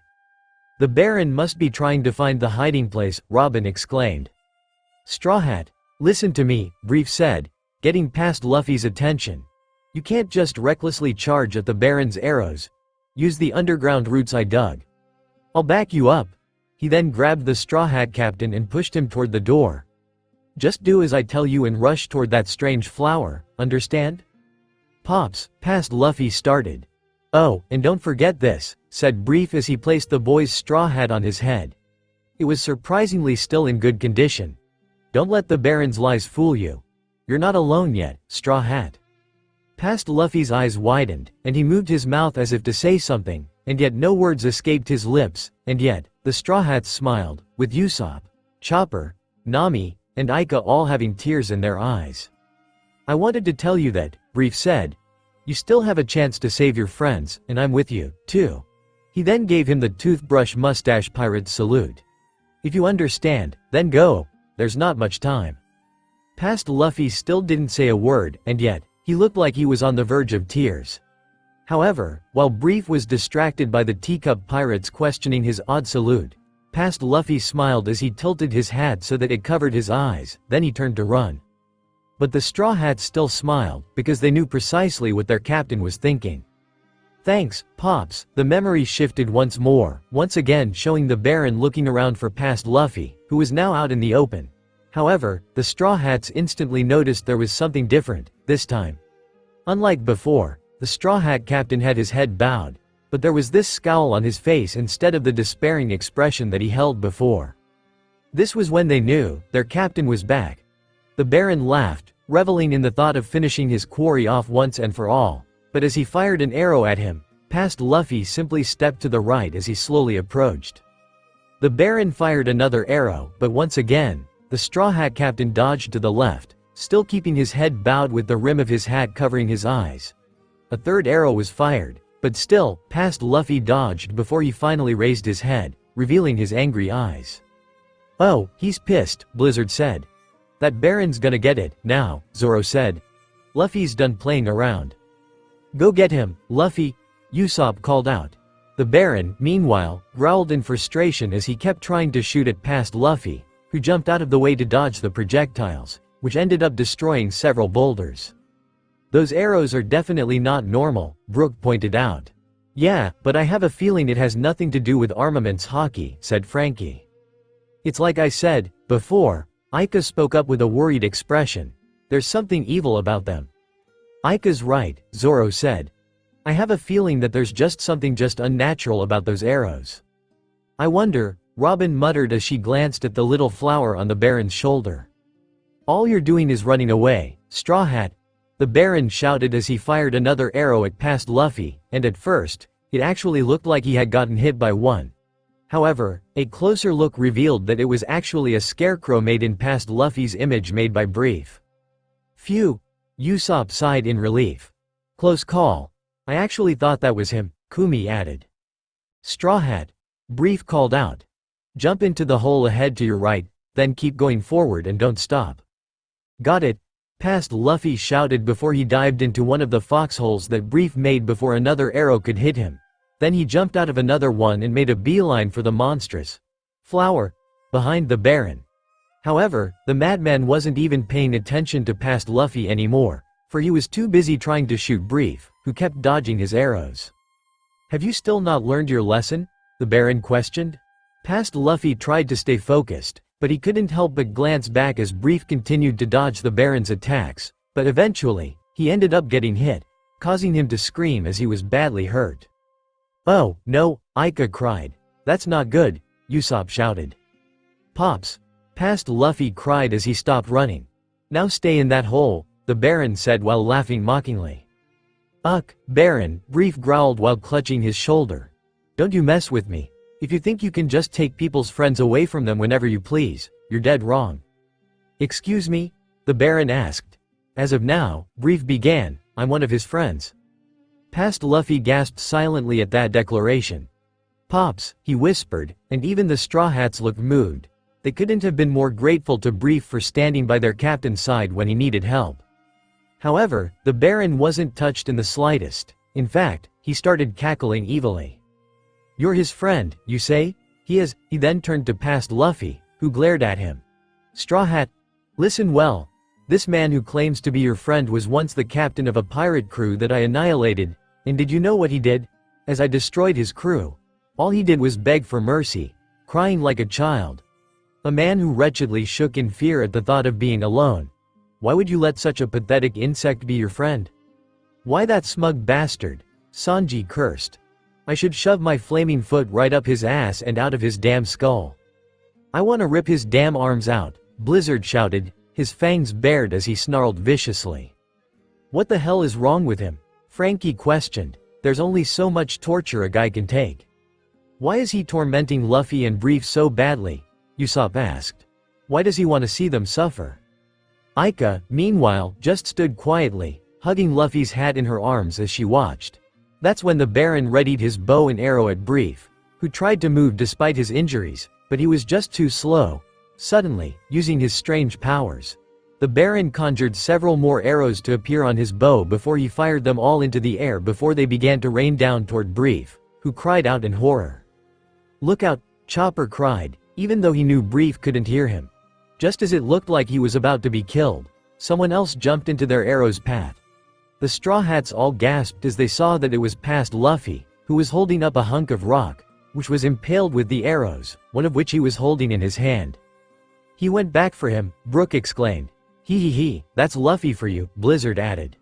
The Baron must be trying to find the hiding place, Robin exclaimed. Straw Hat, listen to me, Brief said, getting past Luffy's attention. You can't just recklessly charge at the Baron's arrows. Use the underground roots I dug. I'll back you up. He then grabbed the Straw Hat Captain and pushed him toward the door. Just do as I tell you and rush toward that strange flower, understand? Pops, past Luffy started. Oh, and don't forget this, said Brief as he placed the boy's straw hat on his head. It was surprisingly still in good condition. Don't let the Baron's lies fool you. You're not alone yet, Straw Hat. Past Luffy's eyes widened, and he moved his mouth as if to say something, and yet no words escaped his lips, and yet, the Straw Hats smiled, with Usopp, Chopper, Nami, and Aika all having tears in their eyes. I wanted to tell you that, Brief said. You still have a chance to save your friends, and I'm with you, too. He then gave him the toothbrush mustache pirate salute. If you understand, then go, there's not much time. Past Luffy still didn't say a word, and yet, he looked like he was on the verge of tears. However, while Brief was distracted by the teacup pirates questioning his odd salute, Past Luffy smiled as he tilted his hat so that it covered his eyes, then he turned to run. But the Straw Hats still smiled, because they knew precisely what their captain was thinking. Thanks, Pops, the memory shifted once more, once again showing the Baron looking around for Past Luffy, who was now out in the open. However, the Straw Hats instantly noticed there was something different, this time. Unlike before, the Straw Hat Captain had his head bowed, but there was this scowl on his face instead of the despairing expression that he held before. This was when they knew their captain was back. The Baron laughed, reveling in the thought of finishing his quarry off once and for all, but as he fired an arrow at him, Past Luffy simply stepped to the right as he slowly approached. The Baron fired another arrow, but once again, the Straw Hat Captain dodged to the left, still keeping his head bowed with the rim of his hat covering his eyes. A third arrow was fired, but still, Past Luffy dodged before he finally raised his head, revealing his angry eyes. Oh, he's pissed, Blizzard said. That Baron's gonna get it, now, Zoro said. Luffy's done playing around. Go get him, Luffy, Usopp called out. The Baron, meanwhile, growled in frustration as he kept trying to shoot at Past Luffy, who jumped out of the way to dodge the projectiles, which ended up destroying several boulders. Those arrows are definitely not normal, Brook pointed out. Yeah, but I have a feeling it has nothing to do with armaments haki, said Frankie. It's like I said before, Aika spoke up with a worried expression. There's something evil about them. Aika's right, Zoro said. I have a feeling that there's just something just unnatural about those arrows. I wonder, Robin muttered as she glanced at the little flower on the Baron's shoulder. All you're doing is running away, Straw Hat, the Baron shouted as he fired another arrow at Past Luffy, and at first, it actually looked like he had gotten hit by one. However, a closer look revealed that it was actually a scarecrow made in Past Luffy's image made by Brief. Phew, Usopp sighed in relief. Close call. I actually thought that was him, Kumi added. Straw Hat, Brief called out. Jump into the hole ahead to your right, then keep going forward and don't stop. Got it, Past Luffy shouted before he dived into one of the foxholes that Brief made before another arrow could hit him. Then he jumped out of another one and made a beeline for the monstrous flower behind the Baron. However, the madman wasn't even paying attention to past Luffy anymore, for he was too busy trying to shoot Brief, who kept dodging his arrows. "Have you still not learned your lesson?" the Baron questioned. Past Luffy tried to stay focused, but he couldn't help but glance back as Brief continued to dodge the Baron's attacks, but eventually, he ended up getting hit, causing him to scream as he was badly hurt. "Oh, no," Ika cried. "That's not good," Usopp shouted. "Pops!" Past Luffy cried as he stopped running. "Now stay in that hole," the Baron said while laughing mockingly. "Ugh, Baron," Brief growled while clutching his shoulder. "Don't you mess with me. If you think you can just take people's friends away from them whenever you please, you're dead wrong." "Excuse me?" the Baron asked. "As of now," Brief began, "I'm one of his friends." Past Luffy gasped silently at that declaration. "Pops," he whispered, and even the Straw Hats looked moved. They couldn't have been more grateful to Brief for standing by their captain's side when he needed help. However, the Baron wasn't touched in the slightest. In fact, he started cackling evilly. "You're his friend, you say? He then turned to Past Luffy, who glared at him. "Straw Hat, listen well. This man who claims to be your friend was once the captain of a pirate crew that I annihilated, and did you know what he did? As I destroyed his crew, all he did was beg for mercy, crying like a child. A man who wretchedly shook in fear at the thought of being alone. Why would you let such a pathetic insect be your friend? Why that smug bastard?" Sanji cursed. "I should shove my flaming foot right up his ass and out of his damn skull. I want to rip his damn arms out," Blizzard shouted, his fangs bared as he snarled viciously. "What the hell is wrong with him?" Frankie questioned. "There's only so much torture a guy can take." "Why is he tormenting Luffy and Brief so badly?" Usopp asked. "Why does he want to see them suffer?" Ika, meanwhile, just stood quietly, hugging Luffy's hat in her arms as she watched. That's when the Baron readied his bow and arrow at Brief, who tried to move despite his injuries, but he was just too slow. Suddenly, using his strange powers, the Baron conjured several more arrows to appear on his bow before he fired them all into the air before they began to rain down toward Brief, who cried out in horror. "Look out!" Chopper cried, even though he knew Brief couldn't hear him. Just as it looked like he was about to be killed, someone else jumped into their arrow's path. The Straw Hats all gasped as they saw that it was Past Luffy, who was holding up a hunk of rock, which was impaled with the arrows, one of which he was holding in his hand. "He went back for him," Brook exclaimed. He, that's Luffy for you," Blizzard added.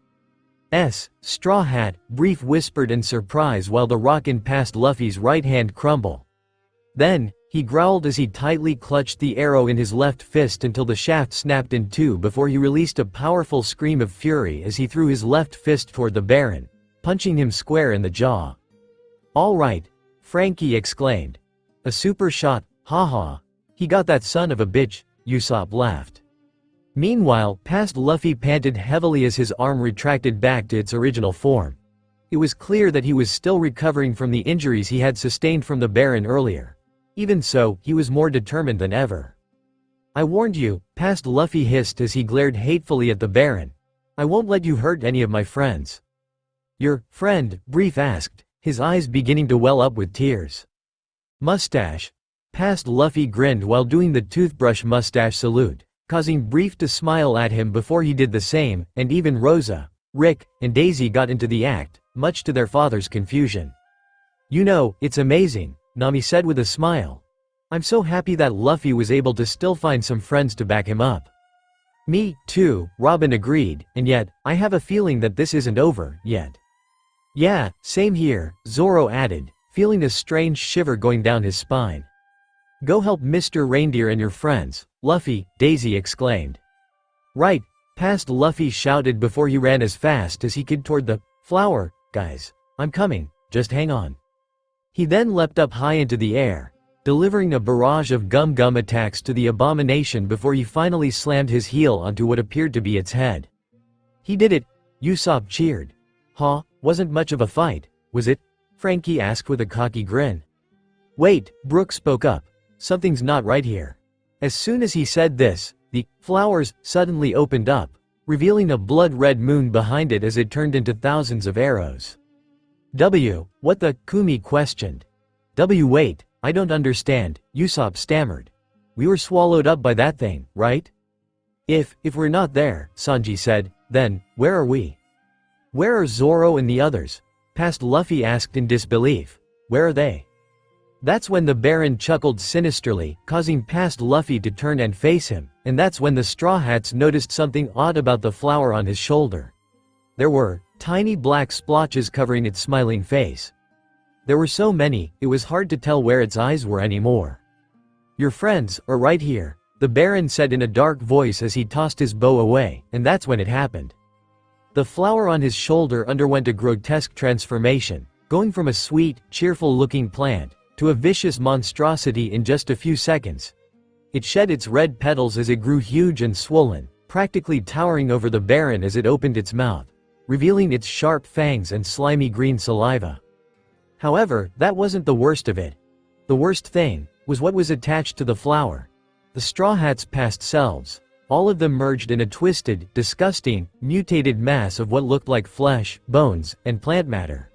Straw Hat," Brief whispered in surprise while the rock in Past Luffy's right hand crumbled. Then, he growled as he tightly clutched the arrow in his left fist until the shaft snapped in two before he released a powerful scream of fury as he threw his left fist toward the Baron, punching him square in the jaw. "All right," Frankie exclaimed. "A super shot, haha. He got that son of a bitch," Usopp laughed. Meanwhile, Past Luffy panted heavily as his arm retracted back to its original form. It was clear that he was still recovering from the injuries he had sustained from the Baron earlier. Even so, he was more determined than ever. "I warned you," Past Luffy hissed as he glared hatefully at the Baron. "I won't let you hurt any of my friends." "Your friend?" Brief asked, his eyes beginning to well up with tears. "Mustache." Past Luffy grinned while doing the toothbrush mustache salute, causing Brief to smile at him before he did the same, and even Rosa, Rick, and Daisy got into the act, much to their father's confusion. "You know, it's amazing," Nami said with a smile. "I'm so happy that Luffy was able to still find some friends to back him up." "Me, too," Robin agreed, "and yet, I have a feeling that this isn't over, yet." "Yeah, same here," Zoro added, feeling a strange shiver going down his spine. "Go help Mr. Reindeer and your friends, Luffy," Daisy exclaimed. "Right," Past Luffy shouted before he ran as fast as he could toward the flower. "Guys, I'm coming, just hang on." He then leapt up high into the air, delivering a barrage of gum-gum attacks to the abomination before he finally slammed his heel onto what appeared to be its head. "He did it," Usopp cheered. "Huh, wasn't much of a fight, was it?" Frankie asked with a cocky grin. "Wait," Brook spoke up. "Something's not right here." As soon as he said this, the flowers suddenly opened up, revealing a blood-red moon behind it as it turned into thousands of arrows. What the?" Kumi questioned. Wait, I don't understand," Usopp stammered. We were swallowed up by that thing, right? If we're not there, Sanji said, then, where are we? Where are Zoro and the others? Past Luffy asked in disbelief. Where are they? That's when the Baron chuckled sinisterly, causing Past Luffy to turn and face him, and that's when the Straw Hats noticed something odd about the flower on his shoulder. There were tiny black splotches covering its smiling face. There were so many, it was hard to tell where its eyes were anymore. Your friends are right here, the Baron said in a dark voice as he tossed his bow away, and that's when it happened. The flower on his shoulder underwent a grotesque transformation, going from a sweet, cheerful-looking plant to a vicious monstrosity in just a few seconds. It shed its red petals as it grew huge and swollen, practically towering over the Baron as it opened its mouth, revealing its sharp fangs and slimy green saliva. However, that wasn't the worst of it. The worst thing was what was attached to the flower. The Straw Hats' past selves. All of them merged in a twisted, disgusting, mutated mass of what looked like flesh, bones, and plant matter.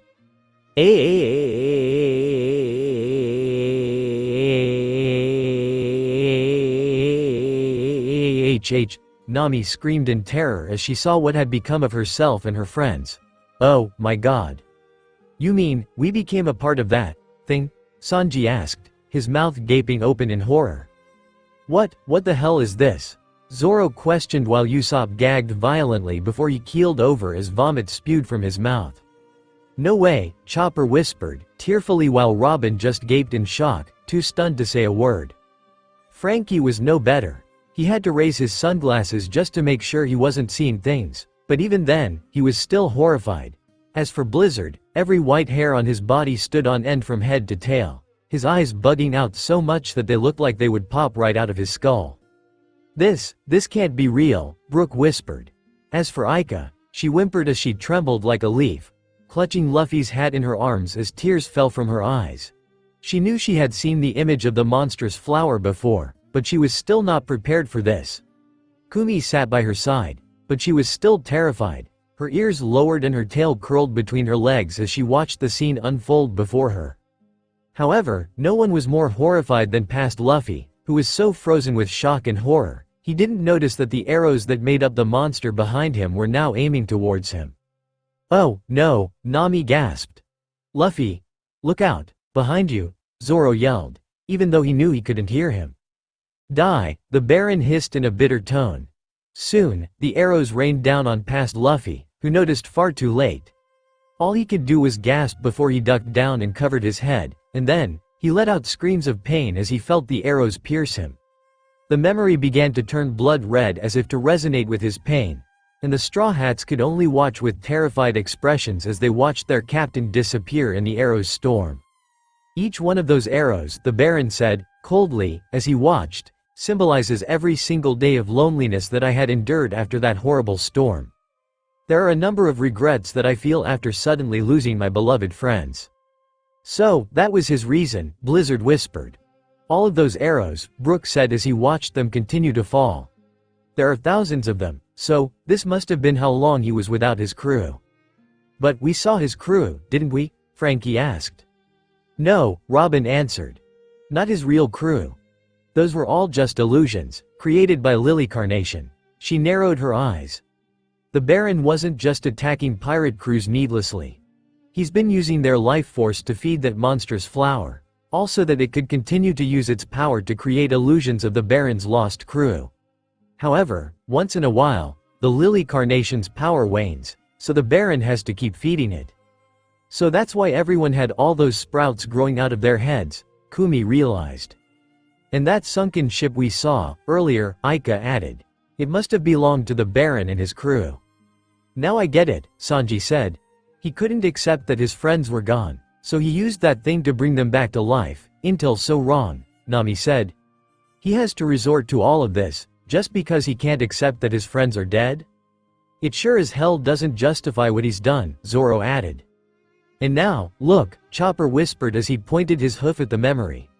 Nami screamed in terror as she saw what had become of herself and her friends. Oh, my god. You mean, we became a part of that thing? Sanji asked, his mouth gaping open in horror. What the hell is this? Zoro questioned while Usopp gagged violently before he keeled over as vomit spewed from his mouth. No way, Chopper whispered, tearfully while Robin just gaped in shock, too stunned to say a word. Frankie was no better. He had to raise his sunglasses just to make sure he wasn't seeing things, but even then, he was still horrified. As for Blizzard, every white hair on his body stood on end from head to tail, his eyes bugging out so much that they looked like they would pop right out of his skull. This can't be real, Brook whispered. As for Aika, she whimpered as she trembled like a leaf, clutching Luffy's hat in her arms as tears fell from her eyes. She knew she had seen the image of the monstrous flower before, but she was still not prepared for this. Kumi sat by her side, but she was still terrified. Her ears lowered and her tail curled between her legs as she watched the scene unfold before her. However, no one was more horrified than Past Luffy, who was so frozen with shock and horror, he didn't notice that the arrows that made up the monster behind him were now aiming towards him. Oh, no, Nami gasped. Luffy! Look out, behind you, Zoro yelled, even though he knew he couldn't hear him. Die, the Baron hissed in a bitter tone. Soon, the arrows rained down on Past Luffy, who noticed far too late. All he could do was gasp before he ducked down and covered his head, and then, he let out screams of pain as he felt the arrows pierce him. The memory began to turn blood red as if to resonate with his pain, and the Straw Hats could only watch with terrified expressions as they watched their captain disappear in the arrow's storm. Each one of those arrows, the Baron said, coldly, as he watched, symbolizes every single day of loneliness that I had endured after that horrible storm. There are a number of regrets that I feel after suddenly losing my beloved friends. So, that was his reason, Blizzard whispered. All of those arrows, Brook said as he watched them continue to fall. There are thousands of them, so, this must have been how long he was without his crew. But we saw his crew, didn't we? Frankie asked. No, Robin answered. Not his real crew. Those were all just illusions, created by Lily Carnation. She narrowed her eyes. The Baron wasn't just attacking pirate crews needlessly. He's been using their life force to feed that monstrous flower, also that it could continue to use its power to create illusions of the Baron's lost crew. However, once in a while, the Lily Carnation's power wanes, so the Baron has to keep feeding it. So that's why everyone had all those sprouts growing out of their heads, Kumi realized. And that sunken ship we saw earlier, Aika added. It must have belonged to the Baron and his crew. Now I get it, Sanji said. He couldn't accept that his friends were gone, so he used that thing to bring them back to life. Intel's so wrong, Nami said. He has to resort to all of this, just because he can't accept that his friends are dead? It sure as hell doesn't justify what he's done, Zoro added. And now, look, Chopper whispered as he pointed his hoof at the memory.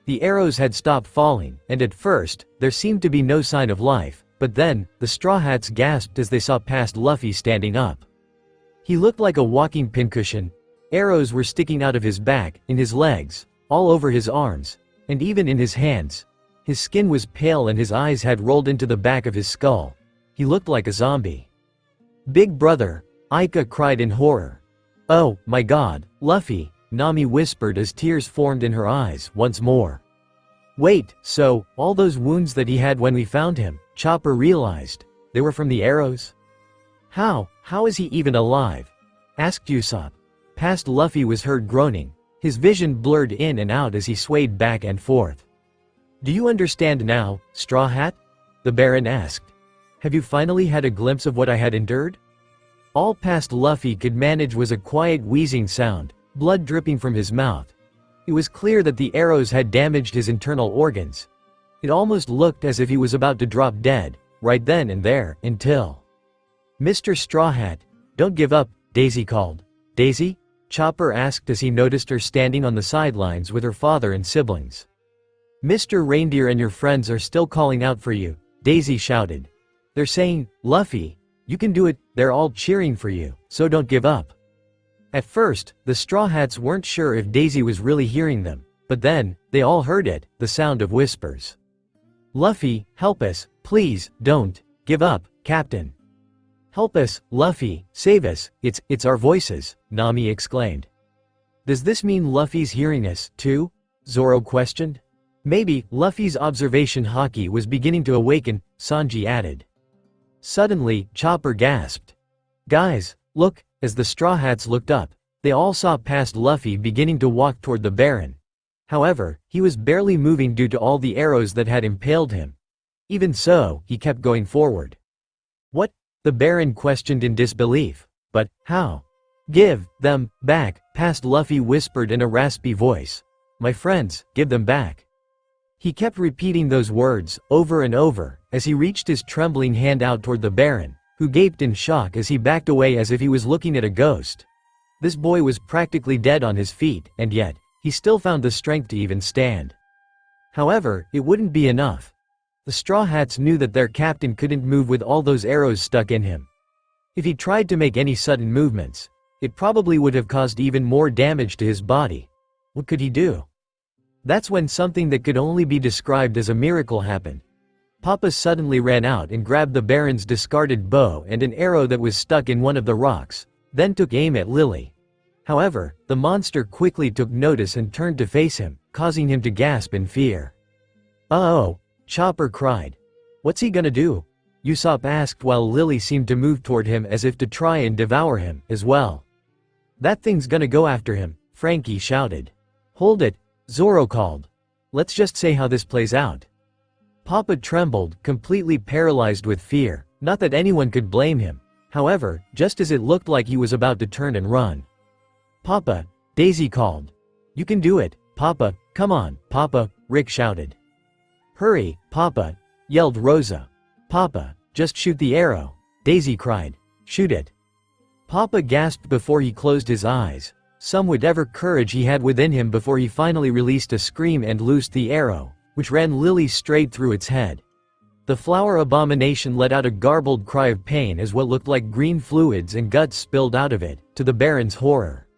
The arrows had stopped falling, and at first, there seemed to be no sign of life, but then, the Straw Hats gasped as they saw Past Luffy standing up. He looked like a walking pincushion. Arrows were sticking out of his back, in his legs, all over his arms, and even in his hands. His skin was pale and his eyes had rolled into the back of his skull. He looked like a zombie. "Big brother," Aika cried in horror. "Oh, my God, Luffy," Nami whispered as tears formed in her eyes once more. "Wait, so, all those wounds that he had when we found him," Chopper realized, "they were from the arrows? How is he even alive?" asked Usopp. Past Luffy was heard groaning. His vision blurred in and out as he swayed back and forth. "Do you understand now, Straw Hat?" the Baron asked. "Have you finally had a glimpse of what I had endured?" All past Luffy could manage was a quiet wheezing sound, blood dripping from his mouth. It was clear that the arrows had damaged his internal organs. It almost looked as if he was about to drop dead, right then and there, until… "Mr. Straw Hat, don't give up," Daisy called. "Daisy?" Chopper asked as he noticed her standing on the sidelines with her father and siblings. "Mr. Reindeer and your friends are still calling out for you," Daisy shouted. "They're saying, 'Luffy, you can do it,' they're all cheering for you, so don't give up." At first, the Straw Hats weren't sure if Daisy was really hearing them, but then, they all heard it, the sound of whispers. "Luffy, help us, please, don't give up, Captain. Help us, Luffy, save us, it's our voices," Nami exclaimed. "Does this mean Luffy's hearing us, too?" Zoro questioned. "Maybe, Luffy's observation haki was beginning to awaken," Sanji added. Suddenly, Chopper gasped. "Guys, look," as the Straw Hats looked up, they all saw past Luffy beginning to walk toward the Baron. However, he was barely moving due to all the arrows that had impaled him. Even so, he kept going forward. "What?" the Baron questioned in disbelief. "But, how?" "Give them back," past Luffy whispered in a raspy voice. "My friends, give them back." He kept repeating those words, over and over, as he reached his trembling hand out toward the Baron, who gaped in shock as he backed away as if he was looking at a ghost. This boy was practically dead on his feet, and yet, he still found the strength to even stand. However, it wouldn't be enough. The Straw Hats knew that their captain couldn't move with all those arrows stuck in him. If he tried to make any sudden movements, it probably would have caused even more damage to his body. What could he do? That's when something that could only be described as a miracle happened. Papa suddenly ran out and grabbed the Baron's discarded bow and an arrow that was stuck in one of the rocks, then took aim at Lily. However, the monster quickly took notice and turned to face him, causing him to gasp in fear. "Uh-oh," Chopper cried. "What's he gonna do?" Usopp asked while Lily seemed to move toward him as if to try and devour him, as well. "That thing's gonna go after him," Frankie shouted. "Hold it," Zoro called. "Let's just say how this plays out." Papa trembled, completely paralyzed with fear, not that anyone could blame him. However, just as it looked like he was about to turn and run. "Papa," Daisy called. "You can do it, Papa, come on, Papa," Rick shouted. "Hurry, Papa," yelled Rosa. "Papa, just shoot the arrow," Daisy cried. "Shoot it." Papa gasped before he closed his eyes. Some whatever courage he had within him before he finally released a scream and loosed the arrow, which ran Lily straight through its head. The flower abomination let out a garbled cry of pain as what looked like green fluids and guts spilled out of it, to the Baron's horror.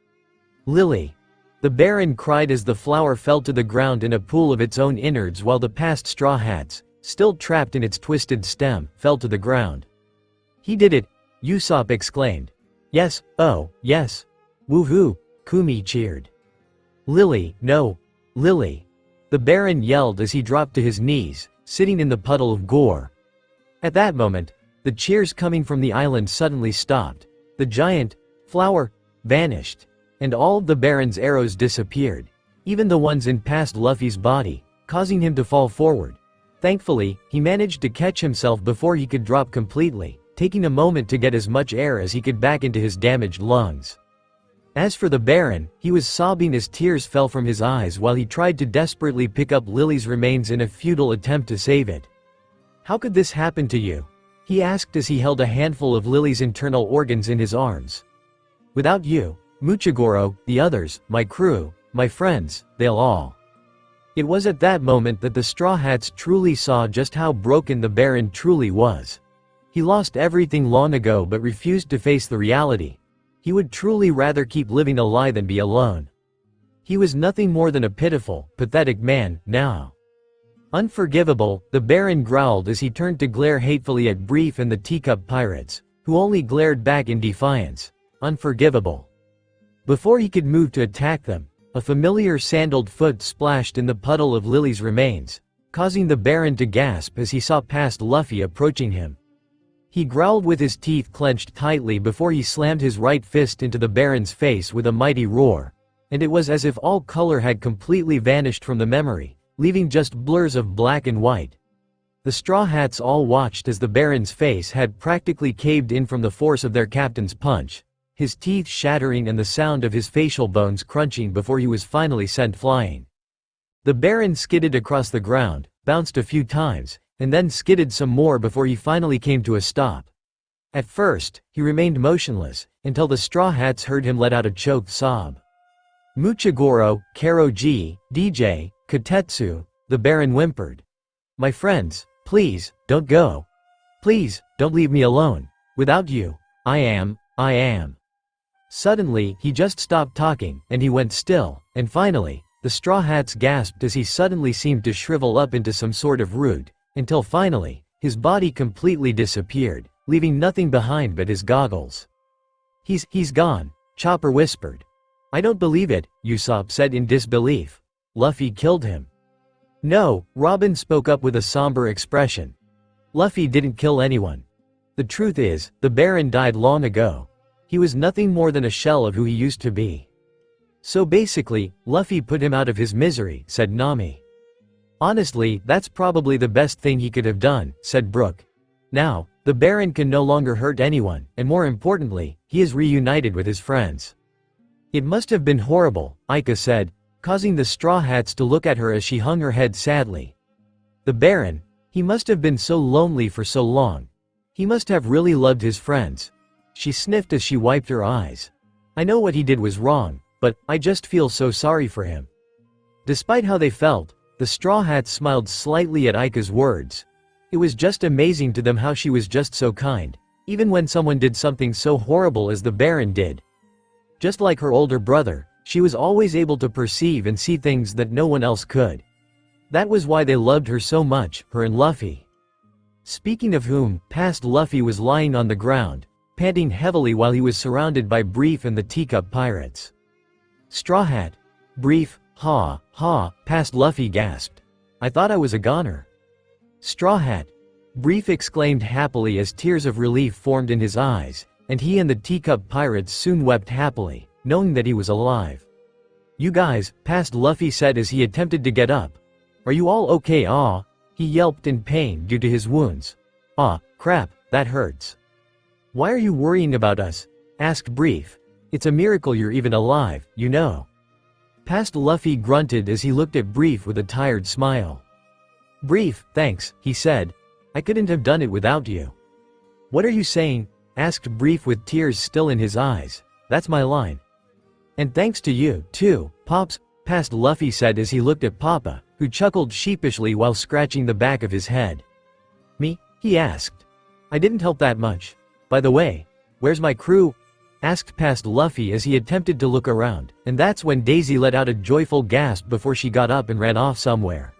"Lily!" The Baron cried as the flower fell to the ground in a pool of its own innards while the past Straw Hats, still trapped in its twisted stem, fell to the ground. "He did it!" Usopp exclaimed. "Yes, oh, yes! Woohoo!" Kumi cheered. "Lily, no! Lily!" the Baron yelled as he dropped to his knees, sitting in the puddle of gore. At that moment, the cheers coming from the island suddenly stopped. The giant flower vanished, and all of the Baron's arrows disappeared, even the ones in past Luffy's body, causing him to fall forward. Thankfully, he managed to catch himself before he could drop completely, taking a moment to get as much air as he could back into his damaged lungs. As for the Baron, he was sobbing as tears fell from his eyes while he tried to desperately pick up Lily's remains in a futile attempt to save it. "How could this happen to you?" he asked as he held a handful of Lily's internal organs in his arms. "Without you, Muchigoro, the others, my crew, my friends, they'll all." It was at that moment that the Straw Hats truly saw just how broken the Baron truly was. He lost everything long ago but refused to face the reality. He would truly rather keep living a lie than be alone. He was nothing more than a pitiful, pathetic man, now. Unforgivable, the Baron growled as he turned to glare hatefully at Brief and the teacup pirates, who only glared back in defiance. Unforgivable. Before he could move to attack them, a familiar sandaled foot splashed in the puddle of Lily's remains, causing the Baron to gasp as he saw past Luffy approaching him. He growled with his teeth clenched tightly before he slammed his right fist into the Baron's face with a mighty roar, and it was as if all color had completely vanished from the memory, leaving just blurs of black and white. The Straw Hats all watched as the Baron's face had practically caved in from the force of their captain's punch, his teeth shattering and the sound of his facial bones crunching before he was finally sent flying. The Baron skidded across the ground, bounced a few times, and then skidded some more before he finally came to a stop. At first, he remained motionless, until the Straw Hats heard him let out a choked sob. Muchigoro, Karoji, DJ, Katetsu, the Baron whimpered. My friends, please, don't go. Please, don't leave me alone. Without you, I am. Suddenly, he just stopped talking, and he went still, and finally, the Straw Hats gasped as he suddenly seemed to shrivel up into some sort of root, until finally, his body completely disappeared, leaving nothing behind but his goggles. He's gone, Chopper whispered. I don't believe it, Usopp said in disbelief. Luffy killed him. No, Robin spoke up with a somber expression. Luffy didn't kill anyone. The truth is, the Baron died long ago. He was nothing more than a shell of who he used to be. So basically, Luffy put him out of his misery, said Nami. Honestly, that's probably the best thing he could have done, said Brook. Now, the Baron can no longer hurt anyone, and more importantly, he is reunited with his friends. It must have been horrible, Aika said, causing the Straw Hats to look at her as she hung her head sadly. The Baron, he must have been so lonely for so long. He must have really loved his friends. She sniffed as she wiped her eyes. I know what he did was wrong, but I just feel so sorry for him. Despite how they felt, the Straw Hats smiled slightly at Aika's words. It was just amazing to them how she was just so kind, even when someone did something so horrible as the Baron did. Just like her older brother, she was always able to perceive and see things that no one else could. That was why they loved her so much, her and Luffy. Speaking of whom, past Luffy was lying on the ground, panting heavily while he was surrounded by Brief and the teacup pirates. Straw Hat. Brief, past Luffy gasped. I thought I was a goner. Straw Hat. Brief exclaimed happily as tears of relief formed in his eyes, and he and the teacup pirates soon wept happily, knowing that he was alive. You guys, past Luffy said as he attempted to get up. Are you all okay? He yelped in pain due to his wounds. Crap, that hurts. Why are you worrying about us? Asked Brief. It's a miracle you're even alive, you know. Past Luffy grunted as he looked at Brief with a tired smile. Brief, thanks, he said. I couldn't have done it without you. What are you saying? Asked Brief with tears still in his eyes. That's my line. And thanks to you, too, Pops, past Luffy said as he looked at Papa, who chuckled sheepishly while scratching the back of his head. Me? He asked. I didn't help that much. By the way, where's my crew? Asked past Luffy as he attempted to look around, and that's when Daisy let out a joyful gasp before she got up and ran off somewhere.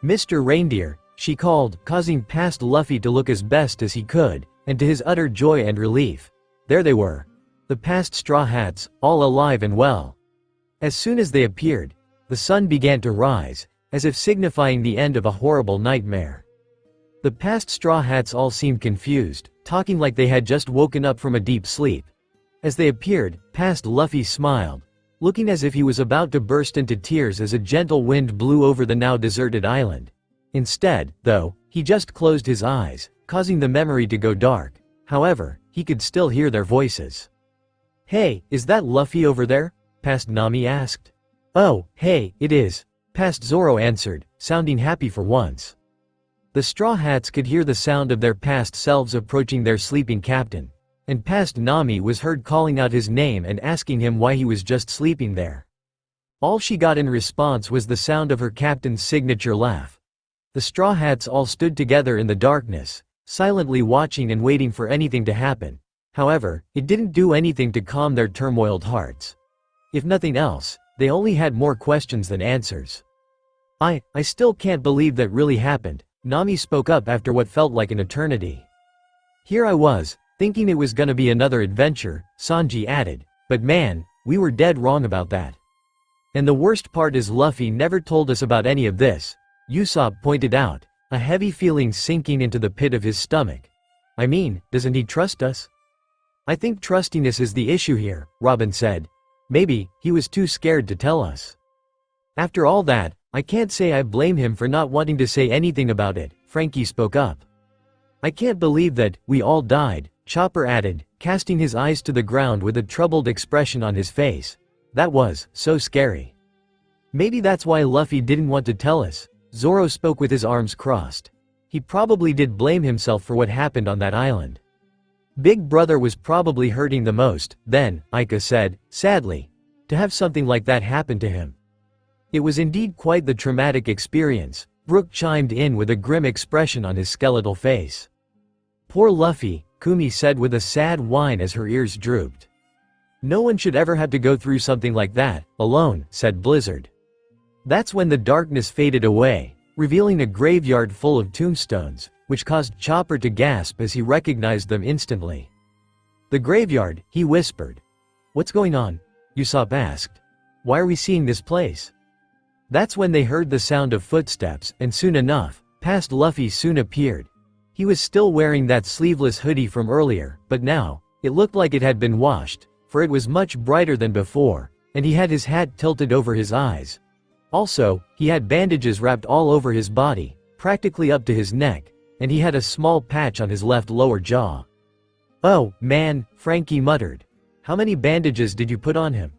Mr. Reindeer, she called, causing past Luffy to look as best as he could, and to his utter joy and relief, there they were. The past Straw Hats, all alive and well. As soon as they appeared, the sun began to rise, as if signifying the end of a horrible nightmare. The past Straw Hats all seemed confused, talking like they had just woken up from a deep sleep. As they appeared, past Luffy smiled, looking as if he was about to burst into tears as a gentle wind blew over the now deserted island. Instead, though, he just closed his eyes, causing the memory to go dark. However, he could still hear their voices. Hey, is that Luffy over there? Past Nami asked. Oh, hey, it is. Past Zoro answered, sounding happy for once. The Straw Hats could hear the sound of their past selves approaching their sleeping captain, and past Nami was heard calling out his name and asking him why he was just sleeping there. All she got in response was the sound of her captain's signature laugh. The Straw Hats all stood together in the darkness, silently watching and waiting for anything to happen. However, it didn't do anything to calm their turmoiled hearts. If nothing else, they only had more questions than answers. I still can't believe that really happened, Nami spoke up after what felt like an eternity. Here I was, thinking it was gonna be another adventure, Sanji added, but man, we were dead wrong about that. And the worst part is Luffy never told us about any of this, Usopp pointed out, a heavy feeling sinking into the pit of his stomach. I mean, doesn't he trust us? I think trustiness is the issue here, Robin said. Maybe, he was too scared to tell us. After all that, I can't say I blame him for not wanting to say anything about it, Frankie spoke up. I can't believe that, we all died, Chopper added, casting his eyes to the ground with a troubled expression on his face. That was so scary. Maybe that's why Luffy didn't want to tell us, Zoro spoke with his arms crossed. He probably did blame himself for what happened on that island. Big Brother was probably hurting the most, then, Ika said, sadly. To have something like that happen to him. It was indeed quite the traumatic experience, Brook chimed in with a grim expression on his skeletal face. Poor Luffy, Kumi said with a sad whine as her ears drooped. No one should ever have to go through something like that, alone, said Blizzard. That's when the darkness faded away, revealing a graveyard full of tombstones, which caused Chopper to gasp as he recognized them instantly. The graveyard, he whispered. What's going on? Usopp asked. Why are we seeing this place? That's when they heard the sound of footsteps, and soon enough, past Luffy soon appeared. He was still wearing that sleeveless hoodie from earlier, but now, it looked like it had been washed, for it was much brighter than before, and he had his hat tilted over his eyes. Also, he had bandages wrapped all over his body, practically up to his neck, and he had a small patch on his left lower jaw. Oh, man, Frankie muttered. How many bandages did you put on him?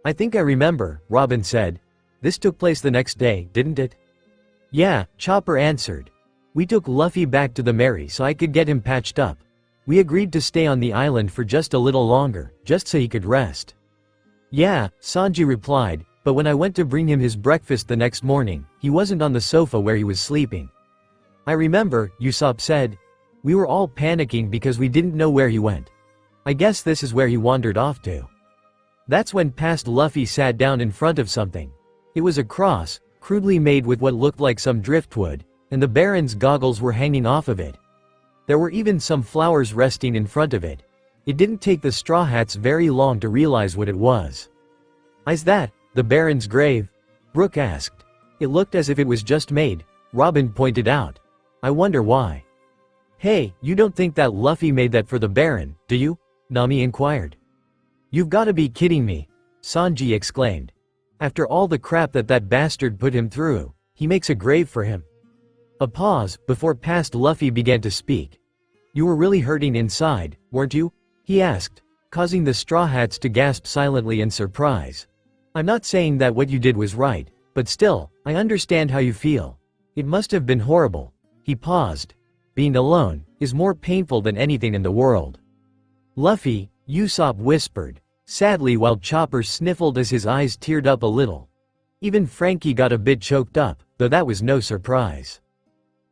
I think I remember, Robin said. This took place the next day, didn't it? Yeah, Chopper answered. We took Luffy back to the Mary so I could get him patched up. We agreed to stay on the island for just a little longer, just so he could rest. Yeah, Sanji replied, but when I went to bring him his breakfast the next morning, he wasn't on the sofa where he was sleeping. I remember, Usopp said. We were all panicking because we didn't know where he went. I guess this is where he wandered off to. That's when past Luffy sat down in front of something. It was a cross, crudely made with what looked like some driftwood, and the Baron's goggles were hanging off of it. There were even some flowers resting in front of it. It didn't take the Straw Hats very long to realize what it was. Is that the Baron's grave? Brook asked. It looked as if it was just made, Robin pointed out. I wonder why. Hey, you don't think that Luffy made that for the Baron, do you? Nami inquired. You've gotta be kidding me, Sanji exclaimed. After all the crap that bastard put him through, he makes a grave for him. A pause, before past Luffy began to speak. You were really hurting inside, weren't you? He asked, causing the Straw Hats to gasp silently in surprise. I'm not saying that what you did was right, but still, I understand how you feel. It must have been horrible. He paused. Being alone is more painful than anything in the world. Luffy, Usopp whispered, sadly while Chopper sniffled as his eyes teared up a little. Even Frankie got a bit choked up, though that was no surprise.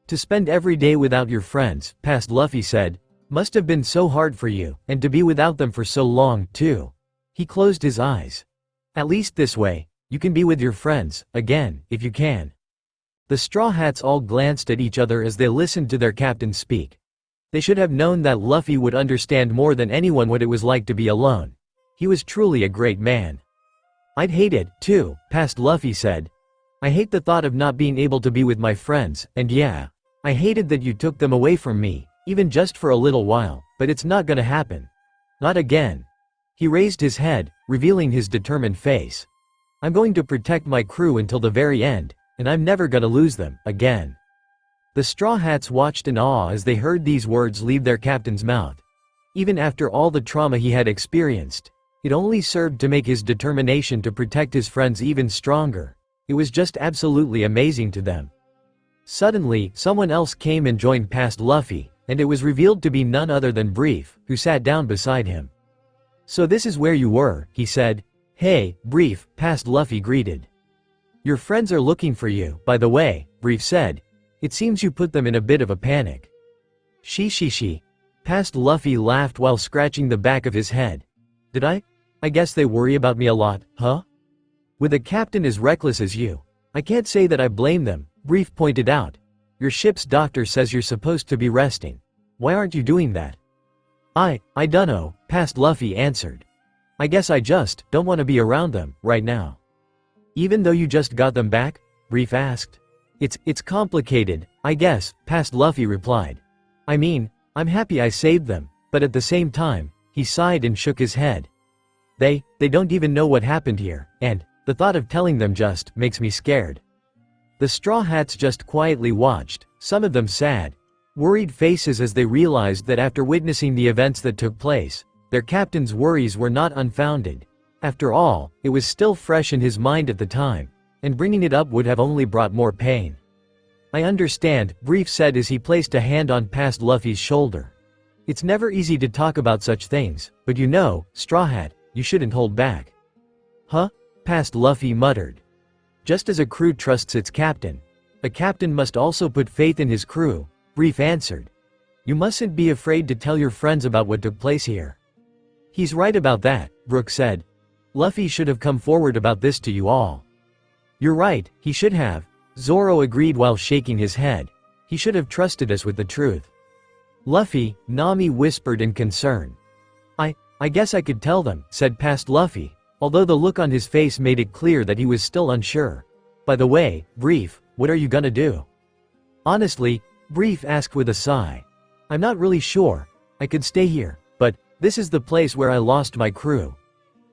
To spend every day without your friends, past Luffy said, must have been so hard for you, and to be without them for so long, too. He closed his eyes. At least this way, you can be with your friends, again, if you can. The Straw Hats all glanced at each other as they listened to their captain speak. They should have known that Luffy would understand more than anyone what it was like to be alone. He was truly a great man. I'd hate it, too, past Luffy said. I hate the thought of not being able to be with my friends, and yeah, I hated that you took them away from me, even just for a little while, but it's not gonna happen. Not again. He raised his head, revealing his determined face. I'm going to protect my crew until the very end, and I'm never gonna lose them, again. The Straw Hats watched in awe as they heard these words leave their captain's mouth. Even after all the trauma he had experienced, it only served to make his determination to protect his friends even stronger. It was just absolutely amazing to them. Suddenly, someone else came and joined past Luffy, and it was revealed to be none other than Brief, who sat down beside him. So this is where you were, he said. Hey, Brief, past Luffy greeted. Your friends are looking for you, by the way, Brief said. It seems you put them in a bit of a panic. She. Past Luffy laughed while scratching the back of his head. Did I? I guess they worry about me a lot, huh? With a captain as reckless as you, I can't say that I blame them, Brief pointed out. Your ship's doctor says you're supposed to be resting. Why aren't you doing that? I dunno, past Luffy answered. I guess I just don't want to be around them right now. Even though you just got them back? Brief asked. It's complicated, I guess, past Luffy replied. I mean, I'm happy I saved them, but at the same time, he sighed and shook his head. They don't even know what happened here, and the thought of telling them just makes me scared. The Straw Hats just quietly watched, some of them sad, worried faces as they realized that after witnessing the events that took place, their captain's worries were not unfounded. After all, it was still fresh in his mind at the time, and bringing it up would have only brought more pain. I understand, Brief said as he placed a hand on past Luffy's shoulder. It's never easy to talk about such things, but you know, Straw Hat, you shouldn't hold back. Huh? Past Luffy muttered. Just as a crew trusts its captain, a captain must also put faith in his crew, Brief answered. You mustn't be afraid to tell your friends about what took place here. He's right about that, Brook said. Luffy should have come forward about this to you all. You're right, he should have, Zoro agreed while shaking his head. He should have trusted us with the truth. Luffy, Nami whispered in concern. I guess I could tell them, said past Luffy, although the look on his face made it clear that he was still unsure. By the way, Brief, what are you gonna do? Honestly, Brief asked with a sigh. I'm not really sure. I could stay here, but this is the place where I lost my crew.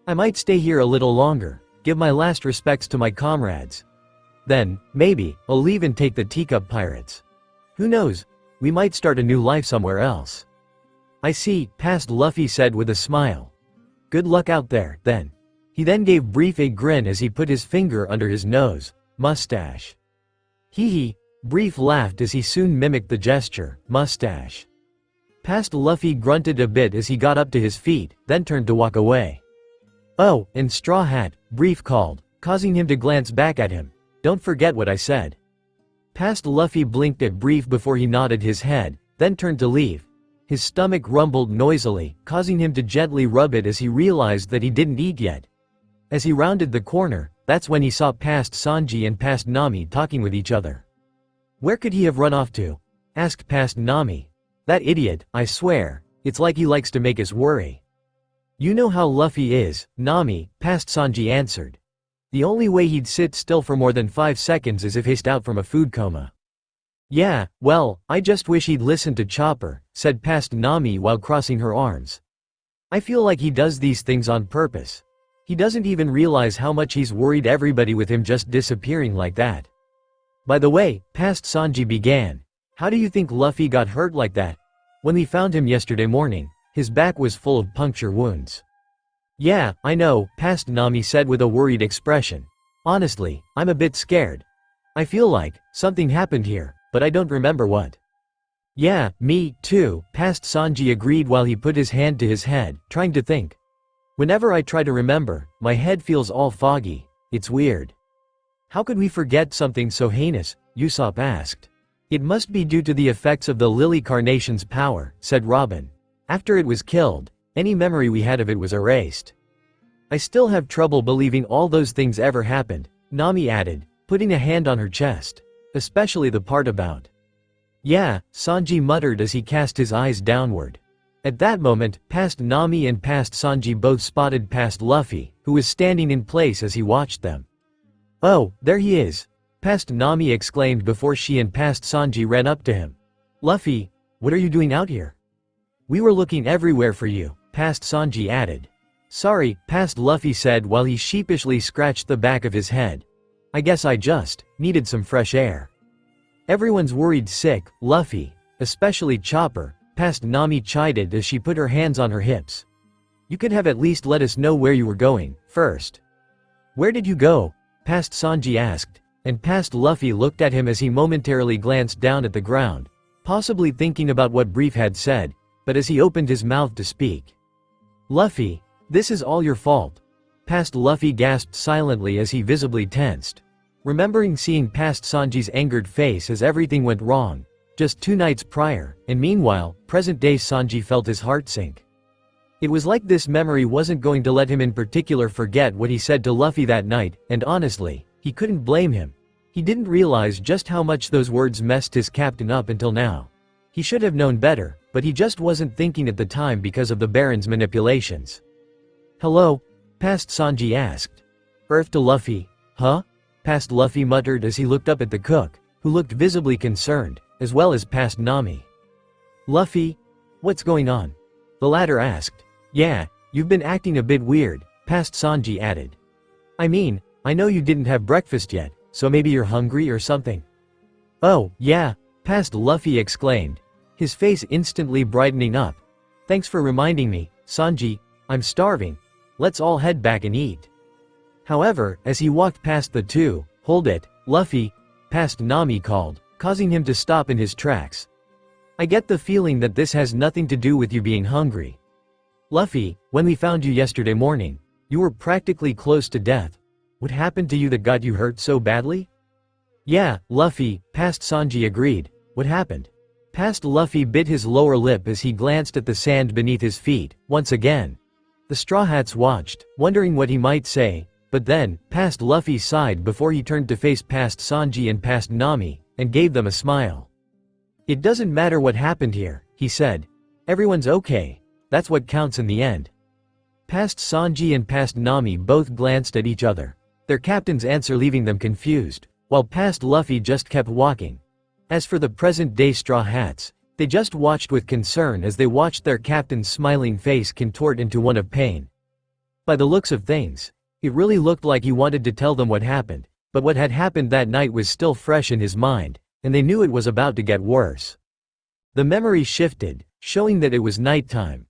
I might stay here a little longer, give my last respects to my comrades. Then, maybe, I'll leave and take the teacup pirates. Who knows, we might start a new life somewhere else. I see, past Luffy said with a smile. Good luck out there, then. He then gave Brief a grin as he put his finger under his nose, mustache. Hee hee, Brief laughed as he soon mimicked the gesture, mustache. Past Luffy grunted a bit as he got up to his feet, then turned to walk away. Oh, and Straw Hat, Brief called, causing him to glance back at him. Don't forget what I said. Past Luffy blinked at Brief before he nodded his head, then turned to leave. His stomach rumbled noisily, causing him to gently rub it as he realized that he didn't eat yet. As he rounded the corner, that's when he saw past Sanji and past Nami talking with each other. Where could he have run off to? Asked past Nami. That idiot, I swear, it's like he likes to make us worry. You know how Luffy is, Nami, past Sanji answered. The only way he'd sit still for more than 5 seconds is if he's out from a food coma. Yeah, well, I just wish he'd listen to Chopper, said past Nami while crossing her arms. I feel like he does these things on purpose. He doesn't even realize how much he's worried everybody with him just disappearing like that. By the way, past Sanji began. How do you think Luffy got hurt like that? When we found him yesterday morning, his back was full of puncture wounds. Yeah, I know, past Nami said with a worried expression. Honestly, I'm a bit scared. I feel like something happened here, but I don't remember what. Yeah, me too, past Sanji agreed while he put his hand to his head, trying to think. Whenever I try to remember, my head feels all foggy. It's weird. How could we forget something so heinous? Usopp asked. It must be due to the effects of the Lily Carnation's power, said Robin. After it was killed, any memory we had of it was erased. I still have trouble believing all those things ever happened, Nami added, putting a hand on her chest. Especially the part about. Yeah, Sanji muttered as he cast his eyes downward. At that moment, past Nami and past Sanji both spotted past Luffy, who was standing in place as he watched them. Oh, there he is, past Nami exclaimed before she and past Sanji ran up to him. Luffy, what are you doing out here? We were looking everywhere for you, past Sanji added. Sorry, past Luffy said while he sheepishly scratched the back of his head. I guess I just needed some fresh air. Everyone's worried sick, Luffy, especially Chopper, past Nami chided as she put her hands on her hips. You could have at least let us know where you were going, first. Where did you go? Past Sanji asked, and past Luffy looked at him as he momentarily glanced down at the ground, possibly thinking about what Brief had said, but as he opened his mouth to speak. Luffy, this is all your fault. Past Luffy gasped silently as he visibly tensed. Remembering seeing past Sanji's angered face as everything went wrong, just 2 nights prior, and meanwhile, present-day Sanji felt his heart sink. It was like this memory wasn't going to let him in particular forget what he said to Luffy that night, and honestly, he couldn't blame him. He didn't realize just how much those words messed his captain up until now. He should have known better, but he just wasn't thinking at the time because of the Baron's manipulations. "Hello?" Past Sanji asked. "Earth to Luffy, huh?" Past Luffy muttered as he looked up at the cook, who looked visibly concerned, as well as past Nami. "Luffy? What's going on?" the latter asked. "Yeah, you've been acting a bit weird," past Sanji added. "I mean, I know you didn't have breakfast yet, so maybe you're hungry or something." "Oh, yeah," past Luffy exclaimed, his face instantly brightening up. "Thanks for reminding me, Sanji, I'm starving. Let's all head back and eat." However, as he walked past the two, "Hold it, Luffy," past Nami called, causing him to stop in his tracks. "I get the feeling that this has nothing to do with you being hungry. Luffy, when we found you yesterday morning, you were practically close to death. What happened to you that got you hurt so badly?" "Yeah, Luffy," past Sanji agreed. "What happened?" Past Luffy bit his lower lip as he glanced at the sand beneath his feet, once again. The Straw Hats watched, wondering what he might say, but then, past Luffy sighed before he turned to face past Sanji and past Nami, and gave them a smile. "It doesn't matter what happened here," he said. "Everyone's okay. That's what counts in the end." Past Sanji and past Nami both glanced at each other, their captain's answer leaving them confused, while past Luffy just kept walking. As for the present-day Straw Hats, they just watched with concern as they watched their captain's smiling face contort into one of pain. By the looks of things, it really looked like he wanted to tell them what happened, but what had happened that night was still fresh in his mind, and they knew it was about to get worse. The memory shifted, showing that it was nighttime.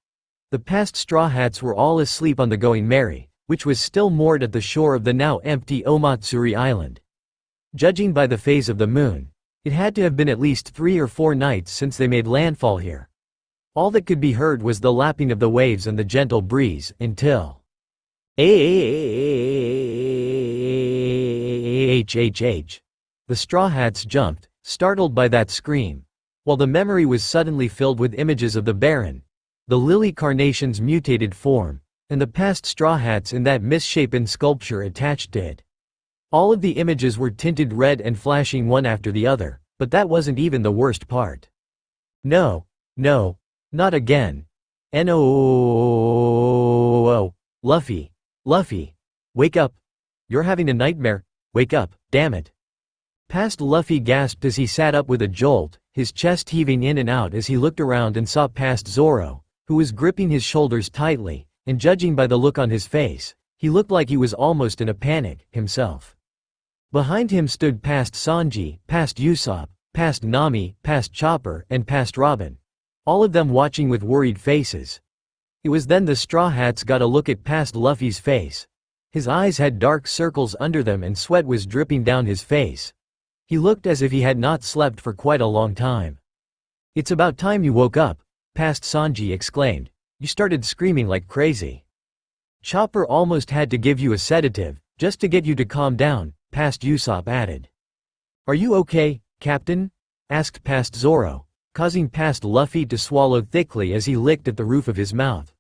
The past Straw Hats were all asleep on the Going Merry, which was still moored at the shore of the now empty Omatsuri Island. Judging by the phase of the moon, it had to have been at least 3 or 4 nights since they made landfall here. All that could be heard was the lapping of the waves and the gentle breeze, until HHH. The Straw Hats jumped, startled by that scream, while the memory was suddenly filled with images of the Baron, the Lily Carnation's mutated form, and the past Straw Hats in that misshapen sculpture attached to it. All of the images were tinted red and flashing one after the other, but that wasn't even the worst part. No, not again. No, Luffy, wake up. You're having a nightmare, wake up, damn it. Past Luffy gasped as he sat up with a jolt, his chest heaving in and out as he looked around and saw past Zoro, who was gripping his shoulders tightly, and judging by the look on his face, he looked like he was almost in a panic, himself. Behind him stood past Sanji, past Usopp, past Nami, past Chopper, and past Robin, all of them watching with worried faces. It was then the Straw Hats got a look at past Luffy's face. His eyes had dark circles under them and sweat was dripping down his face. He looked as if he had not slept for quite a long time. "It's about time you woke up," past Sanji exclaimed. "You started screaming like crazy. Chopper almost had to give you a sedative, just to get you to calm down," past Usopp added. "Are you okay, Captain?" asked past Zoro, causing past Luffy to swallow thickly as he licked at the roof of his mouth.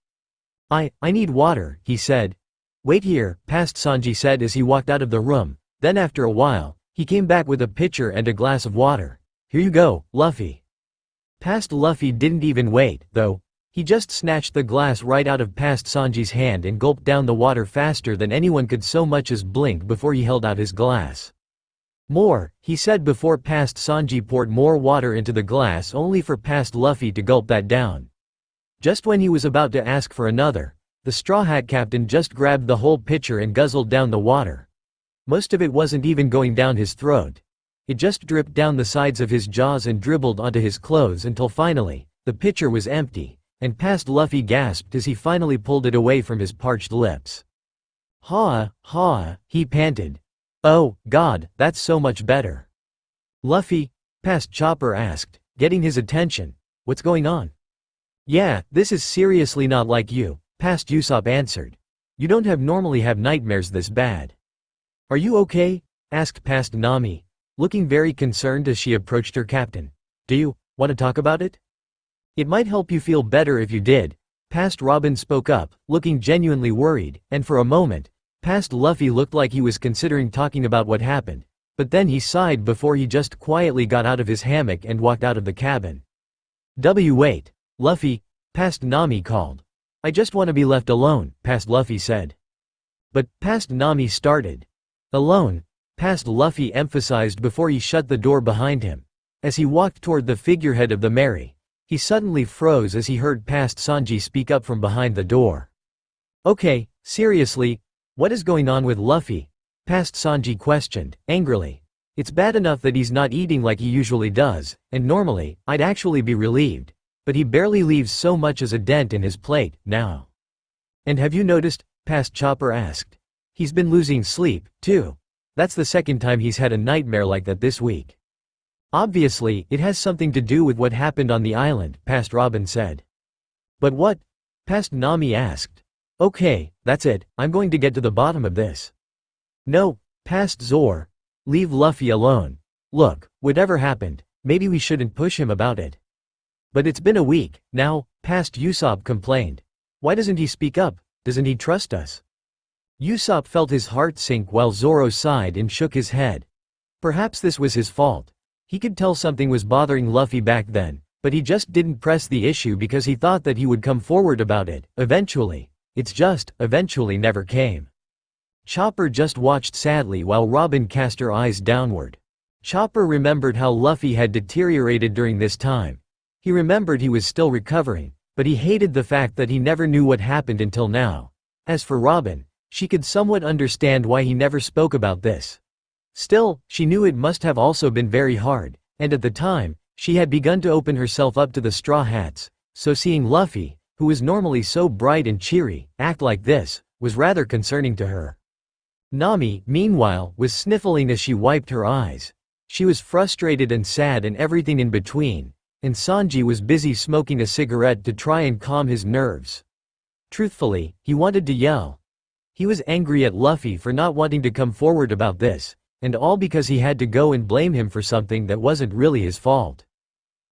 I need water," he said. "Wait here," past Sanji said as he walked out of the room, then after a while, he came back with a pitcher and a glass of water. "Here you go, Luffy." Past Luffy didn't even wait, though. He just snatched the glass right out of past Sanji's hand and gulped down the water faster than anyone could so much as blink before he held out his glass. "More," he said before past Sanji poured more water into the glass only for past Luffy to gulp that down. Just when he was about to ask for another, the Straw Hat Captain just grabbed the whole pitcher and guzzled down the water. Most of it wasn't even going down his throat. It just dripped down the sides of his jaws and dribbled onto his clothes until finally, the pitcher was empty, and past Luffy gasped as he finally pulled it away from his parched lips. Ha, he panted. "Oh, God, that's so much better." "Luffy?" past Chopper asked, getting his attention. "What's going on?" "Yeah, this is seriously not like you," past Usopp answered. "You don't normally have nightmares this bad." "Are you okay?" asked past Nami, looking very concerned as she approached her captain. "Do you want to talk about it? It might help you feel better if you did." Past Robin spoke up, looking genuinely worried, and for a moment, past Luffy looked like he was considering talking about what happened, But then he sighed before he just quietly got out of his hammock and walked out of the cabin. Wait. Luffy, past Nami called. I just want to be left alone, past Luffy said. But, past Nami started. Alone, past Luffy emphasized before he shut the door behind him. As he walked toward the figurehead of the Mary, he suddenly froze as he heard past Sanji speak up from behind the door. Okay, seriously, what is going on with Luffy? Past Sanji questioned, angrily. It's bad enough that he's not eating like he usually does, and normally, I'd actually be relieved. But he barely leaves so much as a dent in his plate, now. And have you noticed? Past Chopper asked. He's been losing sleep, too. That's the second time he's had a nightmare like that this week. Obviously, it has something to do with what happened on the island, past Robin said. But what? Past Nami asked. Okay, that's it, I'm going to get to the bottom of this. No, past Zor. Leave Luffy alone. Look, whatever happened, maybe we shouldn't push him about it. But it's been a week, now, past Usopp complained. Why doesn't he speak up? Doesn't he trust us? Usopp felt his heart sink while Zoro sighed and shook his head. Perhaps this was his fault. He could tell something was bothering Luffy back then, but he just didn't press the issue because he thought that he would come forward about it, eventually. It's just, eventually never came. Chopper just watched sadly while Robin cast her eyes downward. Chopper remembered how Luffy had deteriorated during this time. He remembered he was still recovering, but he hated the fact that he never knew what happened until now. As for Robin, she could somewhat understand why he never spoke about this. Still, she knew it must have also been very hard, and at the time, she had begun to open herself up to the Straw Hats, so seeing Luffy, who was normally so bright and cheery, act like this, was rather concerning to her. Nami, meanwhile, was sniffling as she wiped her eyes. She was frustrated and sad and everything in between, and Sanji was busy smoking a cigarette to try and calm his nerves. Truthfully, he wanted to yell. He was angry at Luffy for not wanting to come forward about this, and all because he had to go and blame him for something that wasn't really his fault.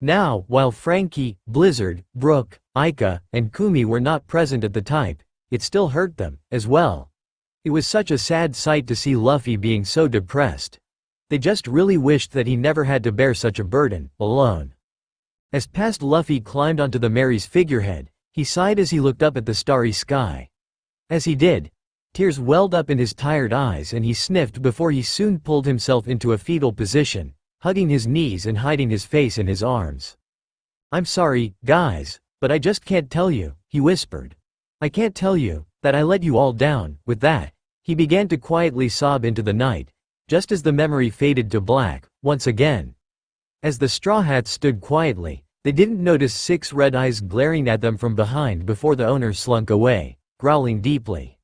Now, while Frankie, Blizzard, Brook, Aika, and Kumi were not present at the time, it still hurt them, as well. It was such a sad sight to see Luffy being so depressed. They just really wished that he never had to bear such a burden, alone. As past Luffy climbed onto the Mary's figurehead, he sighed as he looked up at the starry sky. As he did, tears welled up in his tired eyes and he sniffed before he soon pulled himself into a fetal position, hugging his knees and hiding his face in his arms. I'm sorry, guys, but I just can't tell you, he whispered. I can't tell you that I let you all down. With that, he began to quietly sob into the night, just as the memory faded to black, once again. As the Straw Hats stood quietly, they didn't notice 6 red eyes glaring at them from behind before the owner slunk away, growling deeply.